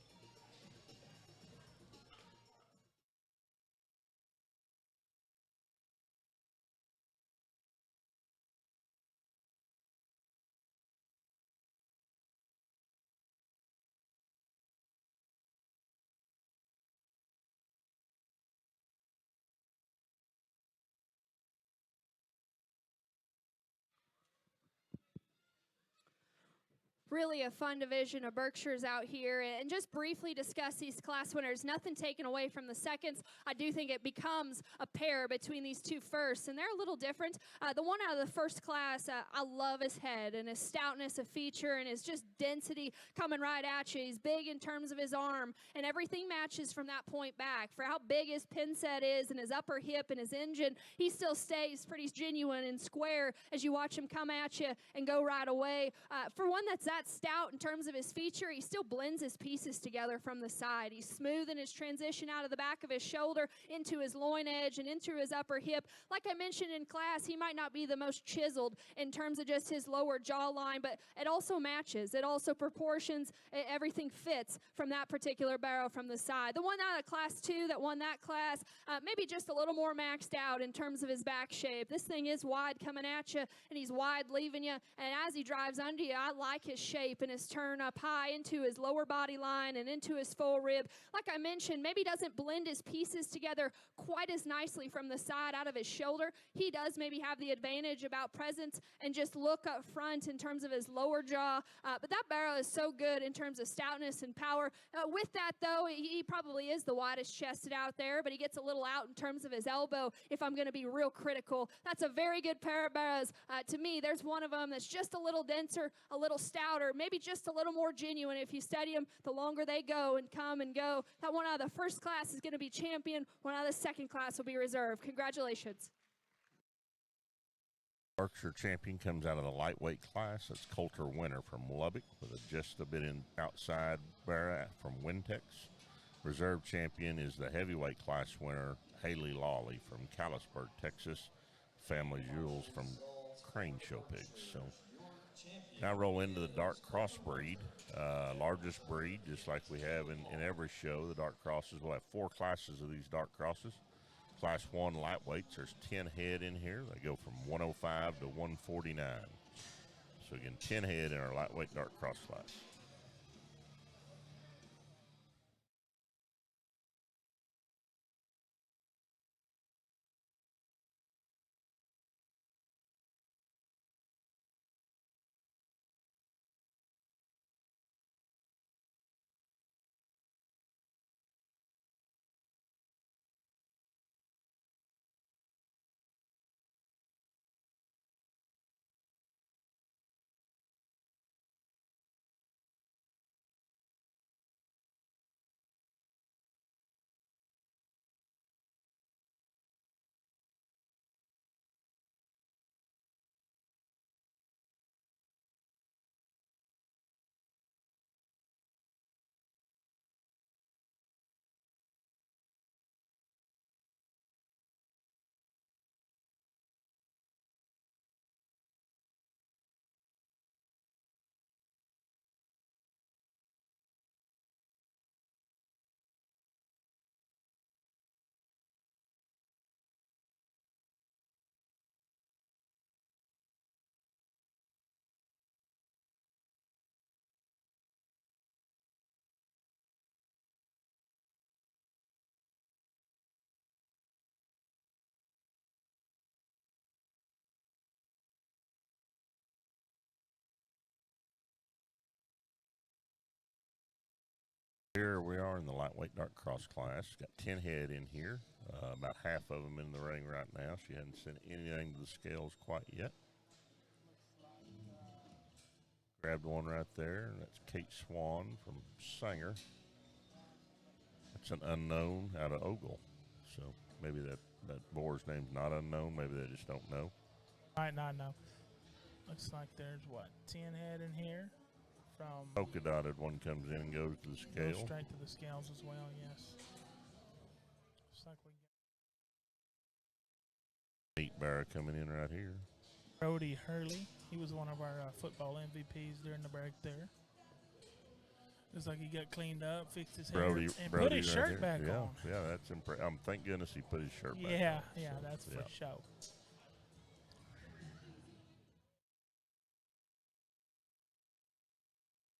Really a fun division of Berkshires out here. And just briefly discuss these class winners. Nothing taken away from the seconds. I do think it becomes a pair between these two firsts, and they're a little different. The one out of the first class, I love his head and his stoutness of feature and his just density coming right at you. He's big in terms of his arm, and everything matches from that point back. For how big his pin set is and his upper hip and his engine, he still stays pretty genuine and square as you watch him come at you and go right away. For one that's that stout in terms of his feature, he still blends his pieces together from the side. He's smooth in his transition out of the back of his shoulder into his loin edge and into his upper hip. Like I mentioned in class, he might not be the most chiseled in terms of just his lower jawline, but it also matches. It also proportions. Everything fits from that particular barrel from the side. The one out of class 2 that won that class, maybe just a little more maxed out in terms of his back shape. This thing is wide coming at you, and he's wide leaving you. And as he drives under you, I like his shape and his turn up high into his lower body line and into his full rib. Like I mentioned, maybe doesn't blend his pieces together quite as nicely from the side out of his shoulder. He does maybe have the advantage about presence and just look up front in terms of his lower jaw. But that barrel is so good in terms of stoutness and power. With that, though, he probably is the widest chested out there, but he gets a little out in terms of his elbow if I'm going to be real critical. That's a very good pair of barrels. To me, there's one of them that's just a little denser, a little stouter, maybe just a little more genuine. If you study them, the longer they go and come and go. That one out of the first class is going to be champion. One out of the second class will be reserved. Congratulations. Berkshire champion comes out of the lightweight class. That's Coulter Winter from Lubbock with just a bit in outside barra from Wintex. Reserve champion is the heavyweight class winner, Haley Lawley from Callisburg, Texas. Family Jewels from Crane Show Pigs. So now roll into the dark cross breed, largest breed, just like we have in every show, the dark crosses. We'll have 4 classes of these dark crosses. Class 1 lightweights, there's 10 head in here. They go from 105 to 149. So again, 10 head in our lightweight dark cross class. Here we are in the lightweight dark cross class. Got 10 head in here, about half of them in the ring right now. She hadn't sent anything to the scales quite yet. Grabbed one right there, and that's Kate Swan from Sanger. That's an unknown out of Ogle. So maybe that boar's name's not unknown. Maybe they just don't know. Might not know. Looks like there's, 10 head in here. From Polka dotted one comes in and goes to the scale. Goes straight to the scales as well, yes. Looks like we got Neat barra coming in right here. Brody Hurley. He was one of our football MVPs during the break there. Looks like he got cleaned up, fixed his hair, and put his right shirt here. back on. Yeah, that's impressive. Thank goodness he put his shirt back on. Yeah, So, that's for sure.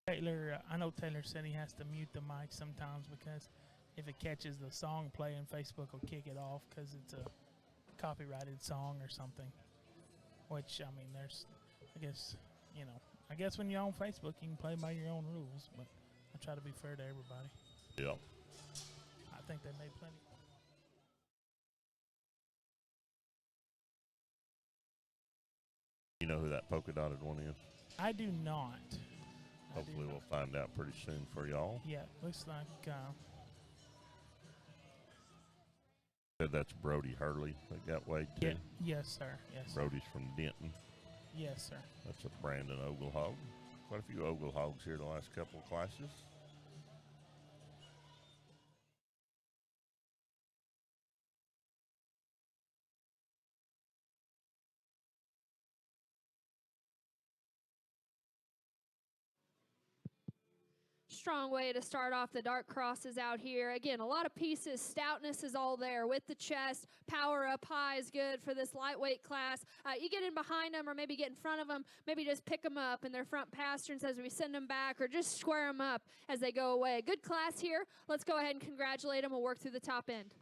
Taylor, I know Taylor said he has to mute the mic sometimes because if it catches the song playing, Facebook will kick it off because it's a copyrighted song or something. Which, I mean, there's, I guess, I guess when you're on Facebook, you can play by your own rules, but I try to be fair to everybody. Yeah. I think they made plenty. You know who that polka dotted one is? I do not. Hopefully we'll find out pretty soon for y'all. Yeah, looks like Said that's Brody Hurley that got weighed too. yeah, yes, sir. Yes, sir. Brody's from Denton. Yes, sir. That's a Brandon Ogle hog. Quite a few Ogle hogs here the last couple of classes. Strong way to start off the dark crosses out here. Again, a lot of pieces. Stoutness is all there with the chest. Power up high is good for this lightweight class. You get in behind them or maybe get in front of them. Maybe just pick them up in their front pasterns as we send them back, or just square them up as they go away. Good class here. Let's go ahead and congratulate them. We'll work through the top end.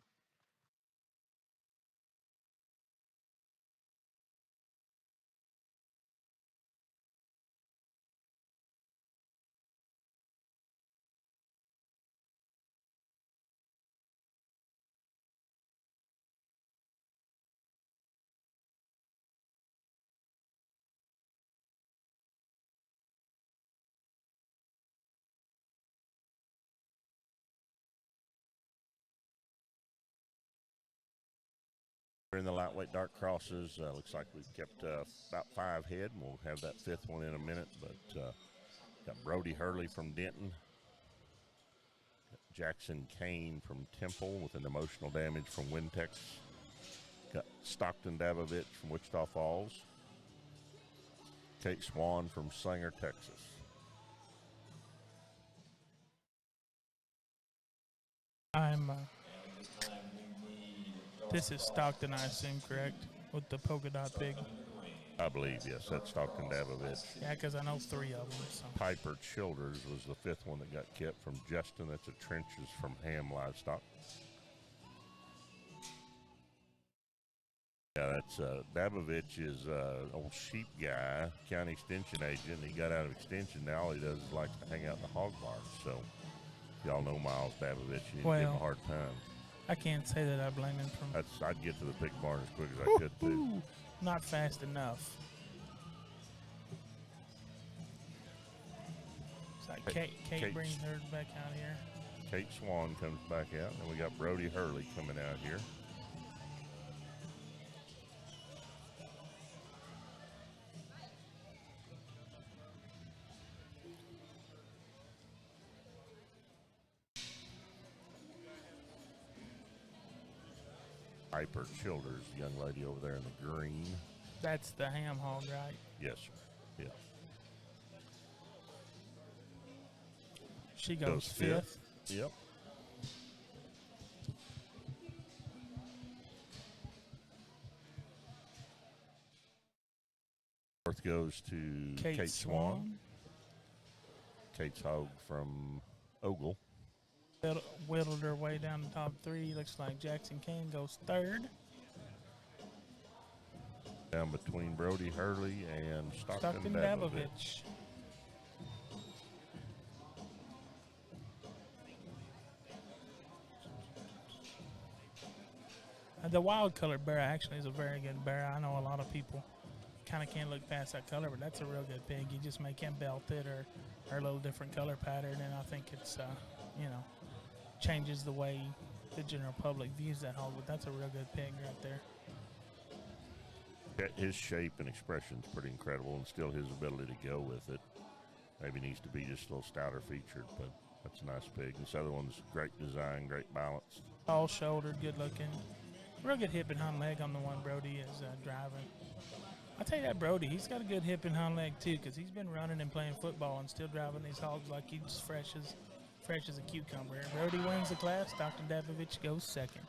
We're in the lightweight dark crosses. Looks like we've kept about 5 head, and we'll have that 5th one in a minute. But got Brody Hurley from Denton, got Jackson Kane from Temple with an emotional damage from Wintex, got Stockton Dabovich from Wichita Falls, Kate Swan from Sanger, Texas. This is Stockton, I assume, correct? With the polka dot pig. I believe, yes, that's Stockton Dabovich. Yeah, because I know 3 of them. So. Piper Childers was the 5th one that got kept from Justin. That's a Trenches from Ham Livestock. Yeah, that's Dabovich is old sheep guy, county extension agent. He got out of extension. Now all he does is likes to hang out in the hog barn. So y'all know Miles Dabovich. You give him a hard time. I can't say that I blame him from. I'd get to the pig barn as quick as I could too. Not fast enough. It's like Kate brings hers back out here. Kate Swan comes back out, and we got Brody Hurley coming out here. Piper Childers, young lady over there in the green. That's the ham hog, right? Yes, sir. Yeah. She goes 5th. Yep. Fourth goes to Kate Swan. Kate's hog from Ogle. Whittled her way down the top 3. Looks like Jackson Kane goes 3rd. Down between Brody Hurley and Stockton Dabovich. The wild colored bear actually is a very good bear. I know a lot of people kind of can't look past that color, but that's a real good pig. You just make him belted or a little different color pattern, and I think it's, changes the way the general public views that hog, but that's a real good pig right there. His shape and expression is pretty incredible, and still his ability to go with it. Maybe needs to be just a little stouter featured, but that's a nice pig. This other one's great design, great balance. Tall shouldered, good looking. Real good hip and hind leg on the one Brody is driving. I tell you that Brody, he's got a good hip and hind leg too, because he's been running and playing football and still driving these hogs like he's fresh as a cucumber. Brody wins the class. Stockton Dabovich goes 2nd.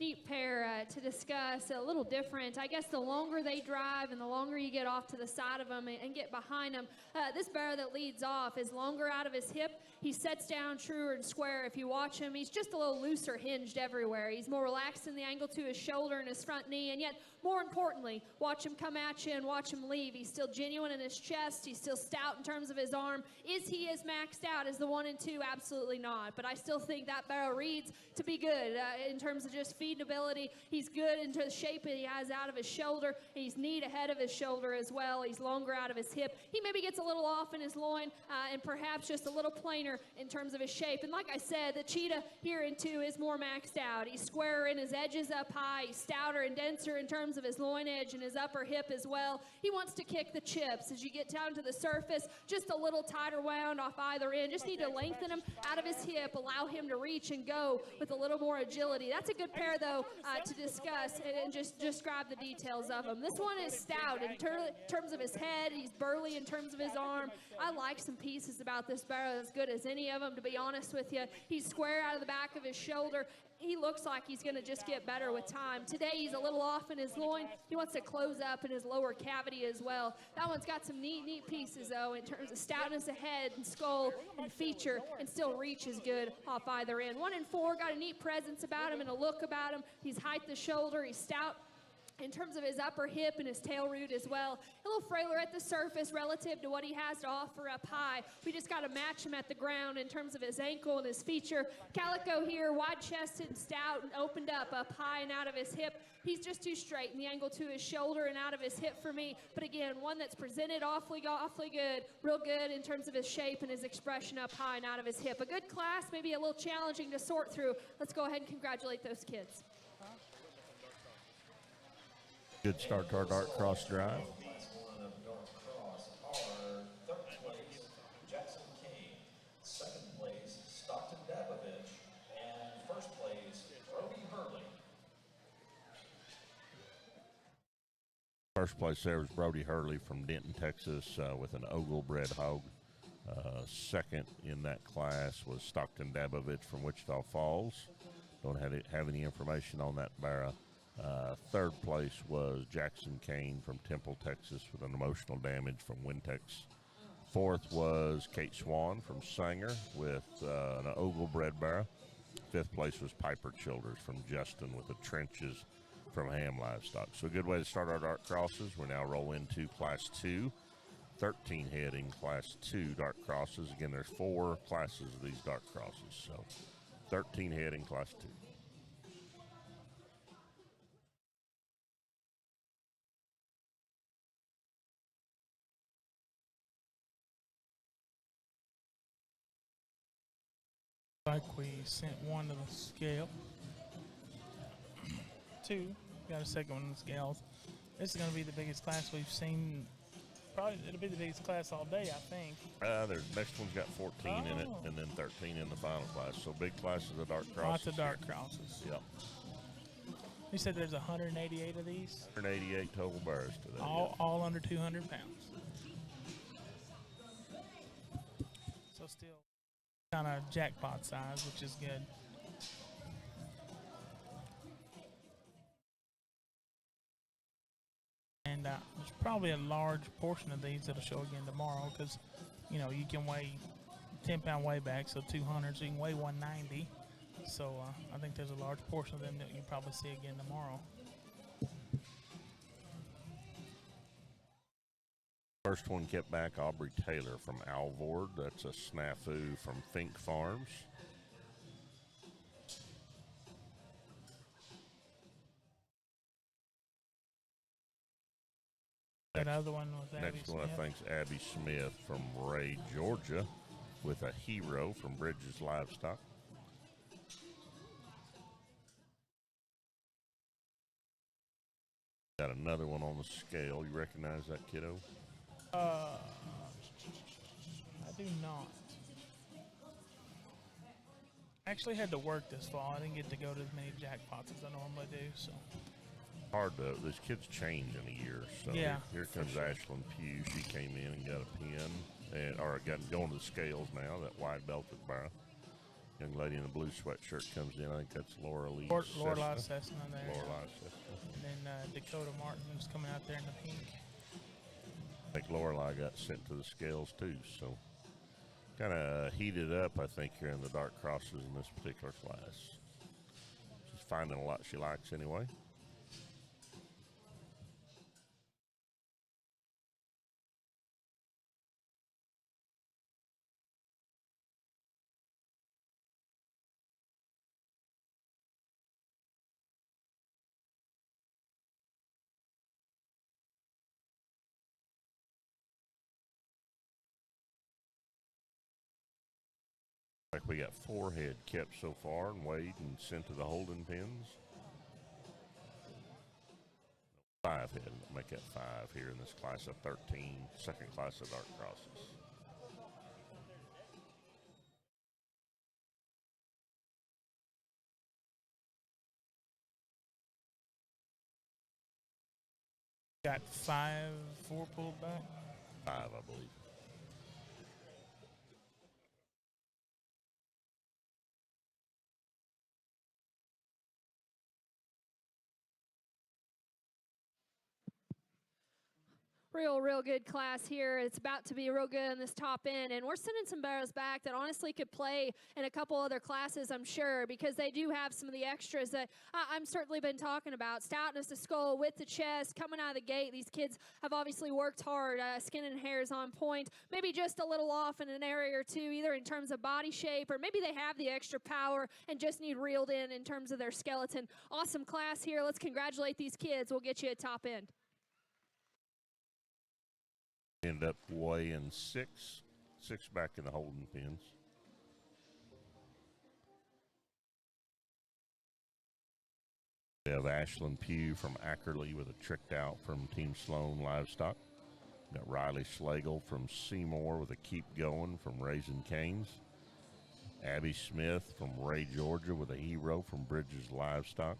neat pair to discuss, a little different. I guess the longer they drive and the longer you get off to the side of them and get behind them, this barrow that leads off is longer out of his hip. He sets down truer and square. If you watch him, he's just a little looser hinged everywhere. He's more relaxed in the angle to his shoulder and his front knee, and yet, more importantly, watch him come at you and watch him leave. He's still genuine in his chest. He's still stout in terms of his arm. Is he as maxed out as the 1 and 2? Absolutely not. But I still think that barrow reads to be good in terms of just feeding ability. He's good into the shape that he has out of his shoulder. He's neat ahead of his shoulder as well. He's longer out of his hip. He maybe gets a little off in his loin and perhaps just a little plainer in terms of his shape. And like I said, the cheetah here in 2 is more maxed out. He's squarer in his edges up high. He's stouter and denser in terms of his loin edge and his upper hip as well. He wants to kick the chips. As you get down to the surface, just a little tighter wound off either end. Just need to lengthen him out of his hip, allow him to reach and go with a little more agility. That's a good pair, though, to discuss and just describe the details of him. This one is stout in terms of his head. He's burly in terms of his arm. I like some pieces about this barrow as good as any of them, to be honest with you. He's square out of the back of his shoulder. He looks like he's going to just get better with time. Today, he's a little off in his loin. He wants to close up in his lower cavity as well. That one's got some neat pieces, though, in terms of stoutness of head and skull and feature, and still reach is good off either end. 1 and 4 got a neat presence about him and a look about him. He's height the shoulder. He's stout in terms of his upper hip and his tail root as well. A little frailer at the surface relative to what he has to offer up high. We just got to match him at the ground in terms of his ankle and his feature. Calico here, wide-chested and stout and opened up high and out of his hip. He's just too straight in the angle to his shoulder and out of his hip for me. But again, one that's presented awfully good, real good in terms of his shape and his expression up high and out of his hip. A good class, maybe a little challenging to sort through. Let's go ahead and congratulate those kids. Good start to our dart cross drive. Class 1 of dart cross are third place, Jackson Kane, second place, Stockton Dabovich, and first place, Brody Hurley. First place there was Brody Hurley from Denton, Texas, with an ogle-bred hog. Second in that class was Stockton Dabovich from Wichita Falls. Don't have any information on that barrow. Third place was Jackson Kane from Temple, Texas, with an emotional damage from Wintex. Fourth was Kate Swan from Sanger with an ogle-bred barrow. Fifth place was Piper Childers from Justin with the trenches from Ham Livestock. So a good way to start our dart crosses. We now roll into Class 2, 13 head in Class 2 dart crosses. Again, there's 4 classes of these dart crosses. So 13 head in Class 2. Like we sent one to the scale. 2, got a second one in the scales. This is going to be the biggest class we've seen. Probably it'll be the biggest class all day, I think. There's next one's got 14 in it, and then 13 in the final class. So big classes of dart crosses. Lots of dart crosses. Yep. You said there's 188 of these? 188 total barrows today. All under 200 pounds. So still kind of jackpot size, which is good. And there's probably a large portion of these that'll show again tomorrow because, you know, you can weigh 10-pound weigh back, so 200, so you can weigh 190. So I think there's a large portion of them that you'll probably see again tomorrow. First one kept back Aubrey Taylor from Alvord. That's a snafu from Fink Farms. Another one with Abby Next one, Smith. I think, is Abby Smith from Ray, Georgia, with a hero from Bridges Livestock. Got another one on the scale. You recognize that kiddo? I do not. I actually had to work this fall. I didn't get to go to as many jackpots as I normally do. So Hard to, these kids change in a year. So yeah, here comes Ashlyn Pugh. She came in and got a pin, or got going to the scales now, that wide belted barrow. young lady in a blue sweatshirt comes in. I think that's Laura Lee. Lorelai Cessna there. Lorelai Cessna. And then Dakota Martin who's coming out there in the pink. I think Lorelai got sent to the scales too, so kind of heated up, I think, here in the dark crosses in this particular class. She's finding a lot she likes anyway. Like we got 4 head kept so far and weighed and sent to the holding pens. 5 head, make that 5 here in this class of 13, second class of dark crosses. Got 4 pulled back. 5, I believe. Real good class here. It's about to be real good in this top end. And we're sending some barrows back that honestly could play in a couple other classes, I'm sure, because they do have some of the extras that I'm certainly been talking about. Stoutness of skull, width of chest, coming out of the gate. These kids have obviously worked hard. Skin and hair is on point. Maybe just a little off in an area or two, either in terms of body shape, or maybe they have the extra power and just need reeled in terms of their skeleton. Awesome class here. Let's congratulate these kids. We'll get you a top end. End up weighing 6 back in the holding pens. We have Ashlyn Pugh from Ackerley with a tricked out from Team Sloan Livestock. We got Riley Slagle from Seymour with a keep going from Raising Canes. Abby Smith from Ray, Georgia with a hero from Bridges Livestock.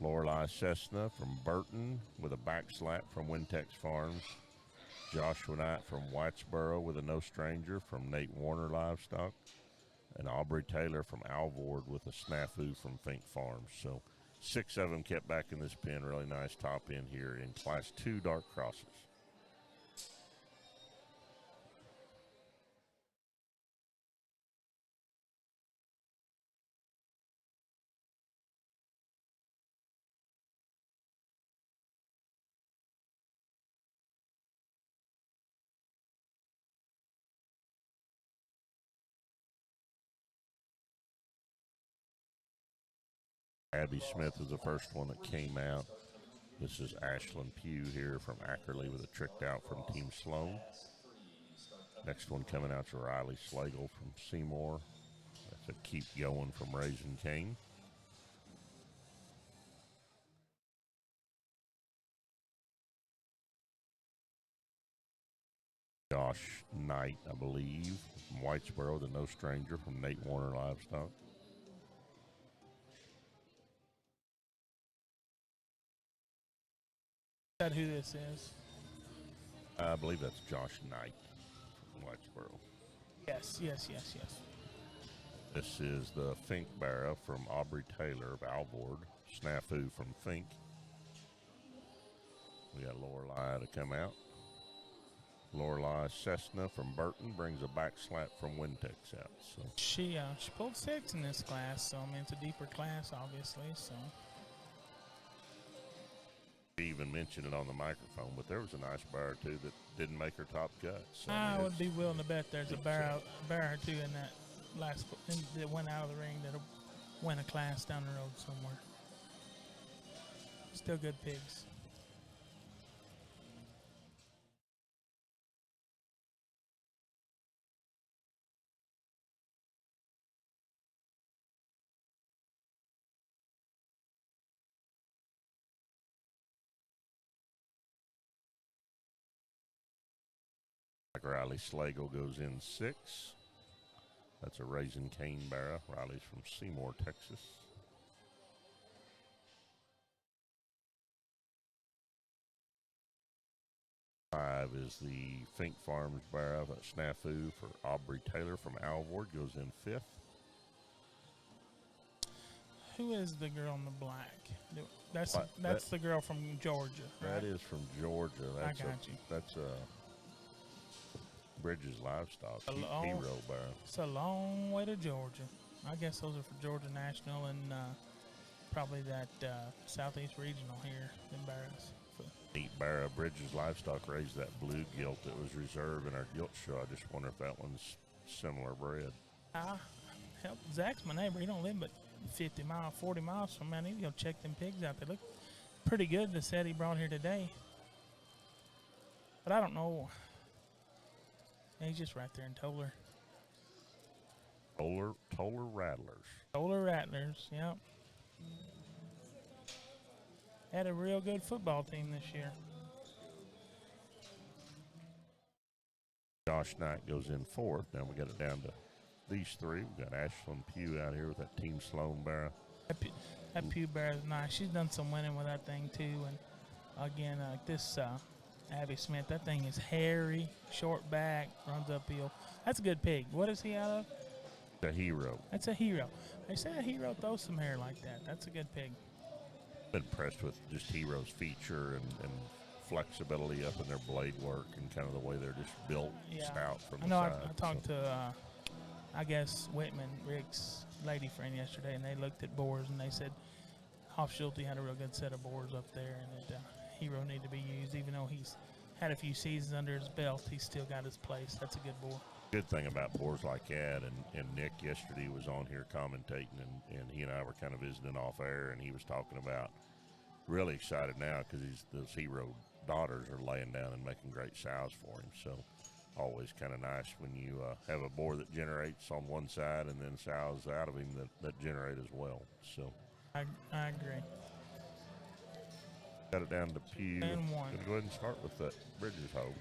Lorelei Cessna from Burton with a back slap from Wintex Farms. Joshua Knight from Whitesboro with a no stranger from Nate Warner Livestock. And Aubrey Taylor from Alvord with a snafu from Fink Farms. So 6 of them kept back in this pen. Really nice top end here in Class 2 dark crosses. Abby Smith is the first one that came out. This is Ashlyn Pugh here from Ackerley with a tricked out from Team Sloan. Next one coming out to Riley Slagle from Seymour. That's a keep going from Raising Cane. Josh Knight, I believe, from Whitesboro, the no stranger from Nate Warner Livestock. Is that who this is? I believe that's Josh Knight from Whitesboro. Yes. This is the Fink Barra from Aubrey Taylor of Alvord. Snafu from Fink. We got Lorelei to come out. Lorelei Cessna from Burton brings a back slap from Wintex out. So She pulled 6 in this class, so I mean it's a deeper class, obviously. So she even mentioned it on the microphone, but there was a nice bar or two that didn't make her top cut. So I would be willing to bet there's a bear or two in that that went out of the ring that'll win a class down the road somewhere. Still good pigs. Riley Slagle goes in 6. That's a Raising Cane Barra. Riley's from Seymour, Texas. Five is the Fink Farms Barra. Snafu for Aubrey Taylor from Alvord goes in 5th. Who is the girl in the black? That's That- the girl from Georgia. That Right? is from Georgia. That's got you. That's Bridges Livestock. long- Hero barrow. It's a long way to Georgia. I guess those are for Georgia National and probably that Southeast Regional here in Barrows. Neat barrow. Bridges Livestock raised that blue gilt that was reserved in our gilt show. I just wonder if that one's similar bred. Zach's my neighbor. He don't live but 50 miles, 40 miles from me. I need to go check them pigs out. They look pretty good, the set he brought here today. But I don't know. He's just right there in Toller. Toller Rattlers. Toller Rattlers, yep. Had a real good football team this year. Josh Knight goes in fourth. Now we got it down to these three. We got Ashlyn Pugh out here with that Team Sloan barrow. That Pew Bear is nice. She's done some winning with that thing too. And again, this Abby Smith, that thing is hairy, short back, runs uphill. That's a good pig. What is he out of? The Hero. That's a Hero. They say a Hero throws some hair like that. That's a good pig. Been impressed with just Hero's feature and flexibility up in their blade work and kind of the way they're just built stout from I know. the side. I talked to, I guess, Whitman, Rick's lady friend yesterday, and they looked at boars, and they said Hoff Schulte had a real good set of boars up there, and that Hero needed to be used. Even though he's had a few seasons under his belt, he's still got his place. That's a good boar. Good thing about boars like that, and Nick yesterday was on here commentating, and he and I were kind of visiting off air, and he was talking about really excited now because those Hero daughters are laying down and making great sows for him. So always kind of nice when you have a boar that generates on one side and then sows out of him that generate as well. So I agree. got it down to Pew. And one. Gonna go ahead and start with the Bridges hoe.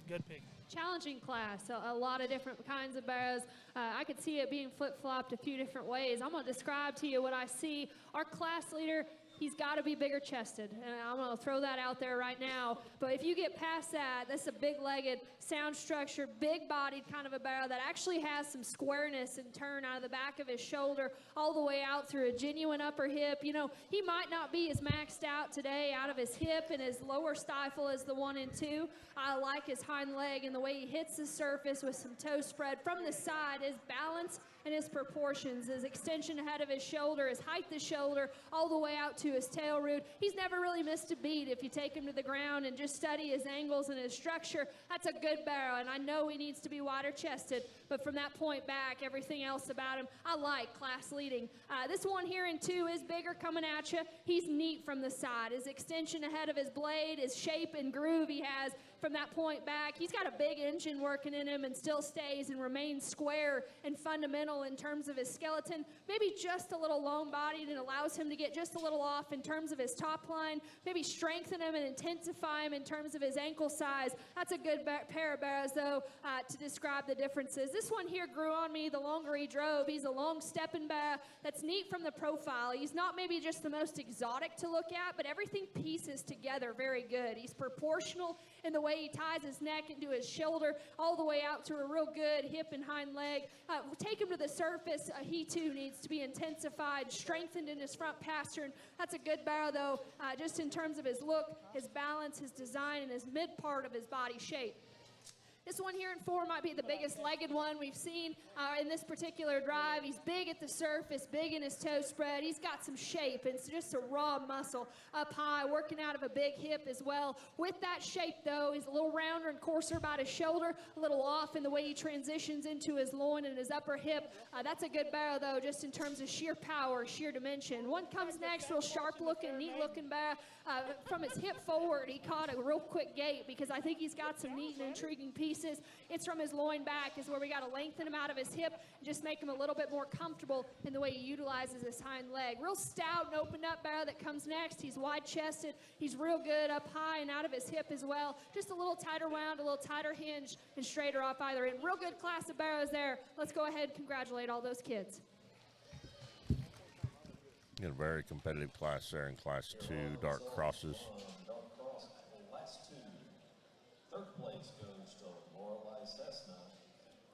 Good pig. Challenging class, a lot of different kinds of barrows. I could see it being flip-flopped a few different ways. I'm going to describe to you what I see. Our class leader, he's got to be bigger chested, and I'm going to throw that out there right now. But if you get past that, that's a big-legged, sound structure, big-bodied kind of a barrow that actually has some squareness and turn out of the back of his shoulder all the way out through a genuine upper hip. You know, he might not be as maxed out today out of his hip and his lower stifle as the 1 and 2. I like his hind leg and the way he hits the surface with some toe spread from the side, his balance and his proportions, his extension ahead of his shoulder, his height the shoulder, all the way out to his tail root. He's never really missed a beat if you take him to the ground and just study his angles and his structure. That's a good barrow, and I know he needs to be wider chested, but from that point back, everything else about him, I like class leading. This one here in 2 is bigger coming at you. He's neat from the side. His extension ahead of his blade, his shape and groove he has from that point back. He's got a big engine working in him and still stays and remains square and fundamental in terms of his skeleton. Maybe just a little long-bodied and allows him to get just a little off in terms of his top line. Maybe strengthen him and intensify him in terms of his ankle size. That's a good pair of barrows, though, to describe the differences. This one here grew on me the longer he drove. He's a long stepping barrow that's neat from the profile. He's not maybe just the most exotic to look at, but everything pieces together very good. He's proportional in the way he ties his neck into his shoulder all the way out to a real good hip and hind leg. Take him to the surface. He too needs to be intensified, strengthened in his front pastern. That's a good barrow, though, just in terms of his look, his balance, his design, and his mid part of his body shape. This one here in 4 might be the biggest legged one we've seen in this particular drive. He's big at the surface, big in his toe spread. He's got some shape, and it's just a raw muscle up high, working out of a big hip as well. With that shape, though, he's a little rounder and coarser about his shoulder, a little off in the way he transitions into his loin and his upper hip. That's a good barrow, though, just in terms of sheer power, sheer dimension. One comes next, real sharp-looking, neat-looking barrow. From his hip forward, he caught a real quick gait because I think he's got some neat and intriguing pieces. It's from his loin back is where we got to lengthen him out of his hip and just make him a little bit more comfortable in the way he utilizes his hind leg. Real stout and opened up barrow that comes next. He's wide chested. He's real good up high and out of his hip as well. Just a little tighter wound, a little tighter hinge, and straighter off either end. Real good class of barrows there. Let's go ahead and congratulate all those kids. In a very competitive class there in Class 2, dark crosses. Dark Cross Class 2. Third place goes to Lorelei Cessna.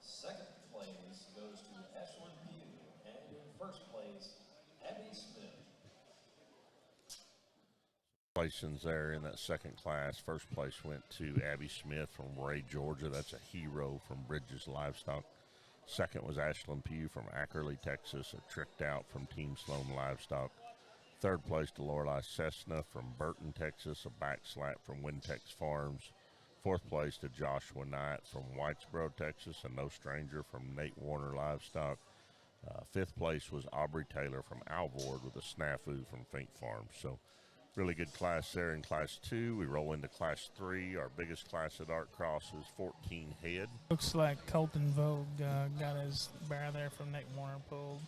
Second place goes to Ashlyn Pugh. And in first place, Abby Smith. Placings there in that second class. First place went to Abby Smith from Ray, Georgia. That's a hero from Bridges Livestock. Second was Ashlyn Pugh from Ackerley, Texas, a tricked out from Team Sloan Livestock. Third place to Lorelei Cessna from Burton, Texas, a backslap from Wintex Farms. Fourth place to Joshua Knight from Whitesboro, Texas, a no stranger from Nate Warner Livestock. Fifth place was Aubrey Taylor from Alvord with a snafu from Fink Farms. So really good class there in Class 2. We roll into Class 3. Our biggest class at Art Cross is 14 head. Looks like Colton Vogue got his bear there from Nate Warner pulled.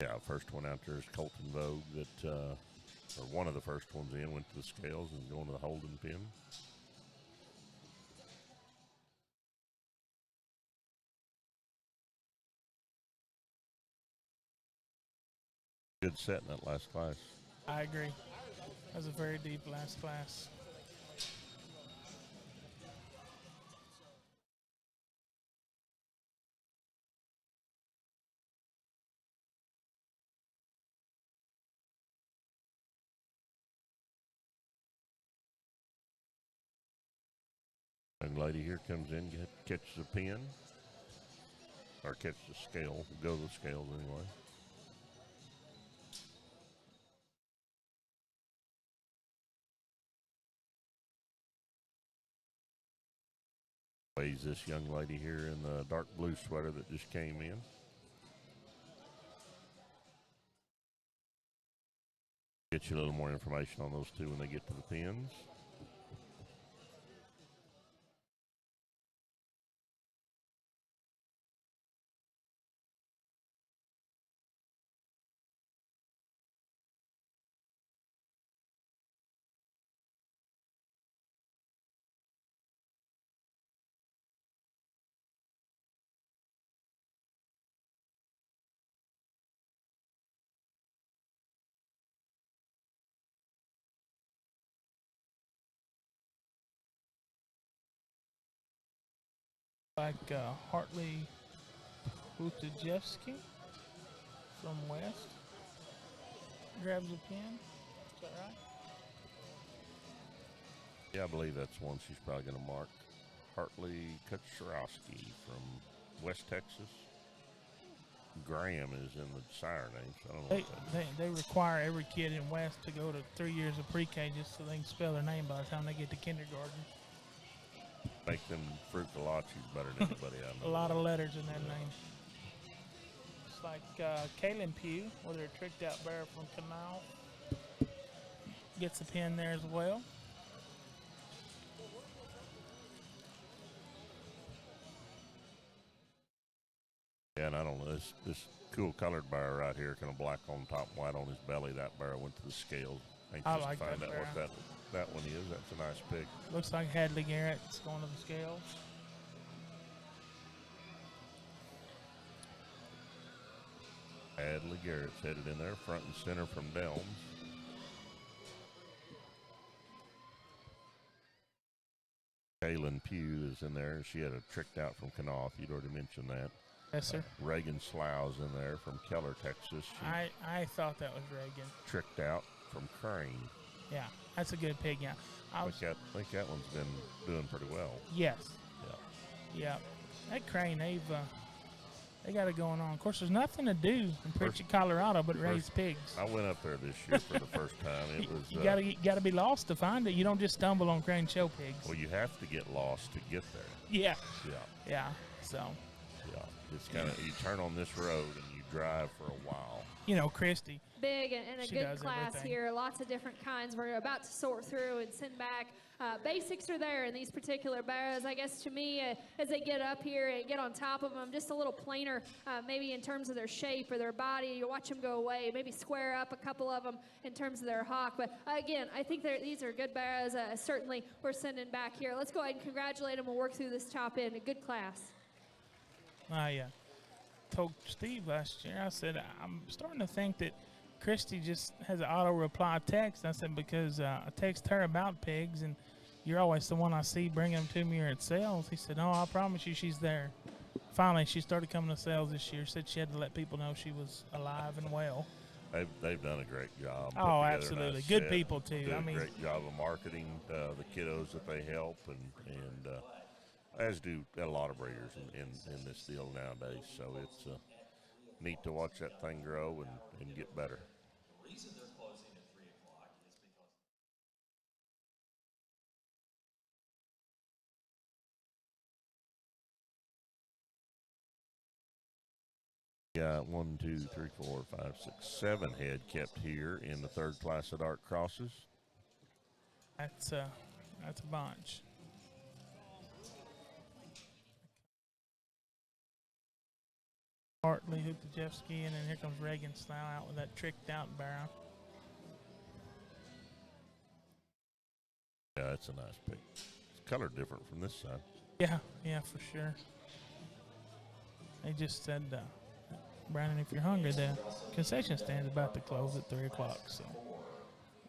Yeah, first one out there is Colton Vogue that, or one of the first ones in, went to the scales and going to the holding pen. Good set in that last class. I agree. That was a very deep last class. Young lady here comes in, catches a pin, or catches a scale, go to the scales anyway. Weighs this young lady here in the dark blue sweater that just came in. Get you a little more information on those two when they get to the pins. Like Hartley Butajewski from West grabs a pin. Is that right? Yeah, I believe that's one she's probably going to mark. Hartley Kucharowski from West Texas. Graham is in the sire name, so I don't know what that is. They require every kid in West to go to 3 years of pre-K just so they can spell their name by the time they get to kindergarten. Make them fruit gelatos better than anybody I know. A lot of letters in that name. It's like Kaylin Pugh with her tricked out bear from Canal. Gets a pin there as well. Yeah, and I don't know, this cool colored bear right here, kind of black on top, white on his belly. That bear went to the scales. I like to find that out bear. what that one is. That's a nice pick. Looks like Hadley Garrett's going to the scales. Hadley Garrett's headed in there, front and center from Delms. Kaylin Pugh is in there. She had a tricked out from Knopf. You'd already mentioned that. Yes, sir. Reagan Slough's in there from Keller, Texas. I thought that was Reagan. Tricked out from Crane. Yeah, that's a good pig. Yeah, I think that one's been doing pretty well. Yes. Yeah. Yeah. That Crane, they got it going on. Of course, there's nothing to do in Pritchett, Colorado, but raise pigs. I went up there this year for the first time. It was you gotta be lost to find it. You don't just stumble on Crane show pigs. Well, you have to get lost to get there. Yeah. Yeah. Yeah. So. Yeah. It's kind of, you turn on this road and you drive for a while. You know, Christy. Big and a She good does class everything. here. Lots of different kinds. We're about to sort through and send back. Basics are there in these particular barrows. I guess to me, as they get up here and get on top of them, just a little plainer, maybe in terms of their shape or their body. You watch them go away, maybe square up a couple of them in terms of their hock. But again, I think these are good barrows. Certainly, we're sending back here. Let's go ahead and congratulate them. We'll work through this top end. A good class. Yeah. told Steve last year, I said, I'm starting to think that Christy just has an auto reply text. I said, because I text her about pigs, and you're always the one I see bringing them to me or at sales. He said, oh, I promise you she's there. Finally, she started coming to sales this year. Said she had to let people know she was alive and well. They've done a great job. Oh, absolutely. Good people, too. Do a great job of marketing the kiddos that they help, and as do a lot of breeders in this deal nowadays. So it's neat to watch that thing grow and get better. The reason they're closing at 3 o'clock is because Got 1, 2, 3, 4, 5, 6, 7 head kept here in the third class of dark crosses. That's a bunch. Hartley hooked the jet ski, and then here comes Reagan Slough out with that tricked out barrel. Yeah, that's a nice pick. It's colored different from this side. Yeah, for sure. They just said, Brandon, if you're hungry, the concession stand's about to close at 3 o'clock, so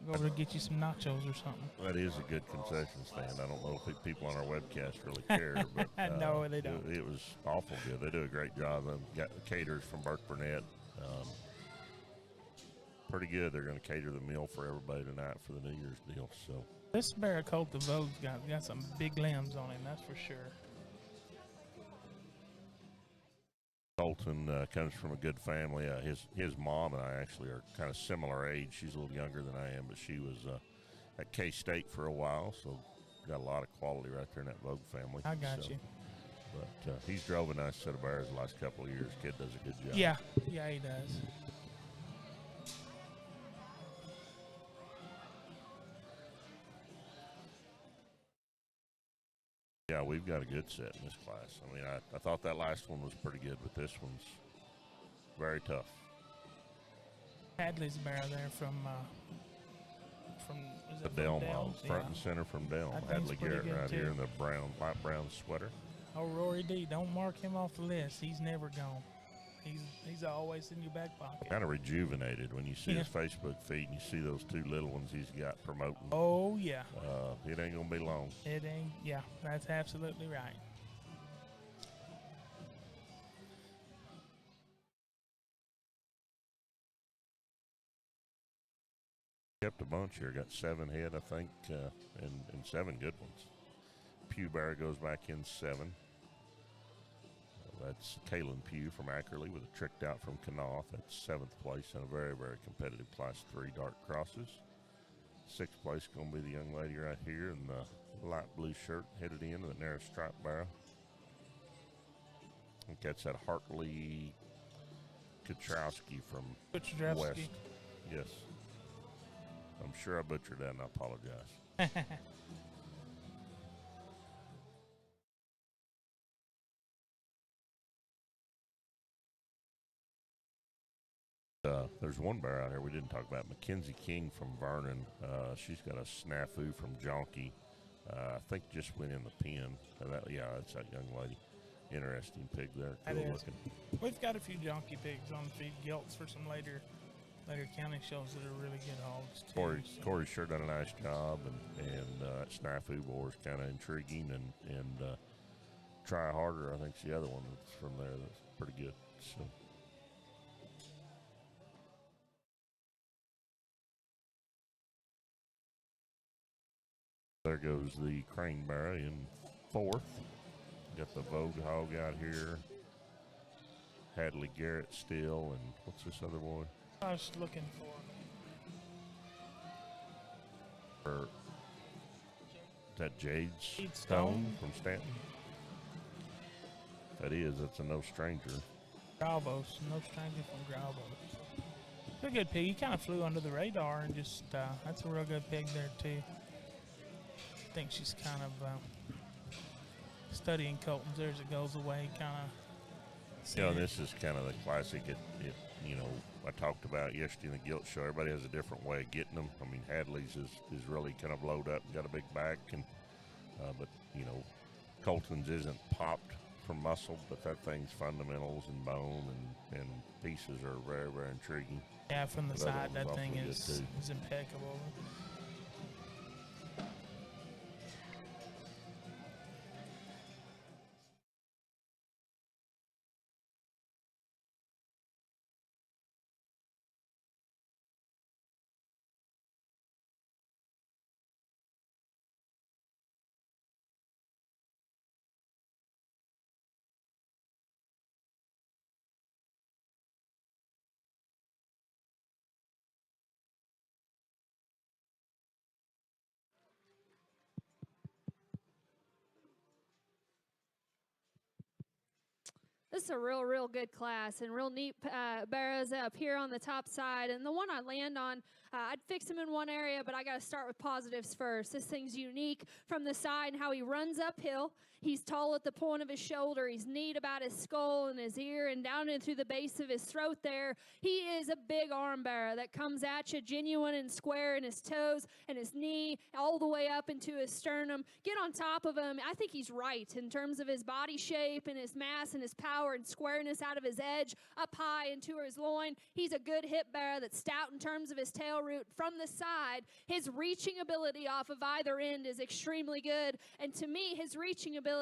go over to get you some nachos or something. That is a good concession stand. I don't know if people on our webcast really care, but no, they don't. It was awful good. They do a great job. They've got the caterers from Burke Burnett. Pretty good. They're going to cater the meal for everybody tonight for the New Year's deal. So this bear colt of Vogue's got some big limbs on him, that's for sure. Colton comes from a good family. His mom and I actually are kind of similar age. She's a little younger than I am, but she was at K-State for a while, so got a lot of quality right there in that Vogue family. I got you. But he's drove a nice set of bears the last couple of years. Kid does a good job. Yeah, he does. Yeah, we've got a good set in this class. I mean, I thought that last one was pretty good, but this one's very tough. Hadley's bear there from is The it Delm, from Delm? front and center from Delm. That thing's Hadley pretty Garrett good, right too. here in the light brown sweater. Oh, Rory D, don't mark him off the list. He's never gone. He's always in your back pocket. Kind of rejuvenated when you see his Facebook feed and you see those two little ones he's got promoting. Oh, yeah. It ain't going to be long. It ain't, yeah, that's absolutely right. Kept a bunch here. Got 7 head, I think, and 7 good ones. Pugh Bear goes back in 7. That's Kaylin Pugh from Ackerley with a tricked out from Knopf. That's 7th place in a very, very competitive Class 3 dark crosses. 6th place going to be the young lady right here in the light blue shirt headed in with a narrow stripe barrel. I think that's that Hartley Kutrowski from Kutrowski. West. Yes. I'm sure I butchered that and I apologize. There's one bear out here we didn't talk about. Mackenzie King from Vernon. She's got a snafu from Jonky. I think just went in the pen. That's that young lady. Interesting pig there. Cool looking. We've got a few Jonky pigs on feed gilts for some later county shows that are really good hogs too. Corey's sure done a nice job, and that snafu boar is kind of intriguing, and Try Harder, I think, is the other one that's from there that's pretty good. So. There goes the Crane Barra in 4th. Got the Vogue hog out here. Hadley Garrett still, and what's this other boy? I was looking for. Is that Jade Stone from Stanton? That is. That's a no stranger. Gravos, no stranger from Gravos. He's a good pig. He kind of flew under the radar and just, that's a real good pig there too. I think she's kind of studying Colton's there as it goes away, kind of. Yeah, this is kind of the classic. I talked about yesterday in the gilt show. Everybody has a different way of getting them. I mean, Hadley's is really kind of blowed up and got a big back, but Colton's isn't popped from muscle, but that thing's fundamentals and bone and pieces are very, very intriguing. Yeah, from the But other side, one's that thing awfully good, is too. impeccable. This is a real good class and real neat barrows up here on the top side. And the one I land on, I'd fix him in one area, but I got to start with positives first. This thing's unique from the side and how he runs uphill. He's tall at the point of his shoulder. He's neat about his skull and his ear and down in through the base of his throat there. He is a big arm bearer that comes at you genuine and square in his toes and his knee all the way up into his sternum. Get on top of him. I think he's right in terms of his body shape and his mass and his power and squareness out of his edge up high into his loin. He's a good hip bearer that's stout in terms of his tail root. From the side, his reaching ability off of either end is extremely good. And to me, his reaching ability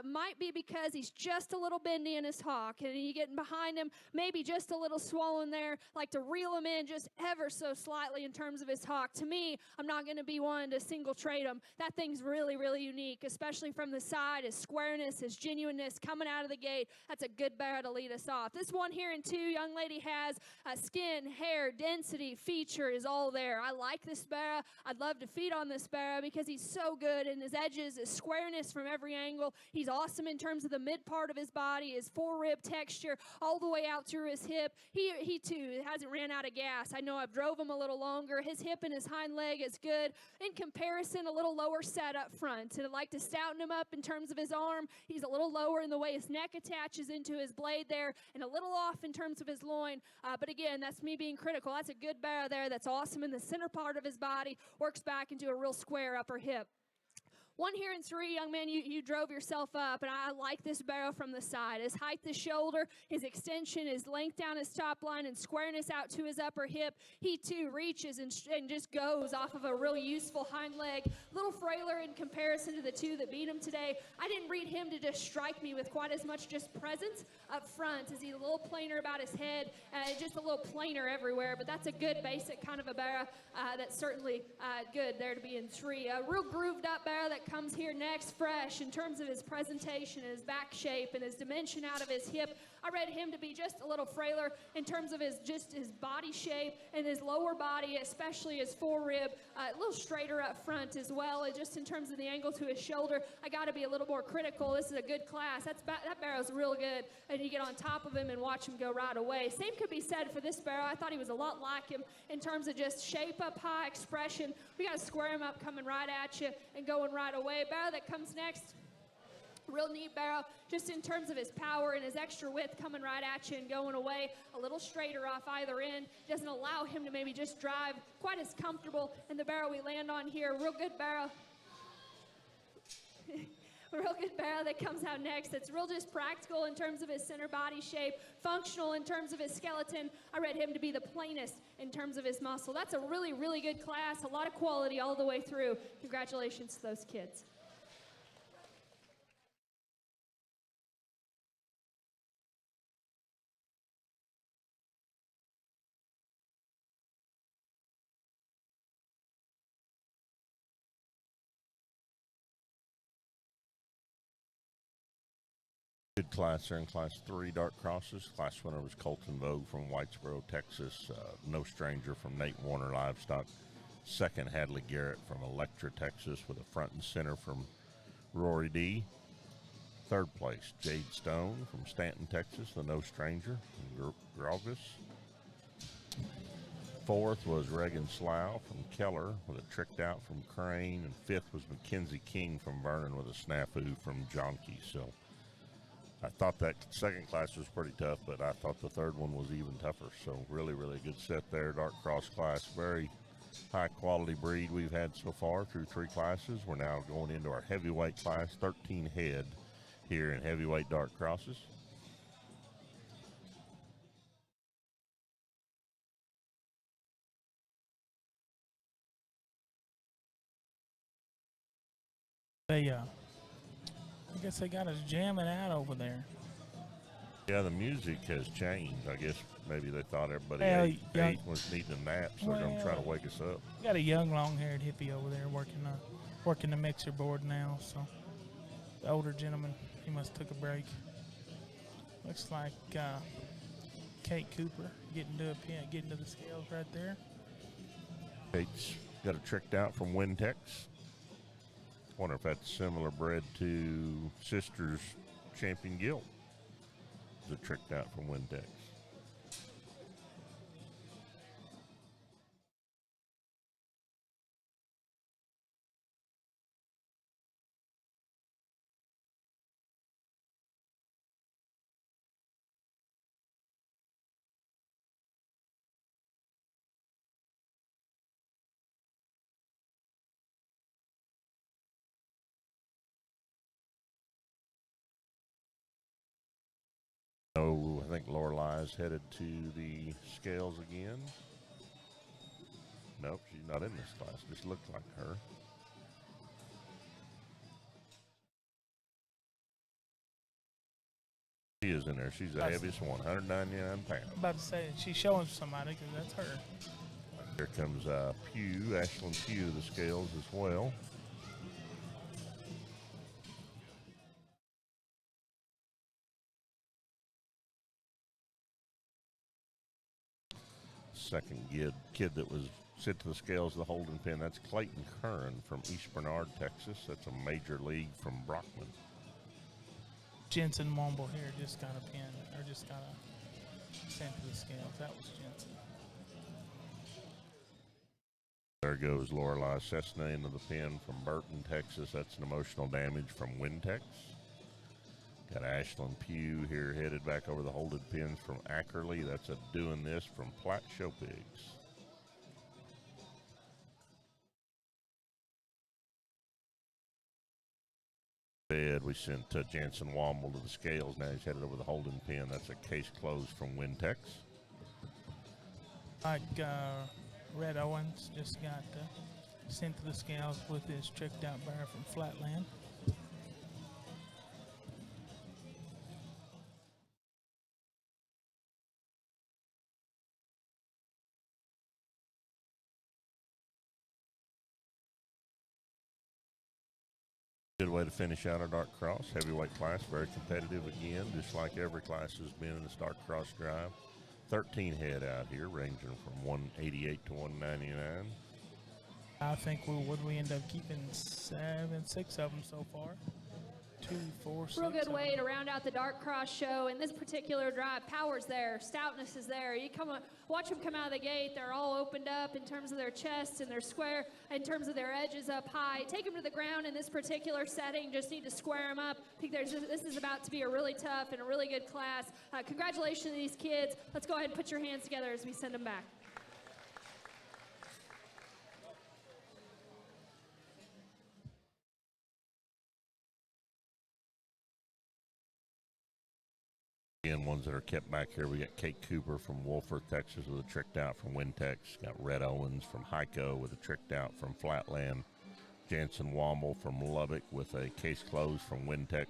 might be because he's just a little bendy in his hock. And you getting behind him, maybe just a little swollen there, like to reel him in just ever so slightly in terms of his hock. To me, I'm not going to be one to single trade him. That thing's really unique, especially from the side. His squareness, his genuineness coming out of the gate. That's a good barrow to lead us off. This one here in 2, young lady has skin, hair, density, feature is all there. I like this barrow. I'd love to feed on this barrow because he's so good in his edges, his squareness from every angle. He's awesome in terms of the mid part of his body, his four-rib texture, all the way out through his hip. He too hasn't ran out of gas. I know I've drove him a little longer. His hip and his hind leg is good. In comparison, a little lower set up front. And I'd like to stouten him up in terms of his arm. He's a little lower in the way his neck attaches into his blade there and a little off in terms of his loin. But again, that's me being critical. That's a good barrow there. That's awesome in the center part of his body. Works back into a real square upper hip. One here in 3, young man, you drove yourself up, and I like this barrow from the side. His height to shoulder, his extension, his length down his top line, and squareness out to his upper hip. He, too, reaches and just goes off of a real useful hind leg. A little frailer in comparison to the 2 that beat him today. I didn't read him to just strike me with quite as much just presence up front. Is he a little plainer about his head, just a little plainer everywhere, but that's a good basic kind of a barrow that's certainly good there to be in 3. A real grooved up barrow that comes here next, fresh in terms of his presentation, his back shape, and his dimension out of his hip. I read him to be just a little frailer in terms of his body shape and his lower body, especially his four-rib, a little straighter up front as well. And just in terms of the angle to his shoulder, I got to be a little more critical. This is a good class. That barrow's real good, and you get on top of him and watch him go right away. Same could be said for this barrow. I thought he was a lot like him in terms of just shape up high, expression. We got to square him up coming right at you and going right away. Barrow that comes next, real neat barrow, just in terms of his power and his extra width coming right at you and going away a little straighter off either end. Doesn't allow him to maybe just drive quite as comfortable in the barrow we land on here. Real good barrow. A real good barrow that comes out next. It's real just practical in terms of his center body shape, functional in terms of his skeleton. I read him to be the plainest in terms of his muscle. That's a really good class, a lot of quality all the way through. Congratulations to those kids. Good class there in Class 3 dart crosses. Class winner was Colton Vogue from Whitesboro, Texas. No stranger from Nate Warner Livestock. Second, Hadley Garrett from Electra, Texas, with a front and center from Rory D. Third place, Jade Stone from Stanton, Texas, the no stranger from Graugus. Fourth was Reagan Slough from Keller with a tricked out from Crane. And fifth was Mackenzie King from Vernon with a snafu from Jonke. So I thought that second class was pretty tough, but I thought the third one was even tougher. So really good set there. Dart cross class, very high quality breed we've had so far through 3 classes. We're now going into our heavyweight class, 13 head here in heavyweight dart crosses. I guess they got us jamming out over there. Yeah, the music has changed. I guess maybe they thought everybody Well, ate was needing a nap, so they're going to try to wake us up. We got a young, long-haired hippie over there working the mixer board now. So the older gentleman, he must took a break. Looks like Kate Cooper getting to the scales right there. Kate's got it tricked out from Wintex. Wonder if that's similar bred to Sisters Champion Gilt. Is it tricked out from Wintex? Oh, I think Lorelai's headed to the scales again. Nope, she's not in this class. Just looks like her. She is in there. She's the heaviest one, 199 pounds. I'm about to say, she's showing somebody because that's her. Here comes Pugh, Ashlyn Pugh, to the scales as well. Second kid that was sent to the scales of the holding pen, that's Clayton Curran from East Bernard, Texas. That's a major league from Brockman. Jensen Womble here just got a pin, or just got a sent to the scales. That was Jensen. There goes Lorelai Cessna into the pin from Burton, Texas. That's an emotional damage from Wintex. Got Ashlyn Pugh here headed back over the holded pins from Ackerley. That's a doing this from Platte Show Pigs. We sent Jansen Womble to the scales. Now he's headed over the holding pin. That's a case closed from Wintex. Like Red Owens just got sent to the scales with his tricked out bear from Flatland. Good way to finish out our dart cross. Heavyweight class, very competitive again, just like every class has been in this dart cross drive. 13 head out here, ranging from 188 to 199. I think we end up keeping 6 of them so far. 2, 4, 6. Real good way to round out the dart cross show. In this particular drive, power's there, stoutness is there. You watch them come out of the gate. They're all opened up in terms of their chests and their square, in terms of their edges up high. Take them to the ground in this particular setting. Just need to square them up. I think this is about to be a really tough and a really good class. Congratulations to these kids. Let's go ahead and put your hands together as we send them back. Again, ones that are kept back here, we got Kate Cooper from Wolford, Texas with a tricked out from Wintex. Got Red Owens from Hyco with a tricked out from Flatland. Jansen Womble from Lubbock with a case closed from Wintex.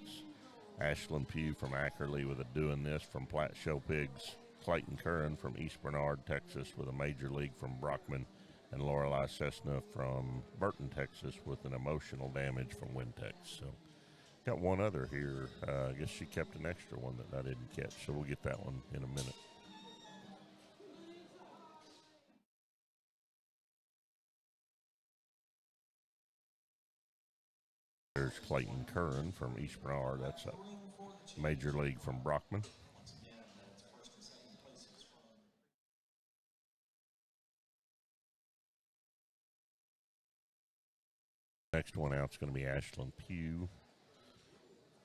Ashlyn Pugh from Ackerley with a doing this from Platte Show Pigs. Clayton Curran from East Bernard, Texas with a major league from Brockman. And Lorelai Cessna from Burton, Texas with an emotional damage from Wintex. So got one other here. I guess she kept an extra one that I didn't catch, so we'll get that one in a minute. There's Clayton Curran from East Bernard. That's a major league from Brockman. Next one out is going to be Ashlyn Pugh.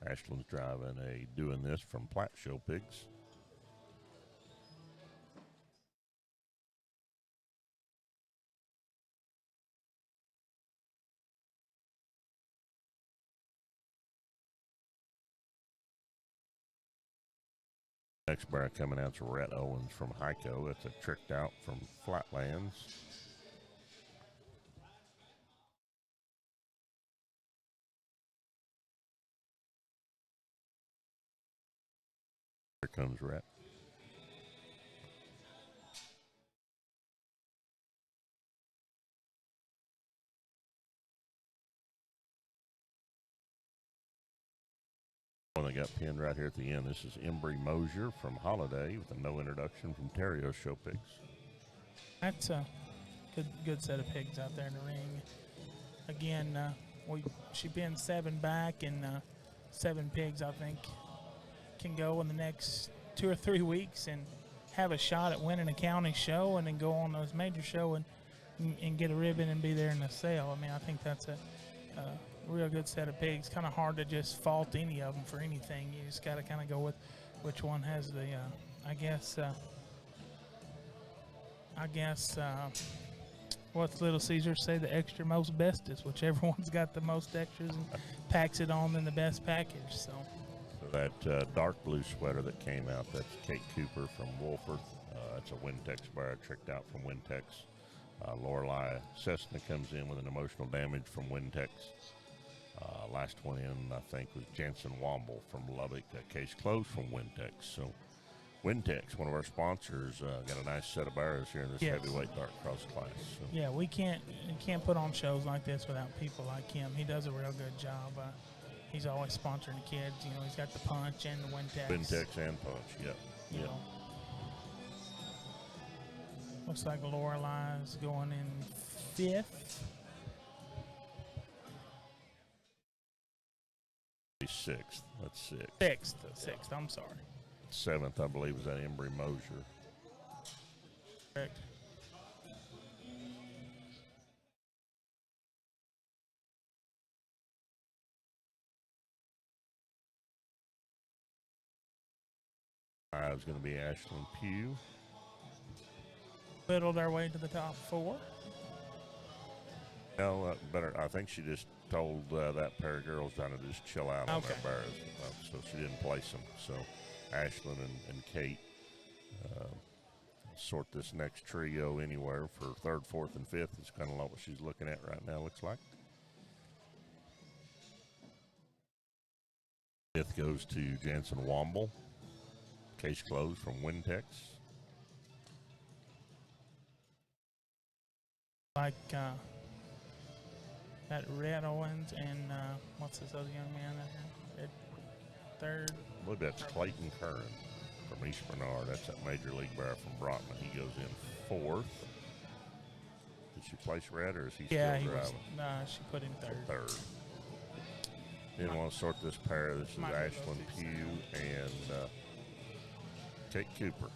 Ashlyn's driving a doing this from Platte Show Pigs. Next bear coming out is Rhett Owens from Heiko. That's a tricked out from Flatlands. Here comes Rhett. One that got pinned right here at the end. This is Embry Mosier from Holiday with a no introduction from Terrio Show Pigs. That's a good set of pigs out there in the ring. Again, she pinned 7 back, and 7 pigs, I think, can go in the next 2 or 3 weeks and have a shot at winning a county show, and then go on those major show and get a ribbon and be there in the sale. I mean, I think that's a real good set of pigs. Kind of hard to just fault any of them for anything. You just got to kind of go with which one has the, I guess, what's Little Caesar say, the extra most bestest, whichever one's got the most extras and packs it on in the best package. So that dark blue sweater that came out, that's Kate Cooper from Wolford. It's a Wintex bear, tricked out from Wintex. Lorelei Cessna comes in with an emotional damage from Wintex. Last one in, I think, was Jensen Womble from Lubbock. Case closed from Wintex. So Wintex, one of our sponsors, got a nice set of bears here in this heavyweight dark cross class. So. Yeah, we can't put on shows like this without people like him. He does a real good job. He's always sponsoring the kids. You know, he's got the Punch and the Wintex. Wintex and Punch, yep. You know. Looks like Lorelei's going in 5th. 6th. That's 6th. 6th. I'm sorry. 7th, I believe, was that Embry Mosier. Correct. Is going to be Ashlyn Pugh. Whittled our way to the top 4. No, better. I think she just told that pair of girls trying to just chill out on their bears, so she didn't place them. So Ashlyn and Kate sort this next trio anywhere for 3rd, 4th, and 5th. It's kind of like what she's looking at right now, looks like. 5th goes to Jansen Womble. Case closed from Wintex. Like that Red Owens and what's this other young man out here? 3rd. I believe that's Clayton Kern from East Bernard. That's that major league bear from Brockman. He goes in 4th. Did she place Red, or is he still driving? She put in 3rd. 3rd. Didn't want to sort this pair. This is Ashlyn Pugh and Kate Cooper.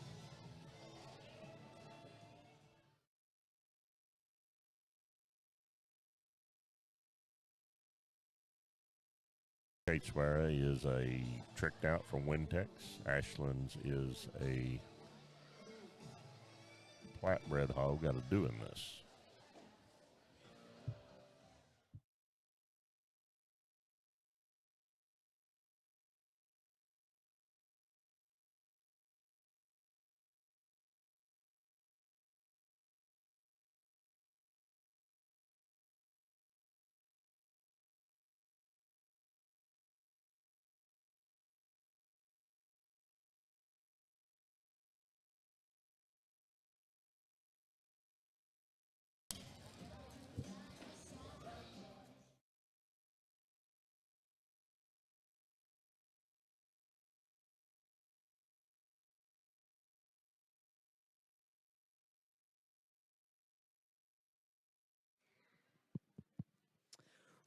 Kate's bear is a tricked out from Wintex. Ashlyn's is a flatbred hog out of doing this.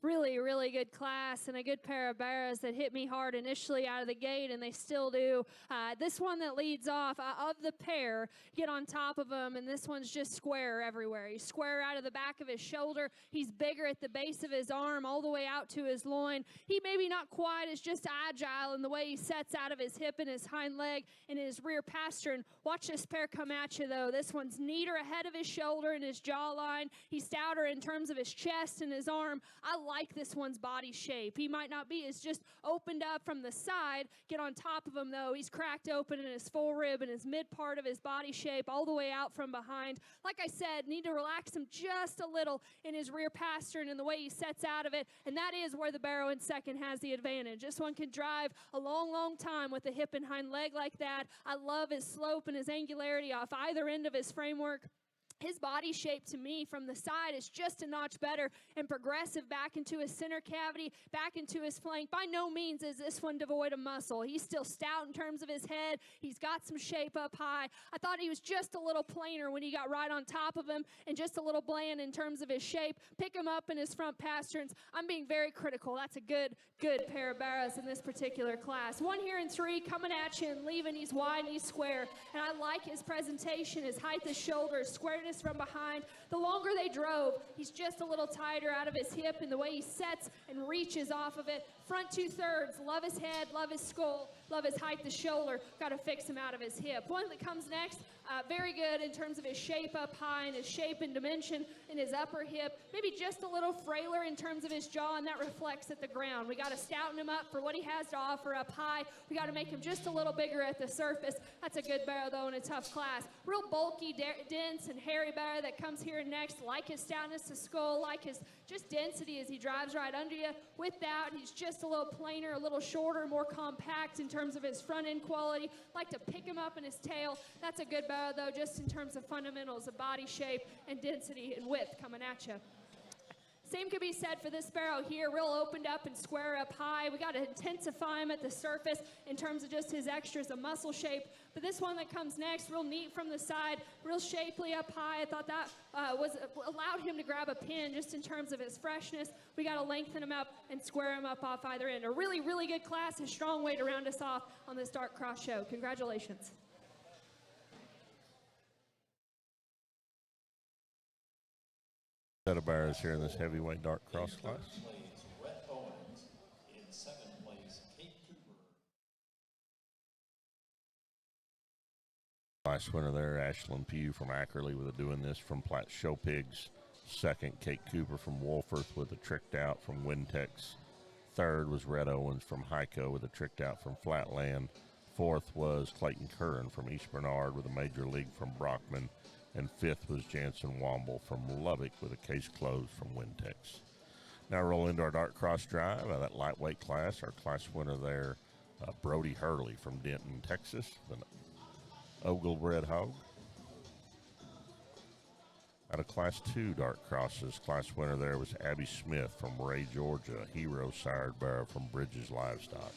Really, really good class and a good pair of bears that hit me hard initially out of the gate, and they still do. This one that leads off, of the pair, get on top of him, and this one's just square everywhere. He's square out of the back of his shoulder. He's bigger at the base of his arm all the way out to his loin. He maybe not quite as just agile in the way he sets out of his hip and his hind leg and his rear pastern. Watch this pair come at you, though. This one's neater ahead of his shoulder and his jawline. He's stouter in terms of his chest and his arm. I like this one's body shape. He might not be as just opened up from the side. Get on top of him, though. He's cracked open in his full rib and his mid part of his body shape all the way out from behind. Like I said, need to relax him just a little in his rear pastern and the way he sets out of it, and that is where the barrow in second has the advantage. This one can drive a long, long time with a hip and hind leg like that. I love his slope and his angularity off either end of his framework. His body shape to me from the side is just a notch better and progressive back into his center cavity, back into his flank. By no means is this one devoid of muscle. He's still stout in terms of his head. He's got some shape up high. I thought he was just a little plainer when he got right on top of him and just a little bland in terms of his shape. Pick him up in his front pasterns. I'm being very critical. That's a good pair of barrows in this particular class. 1 here and 3 coming at you and leaving. He's wide and he's square. And I like his presentation, his height, his shoulders, squareness from behind. The longer they drove, he's just a little tighter out of his hip in the way he sets and reaches off of it. Front 2/3, love his head, love his skull, love his height, the shoulder. Got to fix him out of his hip. One that comes next, very good in terms of his shape up high and his shape and dimension in his upper hip. Maybe just a little frailer in terms of his jaw, and that reflects at the ground. We got to stouten him up for what he has to offer up high. We got to make him just a little bigger at the surface. That's a good barrow, though, in a tough class. Real bulky, dense, and hairy barrow that comes here next. Like his stoutness to skull, like his just density as he drives right under you. With that, he's just a little plainer, a little shorter, more compact in terms of his front end quality. Like to pick him up in his tail. That's a good barrow, though, just in terms of fundamentals of body shape and density and width coming at you. Same could be said for this barrow here, real opened up and square up high. We got to intensify him at the surface in terms of just his extras of muscle shape. But this one that comes next, real neat from the side, real shapely up high. I thought that allowed him to grab a pin just in terms of his freshness. We got to lengthen him up and square him up off either end. A really, really good class, a strong way to round us off on this Dark Cross show. Congratulations. Set of barrows here in this heavyweight dark cross class. Rhett Owens. In second place, Kate Cooper. Class winner there, Ashlyn Pugh from Ackerley with a doing this from Platte Show Pigs. Second, Kate Cooper from Wolforth with a tricked out from Wintex. Third was Rhett Owens from Hyco with a tricked out from Flatland. Fourth was Clayton Curran from East Bernard with a major league from Brockman. And fifth was Jansen Womble from Lubbock with a case closed from Wintex. Now roll into our dark cross drive, that lightweight class. Our class winner there, Brody Hurley from Denton, Texas, an Ogle bred hog. Out of class 2 dark crosses, class winner there was Abby Smith from Ray, Georgia, a hero sired barrow from Bridges Livestock.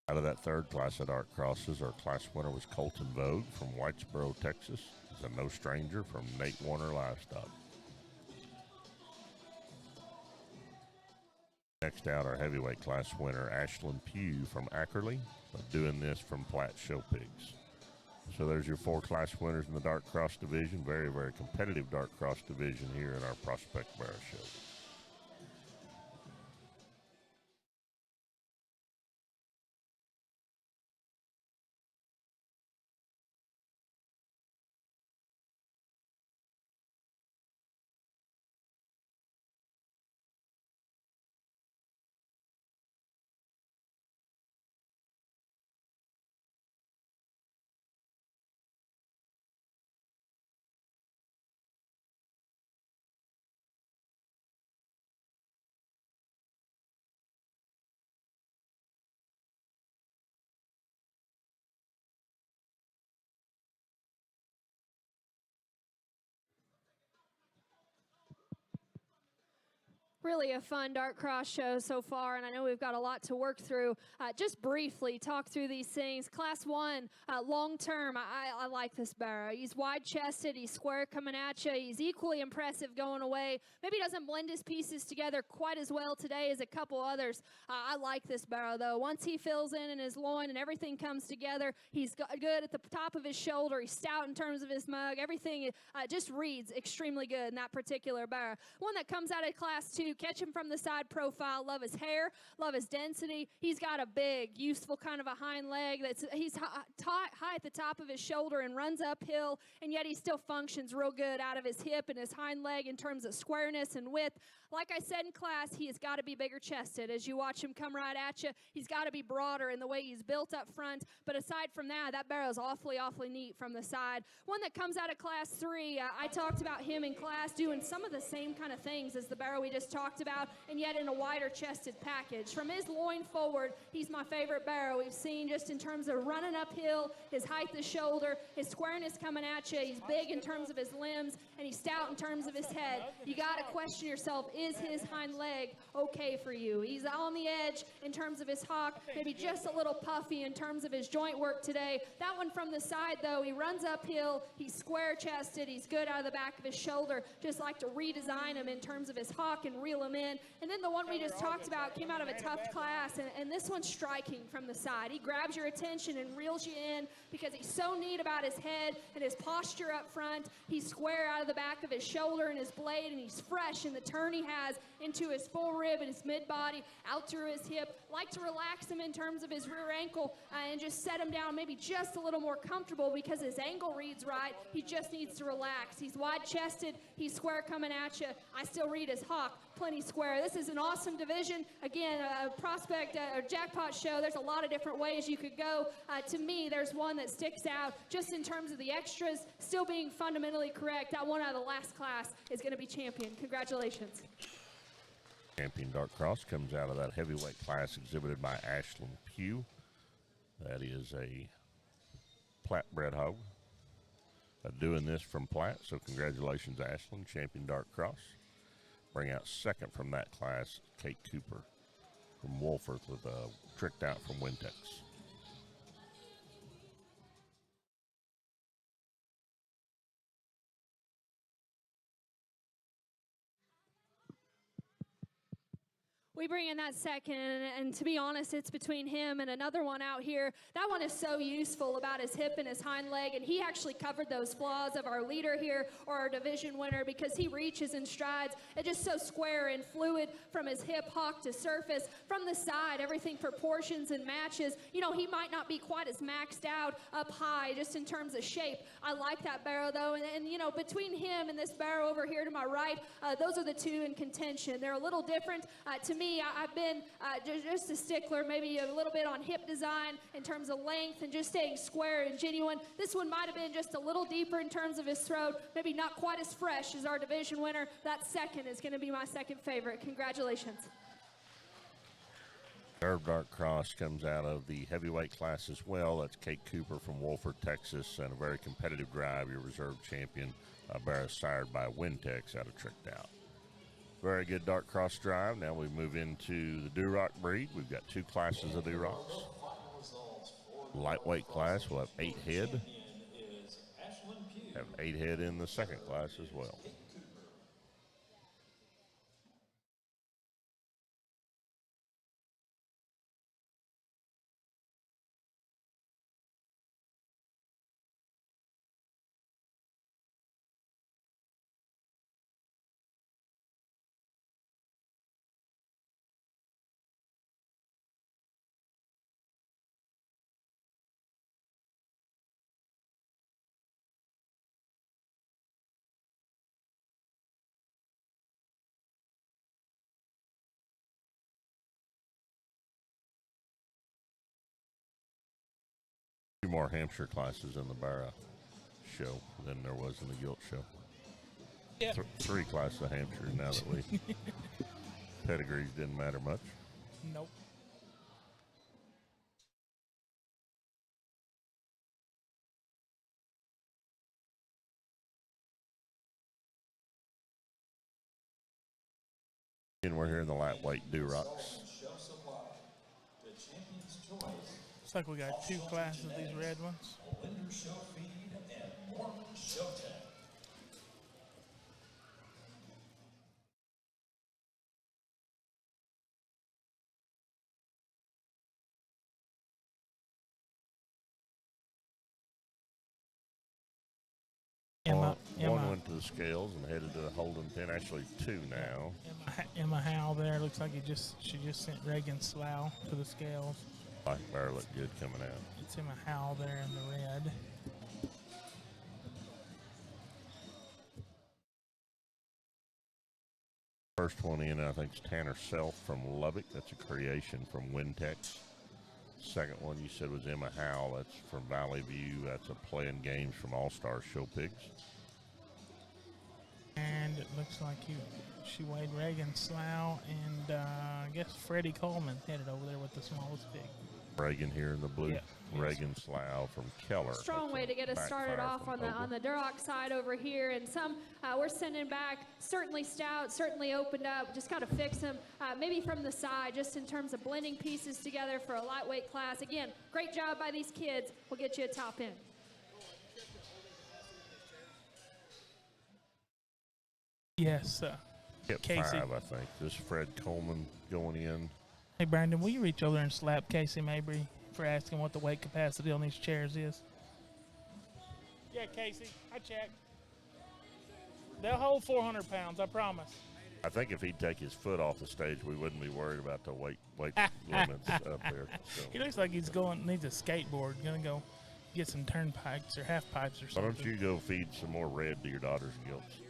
Out of that third class of dark crosses, our class winner was Colton Vogue from Whitesboro, Texas. He's a no stranger from Nate Warner Livestock. Next out, our heavyweight class winner, Ashlyn Pugh from Ackerley, doing this from Platte Show Pigs. So there's your 4 class winners in the dark cross division. Very, very competitive dark cross division here in our Prospect Barrow Show. Really a fun dark cross show so far, and I know we've got a lot to work through. Just briefly talk through these things. Class 1, long term, I like this barrow. He's wide-chested, he's square coming at you, he's equally impressive going away. Maybe doesn't blend his pieces together quite as well today as a couple others. I like this barrow, though. Once he fills in his loin and everything comes together, he's good at the top of his shoulder, he's stout in terms of his mug. Everything just reads extremely good in that particular barrow. One that comes out of class 2, catch him from the side profile. Love his hair, love his density. He's got a big, useful kind of a hind leg he's high at the top of his shoulder and runs uphill, and yet he still functions real good out of his hip and his hind leg in terms of squareness and width. Like I said in class, he has got to be bigger chested. As you watch him come right at you, he's got to be broader in the way he's built up front. But aside from that, that barrel is awfully neat from the side. One that comes out of class 3, I talked about him in class doing some of the same kind of things as the barrel we just talked about, and yet in a wider chested package. From his loin forward, he's my favorite barrel we've seen just in terms of running uphill, his height of shoulder, his squareness coming at you. He's big in terms of his limbs, and he's stout in terms of his head. You got to question yourself, is his hind leg okay for you? He's on the edge in terms of his hock, maybe just a little puffy in terms of his joint work today. That one from the side, though, he runs uphill, he's square-chested, he's good out of the back of his shoulder. Just like to redesign him in terms of his hock and reel him in. And then the one we just talked about came out of a tough class, and this one's striking from the side. He grabs your attention and reels you in because he's so neat about his head and his posture up front. He's square out of the back of his shoulder and his blade, and he's fresh in the turn he has into his full rib and his mid-body, out through his hip. Like to relax him in terms of his rear ankle and just set him down maybe just a little more comfortable because his angle reads right. He just needs to relax. He's wide-chested. He's square coming at you. I still read his hock plenty square. This is an awesome division. Again, a prospect or jackpot show. There's a lot of different ways you could go. To me, there's one that sticks out just in terms of the extras still being fundamentally correct. That one out of the last class is going to be champion. Congratulations. Champion Dark Cross comes out of that heavyweight class exhibited by Ashlyn Pugh. That is a Platte bred hog. Doing this from Platte, so congratulations, Ashlyn, champion Dark Cross. Bring out second from that class, Kate Cooper from Wolforth with a tricked out from Wintex. We bring in that second, and to be honest, it's between him and another one out here. That one is so useful about his hip and his hind leg, and he actually covered those flaws of our leader here, or our division winner, because he reaches and strides. It's just so square and fluid from his hip, hock to surface. From the side, everything proportions and matches. You know, he might not be quite as maxed out up high, just in terms of shape. I like that barrow, though, and you know, between him and this barrow over here to my right, those are the two in contention. They're a little different. To me, I've been just a stickler, maybe a little bit on hip design in terms of length and just staying square and genuine. This one might have been just a little deeper in terms of his throat, maybe not quite as fresh as our division winner. That second is going to be my second favorite. Congratulations. Third Dark Cross comes out of the heavyweight class as well. That's Kate Cooper from Wolford, Texas, and a very competitive drive. Your reserve champion, Barra sired by Wintex out of Tricked Out. Very good Dark Cross drive. Now we move into the Duroc breed. We've got two classes of Durocs. Lightweight class will have 8 head. Have 8 head in the second class as well. Two more Hampshire classes in the Barra show than there was in the Gilt show. Yeah. 3 classes of Hampshire now that we pedigrees didn't matter much. Nope. And we're here in the lightweight Durocs. Looks like we got 2 classes of these red ones. One went to the scales and headed to the holding pen. Actually, 2 now. Emma Howell there. Looks like she just sent Reagan Slough to the scales. Black bear looked good coming out. It's Emma Howell there in the red. First one in, I think, is Tanner Self from Lubbock. That's a creation from Wintex. Second one you said was Emma Howell. That's from Valley View. That's a playing games from All-Star Show Pigs. And it looks like she weighed Reagan Slough and I guess Freddie Coleman headed over there with the smallest pig. Reagan here in the blue. Yeah. Reagan Slough from Keller. Strong way to get us started off on the Duroc side over here, and some we're sending back. Certainly stout, certainly opened up. Just got to fix them, maybe from the side, just in terms of blending pieces together for a lightweight class. Again, great job by these kids. We'll get you a top end. Yes, Hit Casey. 5, I think. This Fred Coleman going in. Hey, Brandon, will you reach over there and slap Casey Mabry for asking what the weight capacity on these chairs is? Yeah, Casey, I checked. They'll hold 400 pounds, I promise. I think if he'd take his foot off the stage, we wouldn't be worried about the weight limits up there. So. He looks like needs a skateboard. Gonna go get some turnpikes or half pipes or Why something. don't you go feed some more red to your daughter's gilts?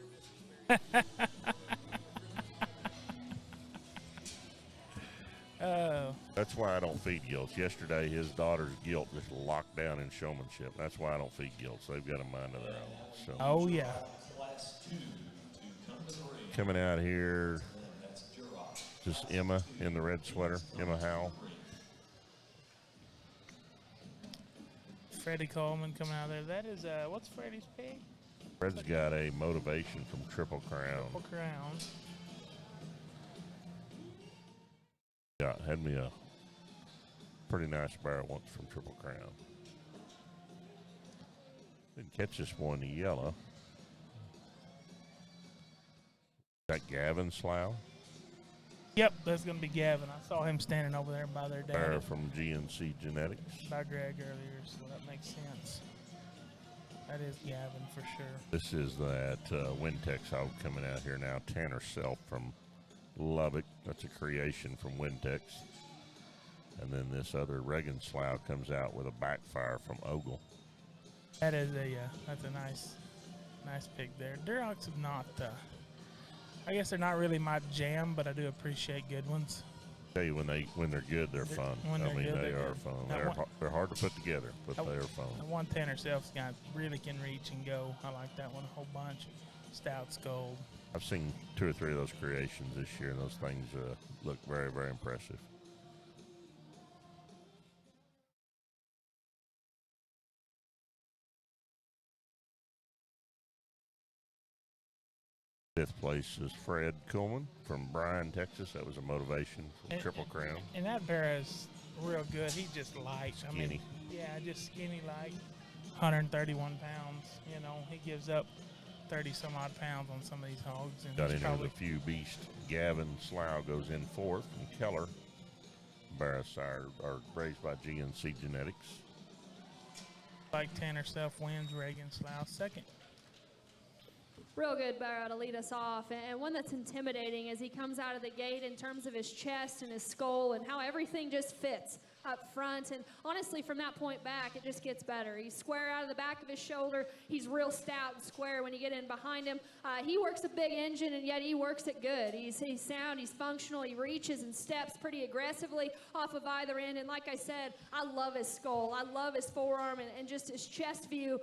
That's why I don't feed gilts. Yesterday, his daughter's gilt just locked down in showmanship. That's why I don't feed gilts. They've got a mind of their own. So. Oh, yeah. Coming out here, just Emma in the red sweater, Emma Howell. Freddie Coleman coming out there. That is, what's Freddie's pig? Fred's got a motivation from Triple Crown. Triple Crown. Yeah, had me a pretty nice barrel once from Triple Crown. Didn't catch this one in yellow. That Gavin Slough? Yep, that's going to be Gavin. I saw him standing over there by their dad. Barrel from GNC Genetics. By Greg earlier, so that makes sense. That is Gavin for sure. This is that Wintex hog coming out here now. Tanner Self from Lubbock. That's a creation from Wintex. And then this other Reagan Slough comes out with a backfire from Ogle. That is that's a nice pig there. Durocs are not, I guess they're not really my jam, but I do appreciate good ones. Tell you when they're good, they're fun. When they're good, they they're are good. fun. They're hard to put together, but they are fun. The one Tanner Self's got really can reach and go. I like that one a whole bunch. Stout's gold. I've seen 2 or 3 of those creations this year, and those things look very, very impressive. Fifth place is Fred Coleman from Bryan, Texas. That was a motivation from Triple Crown. And that bear is real good. He's just light. Skinny. I mean, yeah, just skinny light. 131 pounds. You know, he gives up 30 some odd pounds on some of these hogs. And Got he's in there probably with a few beasts. Gavin Slough goes in 4th, and Keller Barrasire are raised by GNC Genetics. like Tanner Self wins, Reagan Slough second. Real good barrow to lead us off, and one that's intimidating as he comes out of the gate in terms of his chest and his skull and how everything just fits up front. And honestly, from that point back, it just gets better. He's square out of the back of his shoulder. He's real stout and square when you get in behind him. He works a big engine, and yet he works it good. He's sound, he's functional, he reaches and steps pretty aggressively off of either end. And like I said, I love his skull. I love his forearm, and just his chest view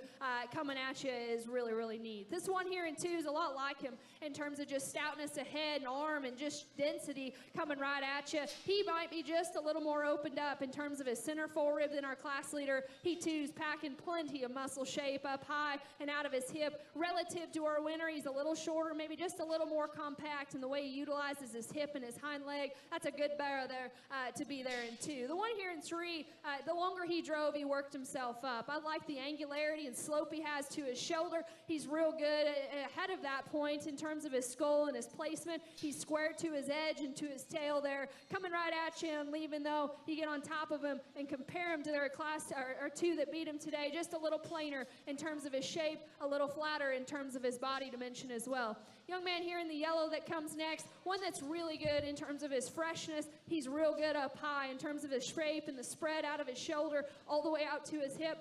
coming at you is really, really neat. This one here in 2 is a lot like him in terms of just stoutness of head and arm and just density coming right at you. He might be just a little more opened up in terms of his center forerib than our class leader. He too's packing plenty of muscle shape up high and out of his hip. Relative to our winner, he's a little shorter, maybe just a little more compact in the way he utilizes his hip and his hind leg. That's a good barrow there to be there in 2. The one here in 3, the longer he drove, he worked himself up. I like the angularity and slope he has to his shoulder. He's real good ahead of that point in terms of his skull and his placement. He's square to his edge and to his tail there, coming right at you and leaving, though. You get on top top of him and compare him to their class or two that beat him today. Just a little plainer in terms of his shape, a little flatter in terms of his body dimension as well. Young man here in the yellow that comes next, one that's really good in terms of his freshness. He's real good up high in terms of his shape and the spread out of his shoulder all the way out to his hip.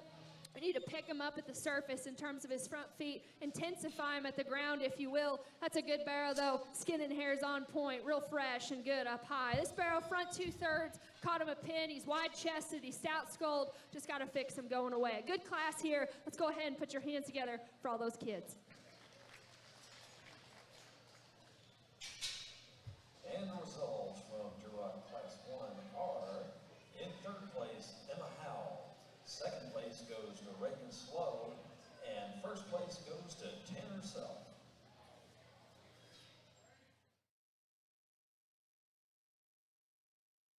We need to pick him up at the surface in terms of his front feet, intensify him at the ground, if you will. That's a good barrow, though. Skin and hair's on point, real fresh and good up high. This barrow, front 2/3, caught him a pin. He's wide-chested, he's stout-skulled. Just got to fix him going away. Good class here. Let's go ahead and put your hands together for all those kids. And the results from Duroc Class 1 are, in third place, Emma Howell. Second place goes to Reagan Slow, and first place goes to Tanner Self.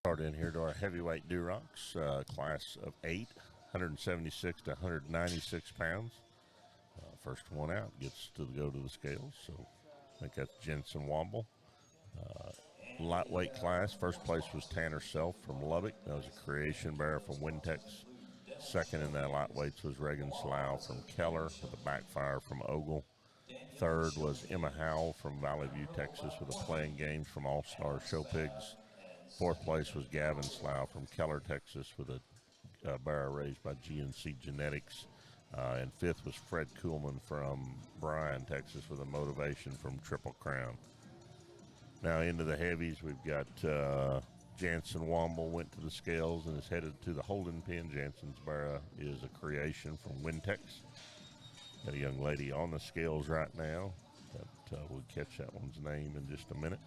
Start in here to our heavyweight Durocs, class of 8, 176 to 196 pounds. First one out gets to go to the scales, so I think that's Jensen Womble. Lightweight class, first place was Tanner Self from Lubbock. That was a creation barrow from Wintex. Second in that lightweights was Reagan Slough from Keller with a backfire from Ogle. Third was Emma Howell from Valley View, Texas with a playing games from All-Star Show Pigs. Fourth place was Gavin Slough from Keller, Texas with a barrow raised by GNC Genetics. And fifth was Fred Kuhlman from Bryan, Texas with a motivation from Triple Crown. Now into the heavies, we've got Jansen Womble went to the scales and is headed to the holding pen. Jansen's barrow is a creation from Wintex. Got a young lady on the scales right now. We'll catch that one's name in just a minute.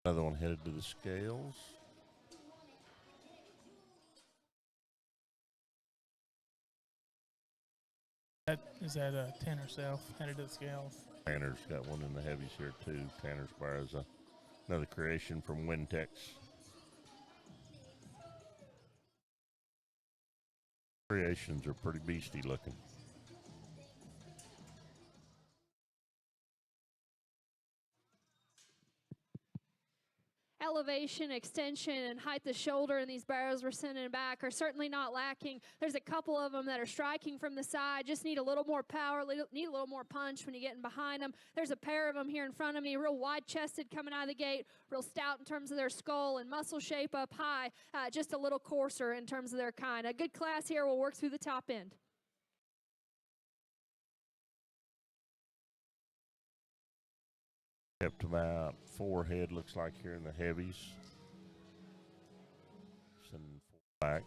Another one headed to the scales. Is that Tanner Self headed to the scales? Tanner's got one in the heavies here too. Tanner's barrow is another creation from Wintex. Creations are pretty beastie looking. Elevation, extension, and height of shoulder in these barrows we're sending back are certainly not lacking. There's a couple of them that are striking from the side, just need a little more power, need a little more punch when you're getting behind them. There's a pair of them here in front of me, real wide-chested coming out of the gate, real stout in terms of their skull and muscle shape up high, just a little coarser in terms of their kind. A good class here. We'll work through the top end. Kept about 4 head, looks like, here in the heavies. Send 4 back.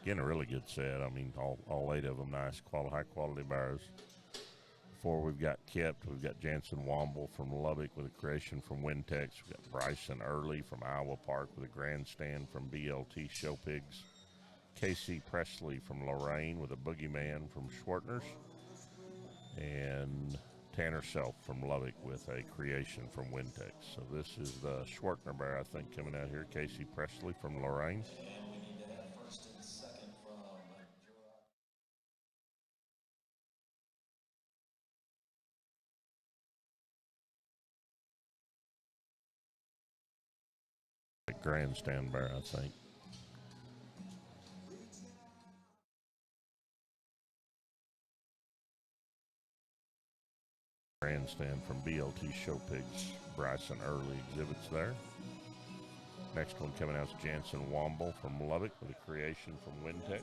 Again, a really good set. I mean, all 8 of them nice, high quality barrows. 4 we've got kept. We've got Jansen Womble from Lubbock with a creation from Wintex. We've got Bryson Early from Iowa Park with a grandstand from BLT Show Pigs. Casey Presley from Lorraine with a boogeyman from Schwartner's. And Tanner Self from Lubbock with a creation from Wintex. So this is the Schwartner barrow, I think, coming out here. Casey Presley from Lorraine. And we need to have first and second from Duroc. A grandstand barrow, I think. Grandstand from BLT Show Pigs. Bryson Early exhibits there. Next one coming out is Jansen Womble from Lubbock with a creation from Wintex.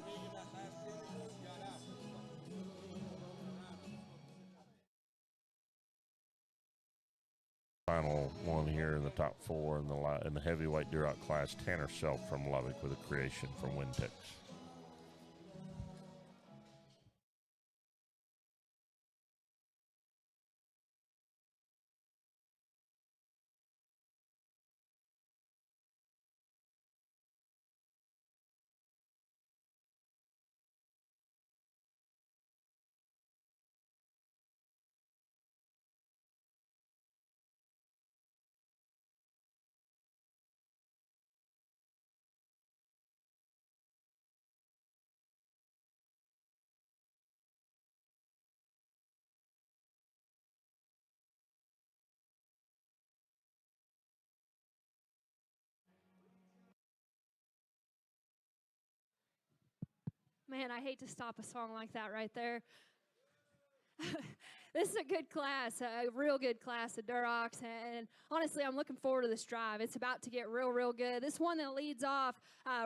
Final final one here in the top 4 in the heavyweight Duroc class, Tanner Self from Lubbock with a creation from Wintex. Man, I hate to stop a song like that right there. This is a good class, a real good class of Durocs, and honestly, I'm looking forward to this drive. It's about to get real good. This one that leads off,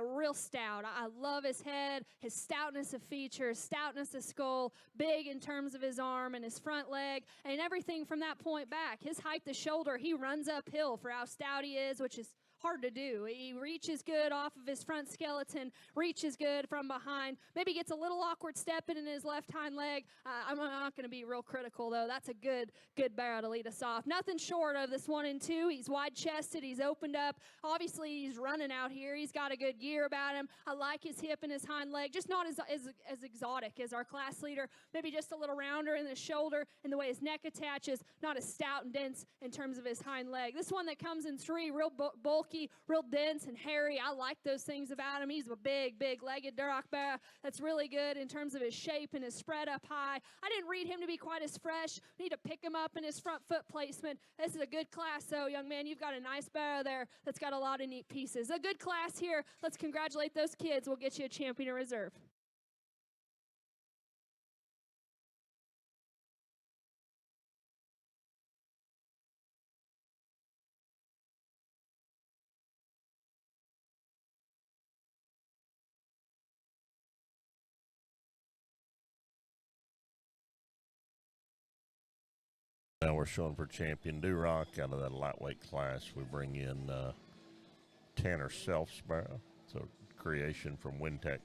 real stout. I love his head, his stoutness of features, stoutness of skull, big in terms of his arm and his front leg, and everything from that point back. His height to shoulder, he runs uphill for how stout he is, which is hard to do. He reaches good off of his front skeleton, reaches good from behind, maybe gets a little awkward stepping in his left hind leg. I'm not going to be real critical, though. That's a good barrow to lead us off. Nothing short of this 1 and 2. He's wide-chested. He's opened up. Obviously, he's running out here. He's got a good gear about him. I like his hip and his hind leg, just not as exotic as our class leader. Maybe just a little rounder in the shoulder and the way his neck attaches, not as stout and dense in terms of his hind leg. This one that comes in 3, real bulky, real dense and hairy. I like those things about him. He's a big-legged Duroc barrow that's really good in terms of his shape and his spread up high. I didn't read him to be quite as fresh. Need to pick him up in his front foot placement. This is a good class, though, young man. You've got a nice barrow there that's got a lot of neat pieces. A good class here. Let's congratulate those kids. We'll get you a champion in reserve. Now we're showing for champion Duroc. Out of that lightweight class, we bring in Tanner Self's barrow, so creation from Wintex.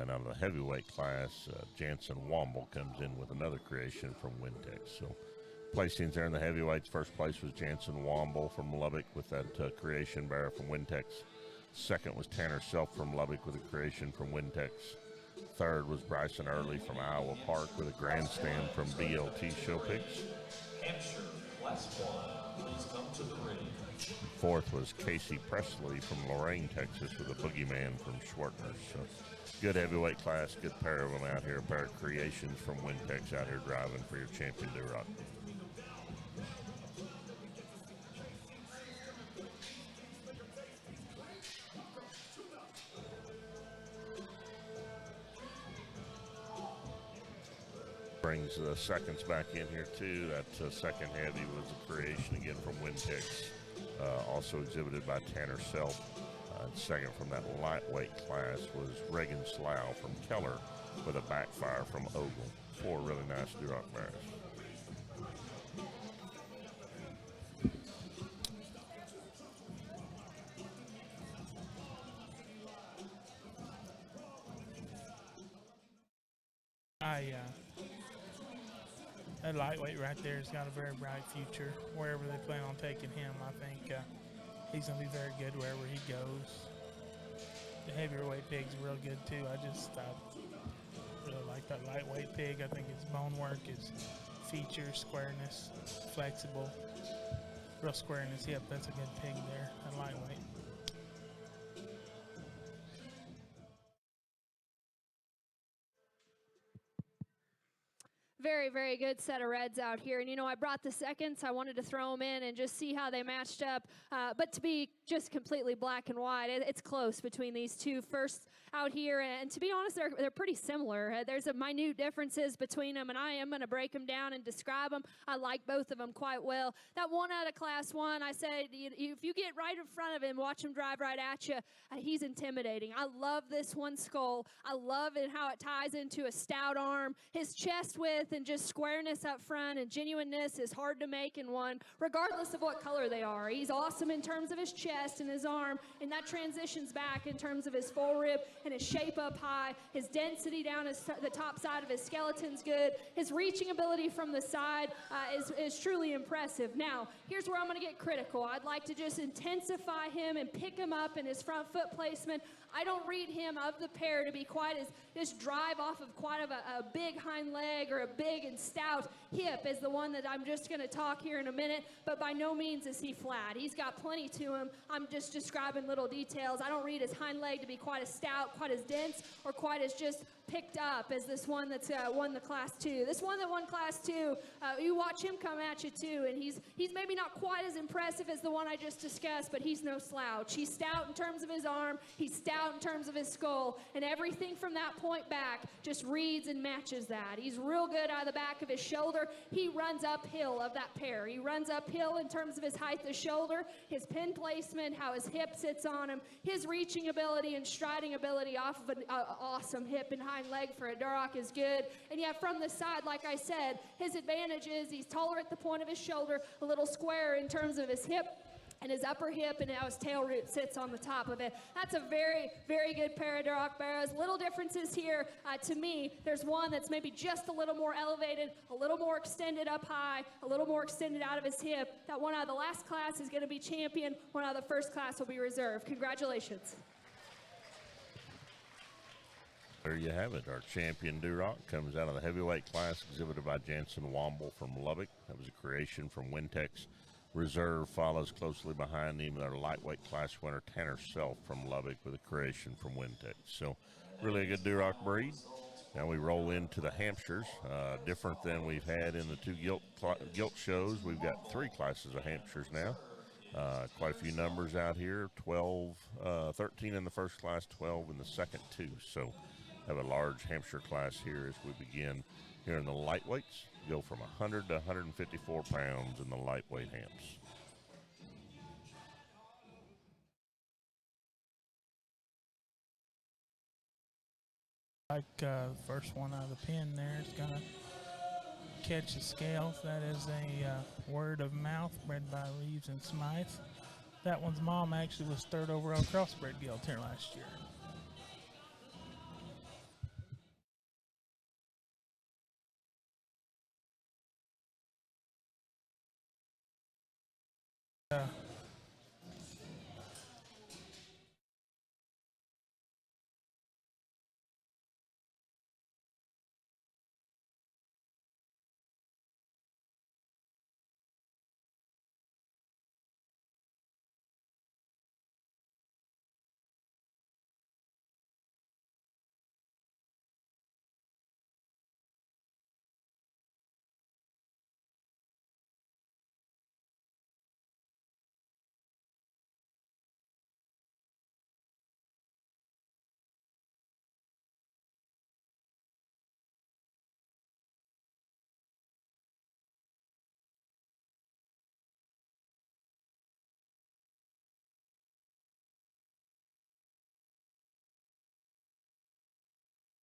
And out of the heavyweight class, Jansen Womble comes in with another creation from Wintex. So placings there in the heavyweights. First place was Jansen Womble from Lubbock with that creation barrow from Wintex. Second was Tanner Self from Lubbock with a creation from Wintex. Third was Bryson Early from Iowa Park with a grandstand from BLT Showpicks. Hampshire, class 1, please come to the ring. Fourth was Casey Presley from Lorain, Texas with a boogeyman from Schwartner's. So good heavyweight class, good pair of them out here. A pair of creations from Wintex out here driving for your champion Duroc. Brings the seconds back in here too. That second heavy was a creation again from Wintex, also exhibited by Tanner Self. Second from that lightweight class was Reagan Slough from Keller with a backfire from Ogle. 4 really nice Duroc barrows. That lightweight right there has got a very bright future. Wherever they plan on taking him, I think he's going to be very good wherever he goes. The heavyweight pig's real good too. I really like that lightweight pig. I think his bone work, his features, squareness, flexible, real square in his hip. That's a good pig there, that lightweight. Very good set of reds out here. And, I brought the seconds. I wanted to throw them in and just see how they matched up. But to be just completely black and white. It's close between these two first out here, and to be honest, they're pretty similar. There's a minute differences between them, and I am going to break them down and describe them. I like both of them quite well. That one out of Class 1, I said, if you get right in front of him, watch him drive right at you, he's intimidating. I love this one skull. I love it how it ties into a stout arm. His chest width and just squareness up front and genuineness is hard to make in one, regardless of what color they are. He's awesome in terms of his chest and his arm, and that transitions back in terms of his forearm and his shape up high. His density down the top side of his skeleton's good. His reaching ability from the side is truly impressive. Now, here's where I'm going to get critical. I'd like to just intensify him and pick him up in his front foot placement. I don't read him of the pair to be quite as just drive off of quite of a big hind leg or a big and stout hip as the one that I'm just going to talk here in a minute, but by no means is he flat. He's got plenty to him. I'm just describing little details. I don't read his hind leg to be quite as stout, quite as dense, or quite as just picked up as this one that's won the Class 2. This one that won Class 2, you watch him come at you too, and he's maybe not quite as impressive as the one I just discussed, but he's no slouch. He's stout in terms of his arm, he's stout in terms of his skull, and everything from that point back just reads and matches that. He's real good out of the back of his shoulder. He runs uphill of that pair. He runs uphill in terms of his height of shoulder, his pin placement, how his hip sits on him, his reaching ability and striding ability off of an awesome hip and hind leg for a Duroc is good. And yet from the side, like I said, his advantage is he's taller at the point of his shoulder, a little square in terms of his hip and his upper hip, and now his tail root sits on the top of it. That's a very, very good pair of Duroc barrows. Little differences here to me. There's one that's maybe just a little more elevated, a little more extended up high, a little more extended out of his hip. That one out of the last class is going to be champion. One out of the first class will be reserved. Congratulations. There you have it. Our champion Duroc comes out of the heavyweight class exhibited by Jansen Womble from Lubbock. That was a creation from Wintex. Reserve follows closely behind him. Our lightweight class winner, Tanner Self from Lubbock, with a creation from Wintex. So really a good Duroc breed. Now we roll into the Hampshires. Different than we've had in the two gilt shows. We've got 3 classes of Hampshires now. Quite a few numbers out here. 13 in the first class, 12 in the second 2. So have a large Hampshire class here as we begin here in the lightweights. Go from 100 to 154 pounds in the lightweight Hamps. Like first one out of the pen there is going to catch the scales. That is a word of mouth bred by Reeves and Smythe. That one's mom actually was 3rd overall crossbred gilt here last year.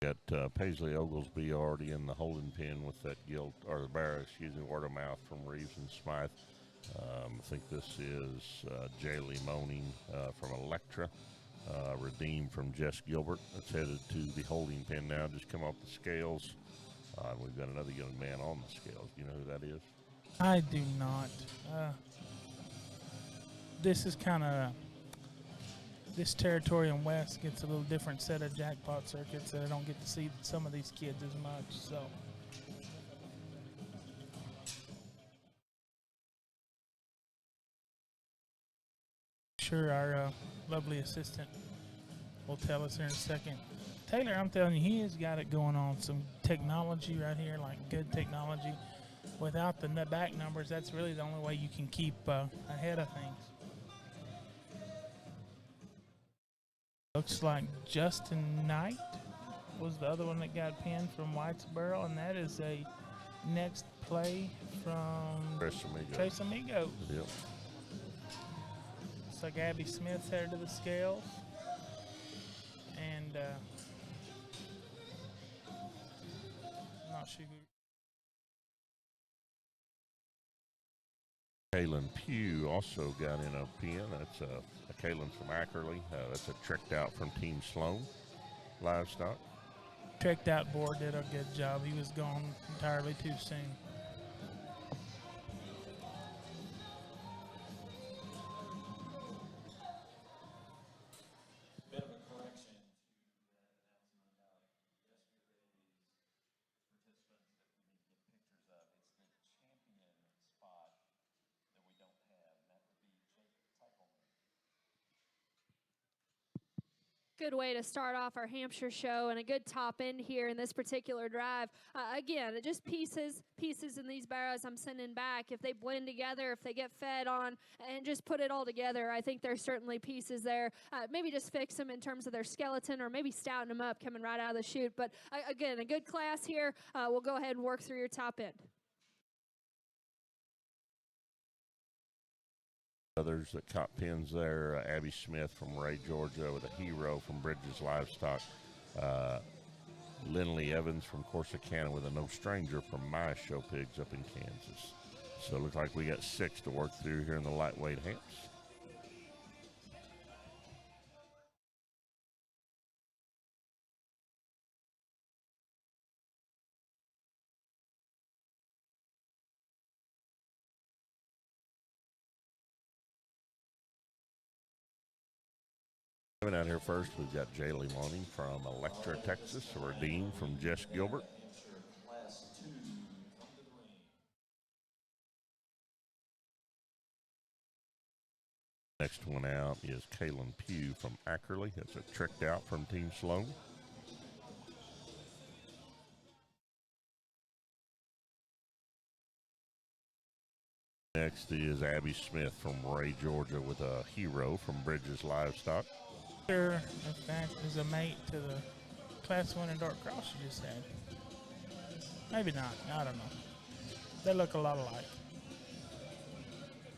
Got Paisley Oglesby already in the holding pen with that gilt, or the barrow, excuse me, word of mouth from Reeves and Smythe. I think this is Jaylee Moaning from Electra, redeemed from Jess Gilbert. That's headed to the holding pen now, just come off the scales. We've got another young man on the scales. Do you know who that is? I do not. This is kind of, this Territorial West gets a little different set of jackpot circuits that I don't get to see some of these kids as much. So sure our lovely assistant will tell us here in a second. Taylor, I'm telling you, he has got it going on. Some technology right here, like good technology. Without the back numbers, that's really the only way you can keep ahead of things. Looks like Justin Knight was the other one that got pinned from Whitesboro, and that is a next play from Tres Amigos. Yep. Looks like Abby Smith's headed to the scales. And I'm not sure who. Kaylin Pugh also got in a pin. That's a Kaylin from Ackerley. That's a tricked out from Team Sloan Livestock. Tricked out board did a good job. He was gone entirely too soon. Bit of a correction to that announcement about yesterday's participants that we need to get pictures of. It's the champion spot that we don't have, and that would be Jake Teichelman. Good way to start off our Hampshire show and a good top end here in this particular drive. Again, just pieces in these barrows I'm sending back. If they blend together, if they get fed on and just put it all together, I think there's certainly pieces there. Maybe just fix them in terms of their skeleton or maybe stouten them up coming right out of the chute. But again, a good class here. We'll go ahead and work through your top end. Others that caught pins there, Abby Smith from Ray, Georgia, with a Hero from Bridges Livestock. Lindley Evans from Corsicana with a No Stranger from My Show Pigs up in Kansas. So it looks like we got 6 to work through here in the lightweight hamps. Coming out here first, we've got Jaylee Moaning from Electra, Texas, or Dean from Jess Gilbert. Class 2, come to the ring. Next one out is Kaylin Pugh from Ackerley. That's a tricked out from Team Sloan. Next is Abby Smith from Ray, Georgia, with a Hero from Bridges Livestock. Sure, if that is a mate to the Class 1 and Dark Cross you just had. Maybe not. I don't know. They look a lot alike.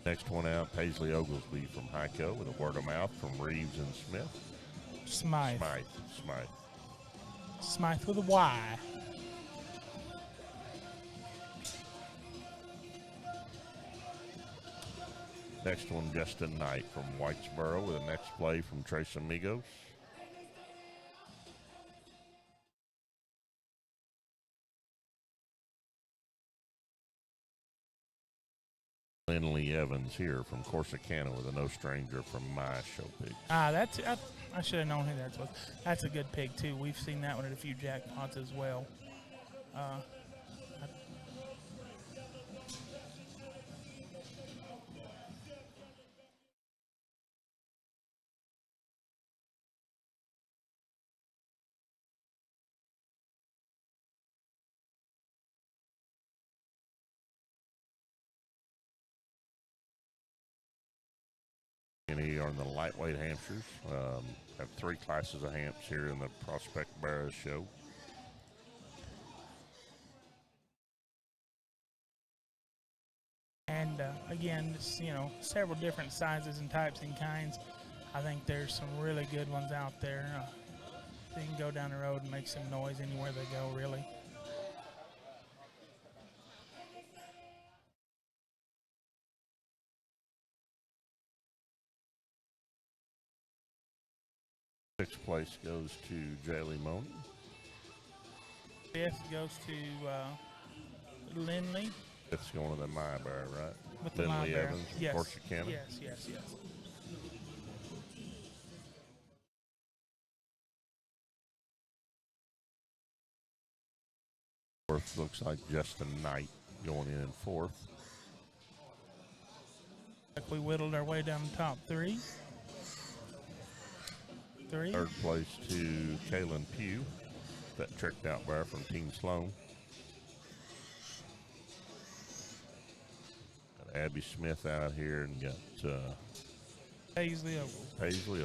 Next one out, Paisley Oglesby from Heiko with a Word of Mouth from Reeves and Smith. Smythe. Smythe with a Y. Next one, Justin Knight from Whitesboro with a next play from Tres Amigos. Lindley Evans here from Corsicana with a No Stranger from My Show Pigs. That's I should have known who that was. That's a good pig too. We've seen that one at a few jackpots as well. And here are in the lightweight Hampshires. Have 3 classes of hamps here in the Prospect Barrows show. And again, just, several different sizes and types and kinds. I think there's some really good ones out there. They can go down the road and make some noise anywhere they go, really. Sixth place goes to Jaylee Moaning. Fifth goes to Lindley. It's going to the My Bear, right? With the My Lindley Bear. Evans from Yes. Corsicana. Yes. Fourth looks like Justin Knight going in fourth. Like we whittled our way down the top 3. Third place to Kaylin Pugh, that tricked out bar from Team Sloan. Got Abby Smith out here and got Paisley Oglesby.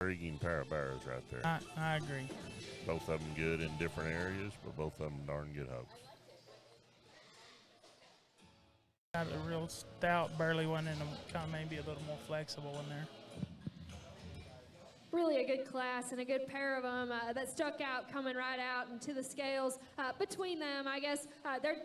intriguing pair of bears right there. I agree. Both of them good in different areas, but both of them darn good hogs. Got a real stout, burly one, and kind of maybe a little more flexible in there. Really a good class and a good pair of them that stuck out coming right out into the scales. Between them, I guess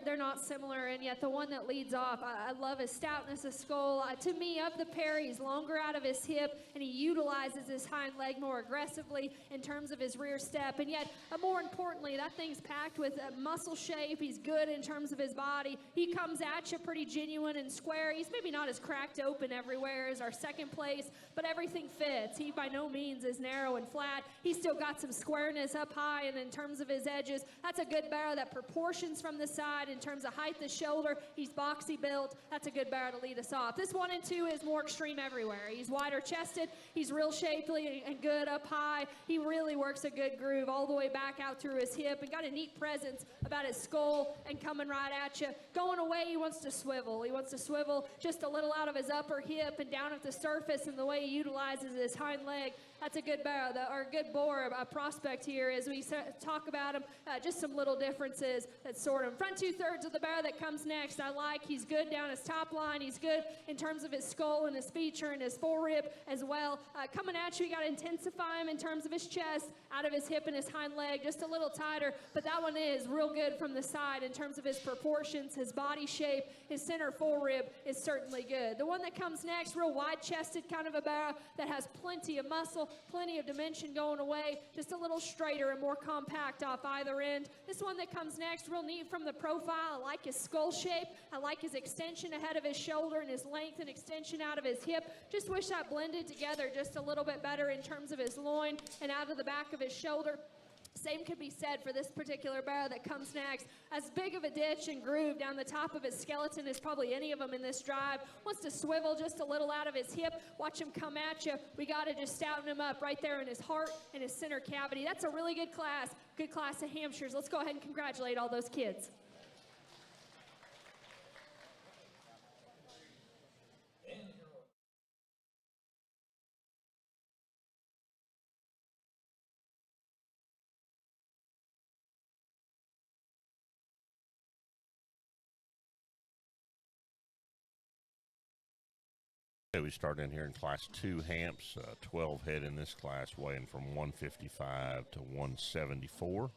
they're not similar, and yet the one that leads off, I love his stoutness of skull. To me, of the pair, he's longer out of his hip, and he utilizes his hind leg more aggressively in terms of his rear step. And yet, more importantly, that thing's packed with muscle shape. He's good in terms of his body. He comes at you pretty genuine and square. He's maybe not as cracked open everywhere as our second place, but everything fits. He by no means is narrow and flat. He's still got some squareness up high, and in terms of his edges, that's a good barrow that proportions from the side in terms of height, the shoulder. He's boxy built. That's a good barrow to lead us off. This 1 and 2 is more extreme everywhere. He's wider chested. He's real shapely and good up high. He really works a good groove all the way back out through his hip and got a neat presence about his skull and coming right at you. Going away, he wants to swivel. He wants to swivel just a little out of his upper hip and down at the surface, and the way he utilizes his hind leg, that's a good barrow, or a good boar prospect here as we talk about him. Just some little differences that sort him. Front 2/3 of the barrow that comes next, I like. He's good down his top line. He's good in terms of his skull and his feature and his forerib as well. Coming at you, you got to intensify him in terms of his chest, out of his hip and his hind leg, just a little tighter. But that one is real good from the side in terms of his proportions, his body shape, his center forerib is certainly good. The one that comes next, real wide-chested kind of a barrow that has plenty of muscle, plenty of dimension going away, just a little straighter and more compact off either end. This one that comes next, real neat from the profile. I like his skull shape. I like his extension ahead of his shoulder and his length and extension out of his hip. Just wish that blended together just a little bit better in terms of his loin and out of the back of his shoulder. Same could be said for this particular barrow that comes next. As big of a ditch and groove down the top of his skeleton as probably any of them in this drive. Wants to swivel just a little out of his hip. Watch him come at you. We got to just stouten him up right there in his heart and his center cavity. That's a really good class of Hampshires. Let's go ahead and congratulate all those kids. We start in here in Class 2 Hamps, 12 head in this class, weighing from 155 to 174.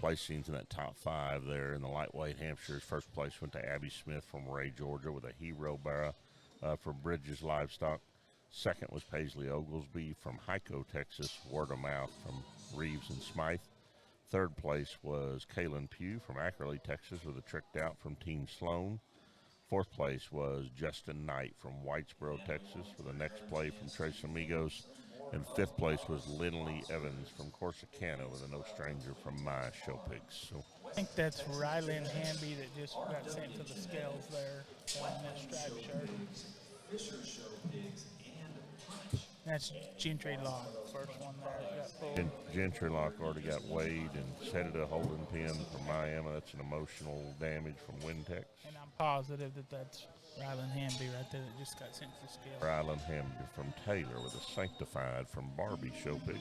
Placings in that top 5 there in the lightweight Hampshires. First place went to Abby Smith from Ray, Georgia, with a hero barrow from Bridges Livestock. Second was Paisley Oglesby from Hyco, Texas, word of mouth from Reeves and Smythe. Third place was Kaylin Pugh from Ackerley, Texas, with a tricked out from Team Sloan. Fourth place was Justin Knight from Whitesboro, Texas, with a next play from Tres Amigos. And fifth place was Lindley Evans from Corsicana, with a no stranger from My Show Pigs. So I think that's Ryland Hamby that just got sent to the scales there in that striped shirt. Fisher Show Pigs and Punch. That's Gentry Lock, first one there that got pulled. and Gentry Lock already got weighed and set at a holding pen from Miami. That's an emotional damage from Wintex. And I'm positive that that's Ryland Hamby right there that just got sent to the scales. Ryland Hamby from Taylor with a Sanctified from Barbie Show Pigs.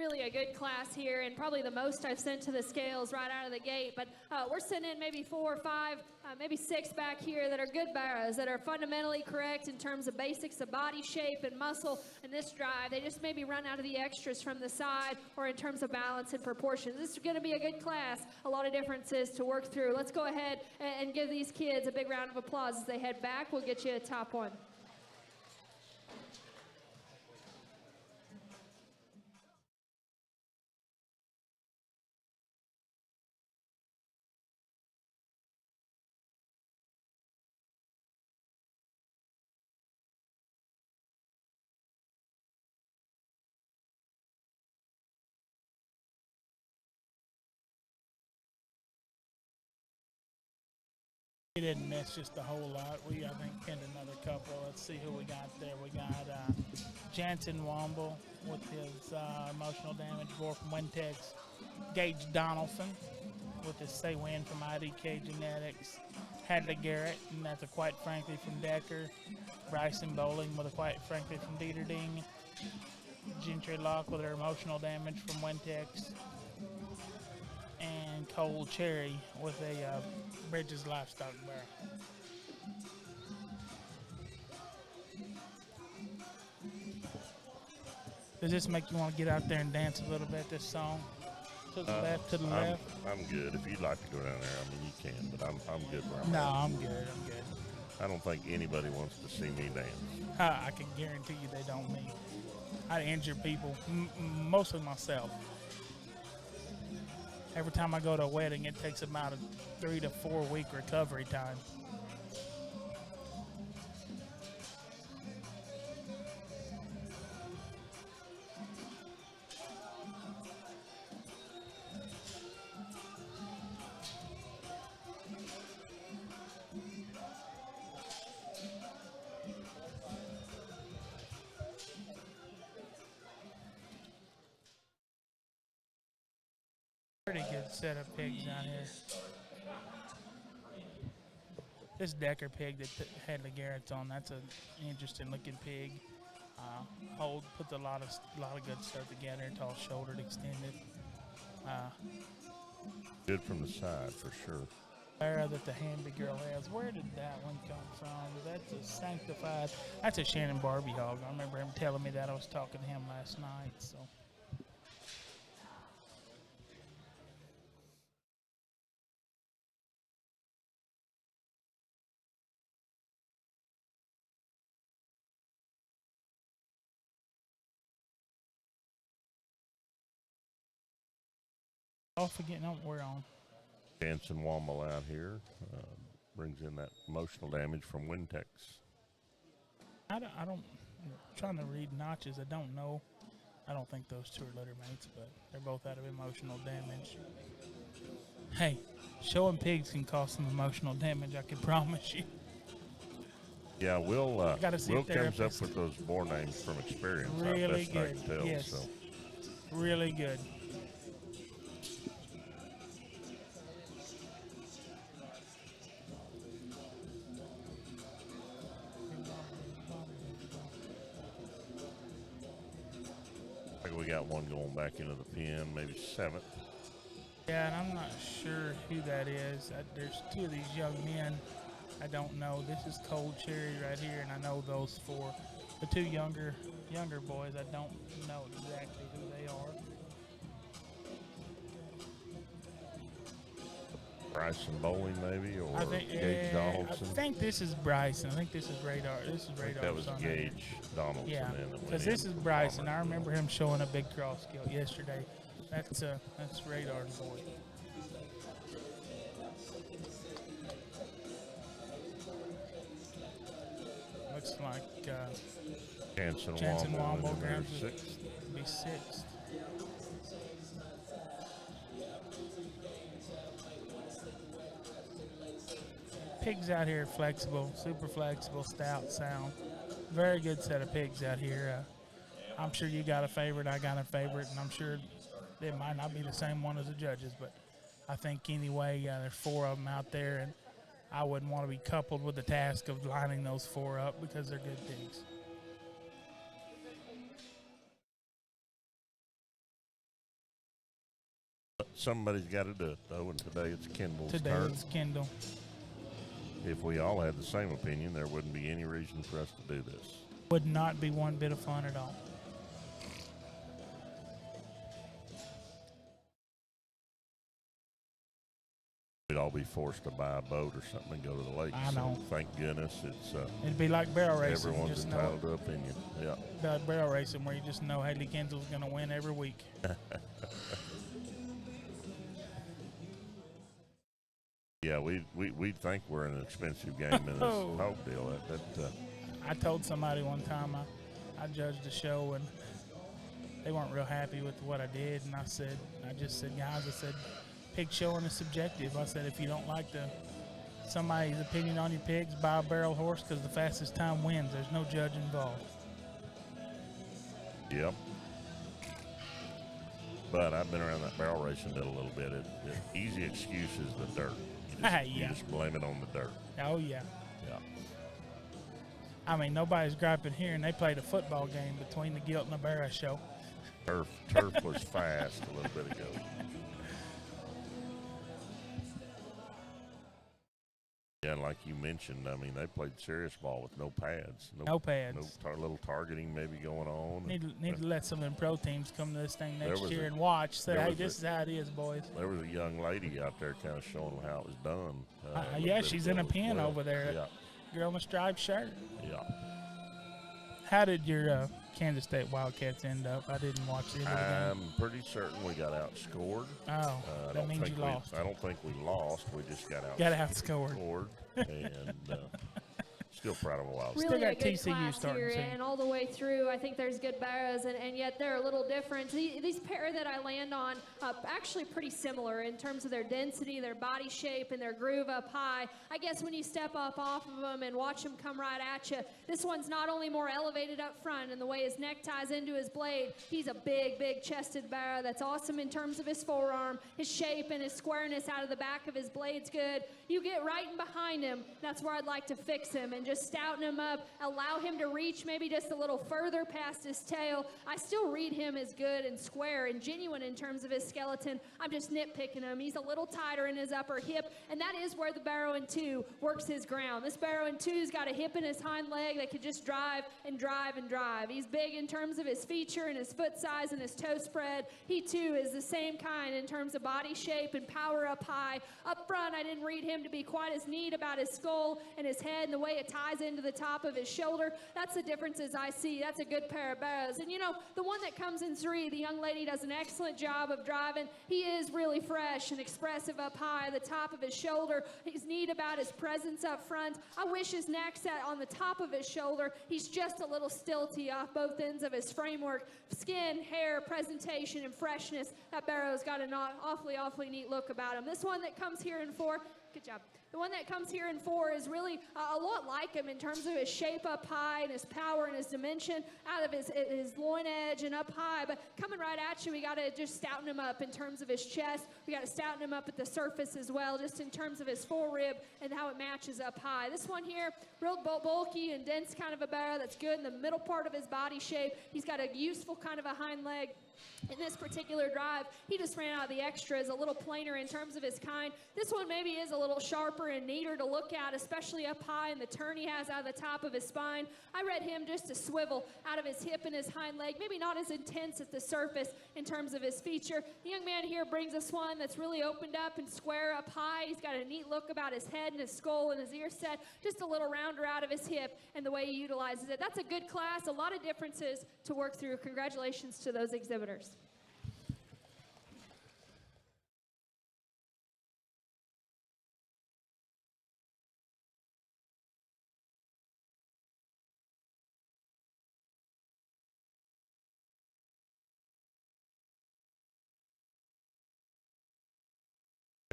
really a good class here, and probably the most I've sent to the scales right out of the gate. But we're sending maybe 4 or 5, maybe 6 back here that are good barrows, that are fundamentally correct in terms of basics of body shape and muscle in this drive. They just maybe run out of the extras from the side or in terms of balance and proportions. This is going to be a good class, a lot of differences to work through. Let's go ahead and give these kids a big round of applause as they head back. We'll get you a top one. We didn't miss just a whole lot. We, I think, pinned another couple. Let's see who we got there. We got Jansen Womble with his emotional damage bore from Wintex. Gage Donaldson with his Say Win from IDK Genetics. Hadley Garrett, and that's a Quite Frankly from Decker. Bryson Bowling with a Quite Frankly from Dieterding. Gentry Locke with her emotional damage from Wintex. And Cole Cherry with a Bridges Livestock Barrel. Does this make you want to get out there and dance a little bit, this song? To the left, to the left? I'm good. If you'd like to go down there, I mean, you can, but I'm good where I'm No, at. I'm good. I'm good. I don't think anybody wants to see me dance. I can guarantee you they don't me. I injure people, mostly myself. Every time I go to a wedding, it takes about a 3 to 4 week recovery time. Pretty good set of pigs out here. This Decker pig that Hadley Garrett's on, that's an interesting looking pig. Puts a lot of good stuff together. Tall shouldered, extended. Good from the side for sure. Barrow that the Hamby girl has. Where did that one come from? That's a Sanctified. That's a Shannon Barbie hog. I remember him telling me that. I was talking to him last night. So. Forgetting we're on. Jansen Womble out here brings in that emotional damage from Wintex. I don't. I'm trying to read notches. I don't know. I don't think those two are litter mates, but they're both out of emotional damage. Hey, showing pigs can cause some emotional damage. I can promise you. Yeah, Will comes therapist. up with those boar names from experience. Really best good. I can tell, Yes. So. Really good. I think we got one going back into the pen, maybe 7th. Yeah, and I'm not sure who that is. There's 2 of these young men I don't know. This is Cold Cherry right here, and I know those 4. The 2 younger boys, I don't know exactly who they are. Bryson Bowling, maybe, or I think, Gage Donaldson. I think this is Bryson. I think this is Radar. This is Radar. That was Gage Donaldson. Yeah, because this is Bryson. I remember him showing a big cross kill yesterday. That's Radar's boy. Looks like Jansen Womble grabs grabs it. Be 6th. Pigs out here flexible, super flexible, stout sound. Very good set of pigs out here. I'm sure you got a favorite, I got a favorite, and I'm sure it might not be the same one as the judges, but I think anyway, there's 4 of them out there, and I wouldn't want to be coupled with the task of lining those 4 up because they're good pigs. somebody's got to do it, though, and today it's Kendall's Today turn. it's Kendall. If we all had the same opinion, there wouldn't be any reason for us to do this. Would not be one bit of fun at all. We'd all be forced to buy a boat or something and go to the lake. I know. So thank goodness it's It'd be like barrel racing. everyone's just know entitled to opinion. Yeah. about barrel racing where you just know Haley Kendall's going to win every week. Yeah, we think we're an expensive game in this whole deal. I told somebody one time I judged a show and they weren't real happy with what I did, and I just said, guys, I said, pig showing is subjective. I said, if you don't like somebody's opinion on your pigs, buy a barrel horse because the fastest time wins. There's no judge involved. Yep. But I've been around that barrel racing deal a little bit. The easy excuse is the dirt. You just blame it on the dirt. Oh, yeah. Yeah. I mean, nobody's griping here, and they played a football game between the Gilt and the Barra show. Turf was fast a little bit ago. Yeah, like you mentioned, I mean, they played serious ball with no pads. No pads. No little targeting maybe going on. Need to let some of them pro teams come to this thing next year and watch. Say, hey, this is how it is, boys. There was a young lady out there kind of showing them how it was done. Yeah, she's in a pen over there. Yeah. Girl in a striped shirt. Yeah. How did your Kansas State Wildcats end up? I didn't watch the end of the game. I'm pretty certain we got outscored. Oh, that means you lost. I don't think we lost. We just got outscored. And still proud of a Wild Really Still got a good TCU class starting here, soon. and all the way through, I think there's good barrows, and yet they're a little different. These pair that I land on, actually pretty similar in terms of their density, their body shape, and their groove up high. I guess when you step up off of them and watch them come right at you, this one's not only more elevated up front in the way his neck ties into his blade, he's a big chested barrow that's awesome in terms of his forearm, his shape, and his squareness out of the back of his blade's good. You get right in behind him, that's where I'd like to fix him, and just stouten him up, allow him to reach maybe just a little further past his tail. I still read him as good and square and genuine in terms of his skeleton. I'm just nitpicking him. He's a little tighter in his upper hip, and that is where the Barrow in 2 works his ground. This Barrow in 2's got a hip in his hind leg that could just drive and drive and drive. He's big in terms of his feature and his foot size and his toe spread. He too is the same kind in terms of body shape and power up high. Up front, I didn't read him to be quite as neat about his skull and his head and the way it ties into the top of his shoulder. That's the differences I see. That's a good pair of barrows. And you know, the one that comes in 3, the young lady does an excellent job of driving. He is really fresh and expressive up high at the top of his shoulder. He's neat about his presence up front. I wish his neck sat on the top of his shoulder. He's just a little stilty off both ends of his framework. Skin, hair, presentation, and freshness. That barrow's got an awfully neat look about him. This one that comes here in 4, good job. The one that comes here in 4 is really a lot like him in terms of his shape up high and his power and his dimension out of his loin edge and up high. But coming right at you, we got to just stouten him up in terms of his chest. We got to stouten him up at the surface as well, just in terms of his forerib and how it matches up high. This one here, real bulky and dense kind of a barrow that's good in the middle part of his body shape. He's got a useful kind of a hind leg. In this particular drive, he just ran out of the extras, a little plainer in terms of his kind. This one maybe is a little sharper and neater to look at, especially up high, and the turn he has out of the top of his spine. I read him just to swivel out of his hip and his hind leg, maybe not as intense at the surface in terms of his feature. The young man here brings us one that's really opened up and square up high. He's got a neat look about his head and his skull and his ear set, just a little rounder out of his hip and the way he utilizes it. That's a good class, a lot of differences to work through. Congratulations to those exhibitors.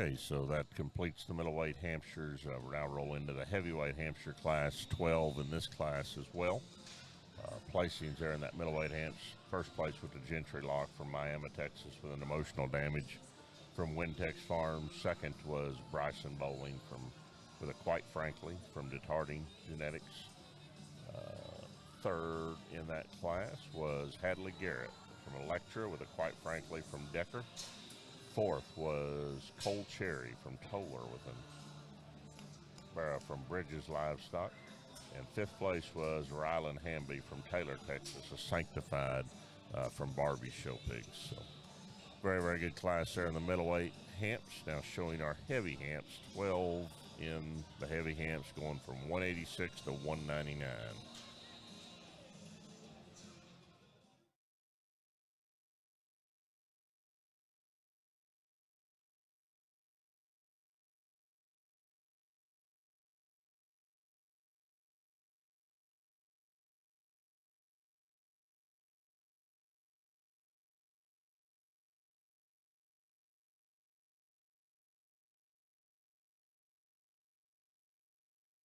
Okay, so that completes the middleweight Hampshires. We're now rolling into the heavyweight Hampshire class, 12 in this class as well. Placings there in that middleweight Hampshire. First place with the Gentry Lock from Miami, Texas, with an emotional damage from Wintex Farms. Second was Bryson Bowling with a Quite Frankly from Detarding Genetics. Third in that class was Hadley Garrett from Electra with a Quite Frankly from Decker. Fourth was Cold Cherry from Toller from Bridges Livestock. And fifth place was Ryland Hamby from Taylor, Texas, a Sanctified from Barbie Show Pigs. So very, very good class there in the middleweight hamps. Now showing our heavy hamps, 12 in the heavy hamps, going from 186 to 199.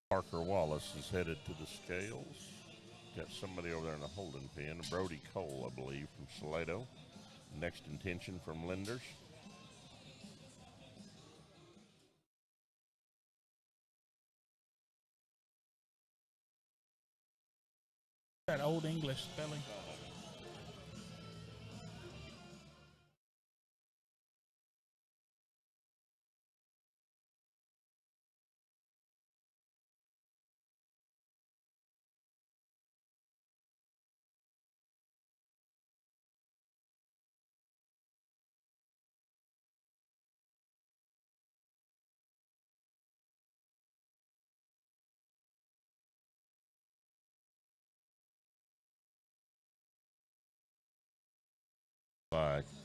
Parker Wallace is headed to the scales. Got somebody over there in the holding pen. Brody Cole, I believe, from Salado. Next Intention from Lenders. That old English spelling.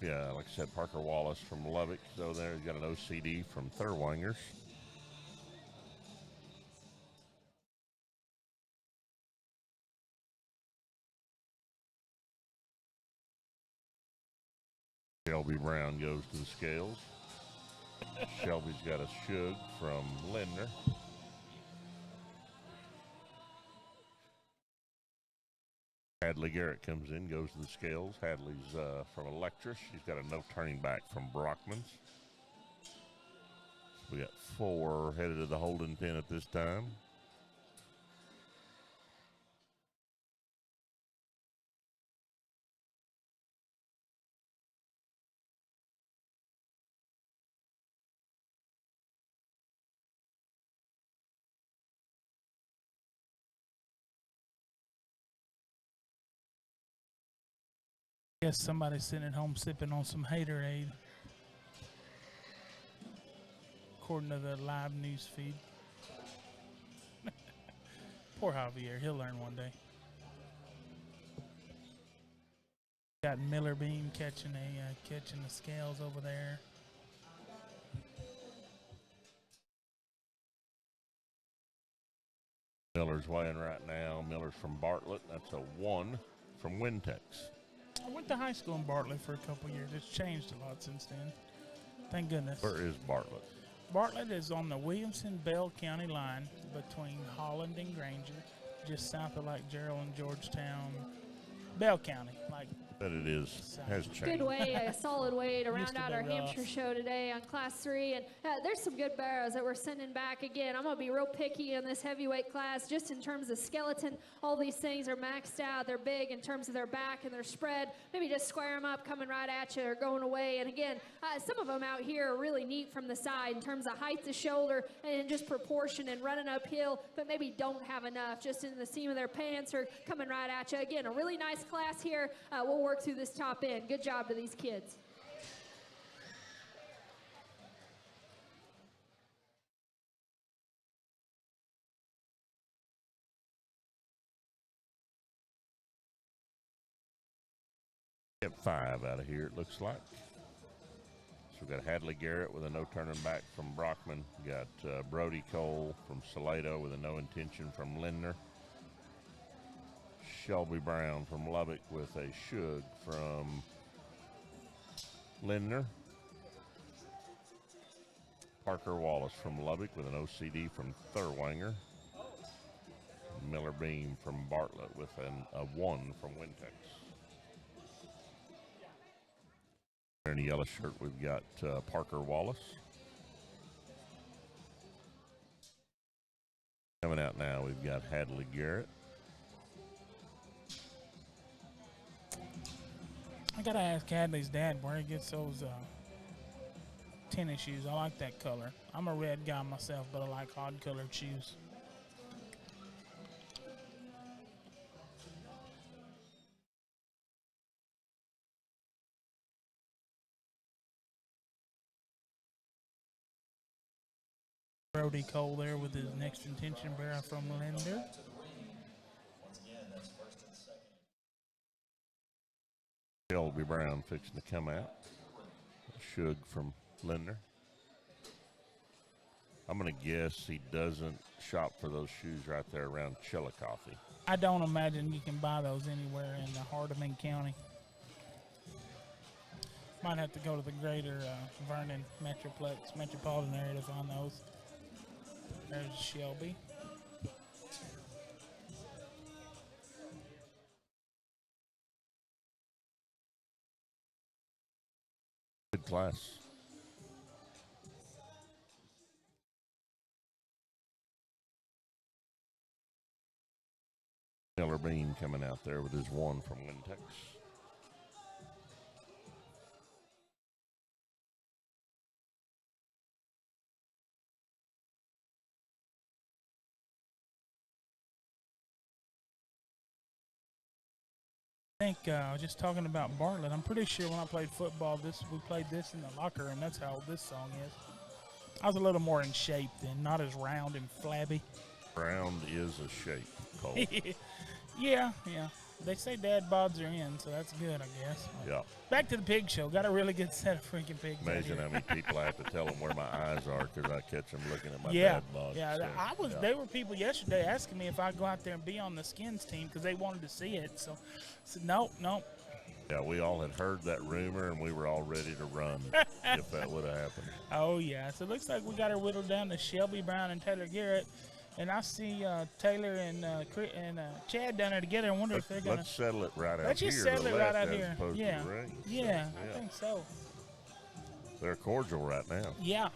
Like I said, Parker Wallace from Lubbock. So there, he's got an OCD from Thurwangers. Shelby Brown goes to the scales. Shelby's got a Shug from Lindner. Hadley Garrett comes in, goes to the scales. Hadley's from Electra. She's got a no turning back from Brockman's. We got 4 headed to the holding pen at this time. Guess somebody's sitting at home sipping on some Haterade, according to the live news feed. Poor Javier, he'll learn one day. Got Miller Beam catching the scales over there. Miller's weighing right now. Miller's from Bartlett. That's a 1 from Wintex. I went to high school in Bartlett for a couple years. It's changed a lot since then. Thank goodness. Where is Bartlett? Bartlett is on the Williamson-Bell County line between Holland and Granger, just south of like Gerald and Georgetown. Bell County, like. But it has changed. Good way, a solid way to round out our rough. Hampshire show today on Class 3. And there's some good barrows that we're sending back again. I'm going to be real picky in this heavyweight class just in terms of skeleton. All these things are maxed out. They're big in terms of their back and their spread. Maybe just square them up coming right at you or going away. And again, some of them out here are really neat from the side in terms of height to shoulder and just proportion and running uphill, but maybe don't have enough just in the seam of their pants or coming right at you. Again, a really nice class here. We'll work through this top end. Good job to these kids. Get 5 out of here, it looks like. So we've got Hadley Garrett with a no turning back from Brockman. We got Brody Cole from Salado with a no intention from Lindner. Shelby Brown from Lubbock with a Shug from Lindner. Parker Wallace from Lubbock with an OCD from Thurwanger. Miller Beam from Bartlett with a 1 from Wintex. In the yellow shirt, we've got Parker Wallace. Coming out now, we've got Hadley Garrett. I gotta ask Hadley's dad where he gets those tennis shoes. I like that color. I'm a red guy myself, but I like odd colored shoes. Brody Cole there with his next intention barrel from Linder. Once again, that's first and second. Shelby Brown fixing to come out. Shug from Linder. I'm going to guess he doesn't shop for those shoes right there around Chillicothe. I don't imagine you can buy those anywhere in the Hardeman County. Might have to go to the greater Vernon Metroplex, metropolitan area to find those. There's Shelby. Good class. Miller Bean coming out there with his one from Wintex. I think I was just talking about Bartlett. I'm pretty sure when I played football, we played this in the locker room. That's how old this song is. I was a little more in shape then, not as round and flabby. Round is a shape, Cole. Yeah. They say dad bods are in, so that's good, I guess. Yeah. Back to the pig show. Got a really good set of freaking pigs. Imagine how many people I have to tell them where my eyes are because I catch them looking at my dad bod. Yeah, So, There were people yesterday asking me if I'd go out there and be on the Skins team because they wanted to see it. So I said, nope. Yeah, we all had heard that rumor, and we were all ready to run if that would have happened. Oh, yeah. So it looks like we got her whittled down to Shelby Brown and Taylor Garrett. And I see Taylor and Chad down there together. I wonder if they're going to... Let's settle it right out here. Let's just settle it right out here. Yeah. Yeah, I think so. They're cordial right now. Yeah.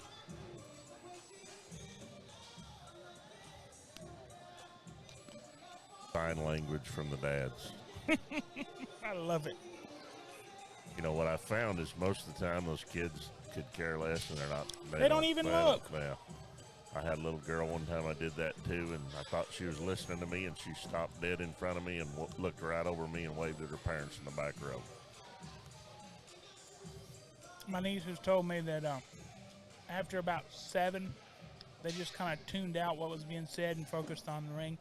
Sign language from the dads. I love it. You know, what I found is most of the time those kids could care less, and They don't even look. Yeah. I had a little girl one time, I did that too, and I thought she was listening to me, and she stopped dead in front of me and looked right over me and waved at her parents in the back row. My niece has told me that after about 7, they just kind of tuned out what was being said and focused on the ring.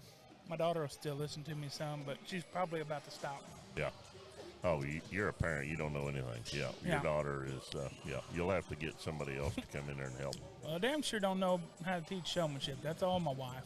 My daughter will still listen to me some, but she's probably about to stop. Yeah. Oh, you're a parent. You don't know anything. Yeah. Your daughter is, you'll have to get somebody else to come in there and help. Well, I damn sure don't know how to teach showmanship. That's all my wife.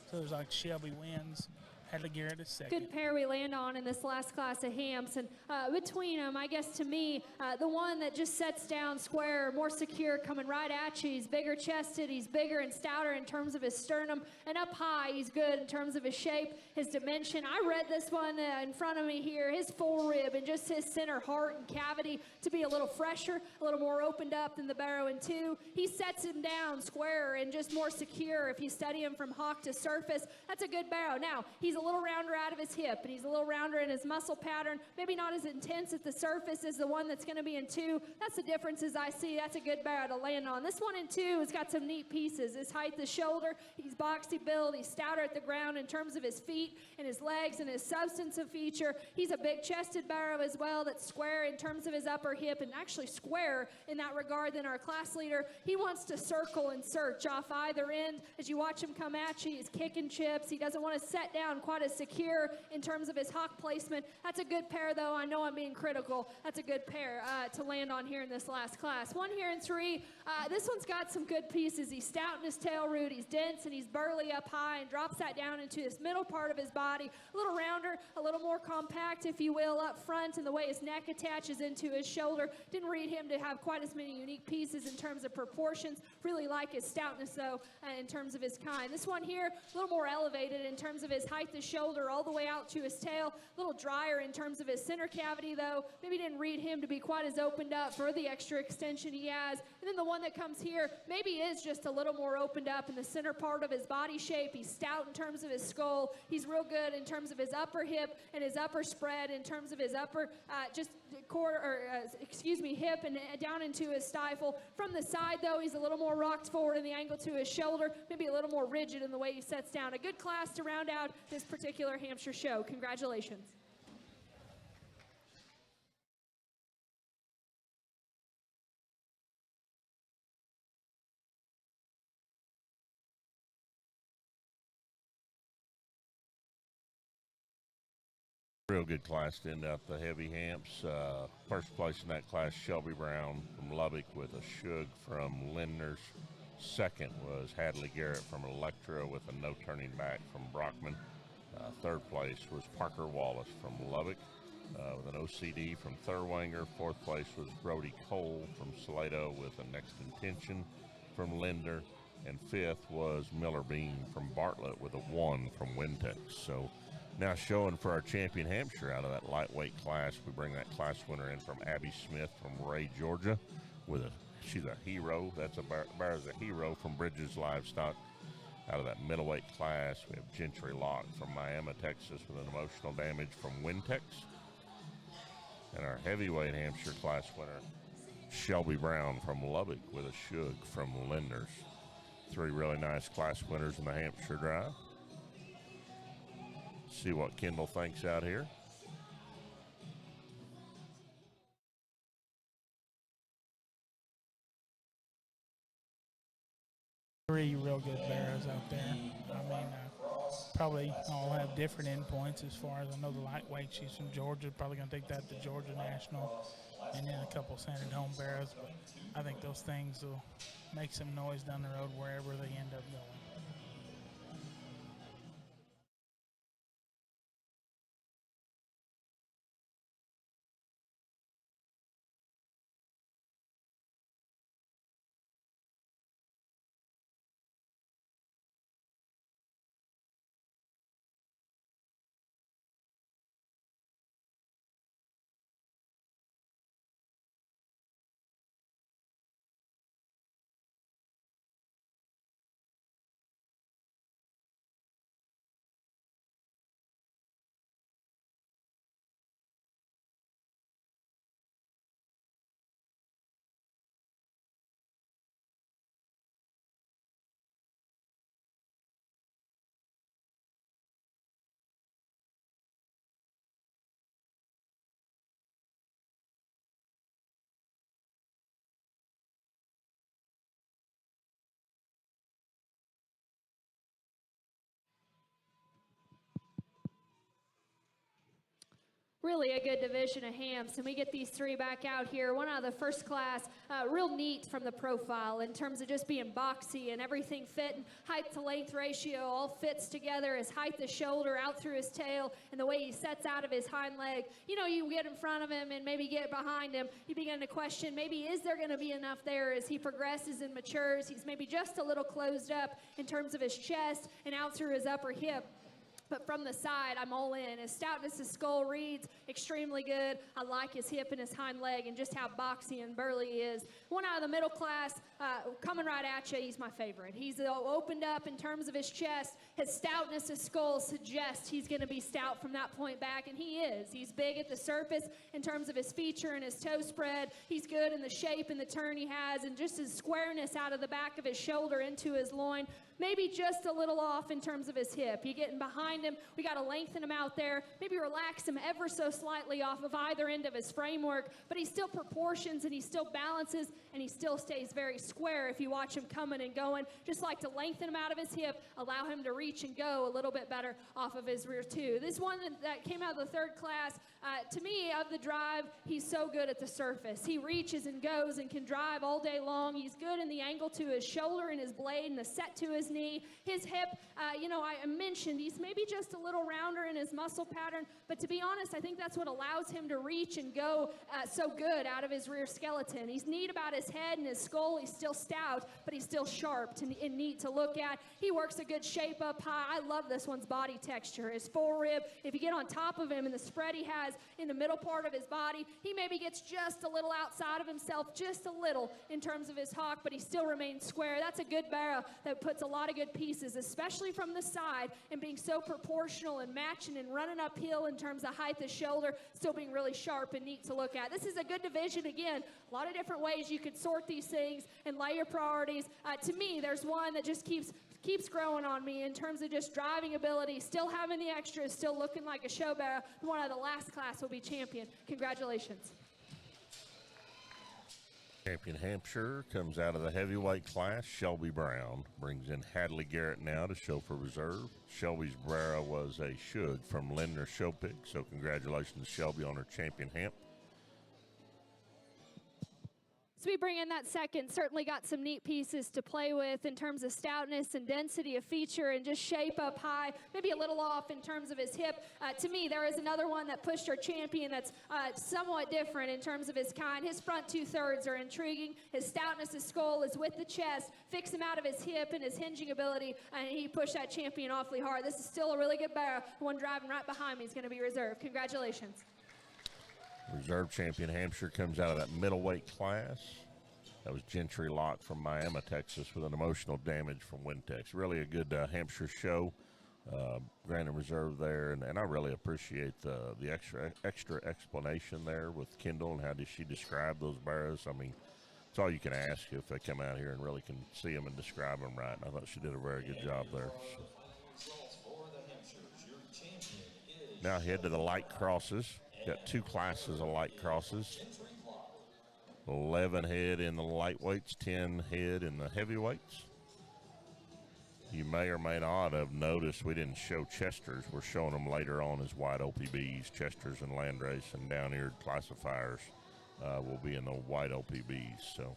So it's like Shelby wins. Hadley Garrett is second. Good pair we land on in this last class of Hamps. And between them, I guess to me, the one that just sets down square, more secure, coming right at you. He's bigger chested. He's bigger and stouter in terms of his sternum. And up high, he's good in terms of his shape, his dimension. I read this one in front of me here. His full rib and just his center heart and cavity to be a little fresher, a little more opened up than the Barrow in 2. He sets him down square and just more secure if you study him from hock to surface. That's a good Barrow. Now, he's a little rounder out of his hip, and he's a little rounder in his muscle pattern. Maybe not as intense at the surface as the one that's going to be in 2. That's the differences I see. That's a good Barrow to land on. This one in 2 has got some neat pieces. His height, the shoulder, he's boxy build. He's stouter at the ground in terms of his feet and his legs and his substance of feature. He's a big-chested Barrow as well that's square in terms of his upper hip and actually square in that regard than our class leader. He wants to circle and search off either end. As you watch him come at you, he's kicking chips. He doesn't want to set down quite as secure in terms of his hock placement. That's a good pair, though. I know I'm being critical. That's a good pair to land on here in this last class. One here in 3. This one's got some good pieces. He's stout in his tail root. He's dense and he's burly up high and drops that down into his middle part of his body. A little rounder, a little more compact, if you will, up front, and the way his neck attaches into his shoulder. Didn't read him to have quite as many unique pieces in terms of proportions. Really like his stoutness, though, in terms of his kind. This one here, a little more elevated in terms of his height, the shoulder, all the way out to his tail. A little drier in terms of his center cavity, though. Maybe didn't read him to be quite as opened up for the extra extension he has. And then the one that comes here maybe is just a little more opened up in the center part of his body shape. He's stout in terms of his skull. He's real good in terms of his upper hip and his upper spread, in terms of his upper hip and down into his stifle. From the side, though, he's a little more rocked forward in the angle to his shoulder, maybe a little more rigid in the way he sets down. A good class to round out this particular Hampshire show. Congratulations. Real good class to end out the heavy hamps. First place in that class, Shelby Brown from Lubbock with a shug from Lindners. Second was Hadley Garrett from Electra with a no turning back from Brockman. Third place was Parker Wallace from Lubbock with an OCD from Thurwanger. Fourth place was Brody Cole from Salado with a next intention from Linder. And fifth was Miller Bean from Bartlett with a 1 from Wintex. So now showing for our champion Hampshire out of that lightweight class, we bring that class winner in from Abby Smith from Ray, Georgia, she's a hero. That's Bear's a hero from Bridges Livestock. Out of that middleweight class, we have Gentry Locke from Miami, Texas, with an emotional damage from Wintex. And our heavyweight Hampshire class winner, Shelby Brown from Lubbock with a shug from Linders. 3 really nice class winners in the Hampshire Drive. See what Kendall thinks out here. Three real good barrows out there. I mean, probably all have different endpoints as far as I know. The lightweight, she's from Georgia, probably going to take that to Georgia National, and then a couple standard home barrows. But I think those things will make some noise down the road wherever they end up going. Really a good division of hams, and we get these 3 back out here. One out of the first class, real neat from the profile in terms of just being boxy and everything fitting. Height to length ratio all fits together. His height to shoulder out through his tail, and the way he sets out of his hind leg. You know, you get in front of him and maybe get behind him, you begin to question, maybe is there going to be enough there as he progresses and matures? He's maybe just a little closed up in terms of his chest and out through his upper hip. But from the side, I'm all in. His stoutness, his skull reads extremely good. I like his hip and his hind leg and just how boxy and burly he is. One out of the middle class, coming right at you, he's my favorite. He's opened up in terms of his chest. His stoutness, his skull suggests he's going to be stout from that point back, and he is. He's big at the surface in terms of his feature and his toe spread. He's good in the shape and the turn he has, and just his squareness out of the back of his shoulder into his loin. Maybe just a little off in terms of his hip. You're getting behind him. We got to lengthen him out there. Maybe relax him ever so slightly off of either end of his framework, but he still proportions and he still balances and he still stays very square if you watch him coming and going. Just like to lengthen him out of his hip, allow him to reach and go a little bit better off of his rear too. This one that came out of the third class, to me, of the drive, he's so good at the surface. He reaches and goes and can drive all day long. He's good in the angle to his shoulder and his blade and the set to his knee. His hip, I mentioned he's maybe maybe just a little rounder in his muscle pattern, but to be honest, I think that's what allows him to reach and go so good out of his rear skeleton. He's neat about his head and his skull. He's still stout, but he's still sharp and neat to look at. He works a good shape up high. I love this one's body texture. His forerib, if you get on top of him and the spread he has in the middle part of his body, he maybe gets just a little outside of himself, just a little in terms of his hock, but he still remains square. That's a good barrow that puts a lot of good pieces, especially from the side, and being so proportional and matching and running uphill in terms of height of shoulder, still being really sharp and neat to look at. This is a good division. Again, a lot of different ways you could sort these things and lay your priorities. To me, there's one that just keeps growing on me in terms of just driving ability, still having the extras, still looking like a show barrow. One of the last class will be champion. Congratulations. Champion Hampshire comes out of the heavyweight class. Shelby Brown brings in Hadley Garrett now to show for reserve. Shelby's barrow was a shug from Lindner Showpig, so congratulations to Shelby on her champion hamp. So we bring in that second, certainly got some neat pieces to play with in terms of stoutness and density of feature and just shape up high, maybe a little off in terms of his hip. To me, there is another one that pushed our champion that's somewhat different in terms of his kind. His front 2/3 are intriguing. His stoutness, his skull is with the chest, fix him out of his hip and his hinging ability, and he pushed that champion awfully hard. This is still a really good barrow. The one driving right behind me is going to be reserved. Congratulations. Reserve champion Hampshire comes out of that middleweight class. That was Gentry Locke from Miami, Texas, with an emotional damage from Wintex. Really a good Hampshire show. Granted reserve there, and I really appreciate the extra explanation there with Kendall and how did she describe those barrows. I mean, it's all you can ask if they come out here and really can see them and describe them right. And I thought she did a very good job there. Now head to the light crosses. Got two classes of light crosses. 11 head in the lightweights, 10 head in the heavyweights. You may or may not have noticed we didn't show Chesters. We're showing them later on as white OPBs. Chesters and Landrace and down-eared classifiers will be in the white OPBs. So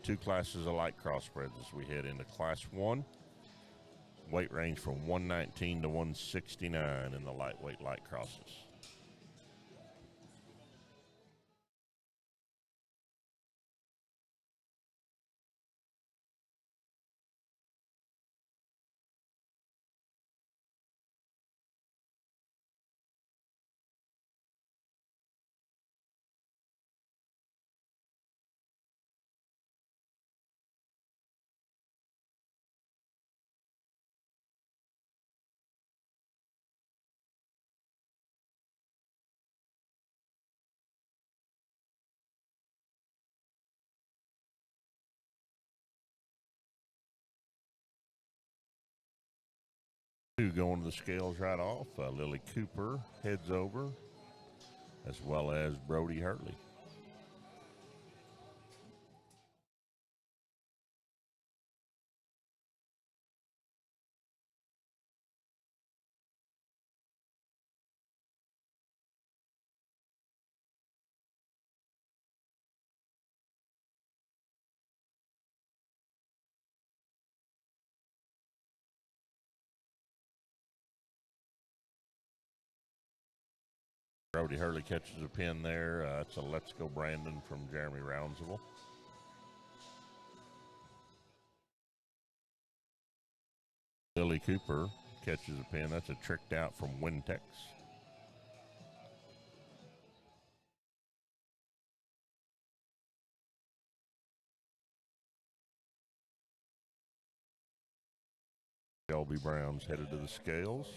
two classes of light cross spreads as we head into class one. Weight range from 119 to 169 in the lightweight light crosses. Two going to the scales right off. Lily Cooper heads over, as well as Brody Hurley. Brody Hurley catches a pin there. It's a Let's Go Brandon from Jeremy Roundsville. Lily Cooper catches a pin. That's a Tricked Out from Wintex. Shelby Brown's headed to the scales.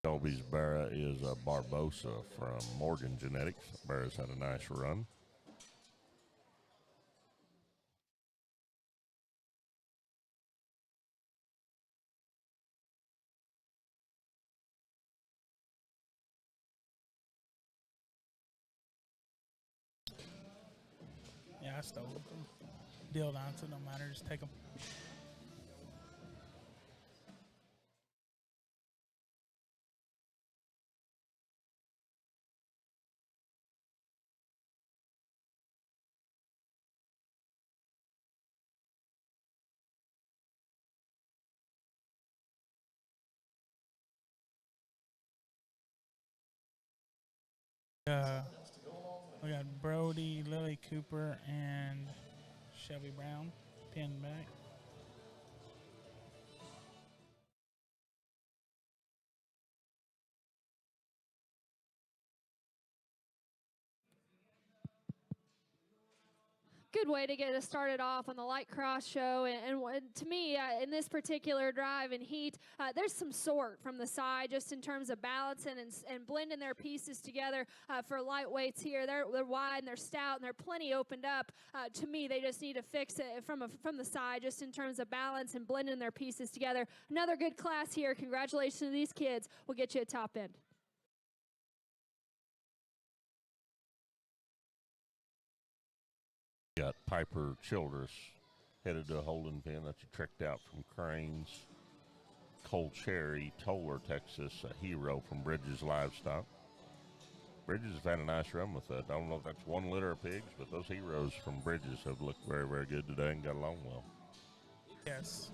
Shelby's barrow is Barbosa from Morgan Genetics. Barrow's had a nice run. Yeah, I stole them. Deal down, so it don't matter. Just take them. we got Brody, Lily Cooper, and Shelby Brown pinned back. Good way to get us started off on the light cross show. And to me, in this particular drive and heat, there's some sort from the side just in terms of balancing and blending their pieces together for lightweights here. They're wide and they're stout and they're plenty opened up. To me, they just need to fix it from the side just in terms of balance and blending their pieces together. Another good class here. Congratulations to these kids. We'll get you a top end. Got Piper Childress headed to a holding pen. That's a tricked out from Cranes. Cole Cherry, Toller, Texas, a hero from Bridges Livestock. Bridges have had a nice run with that. I don't know if that's one litter of pigs, but those heroes from Bridges have looked very, very good today and got along well. Yes.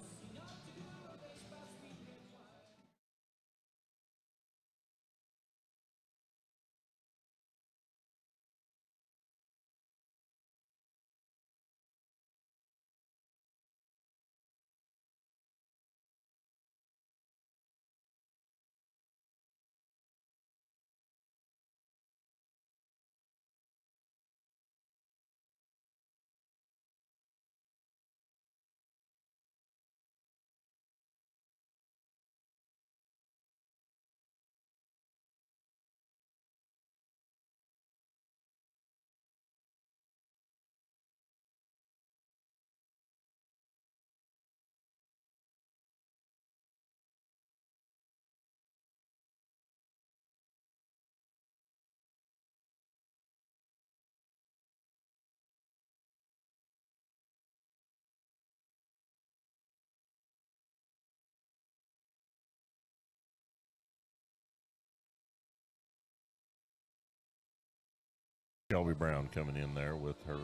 Shelby Brown coming in there with her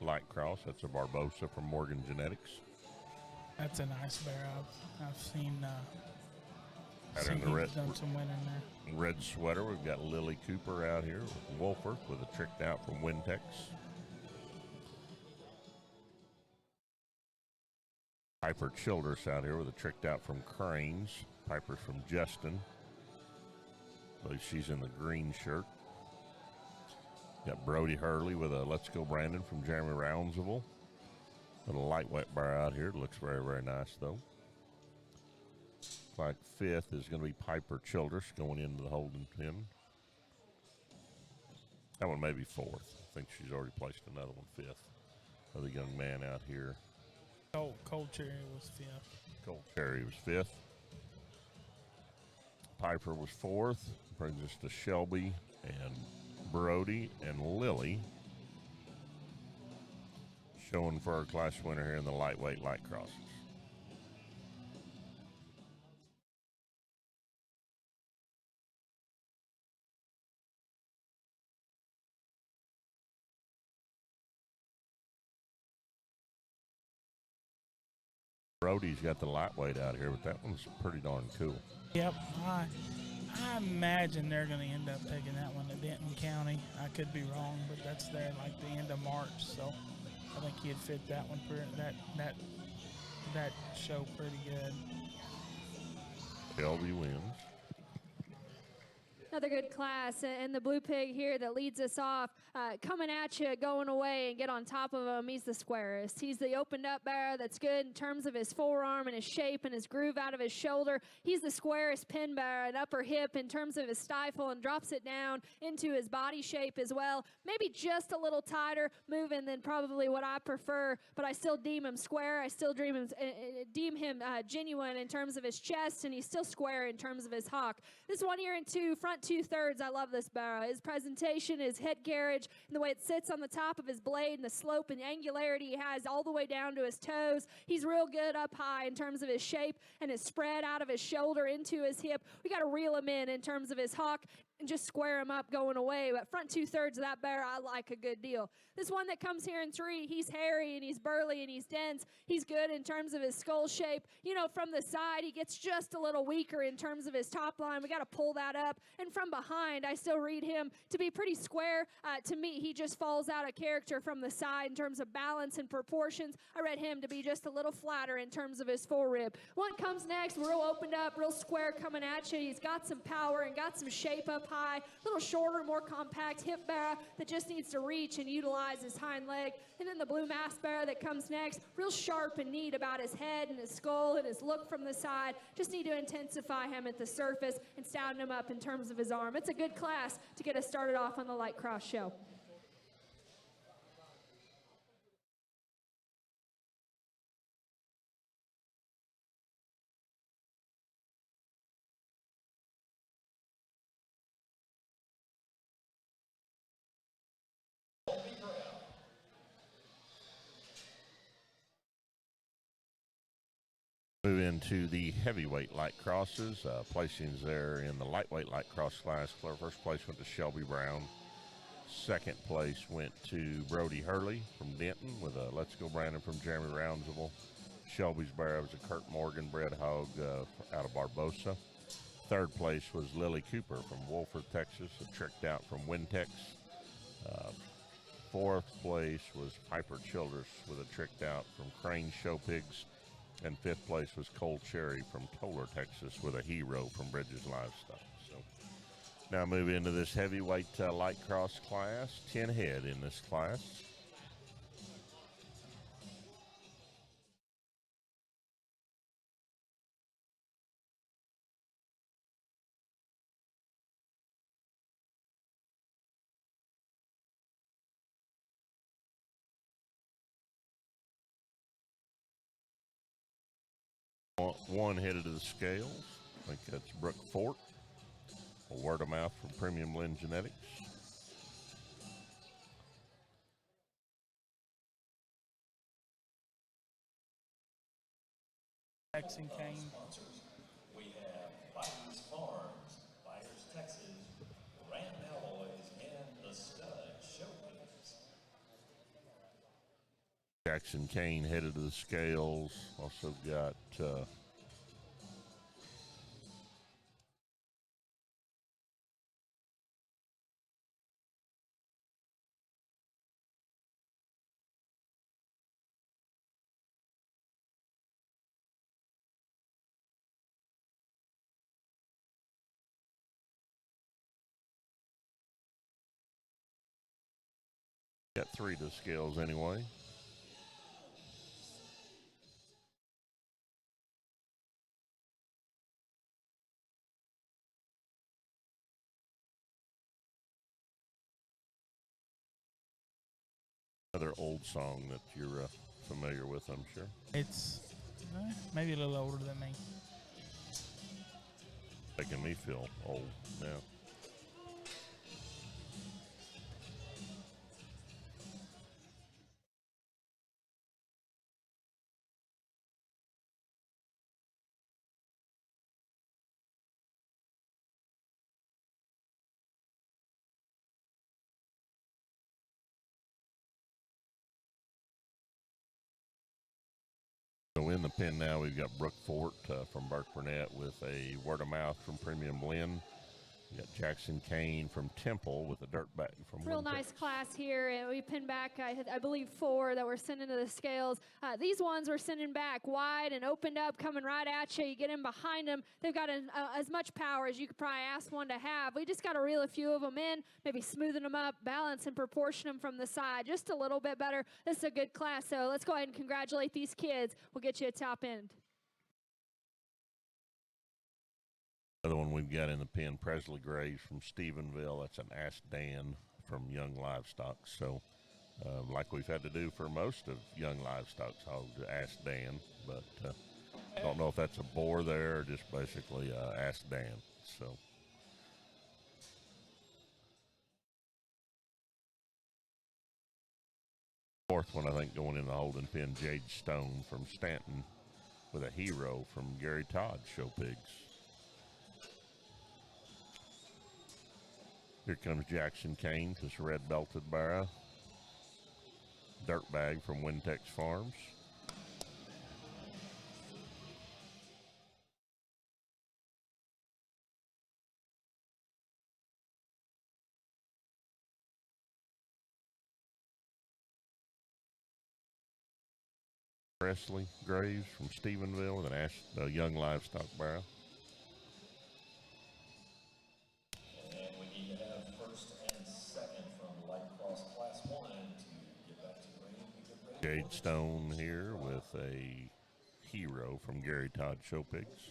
light cross. That's a Barbosa from Morgan Genetics. That's a nice bear. I've seen. In the red, done some winning there. Red sweater, we've got Lily Cooper out here with Wolfert with a tricked out from Wintex. Piper Childress out here with a tricked out from Cranes. Piper's from Justin. I believe she's in the green shirt. Got Brody Hurley with a Let's Go Brandon from Jeremy Roundsville. Little lightweight bar out here. Looks very, very nice, though. Looks like fifth is going to be Piper Childress going into the holding pen. That one may be fourth. I think she's already placed another one fifth. Other young man out here. Cold Cherry was fifth. Cold Cherry was fifth. Piper was fourth. Brings us to Shelby and Brody and Lily, showing for our class winner here in the lightweight light crosses. Brody's got the lightweight out here, but that one's pretty darn cool. Yep, I imagine they're going to end up taking that one to Denton County. I could be wrong, but that's there like the end of March, so I think he'd fit that one that show pretty good. Shelby wins. Another good class, and the blue pig here that leads us off, coming at you, going away, and get on top of him. He's the squarest. He's the opened up bear that's good in terms of his forearm and his shape and his groove out of his shoulder. He's the squarest pin bear and upper hip in terms of his stifle, and drops it down into his body shape as well. Maybe just a little tighter moving than probably what I prefer, but I still deem him square. I still deem him genuine in terms of his chest, and he's still square in terms of his hock. This 1 year and two, front 2/3. I love this barrow. His presentation, his head carriage, and the way it sits on the top of his blade, and the slope and angularity he has all the way down to his toes. He's real good up high in terms of his shape and his spread out of his shoulder into his hip. We got to reel him in terms of his hock. and just square him up going away. But front 2/3 of that bear, I like a good deal. This one that comes here in 3, he's hairy and he's burly and he's dense. He's good in terms of his skull shape. You know, from the side, he gets just a little weaker in terms of his top line. We got to pull that up. And from behind, I still read him to be pretty square. To me, he just falls out of character from the side in terms of balance and proportions. I read him to be just a little flatter in terms of his forerib. One comes next, real opened up, real square coming at you. He's got some power and got some shape up high, a little shorter, more compact hip bear that just needs to reach and utilize his hind leg. And then the blue mask bear that comes next, real sharp and neat about his head and his skull and his look from the side. Just need to intensify him at the surface and sound him up in terms of his arm. It's a good class to get us started off on the light cross show. Move into the heavyweight light crosses. Placings there in the lightweight light cross class. First place went to Shelby Brown. Second place went to Brody Hurley from Denton with a Let's Go Brandon from Jeremy Roundsville. Shelby's bear was a Kurt Morgan bred hog out of Barbosa. Third place was Lily Cooper from Wolford, Texas, a tricked out from Wintex. Fourth place was Piper Childress with a tricked out from Crane Show Pigs. And fifth place was Cole Cherry from Toller, Texas, with a hero from Bridges Livestock. So now move into this heavyweight light cross class. 10 head in this class. One headed to the scales. I think that's Brooke Fort. A word of mouth from Premium Blend Genetics. Jackson Kane. We have Byers Farms, Byers, Texas, Ram Alloys, and the Stud Showcase. Jackson Kane headed to the scales. Also got got 3 to the scales anyway. Another old song that you're familiar with, I'm sure. It's maybe a little older than me. Making me feel old now. So in the pen now, we've got Brooke Fort from Burke Burnett with a word of mouth from Premium Blend. We got Jackson Kane from Temple with a dirtback from Real Wintex. nice class here, and we pinned back, I believe, 4 that we're sending to the scales. These ones we're sending back wide and opened up, coming right at you. You get in behind them. They've got as much power as you could probably ask one to have. We just got to reel a few of them in, maybe smoothing them up, balance and proportion them from the side just a little bit better. This is a good class, so let's go ahead and congratulate these kids. We'll get you a top end. Other one we've got in the pen, Presley Graves from Stephenville. That's an Ask Dan from Young Livestock. So like we've had to do for most of Young Livestock's hogs, Ask Dan. But I don't know if that's a bore there or just basically Ask Dan. So fourth one, I think, going in the holding pen, Jade Stone from Stanton with a hero from Gary Todd Show Pigs. Here comes Jackson Kane, this red-belted barrow. Dirt bag from Wintex Farms. Presley Graves from Stephenville with a young livestock barrow. And we need to have first and second from light cross class 1 to get back to the ring. Jade Stone here with a Hero from Gary Todd Show Pigs.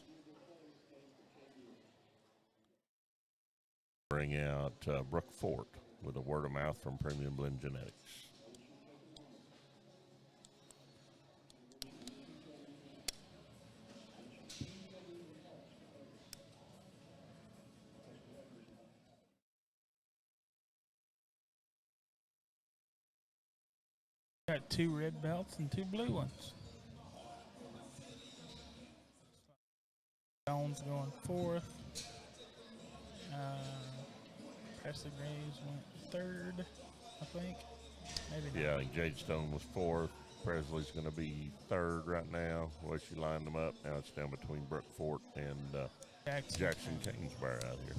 Bring out Brooke Fort with a word of mouth from Premium Blend Genetics. Got 2 red belts and 2 blue ones. Jones going 4th. Presley Graves went 3rd, I think. Maybe Yeah, I think Jade Stone was 4th. Presley's going to be 3rd right now. Well, she lined them up. Now it's down between Brooke Fort and Jackson Kane's barrow out here.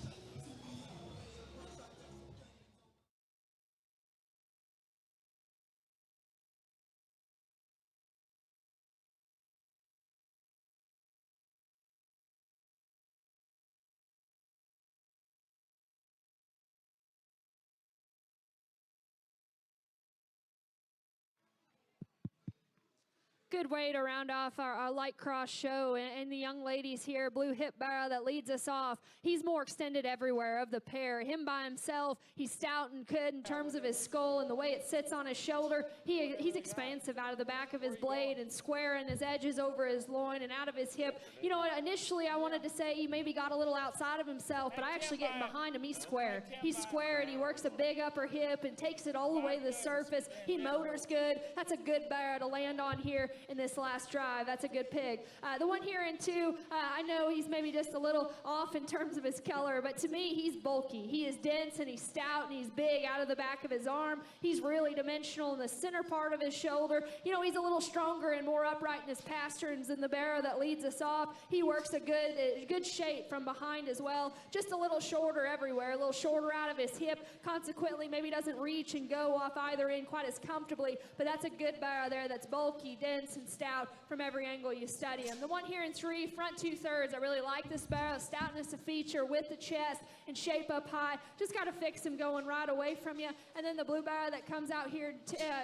Good way to round off our light cross show, and the young ladies here, blue hip barrow that leads us off. He's more extended everywhere of the pair. Him by himself, he's stout and good in terms of his skull and the way it sits on his shoulder. He's expansive out of the back of his blade and square in his edges over his loin and out of his hip. You know, initially I wanted to say he maybe got a little outside of himself, but I actually get behind him. He's square. He's square, and he works a big upper hip and takes it all the way to the surface. He motors good. That's a good barrow to land on here in this last drive. That's a good pig. The one here in 2, I know he's maybe just a little off in terms of his color, but to me, he's bulky. He is dense, and he's stout, and he's big out of the back of his arm. He's really dimensional in the center part of his shoulder. You know, he's a little stronger and more upright in his pasterns than the barrow that leads us off. He works a good shape from behind as well. Just a little shorter everywhere, a little shorter out of his hip. Consequently, maybe doesn't reach and go off either end quite as comfortably, but that's a good barrow there that's bulky, dense, and stout from every angle you study him. The one here in 3, front 2/3, I really like this barrow. Stoutness a feature with the chest and shape up high. Just got to fix him going right away from you. And then the blue barrow that comes out here,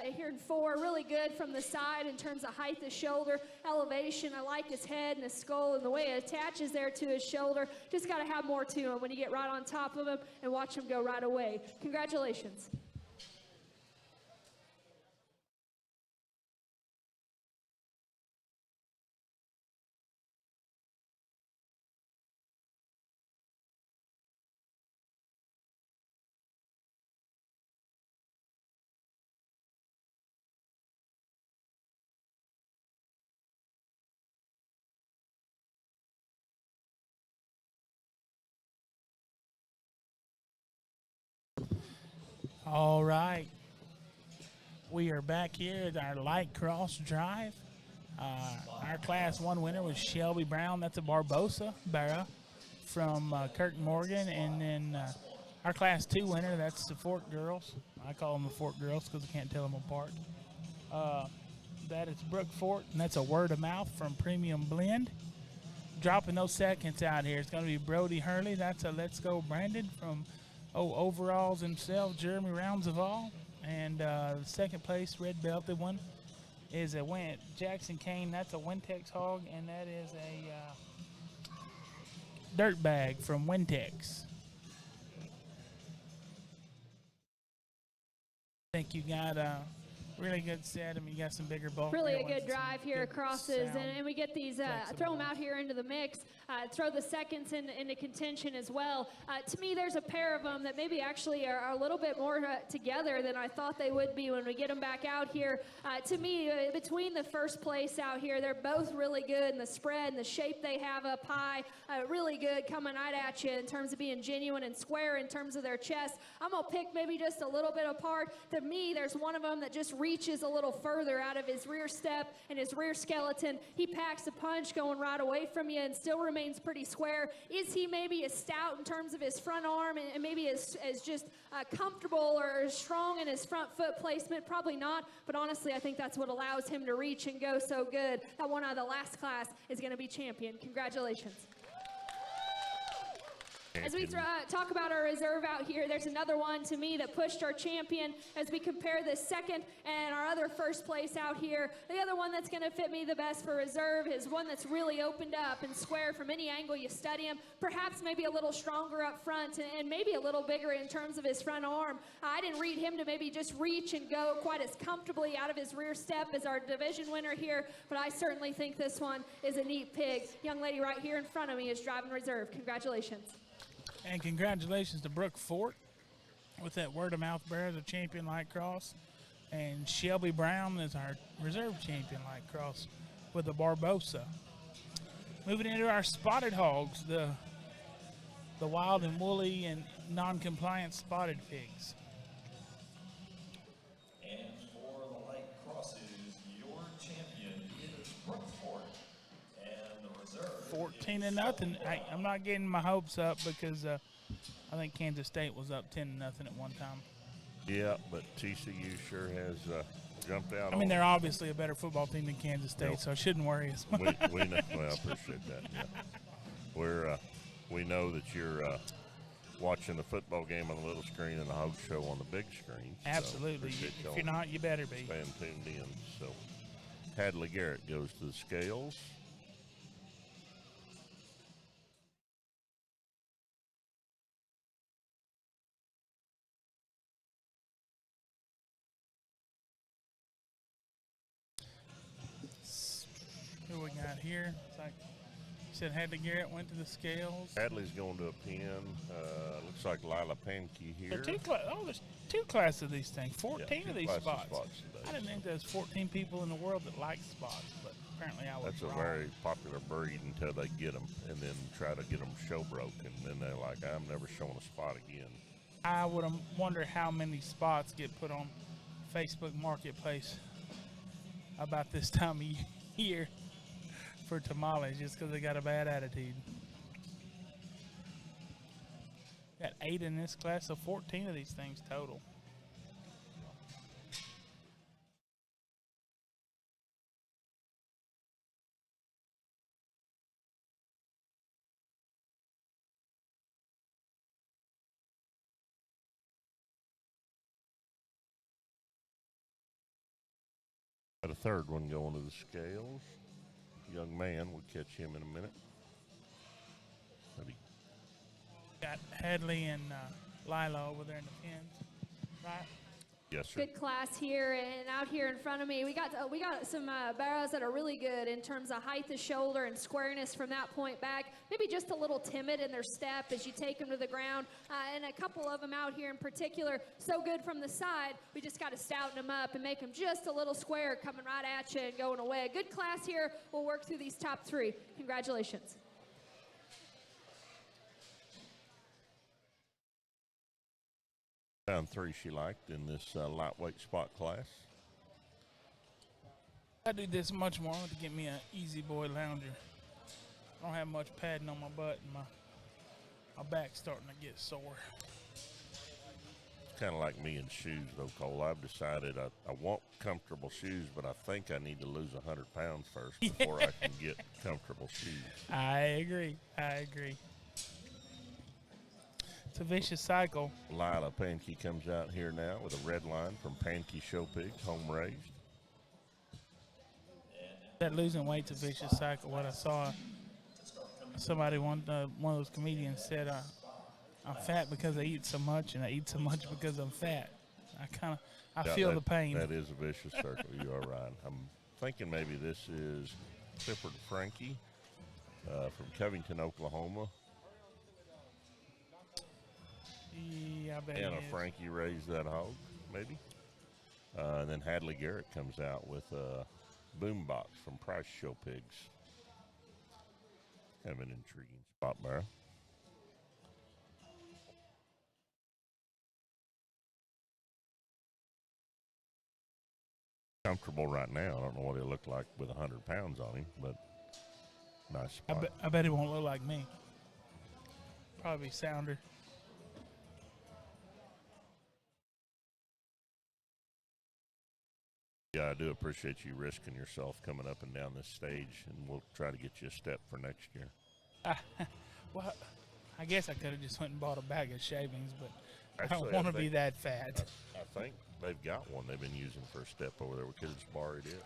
here in 4, really good from the side in terms of height of shoulder, elevation. I like his head and his skull and the way it attaches there to his shoulder. Just got to have more to him when you get right on top of him and watch him go right away. Congratulations. All right. We are back here at our light cross drive. Our Class 1 winner was Shelby Brown. That's a Barbosa barrow from Kirk Morgan. And then our Class 2 winner, that's the Fort Girls. I call them the Fort Girls because I can't tell them apart. That is Brooke Fort, and that's a word of mouth from Premium Blend. Dropping those seconds out here, it's going to be Brody Hurley. That's a Let's Go Brandon from overalls himself, Jeremy Roundsavall. And the second place red belted one is a Jackson Kane. That's a Wintex hog, and that is a dirt bag from Wintex. I think you got Really good set. I mean, you got some bigger bulk. Really a good drive here, crosses, and we get these, throw them out here into the mix, throw the seconds into contention as well. To me, there's a pair of them that maybe actually are a little bit more together than I thought they would be when we get them back out here. To me, between the first place out here, they're both really good, and the spread and the shape they have up high, really good coming right at you in terms of being genuine and square in terms of their chest. I'm going to pick maybe just a little bit apart. To me, there's one of them that just reaches a little further out of his rear step and his rear skeleton. He packs a punch going right away from you and still remains pretty square. Is he maybe as stout in terms of his front arm and maybe as just comfortable or as strong in his front foot placement? Probably not, but honestly, I think that's what allows him to reach and go so good. That one out of the last class is going to be champion. Congratulations. As we talk about our reserve out here, there's another one to me that pushed our champion as we compare the second and our other first place out here. The other one that's going to fit me the best for reserve is one that's really opened up and square from any angle you study him. Perhaps maybe a little stronger up front and maybe a little bigger in terms of his front arm. I didn't read him to maybe just reach and go quite as comfortably out of his rear step as our division winner here, but I certainly think this one is a neat pig. Young lady right here in front of me is driving reserve. Congratulations. And congratulations to Brooke Fort with that word-of-mouth bear as a champion light cross. And Shelby Brown is our reserve champion light cross with the Barbosa. Moving into our spotted hogs, the wild and woolly and non-compliant spotted pigs. And for the light crosses, your champion is Brooke Fort. And the reserve 14-0. I'm not getting my hopes up because I think Kansas State was up 10-0 at one time. Yeah, but TCU sure has jumped out. I mean, they're obviously a better football team than Kansas State, so I shouldn't worry as much. we know, well, I appreciate that. Yeah. We know that you're watching the football game on the little screen and the Hog Show on the big screen. Absolutely. So if you're not, you better be. Staying tuned in. So Hadley Garrett goes to the scales. Who we got here? It's like you said, Hadley Garrett went to the scales. Hadley's going to a pen. Looks like Lila Pankey here. There's two classes of these things. 14 of these spots. Today. I didn't think there's 14 people in the world that like spots, but apparently I was That's wrong. a very popular breed until they get them and then try to get them show broke, and then they're like, I'm never showing a spot again. I would wonder how many spots get put on Facebook Marketplace about this time of year for tamales just because they got a bad attitude. Got 8 in this class, so 14 of these things total. Got a third one going to the scales. Young man, we'll catch him in a minute. Got Hadley and Lila over there in the pens, right? Yes, sir. Good class here, and out here in front of me, we got some barrows that are really good in terms of height of shoulder and squareness from that point back. Maybe just a little timid in their step as you take them to the ground, and a couple of them out here in particular, so good from the side. We just got to stouten them up and make them just a little square, coming right at you and going away. A good class here. We'll work through these top 3. Congratulations. Found 3 she liked in this lightweight spot class. I do this much more to get me an easy boy lounger. I don't have much padding on my butt, and my back's starting to get sore. It's kind of like me in shoes, though, Cole. I've decided I want comfortable shoes, but I think I need to lose 100 pounds first before I can get comfortable shoes. I agree. It's a vicious cycle. Lila Pankey comes out here now with a red line from Pankey Show Pigs, home raised. That losing weight's a vicious cycle. What I saw, somebody, one of those comedians said, I'm fat because I eat so much, and I eat so much because I'm fat. I Yeah, feel the pain. That is a vicious circle. You are right. I'm thinking maybe this is Clifford Frankie from Covington, Oklahoma. Yeah, I bet Anna it is. Frankie raised that hog, maybe. And then Hadley Garrett comes out with a boombox from Price Show Pigs. Kind of an intriguing spot there. Comfortable right now. I don't know what he'll look like with 100 pounds on him, but nice spot. I bet he won't look like me. Probably sounder. Yeah, I do appreciate you risking yourself coming up and down this stage, and we'll try to get you a step for next year. Well, I guess I could have just went and bought a bag of shavings, but Actually, I don't want to be that fat. I think they've got one they've been using for a step over there. We could have just borrowed it.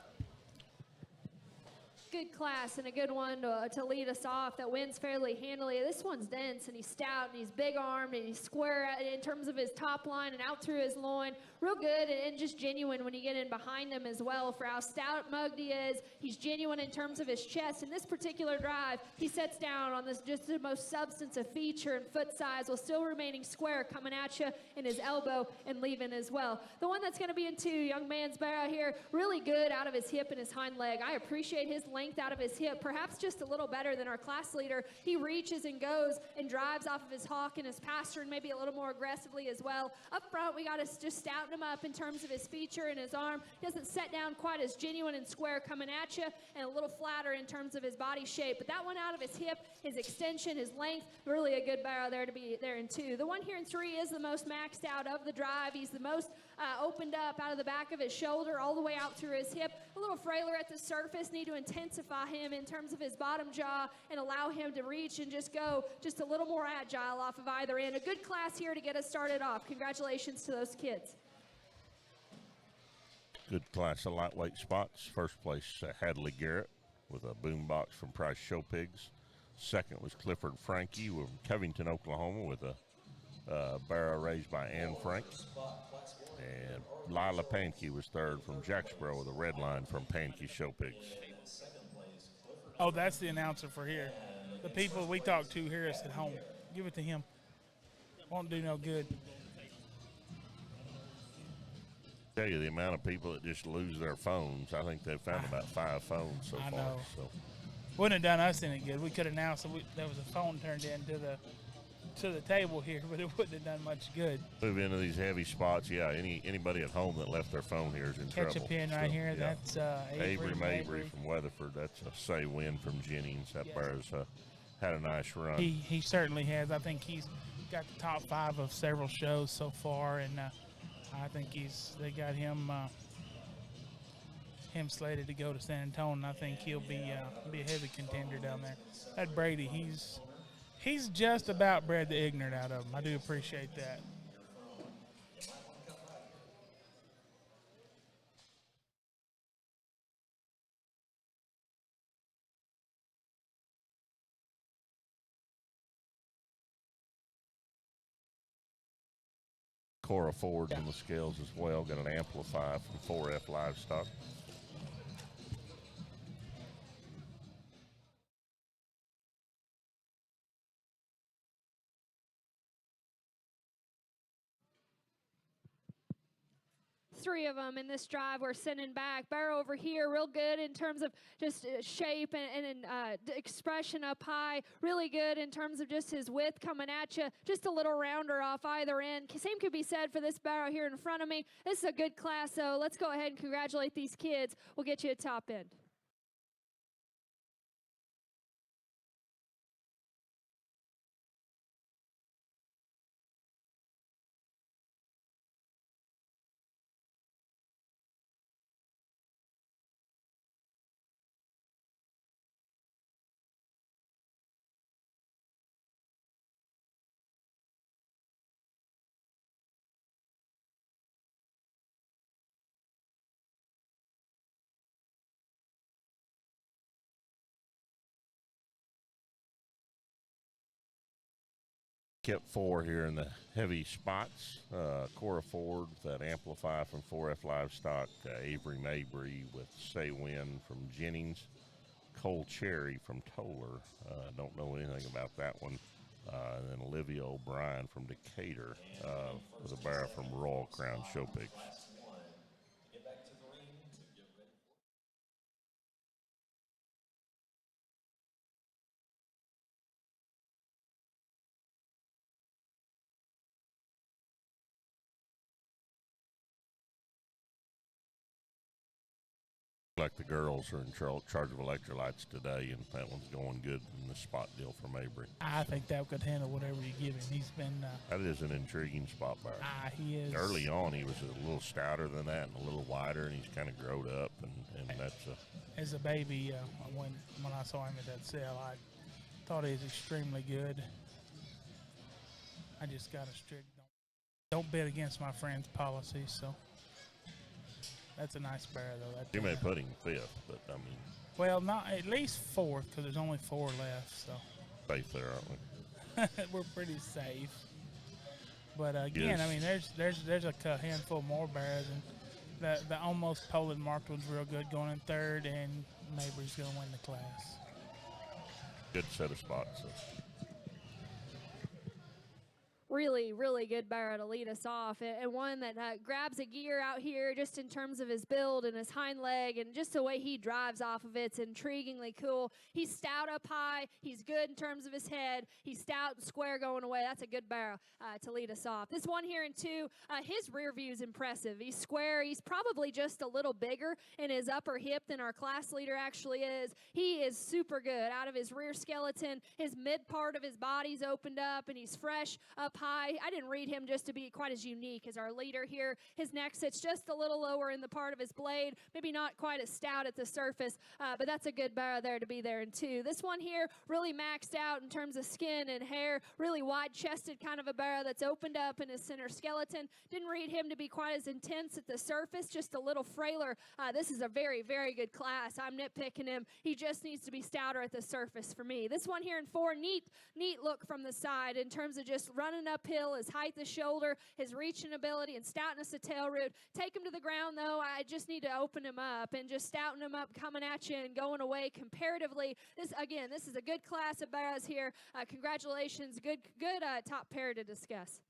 Good class and a good one to lead us off that wins fairly handily. This one's dense and he's stout and he's big armed and he's square in terms of his top line and out through his loin. Real good and just genuine when you get in behind him as well for how stout mugged he is. He's genuine in terms of his chest. In this particular drive, he sets down on this just the most substantive feature and foot size while still remaining square coming at you in his elbow and leaving as well. The one that's going to be in two, young man's barrow here, really good out of his hip and his hind leg. I appreciate his length out of his hip, perhaps just a little better than our class leader. He reaches and goes and drives off of his hawk and his passer and maybe a little more aggressively as well. Up front, we got to just stouten him up in terms of his feature and his arm. He doesn't set down quite as genuine and square coming at you and a little flatter in terms of his body shape. But that one out of his hip, his extension, his length, really a good barrow there to be there in two. The one here in three is the most maxed out of the drive. He's the most opened up out of the back of his shoulder all the way out through his hip. A little frailer at the surface. Need to intensify him in terms of his bottom jaw and allow him to reach and just go just a little more agile off of either end. A good class here to get us started off. Congratulations to those kids. Good class of lightweight spots. First place, Hadley Garrett with a boombox from Price Show Pigs. Second was Clifford Frankie from Covington, Oklahoma with a barrow raised by Ann Frank. And Lila Pankey was third from Jacksboro with a red line from Pankey Show Pigs. Oh, that's the announcer for here. The people we talk to here is at home. Give it to him. Won't do no good. Tell you the amount of people that just lose their phones. I think they've found about 5 phones so I far. know. So Wouldn't have done us any good. We could have announced that there was a phone turned into the table here, but it wouldn't have done much good. move into these heavy spots. Yeah, anybody at home that left their phone here is in trouble. Catch a pin right here. Yeah. That's Avery Mabry from Weatherford. That's a say win from Jennings. That bear's had a nice run. He certainly has. I think he's got the top 5 of several shows so far, and I think they got him slated to go to San Antonio. I think he'll be a heavy contender down there. That Brady, he's just about bred the ignorant out of him. I do appreciate that. Cora Ford on the scales as well. Got an Amplify from 4F Livestock. Three of them in this drive we're sending back. Barrow over here, real good in terms of just shape and expression up high. Really good in terms of just his width coming at you. Just a little rounder off either end. Same could be said for this barrow here in front of me. This is a good class, so let's go ahead and congratulate these kids. We'll get you a top end. kept 4 here in the heavy spots. Cora Ford with that Amplify from 4F Livestock, Avery Mabry with Say Win from Jennings, Cole Cherry from Toller. Don't know anything about that one. And then Olivia O'Brien from Decatur with a barrel from Royal Crown Showpigs. Get back to the ring to get ready. Like the girls are in charge of electrolytes today, and that one's going good in the spot deal for Mabry. I think that could handle whatever you give him. He's been. That is an intriguing spot bar. He is. Early on, he was a little stouter than that and a little wider, and he's kind of growed up, and that's a. As a baby, when I saw him at that sale, I thought he was extremely good. I just got a strict don't bet against my friend's policy, so. That's a nice bear, though. You may put him 5th, but I mean. Well, not at least 4th, because there's only 4 left. So. Safe there, aren't we? We're pretty safe. But again, I mean, there's a handful more bears, and the almost Poland marked one's real good, going in 3rd, and Mabry's going to win the class. Good set of spots. So. Really, really good bear to lead us off, and one that grabs a gear out here just in terms of his build and his hind leg and just the way he drives off of it's intriguingly cool. He's stout up high. He's good in terms of his head. He's stout and square going away. That's a good bear to lead us off. This one here in 2, his rear view is impressive. He's square. He's probably just a little bigger in his upper hip than our class leader actually is. He is super good out of his rear skeleton. His mid part of his body's opened up, and he's fresh up high. I didn't read him just to be quite as unique as our leader here. His neck sits just a little lower in the part of his blade, maybe not quite as stout at the surface, but that's a good bear there to be there in 2. This one here really maxed out in terms of skin and hair, really wide-chested kind of a bear that's opened up in his center skeleton. Didn't read him to be quite as intense at the surface, just a little frailer. This is a very, very good class. I'm nitpicking him. He just needs to be stouter at the surface for me. This one here in 4, neat look from the side in terms of just running uphill, his height of shoulder, his reaching ability, and stoutness of tail root. Take him to the ground, though. I just need to open him up and just stouten him up, coming at you and going away comparatively. This is a good class of bears here. Congratulations. Good top pair to discuss.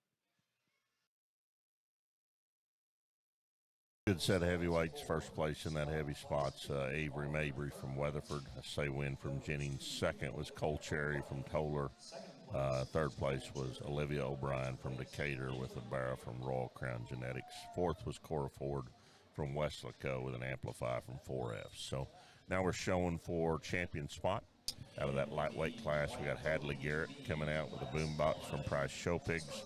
Good set of heavyweights. First place in that heavy spots, Avery Mabry from Weatherford. Say Win from Jennings. 2nd was Cole Cherry from Toller. 3rd place was Olivia O'Brien from Decatur with a barrel from Royal Crown Genetics. 4th was Cora Ford from Weslaco with an Amplify from 4F. So now we're showing for champion spot. Out of that lightweight class, we got Hadley Garrett coming out with a boombox from Price Showpigs.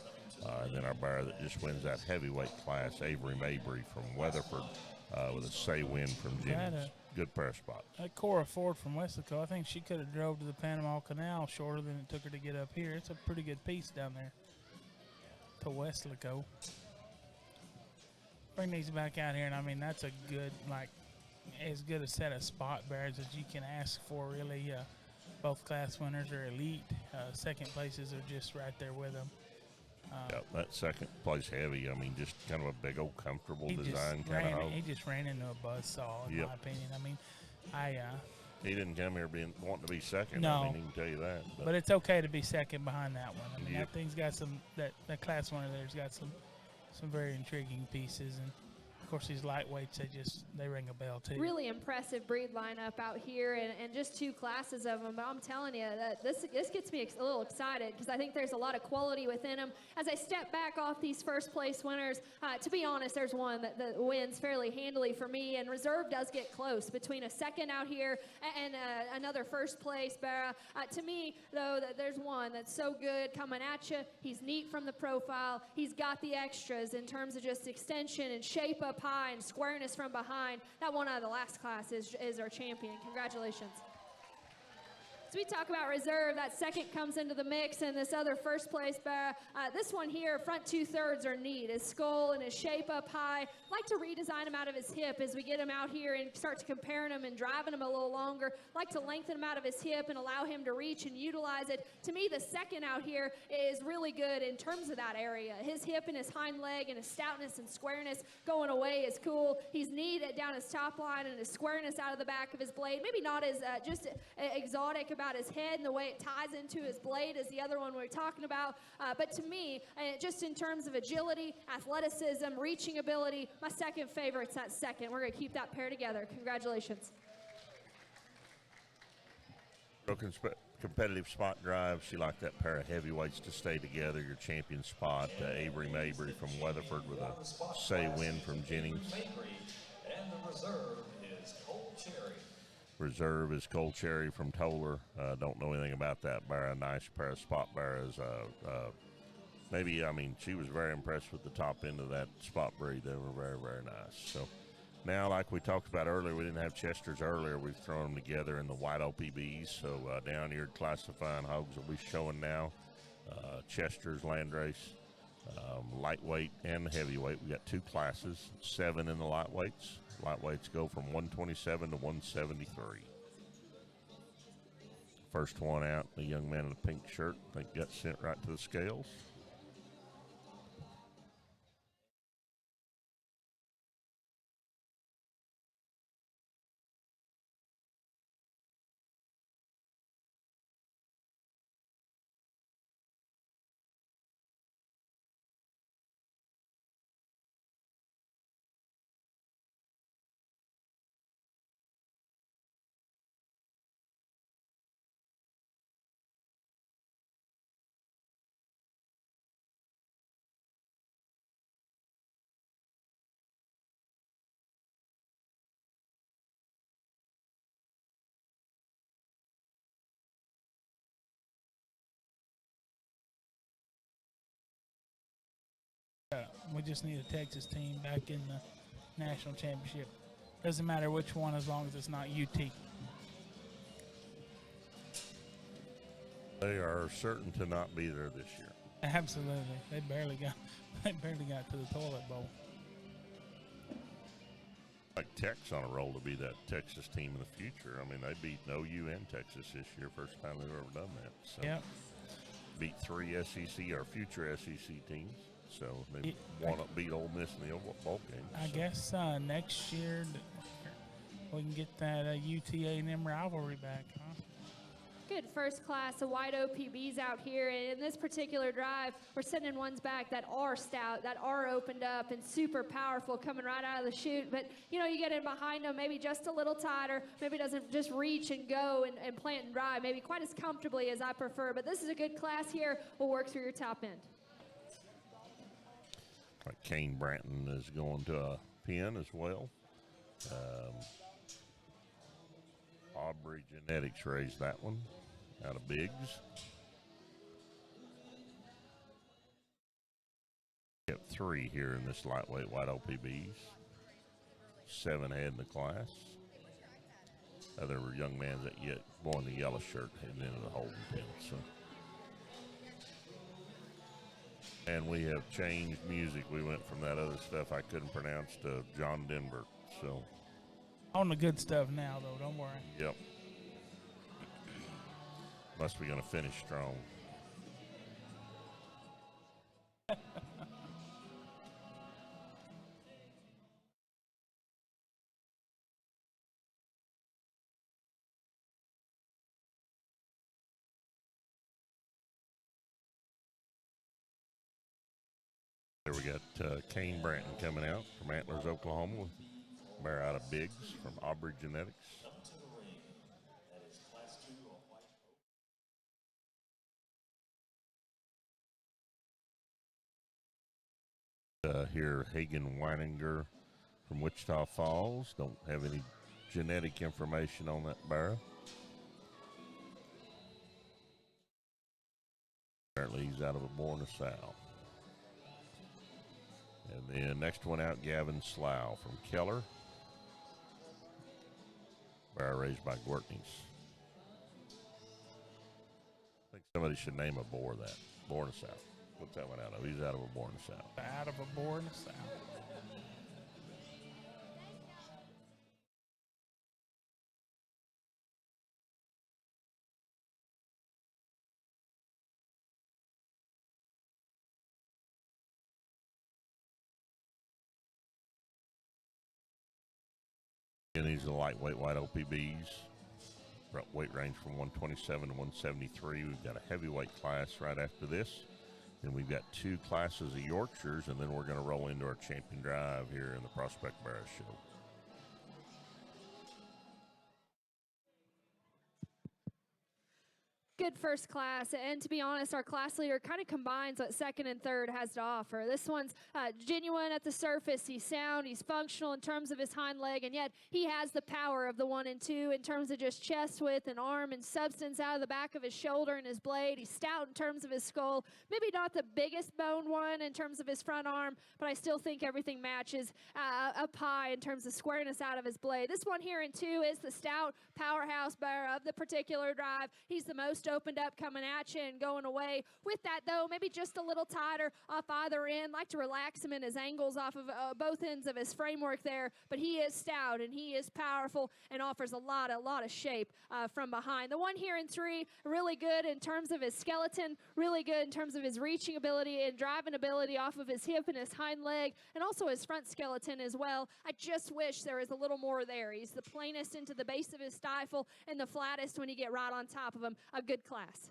And then our bear that just wins that heavyweight class, Avery Mabry from Weatherford with a Say Win from Jennings. Good pair of spots. That Cora Ford from Weslaco, I think she could have drove to the Panama Canal shorter than it took her to get up here. It's a pretty good piece down there to Weslaco. Bring these back out here, and I mean, that's a good, as good a set of spot bears as you can ask for, really. Both class winners are elite. 2nd places are just right there with them. That 2nd place heavy, I mean, just kind of a big old comfortable design kind of hog. He just ran into a buzzsaw, in my opinion. I mean, he didn't come here wanting to be 2nd. No. I mean, he can tell you that. But it's okay to be 2nd behind that one. I mean, that thing's got that class winner there's got some very intriguing pieces. And, of course, these lightweights, they ring a bell, too. Really impressive breed lineup out here, and just 2 classes of them. But I'm telling you, that this gets me a little excited because I think there's a lot of quality within them. As I step back off these first place winners, to be honest, there's one that wins fairly handily for me, and reserve does get close between a 2nd out here and another 1st place bear. To me, though, there's one that's so good coming at you. He's neat from the profile. He's got the extras in terms of just extension and shape up high and squareness from behind. That one out of the last class is our champion. Congratulations. As we talk about reserve, that second comes into the mix, and this other first place bear. This one here, front 2/3 are neat. His skull and his shape up high. Like to redesign him out of his hip as we get him out here and start to comparing him and driving him a little longer. Like to lengthen him out of his hip and allow him to reach and utilize it. To me, the second out here is really good in terms of that area. His hip and his hind leg and his stoutness and squareness going away is cool. He's neat down his top line and his squareness out of the back of his blade. Maybe not as just exotic about his head and the way it ties into his blade as the other one we were talking about. But to me, just in terms of agility, athleticism, reaching ability, my second favorite's that second. We're going to keep that pair together. Congratulations. Real competitive spot drive. She liked that pair of heavyweights to stay together. Your champion spot, Avery Mabry from Weatherford with a say win from Jennings. And the reserve is Cold Cherry. Reserve is Cold Cherry from Toller. Don't know anything about that bear. A nice pair of spot bears. She was very impressed with the top end of that spot breed. They were very, very nice. So now, like we talked about earlier, we didn't have Chesters earlier. We've thrown them together in the white OPBs. So down here classifying hogs will be showing now. Chesters, Landrace, lightweight and heavyweight. We got two classes, 7 in the lightweights. Lightweights go from 127 to 173. First one out, the young man in the pink shirt, I think got sent right to the scales. We just need a Texas team back in the national championship. Doesn't matter which one as long as it's not UT. They are certain to not be there this year. Absolutely. They barely got to the toilet bowl. Like Tech's on a roll to be that Texas team in the future. I mean, they beat OU and Texas this year. First time they've ever done that. So yep. Beat 3 SEC or future SEC teams. So they want to beat Ole Miss in the bowl game. I guess next year we can get that UTA&M rivalry back, huh? Good first class of white OPBs out here. And in this particular drive, we're sending ones back that are stout, that are opened up and super powerful coming right out of the chute. But, you get in behind them maybe just a little tighter, maybe doesn't just reach and go and plant and drive, maybe quite as comfortably as I prefer. But this is a good class here. Will work through your top end. Like Kane Branton is going to a pin as well. Aubrey Genetics raised that one out of Biggs. We have 3 here in this lightweight white OPBs. 7 head in the class. Other young man that yet born the yellow shirt heading into the holding pen. So. And we have changed music. We went from that other stuff I couldn't pronounce to John Denver. So on the good stuff now, though. Don't worry. Yep. Must be going to finish strong. There we got Kane Branton coming out from Antlers, Oklahoma, with bear out of Biggs from Aubrey Genetics. Here, Hagen Weininger from Wichita Falls. Don't have any genetic information on that bear. Apparently he's out of a born a sow. And then next one out, Gavin Slough from Keller. Bear raised by Gwertneys. Somebody should name a boar that. Born in the South. What's that one out of? He's out of a Born in the South. Out of a boar in the South. And these are the lightweight white OPBs. Weight range from 127 to 173. We've got a heavyweight class right after this. Then we've got 2 classes of Yorkshires, and then we're going to roll into our champion drive here in the Prospect Barrow Show. Good first class, and to be honest, our class leader kind of combines what second and third has to offer. This one's genuine at the surface. He's sound, he's functional in terms of his hind leg, and yet he has the power of the 1 and 2 in terms of just chest width and arm and substance out of the back of his shoulder and his blade. He's stout in terms of his skull. Maybe not the biggest boned one in terms of his front arm, but I still think everything matches up high in terms of squareness out of his blade. This one here in 2 is the stout powerhouse bear of the particular drive. He's the most opened up coming at you and going away. With that, though, maybe just a little tighter off either end. Like to relax him in his angles off of both ends of his framework there, but he is stout and he is powerful and offers a lot of shape from behind. The one here in 3, really good in terms of his skeleton, really good in terms of his reaching ability and driving ability off of his hip and his hind leg, and also his front skeleton as well. I just wish there was a little more there. He's the plainest into the base of his stifle and the flattest when you get right on top of him. A good class.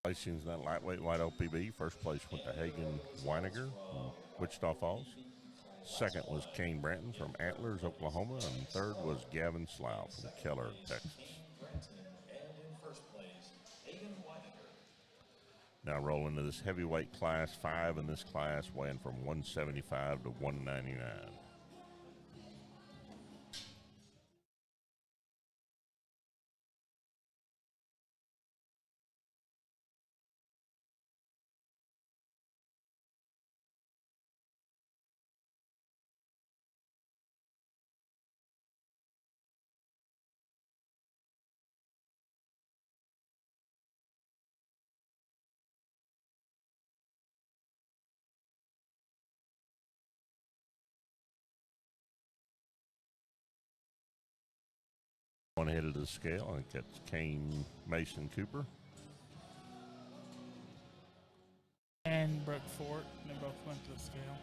Placings in that lightweight white OPB. First place went to Hagen Weiniger from Wichita Falls. Second was Kane Branton from Antlers, Oklahoma. And third was Gavin Slough from Keller, Texas. Now roll into this heavyweight class, 5 in this class, weighing from 175 to 199. One headed to the scale. I think that's Kane Mason Cooper. And Brooke Fort. They both went to the scale.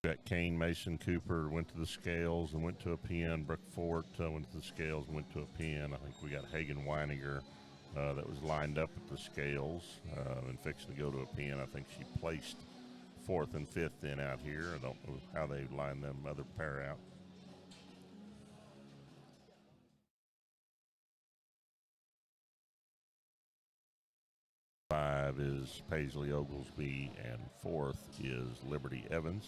Got Kane Mason Cooper went to the scales and went to a pen. Brooke Fort went to the scales and went to a pen. I think we got Hagen Weiniger that was lined up at the scales and fixing to go to a pen. I think she placed 4th and 5th in out here. I don't know how they lined them other pair out. Five is Paisley Oglesby, and 4th is Liberty Evans.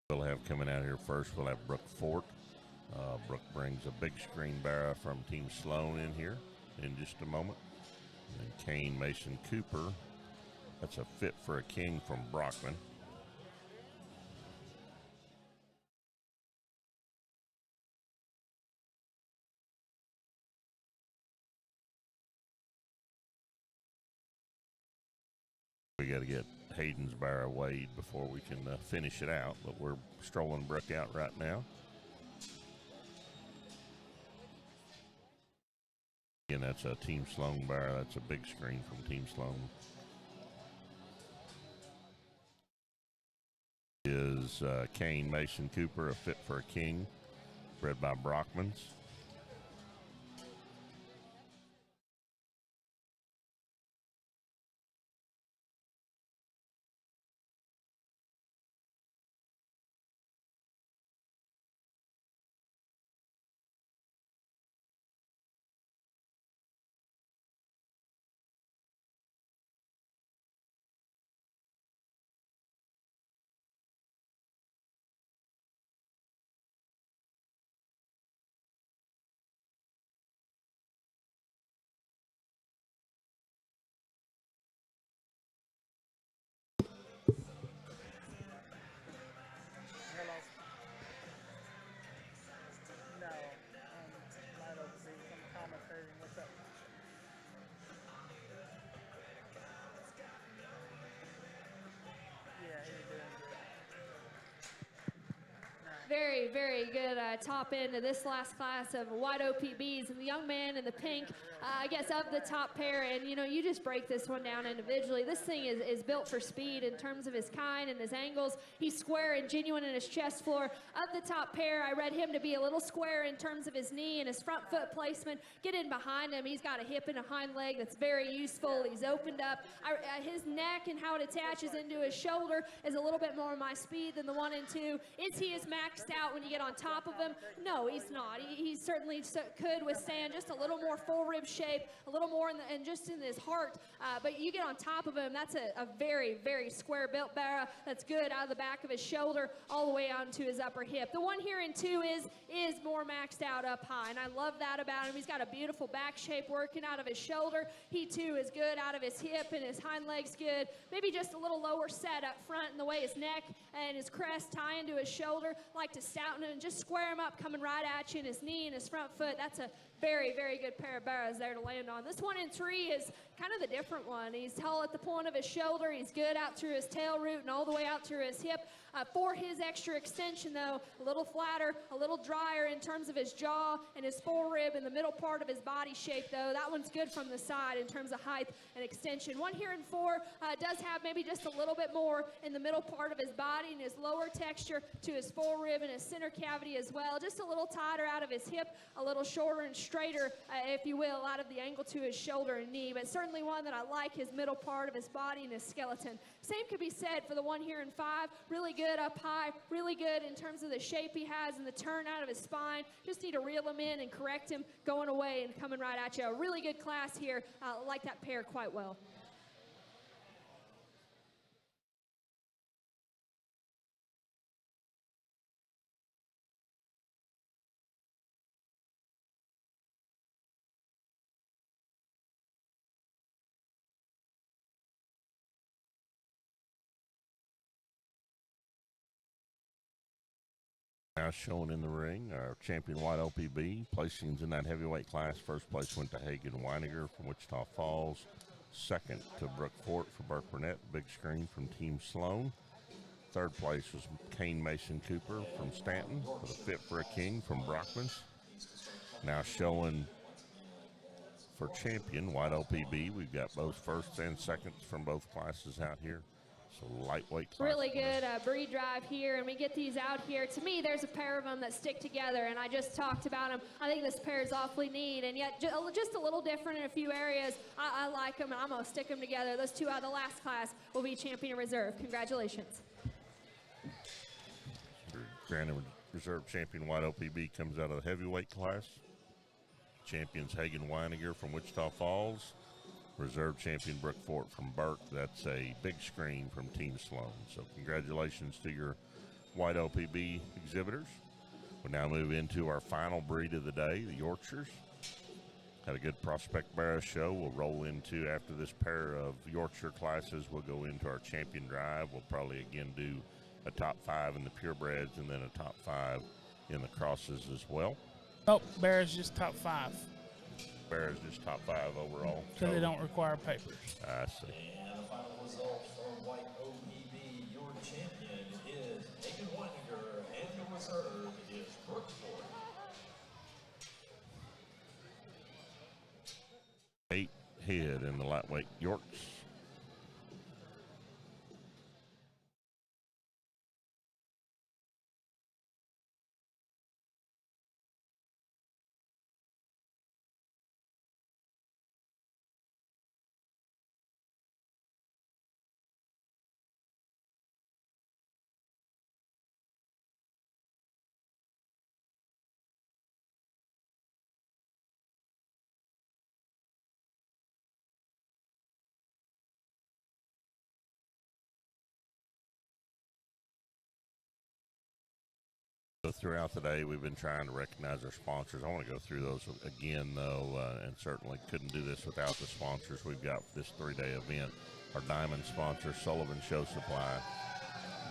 We'll have coming out here first, we'll have Brooke Fort. Brooke brings a big screen barra from Team Sloan in here in just a moment. And Kane Mason Cooper, that's a Fit for a King from Brockman. We got to get Hayden's barra weighed before we can finish it out, but we're strolling Brooke out right now. Again, that's a Team Sloan barra. That's a big screen from Team Sloan. Is is Kane Mason Cooper, a Fit for a King, bred by Brockmans. Hello. No, might oversee some commentating. What's up? Yeah, he's doing good. Very, very good top end of this last class of wide OPBs. And the young man in the pink, I guess, of the top pair. And, you know, you just break this one down individually. This thing is built for speed in terms of his kind and his angles. He's square and genuine in his chest floor. Of the top pair, I read him to be a little square in terms of his knee and his front foot placement. Get in behind him. He's got a hip and a hind leg that's very useful. He's opened up. His neck and how it attaches into his shoulder is a little bit more my speed than the 1 and 2. Is he as maxed out when you get on top of him? No, he's not. He certainly could withstand just a little more full rib shape, a little more in just in his heart. But you get on top of him, that's a very, very square built barra that's good out of the back of his shoulder all the way onto his upper hip. The one here in 2 is more maxed out up high, and I love that about him. He's got a beautiful back shape working out of his shoulder. He too is good out of his hip, and his hind leg's good. Maybe just a little lower set up front in the way his neck and his crest tie into his shoulder. Like to stouten him and just square him up coming right at you, and his knee and his front foot. That's a very, very good pair of barras there to land on. This 1 and 3 is kind of the different one. He's tall at the point of his shoulder. He's good out through his tail root and all the way out through his hip. For his extra extension, though, a little flatter, a little drier in terms of his jaw and his forerib and the middle part of his body shape, though. That one's good from the side in terms of height and extension. One here in 4 does have maybe just a little bit more in the middle part of his body and his lower texture to his forerib and his center cavity as well. Just a little tighter out of his hip, a little shorter and straighter, if you will, out of the angle to his shoulder and knee. But certainly one that I like, his middle part of his body and his skeleton. Same could be said for the one here in 5. Really good up high, really good in terms of the shape he has and the turn out of his spine. Just need to reel him in and correct him going away and coming right at you. A really good class here. Like that pair quite well. Now shown in the ring, our champion white OPB. Placings in that heavyweight class. First place went to Hagen Weiniger from Wichita Falls. Second to Brooke Fort for Burke Burnett, big screen from Team Sloan. Third place was Kane Mason Cooper from Stanton for the Fit for a King from Brockmans. Now showing for champion white OPB, we've got both firsts and seconds from both classes out here. So lightweight class. Really good breed drive here, and we get these out here. To me, there's a pair of them that stick together, and I just talked about them. I think this pair is awfully neat, and yet just a little different in a few areas. I like them, and I'm going to stick them together. Those 2 out of the last class will be champion reserve. Congratulations. Grand Reserve champion white OPB comes out of the heavyweight class. Champions Hagen Weiniger from Wichita Falls. Reserve champion Brooke Fort from Burke. That's a big screen from Team Sloan. So congratulations to your white OPB exhibitors. We'll now move into our final breed of the day, the Yorkshires. Had a good prospect barra show. We'll roll into, after this pair of Yorkshire classes, we'll go into our champion drive. We'll probably again do a top 5 in the purebreds and then a top 5 in the crosses as well. Oh, Bear's just top 5. Bear's just top 5 overall. Because they don't require papers. I see. And the final result for white OPB, your champion is Hagen Weiniger, and your reserve is Brooke Fort. 8 head in the lightweight Yorks. throughout the day we've been trying to recognize our sponsors. I want to go through those again, though, and certainly couldn't do this without the sponsors we've got for this 3-day event. Our diamond sponsor, Sullivan Show Supply.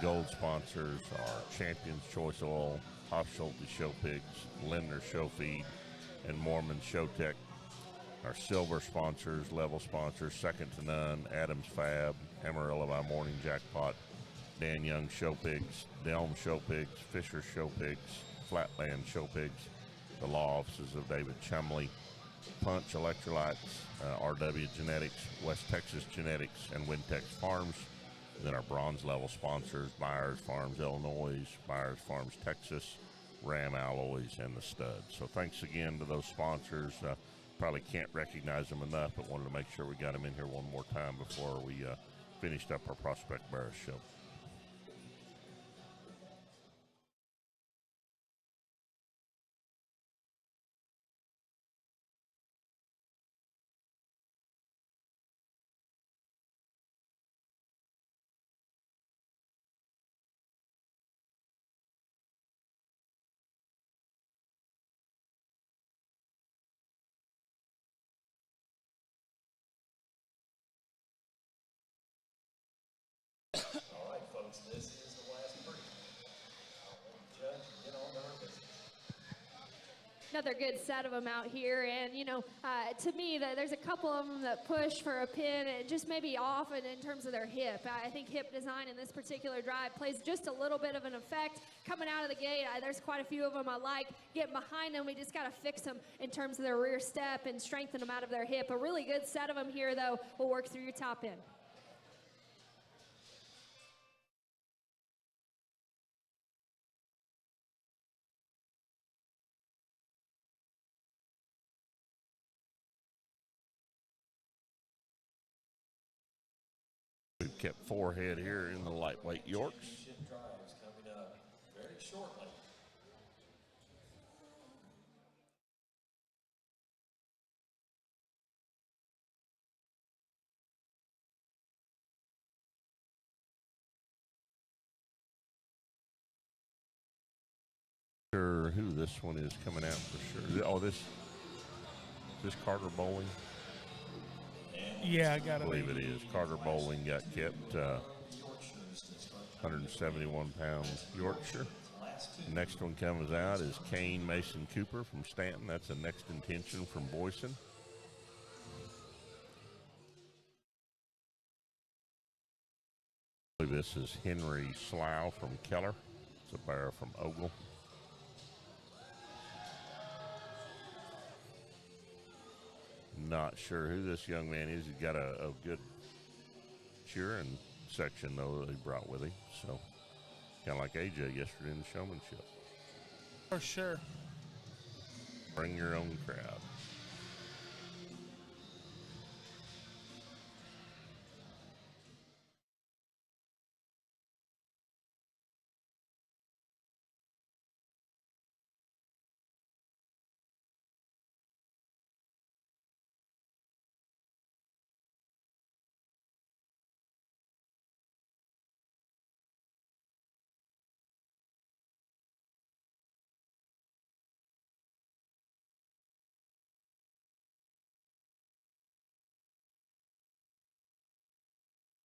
Gold sponsors are Champion's Choice Oil, Hoff Schulte Show Pigs, Lindner Show Feed, and Mormon Show Tech. Our silver sponsors, level sponsors, Second to None, Adams Fab, Amarillo by Morning Jackpot, Dan Young Show Pigs, Delm Show Pigs, Fisher Show Pigs, Flatland Show Pigs, the law offices of David Chumley, Punch Electrolytes, RW Genetics, West Texas Genetics, and Wintex Farms. And then our bronze level sponsors, Myers Farms Illinois, Myers Farms Texas, Ram Alloys, and the Studs. So thanks again to those sponsors. Probably can't recognize them enough, but wanted to make sure we got them in here one more time before we finished up our Prospect Bears show. All right, folks, this is the last three. I'll let the judge get on to her business. Another good set of them out here, and to me, there's a couple of them that push for a pin, and just maybe off in terms of their hip. I think hip design in this particular drive plays just a little bit of an effect coming out of the gate. There's quite a few of them I like. Getting behind them, we just got to fix them in terms of their rear step and strengthen them out of their hip. A really good set of them here, though. We'll work through your top end. We've kept 4 head here in the lightweight Yorks. Championship drives coming up very shortly. Sure who this one is coming out for sure. Oh, this Carter Bowling. Yeah, I I got it. believe it is. Carter Bowling got kept 171-pound Yorkshire. The next one comes out is Kane Mason Cooper from Stanton. That's a next intention from Boyson. I believe this is Henry Slough from Keller. It's a bear from Ogle. Not sure who this young man is. He's got a good cheering section, though, that he brought with him. So, kind of like AJ yesterday in the showmanship. For sure. Bring your own crowd.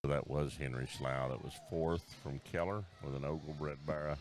That was Henry Slough. That was 4th from Keller with an Ogle bred Barra.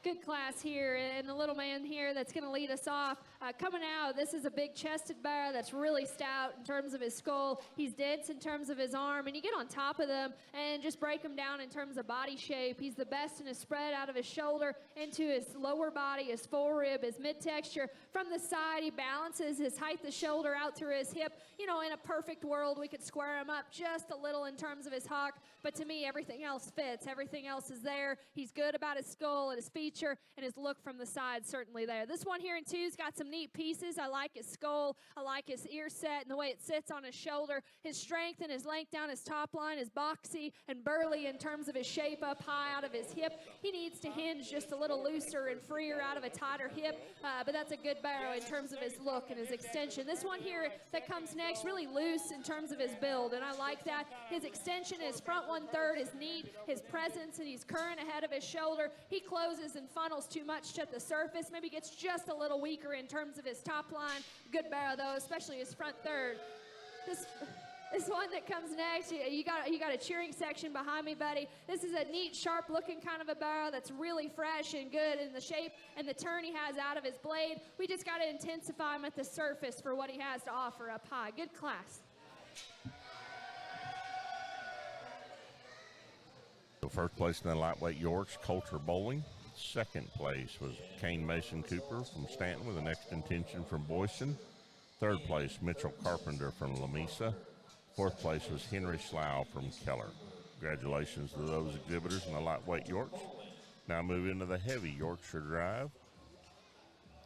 Good class here, and the little man here that's going to lead us off. Coming out, this is a big-chested bear that's really stout in terms of his skull. He's dense in terms of his arm, and you get on top of them and just break him down in terms of body shape. He's the best in his spread out of his shoulder into his lower body, his forerib, his mid-texture. From the side, he balances his height, the shoulder out through his hip. You know, in a perfect world, we could square him up just a little in terms of his hock, but to me, everything else fits. Everything else is there. He's good about his skull and his feature, and his look from the side certainly there. This one here in two's got some neat pieces. I like his skull. I like his ear set and the way it sits on his shoulder. His strength and his length down his top line is boxy and burly in terms of his shape up high out of his hip. He needs to hinge just a little looser and freer out of a tighter hip, but that's a good barrow in terms of his look and his extension. This one here that comes next, really loose in terms of his build, and I like that. His extension, his front 1/3 is neat. His presence, and he's current ahead of his shoulder. He closes and funnels too much to the surface. Maybe gets just a little weaker in terms of his top line. Good barrow though, especially his front third. This one that comes next, you got a cheering section behind me, buddy. This is a neat, sharp-looking kind of a barrow that's really fresh and good in the shape and the turn he has out of his blade. We just got to intensify him at the surface for what he has to offer up high. Good class. So first place in the lightweight Yorks, Coulter Bowling. Second place was Kane Mason Cooper from Stanton with an next intention from Boyson. Third place, Mitchell Carpenter from Lamesa. Fourth place was Henry Slough from Keller. Congratulations to those exhibitors in the lightweight Yorks. Now move into the heavy Yorkshire Drive.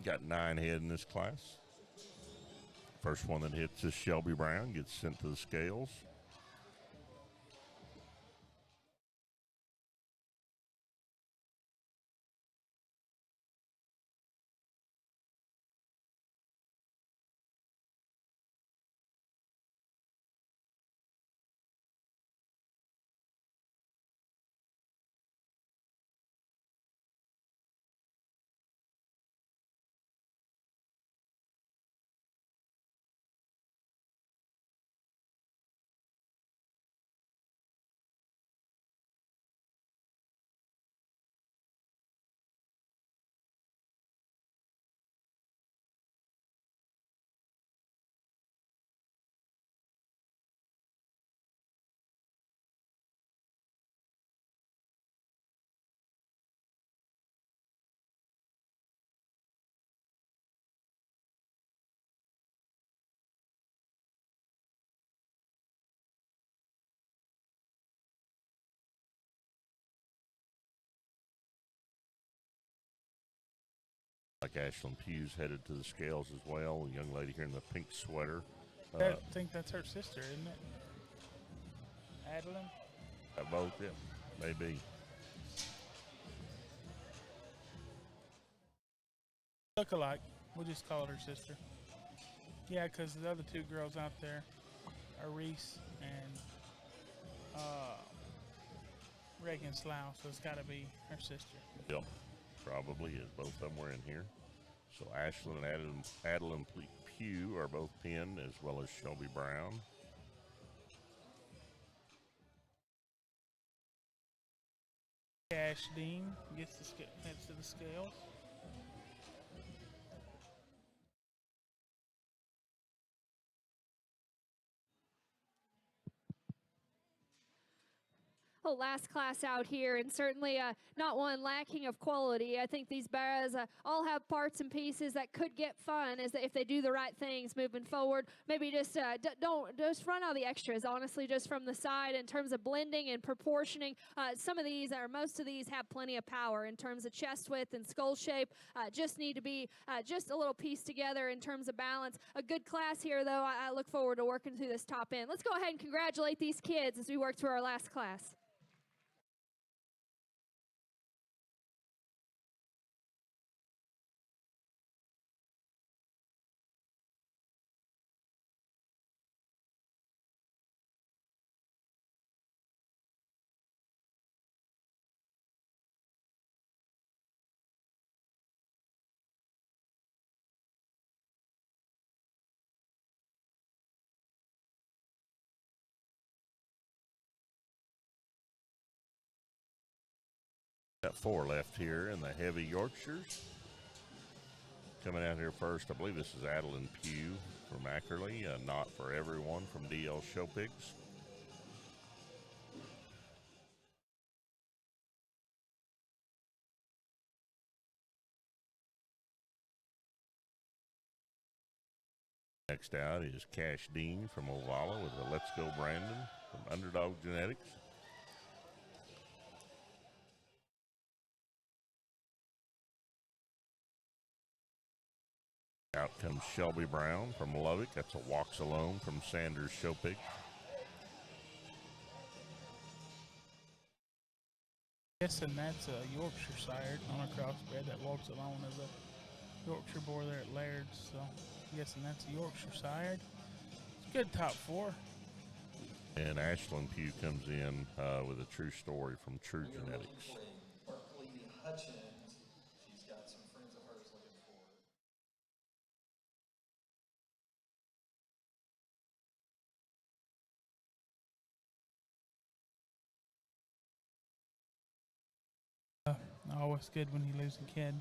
Got 9 head in this class. First one that hits is Shelby Brown, gets sent to the scales. Like Ashlyn Pugh's headed to the scales as well. A young lady here in the pink sweater. I think that's her sister, isn't it? Adeline? Both, yeah, maybe. Look alike. We'll just call it her sister. Yeah, because the other two girls out there are Reese and Reagan Slough, so it's got to be her sister. Yep, probably is. Both of them were in here. So Ashlyn and Adeline Pugh are both pinned, as well as Shelby Brown. Cash Dean heads to the scales. Well, last class out here, and certainly not one lacking of quality. I think these barrows all have parts and pieces that could get fun if they do the right things moving forward. Maybe just don't just run out the extras, honestly, just from the side in terms of blending and proportioning. Some of these, or most of these, have plenty of power in terms of chest width and skull shape. Just need to be just a little piece together in terms of balance. A good class here, though. I look forward to working through this top end. Let's go ahead and congratulate these kids as we work through our last class. Got 4 left here in the heavy Yorkshires. Coming out here first, I believe this is Adeline Pugh from Ackerley, Not For Everyone from DL Showpigs. Next out is Cash Dean from Ovala with a Let's Go Brandon from Underdog Genetics. Out comes Shelby Brown from Lubbock. That's a Walks Alone from Sanders Showpig. Guessing that's a Yorkshire sire on a crossbred that walks alone as a Yorkshire boar there at Laird's. So I'm guessing that's a Yorkshire sire. It's a good top 4. And Ashlyn Pugh comes in with a true story from True Genetics. Berkeley Hutchins Always good when you lose a kid.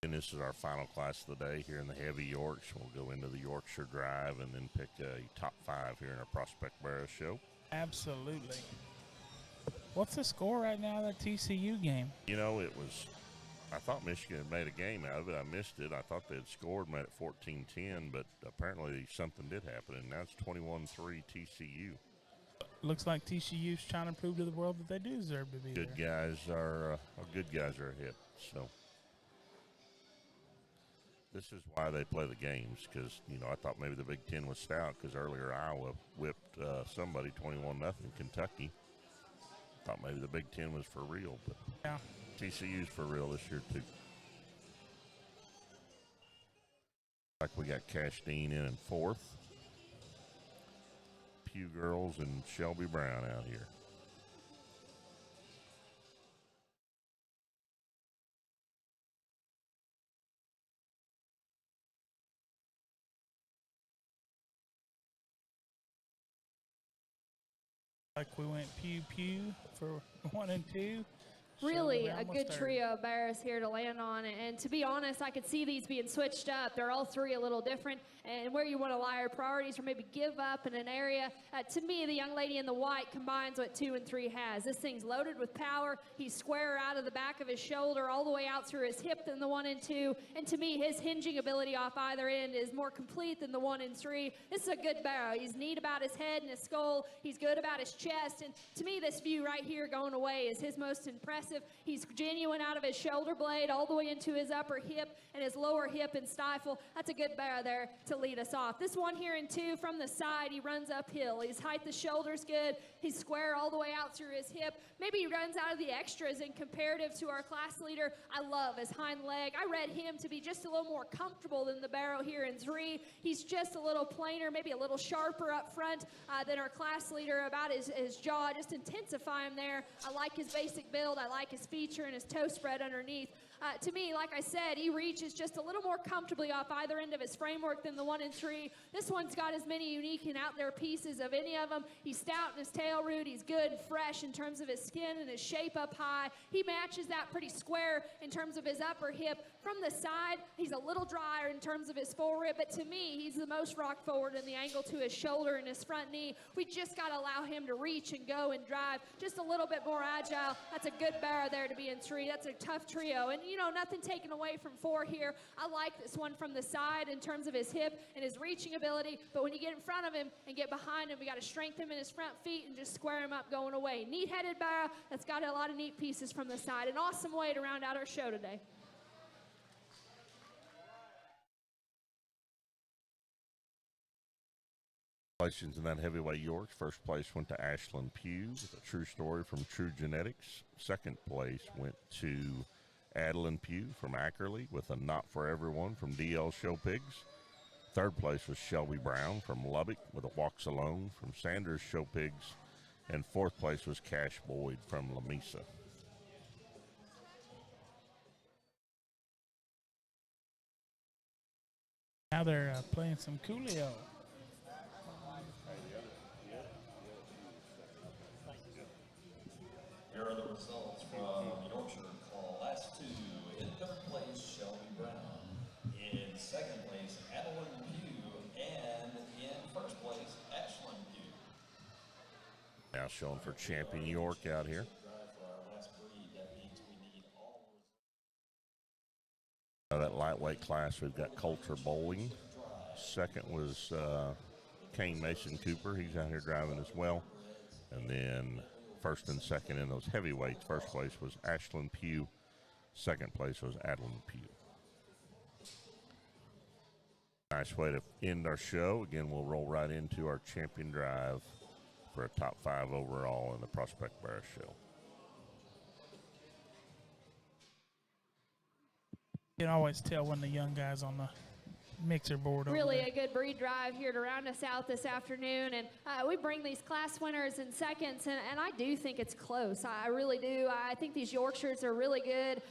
And this is our final class of the day here in the Heavy Yorks. We'll go into the Yorkshire Drive and then pick a top 5 here in our Prospect Barrow show. Absolutely. What's the score right now of that TCU game? You know, I thought Michigan had made a game out of it. I missed it. I thought they had scored, made it 14-10, but apparently something did happen, and now it's 21-3 TCU. Looks like TCU's trying to prove to the world that they do deserve to be Good there. good guys are ahead, so. This is why they play the games, because, you know, I thought maybe the Big Ten was stout because earlier Iowa whipped somebody 21-0 Kentucky. Thought maybe the Big Ten was for real, but yeah. TCU's for real this year, too. Like we got Castine in 4th. Pew Girls and Shelby Brown out here. Like we went pew for 1 and 2. Really a good trio of bears here to land on. And to be honest, I could see these being switched up. They're all 3 a little different. And where you want to lie your priorities or maybe give up in an area. To me, the young lady in the white combines what 2 and 3 has. This thing's loaded with power. He's square out of the back of his shoulder all the way out through his hip than the 1 and 2. And to me, his hinging ability off either end is more complete than the 1 and 3. This is a good barrow. He's neat about his head and his skull. He's good about his chest. And to me, this view right here going away is his most impressive. He's genuine out of his shoulder blade all the way into his upper hip and his lower hip and stifle. That's a good barrow there to lead us off. This one here in 2 from the side, he runs uphill. His height, the shoulder's good. He's square all the way out through his hip. Maybe he runs out of the extras in comparative to our class leader. I love his hind leg. I read him to be just a little more comfortable than the barrow here in 3. He's just a little plainer, maybe a little sharper up front than our class leader about his jaw. Just intensify him there. I like his basic build. I like his feature and his toe spread underneath. To me, like I said, he reaches just a little more comfortably off either end of his framework than the 1 and 3. This one's got as many unique and out there pieces of any of them. He's stout in his tail root. He's good and fresh in terms of his skin and his shape up high. He matches that pretty square in terms of his upper hip. From the side, he's a little drier in terms of his forward, but to me, he's the most rock forward in the angle to his shoulder and his front knee. We just got to allow him to reach and go and drive just a little bit more agile. That's a good barrow there to be in 3. That's a tough trio. And, you know, nothing taken away from 4 here. I like this one from the side in terms of his hip and his reaching ability, but when you get in front of him and get behind him, we got to strengthen him in his front feet and just square him up going away. Neat-headed barrow that's got a lot of neat pieces from the side. An awesome way to round out our show today. Congratulations in that heavyweight Yorks. First place went to Ashlyn Pugh with a true story from True Genetics. Second place went to Adeline Pugh from Ackerley with a Not For Everyone from DL Show Pigs. Third place was Shelby Brown from Lubbock with a Walks Alone from Sanders Show Pigs. And fourth place was Cash Boyd from Lamesa. Now they're playing some Coolio. Here are the results from Yorkshire Class 2. In 3rd place, Shelby Brown. In 2nd place, Adeline Pugh. And in 1st place, Ashlyn Pugh. Now showing for Champion York out here. That lightweight class, we've got Coulter Bowling. Second was Kane Mason Cooper. He's out here driving as well. And then first and second in those heavyweights. First place was Ashlyn Pugh. Second place was Adeline Pugh. Nice way to end our show. Again, we'll roll right into our champion drive for a top 5 overall in the Prospect Barrow Show. You can always tell when the young guy's on mixer board over Really there. a good breed drive here to round us out this afternoon. And we bring these class winners in seconds, and I do think it's close. I really do. I think these Yorkshires are really good.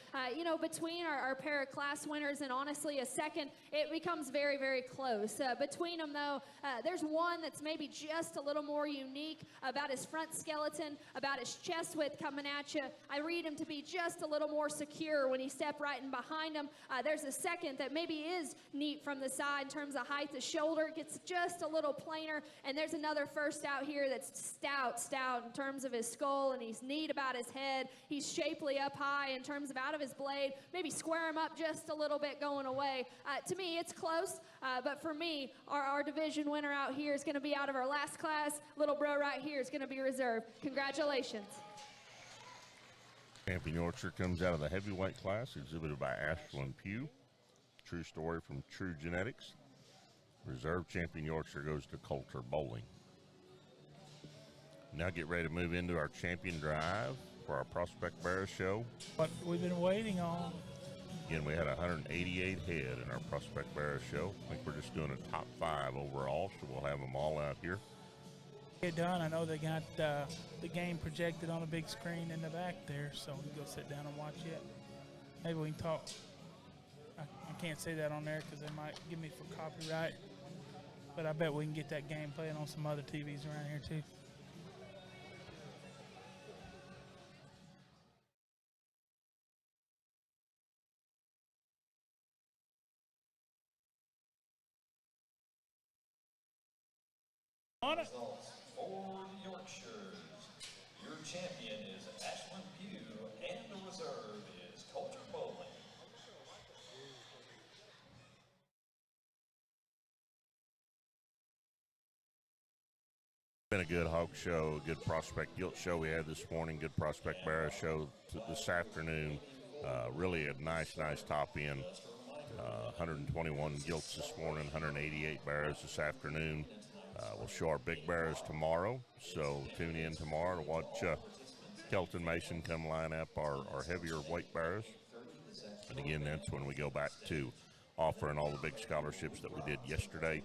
Between our pair of class winners and honestly a second, it becomes very, very close. Between them, though, there's one that's maybe just a little more unique about his front skeleton, about his chest width coming at you. I read him to be just a little more secure when you step right in behind him. There's a second that maybe is neat from the side in terms of height. The shoulder gets just a little plainer, and there's another first out here that's stout in terms of his skull, and he's neat about his head. He's shapely up high in terms of out of his blade. Maybe square him up just a little bit going away. To me, it's close, but for me, our division winner out here is going to be out of our last class. Little bro right here is going to be reserved. Congratulations. Champion Yorkshire comes out of the heavyweight class, exhibited by Ashland Pugh. True story from True Genetics. Reserve champion Yorkshire goes to Coulter Bowling. Now get ready to move into our champion drive for our Prospect Bear Show. What we've been waiting on. Again, we had 188 head in our Prospect Bear Show. I think we're just doing a top 5 overall, so we'll have them all out here. Get done. I know they got the game projected on a big screen in the back there, so we can go sit down and watch it. Maybe we can talk. I can't say that on there because they might give me for copyright, but I bet we can get that game playing on some other TVs around here too. On it. Results for the Yorkshires. Your champion is Ashland Pugh, and the reserve is Coulter Bowling. Been a good hog show, a good prospect gilt show we had this morning, good prospect bear show this afternoon. Really a nice top end. 121 gilts this morning, 188 bears this afternoon. We'll show our big bears tomorrow, so tune in tomorrow to watch Kelton Mason come line up our heavier weight bears. And again, that's when we go back to offering all the big scholarships that we did yesterday.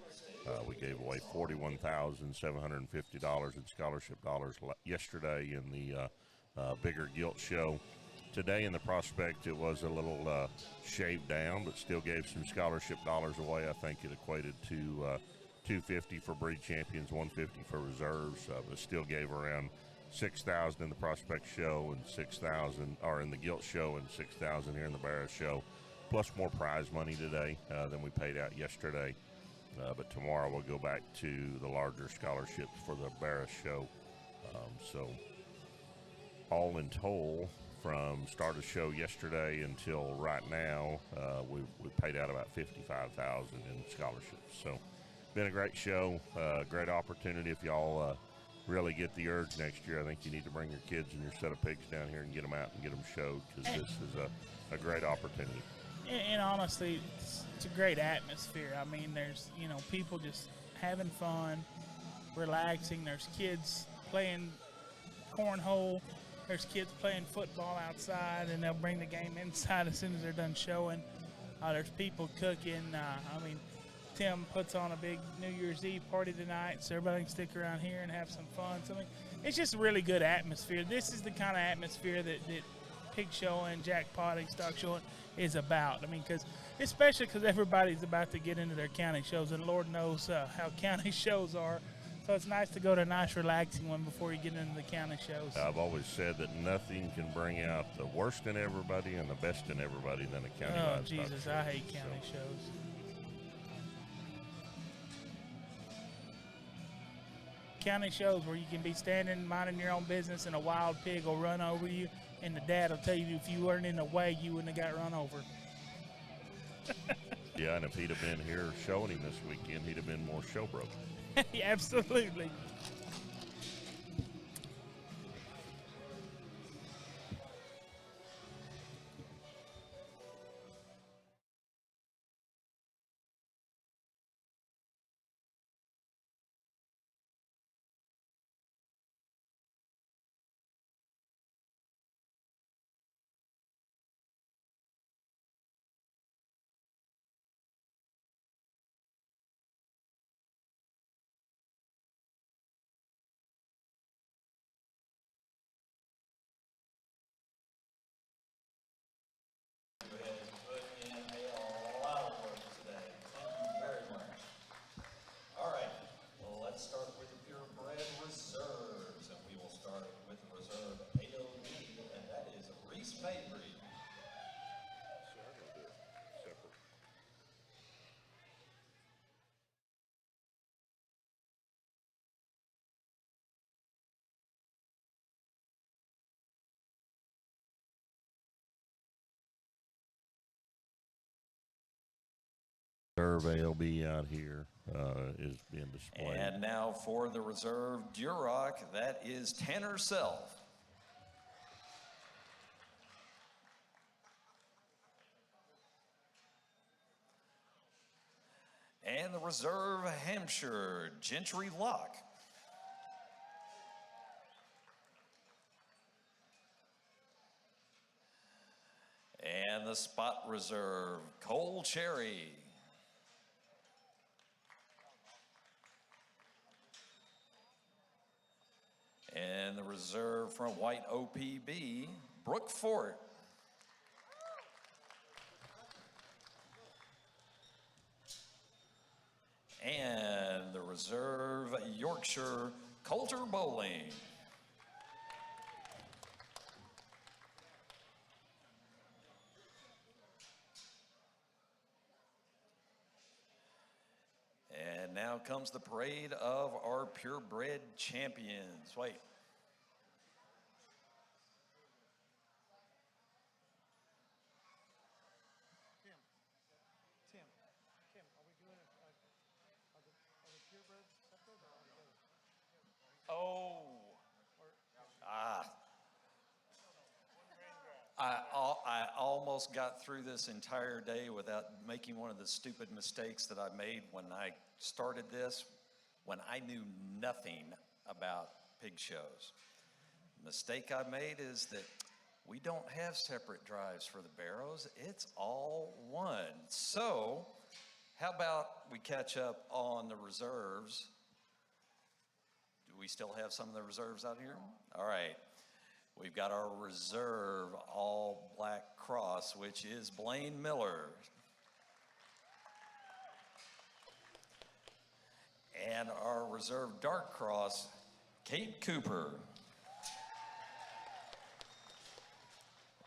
We gave away $41,750 in scholarship dollars yesterday in the bigger gilt show. Today in the prospect, it was a little shaved down, but still gave some scholarship dollars away. I think it equated to $250 for breed champions, $150 for reserves, but still gave around $6,000 in the prospect show and $6,000, or in the gilt show, and $6,000 here in the Barra show, plus more prize money today than we paid out yesterday. But tomorrow we'll go back to the larger scholarships for the Barra show. So all in total, from start of show yesterday until right now, we paid out about $55,000 in scholarships. So been a great show, great opportunity. If y'all really get the urge next year, I think you need to bring your kids and your set of pigs down here and get them out and get them showed, because this is a great opportunity. And honestly, it's a great atmosphere. I mean, there's, people just having fun, relaxing. There's kids playing cornhole. There's kids playing football outside, and they'll bring the game inside as soon as they're done showing. There's people cooking. Tim puts on a big New Year's Eve party tonight, so everybody can stick around here and have some fun. So, it's just a really good atmosphere. This is the kind of atmosphere that pig showing, jackpotting, stock showing is about. Especially because everybody's about to get into their county shows, and Lord knows how county shows are. So it's nice to go to a nice, relaxing one before you get into the county shows. I've always said that nothing can bring out the worst in everybody and the best in everybody than a county livestock Oh, Jesus, show. I hate county shows. County shows where you can be standing minding your own business and a wild pig will run over you, and the dad will tell you if you weren't in the way, you wouldn't have got run over. Yeah, and if he'd have been here showing him this weekend, he'd have been more show broke. Yeah, absolutely. reserve ALB out here is being displayed. And now for the reserve Duroc, that is Tanner Self. And the reserve Hampshire Gentry Lock. And the spot reserve Cole Cherry. And the reserve from White OPB, Brooke Fort. And the reserve Yorkshire, Coulter Bowling. And now comes the parade of our purebred champions. Wait. Tim, are we doing are the purebreds separate or all together? Oh. I almost got through this entire day without making one of the stupid mistakes that I made when I started this, when I knew nothing about pig shows. The mistake I made is that we don't have separate drives for the barrows. It's all one. So how about we catch up on the reserves? Do we still have some of the reserves out here? All right. We've got our reserve all black cross, which is Blaine Miller. And our reserve dark cross, Kate Cooper.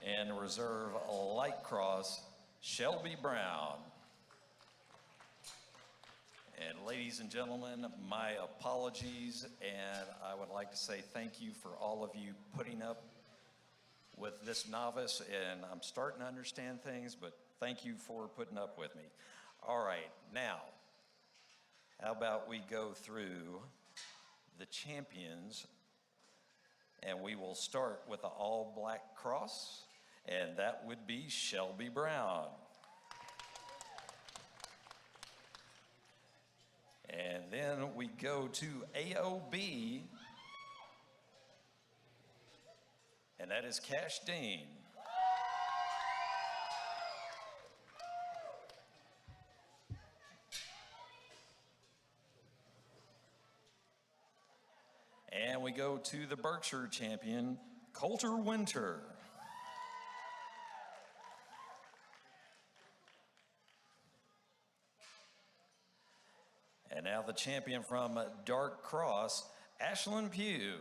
And reserve light cross, Shelby Brown. And ladies and gentlemen, my apologies, and I would like to say thank you for all of you putting up with this novice, and I'm starting to understand things, but thank you for putting up with me. All right, now, how about we go through the champions, and we will start with the all black cross, and that would be Shelby Brown. And then we go to AOB, and that is Cash Dean. And we go to the Berkshire champion, Coulter Winter. And now the champion from Dark Cross, Ashlyn Pugh.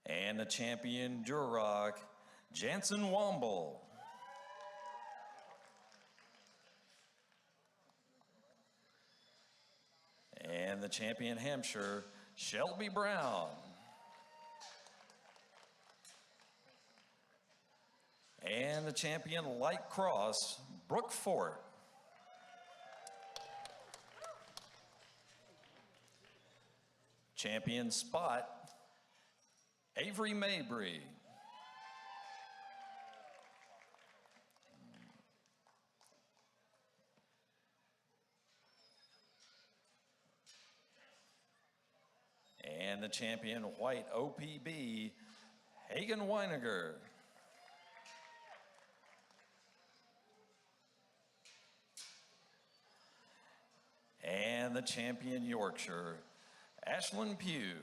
And the champion Duroc, Jansen Womble. And the champion Hampshire, Shelby Brown. And the champion Light Cross, Brooke Fort. Champion Spot, Avery Mabry. And the champion White OPB, Hagen Weiniger. And the champion Yorkshire, Ashlyn Pugh.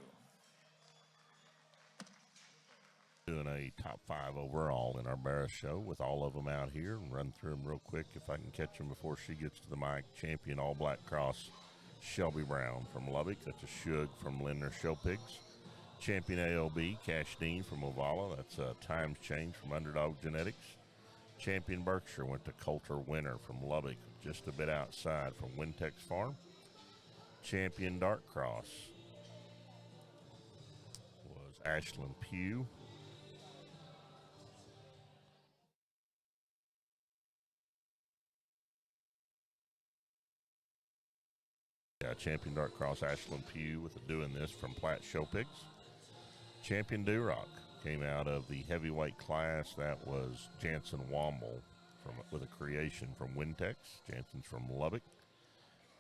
Doing a top 5 overall in our Barra show with all of them out here, and run through them real quick if I can catch them before she gets to the mic. Champion All Black Cross, Shelby Brown from Lubbock. That's a Shug from Lindner Show Pigs. Champion ALB, Cash Dean from Ovala. That's a Times Change from Underdog Genetics. Champion Berkshire went to Coulter Winter from Lubbock, just a bit outside from Wintex Farm. Champion Dark Cross was Ashlyn Pugh. Champion Dark Cross Ashland Pugh with a Doing This from Platte Show Pigs. Champion Durock came out of the heavyweight class. That was Jansen Womble with a creation from Wintex. Jansen's from Lubbock.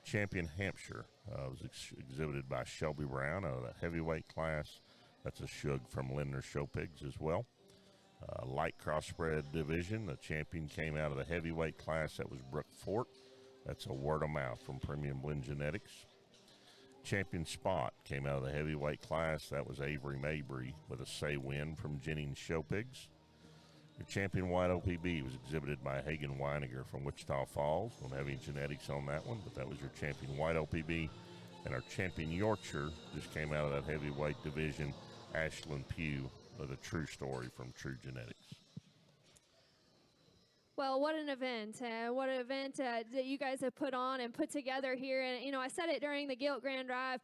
Champion Hampshire was exhibited by Shelby Brown out of the heavyweight class. That's a Shug from Lindner Show Pigs as well. Light crossbred division, the champion came out of the heavyweight class. That was Brooke Fort. That's a Word of Mouth from Premium Blend Genetics. Champion Spot came out of the heavyweight class. That was Avery Mabry with a Say Win from Jennings Show Pigs. Your champion White OPB was exhibited by Hagen Weiniger from Wichita Falls. Don't have any genetics on that one, but that was your champion White OPB. And our champion Yorkshire just came out of that heavyweight division, Ashland Pugh with a True Story from True Genetics. Well, what an event. What an event that you guys have put on and put together here. And, you know, I said it during the Gilt Grand Drive.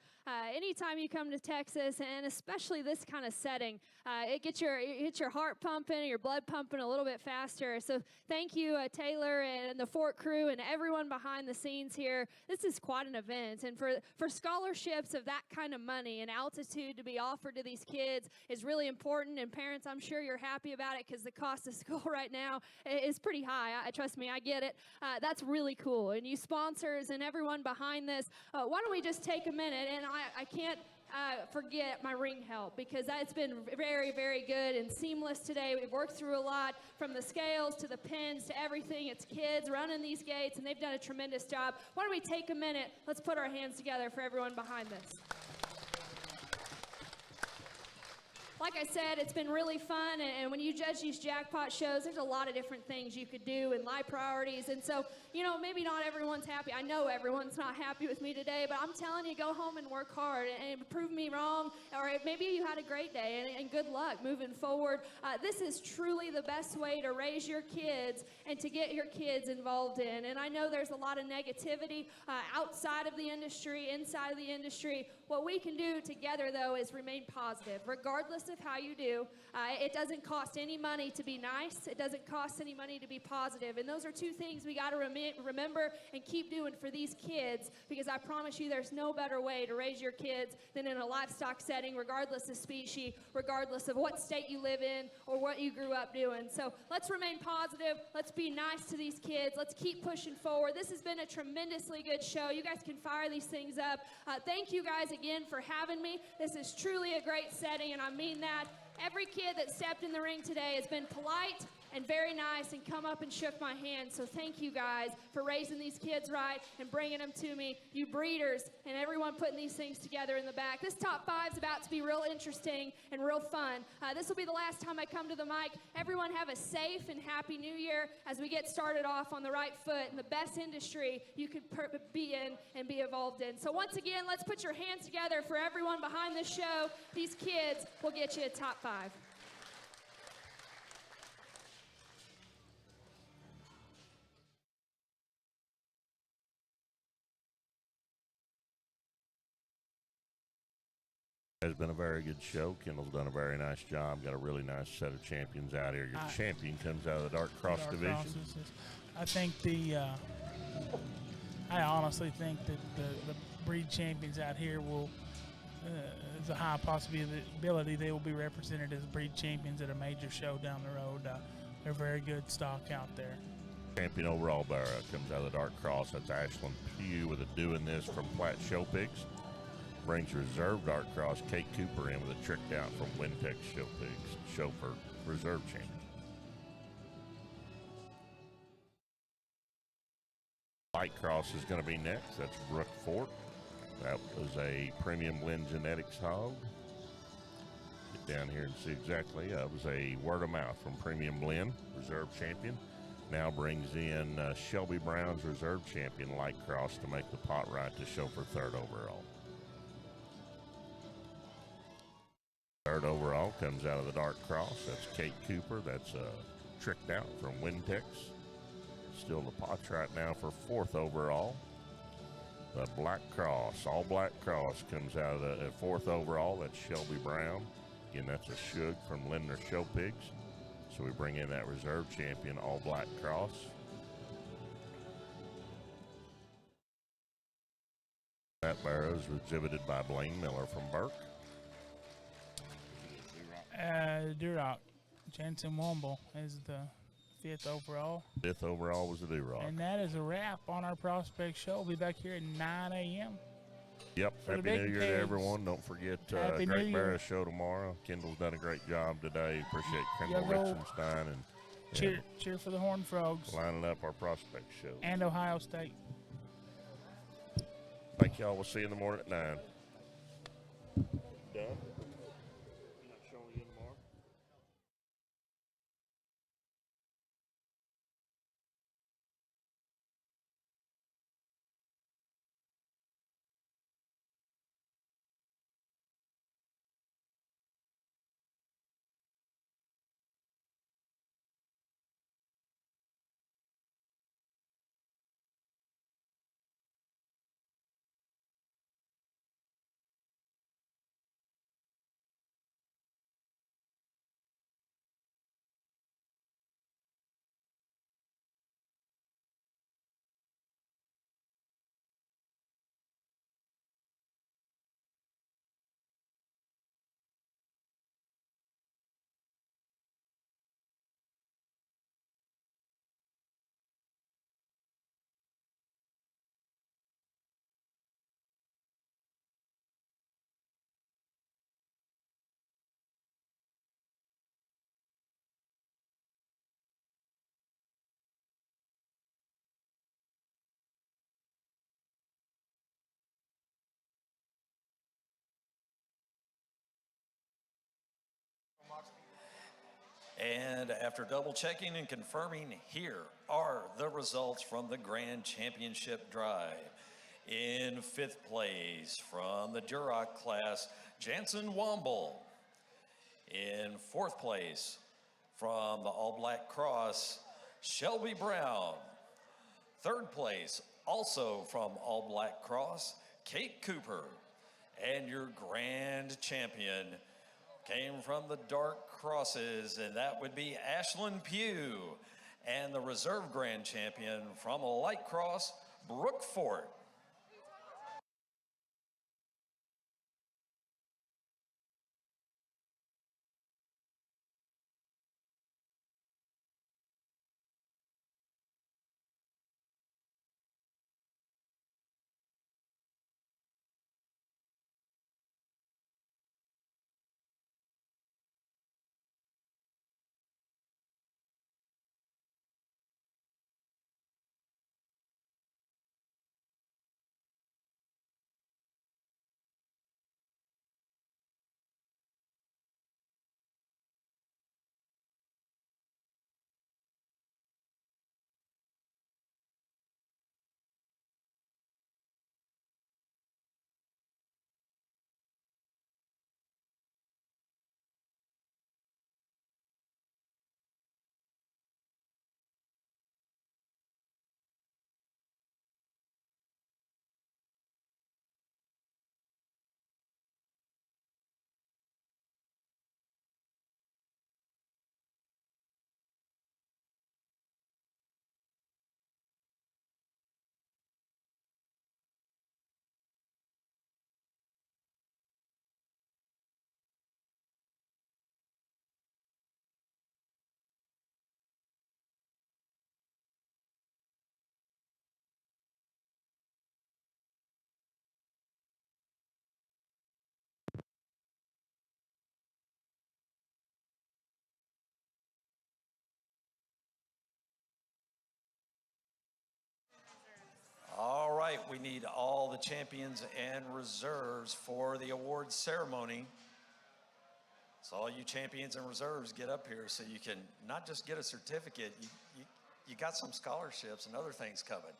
Anytime you come to Texas, and especially this kind of setting, it gets your heart pumping, your blood pumping a little bit faster. So thank you, Taylor and the Fort crew and everyone behind the scenes here. This is quite an event. And for scholarships of that kind of money and altitude to be offered to these kids is really important. And parents, I'm sure you're happy about it because the cost of school right now is pretty high. Trust me, I get it. That's really cool. And you sponsors and everyone behind this, why don't we just take a minute, and I can't forget my ring help because it's been very, very good and seamless today. We've worked through a lot from the scales to the pins to everything. It's kids running these gates, and they've done a tremendous job. Why don't we take a minute? Let's put our hands together for everyone behind this. Like I said, it's been really fun, and when you judge these jackpot shows, there's a lot of different things you could do and life priorities, and so, you know, maybe not everyone's happy. I know everyone's not happy with me today, but I'm telling you, go home and work hard and prove me wrong, or maybe you had a great day, and good luck moving forward. This is truly the best way to raise your kids and to get your kids involved in, and I know there's a lot of negativity outside of the industry, inside of the industry. What we can do together, though, is remain positive, regardless of how you do. It doesn't cost any money to be nice. It doesn't cost any money to be positive. And those are two things we got to remember and keep doing for these kids, because I promise you there's no better way to raise your kids than in a livestock setting, regardless of species, regardless of what state you live in or what you grew up doing. So let's remain positive. Let's be nice to these kids. Let's keep pushing forward. This has been a tremendously good show. You guys can fire these things up. Thank you guys again for having me. This is truly a great setting, and I mean that. Every kid that stepped in the ring today has been polite and very nice and come up and shook my hand. So thank you guys for raising these kids right and bringing them to me, you breeders and everyone putting these things together in the back. This top five is about to be real interesting and real fun. This will be the last time I come to the mic. Everyone have a safe and happy new year as we get started off on the right foot in the best industry you could be in and be involved in. So once again, let's put your hands together for everyone behind this show. These kids will get you a top five. Has been a very good show. Kendall's done a very nice job. Got a really nice set of champions out here. Your champion comes out of the Dark Cross division. I think I honestly think that the breed champions out here will, there's a high possibility they will be represented as breed champions at a major show down the road. They're very good stock out there. Champion overall bearer comes out of the Dark Cross. That's Ashland Pugh with a Doing This from Platte Show Pigs. Brings reserve Dark Cross Kate Cooper in with a Tricked Out from Wintex Show Pigs. Chauffeur reserve champion. Light Cross is going to be next. That's Brooke Fort. That was a Premium Blend Genetics hog. Get down here and see exactly. That was a Word of Mouth from Premium Blend, reserve champion. Now brings in Shelby Brown's reserve champion, Light Cross, to make the pot right to show for third overall. Third overall comes out of the Dark Cross. That's Kate Cooper. That's Tricked Out from Wintex. Still the pots right now for fourth overall. The Black Cross, all Black Cross, comes out of the fourth overall. That's Shelby Brown. Again, that's a Shug from Lindner Show Pigs. So we bring in that reserve champion, all Black Cross. That barrow is exhibited by Blaine Miller from Burke. Duroc. Jansen Womble is the 5th overall. 5th overall was the Duroc. And that is a wrap on our prospect show. We'll be back here at 9 a.m. Yep. For the Happy big New Year pigs. to everyone. Don't forget Happy New Great Year. Barrow show tomorrow. Kendall's done a great job today. Appreciate Kendall Yeah, go. Richenstein and Cheer for the Horned Frogs. lining up our prospect show. And Ohio State. Thank y'all. We'll see you in the morning at 9. Done? I'm not showing you tomorrow. And after double checking and confirming, here are the results from the Grand Championship Drive. In 5th place from the Duroc class, Jansen Womble. In 4th place from the All Black Cross, Shelby Brown. 3rd place, also from All Black Cross, Kate Cooper. And your grand champion came from the Dark Crosses, and that would be Ashlyn Pugh. And the reserve grand champion from a light cross, Brooke Fort. All right, we need all the champions and reserves for the awards ceremony. So all you champions and reserves, get up here so you can not just get a certificate, you got some scholarships and other things coming.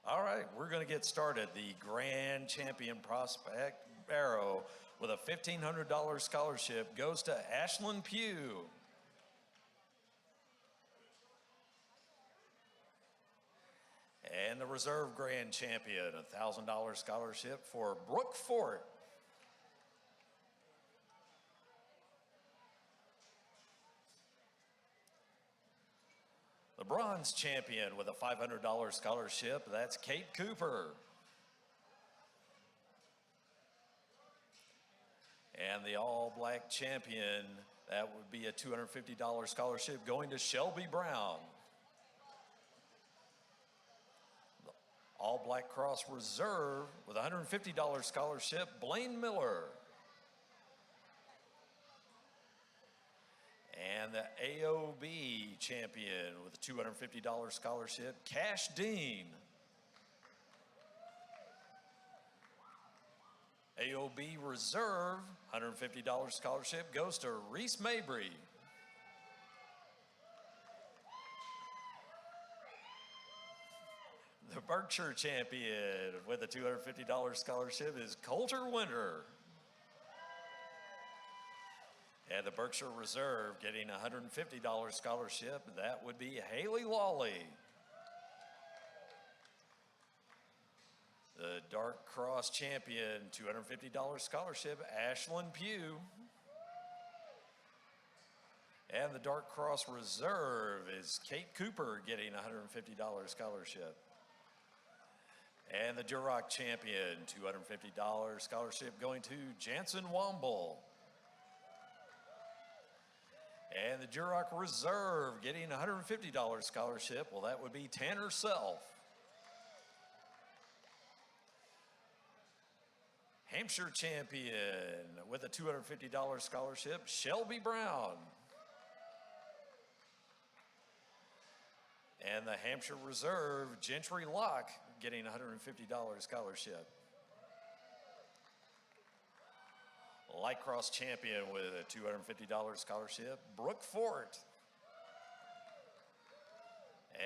All right, we're going to get started. The Grand Champion Prospect Barrow with a $1,500 scholarship goes to Ashlyn Pugh. And the Reserve Grand Champion, a $1,000 scholarship for Brooke Fort. The bronze champion with a $500 scholarship, that's Kate Cooper. And the all-black champion, that would be a $250 scholarship going to Shelby Brown. The all-black cross reserve with a $150 scholarship, Blaine Miller. And the AOB champion with a $250 scholarship, Cash Dean. AOB Reserve, $150 scholarship goes to Reese Mabry. The Berkshire champion with a $250 scholarship is Coulter Winter. And the Berkshire Reserve getting a $150 scholarship, that would be Haley Lawley. The Dark Cross champion, $250 scholarship, Ashlyn Pugh. And the Dark Cross Reserve is Kate Cooper getting a $150 scholarship. And the Duroc champion, $250 scholarship going to Jansen Womble. And the Duroc Reserve getting a $150 scholarship, well, that would be Tanner Self. Hampshire champion with a $250 scholarship, Shelby Brown. And the Hampshire Reserve, Gentry Locke, getting a $150 scholarship. Light cross champion with a $250 scholarship, Brooke Fort.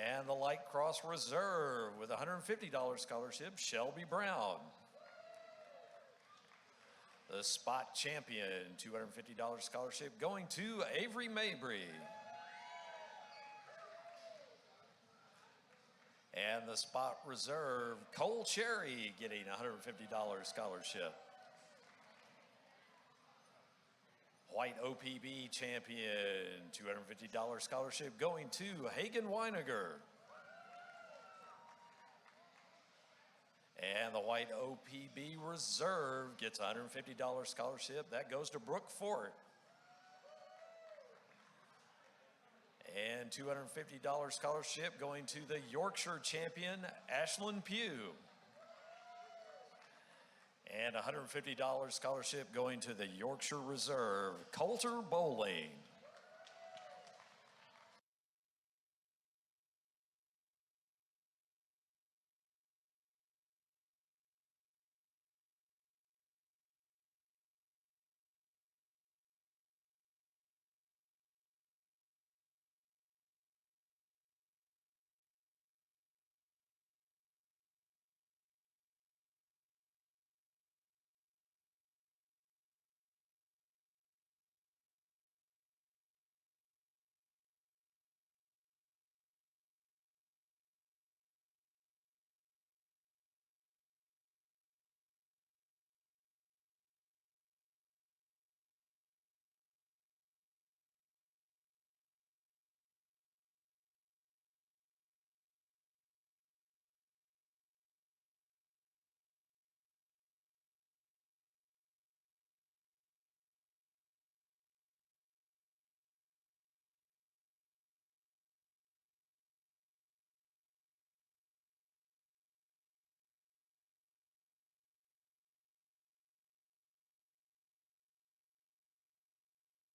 And the light cross reserve with a $150 scholarship, Shelby Brown. The spot champion, $250 scholarship going to Avery Mabry. And the spot reserve, Cole Cherry, getting a $150 scholarship. White OPB champion, $250 scholarship going to Hagen Weiniger. And the white OPB reserve gets a $150 scholarship. That goes to Brooke Fort. And $250 scholarship going to the Yorkshire champion, Ashlyn Pugh. And a $150 scholarship going to the Yorkshire Reserve, Coulter Bowling.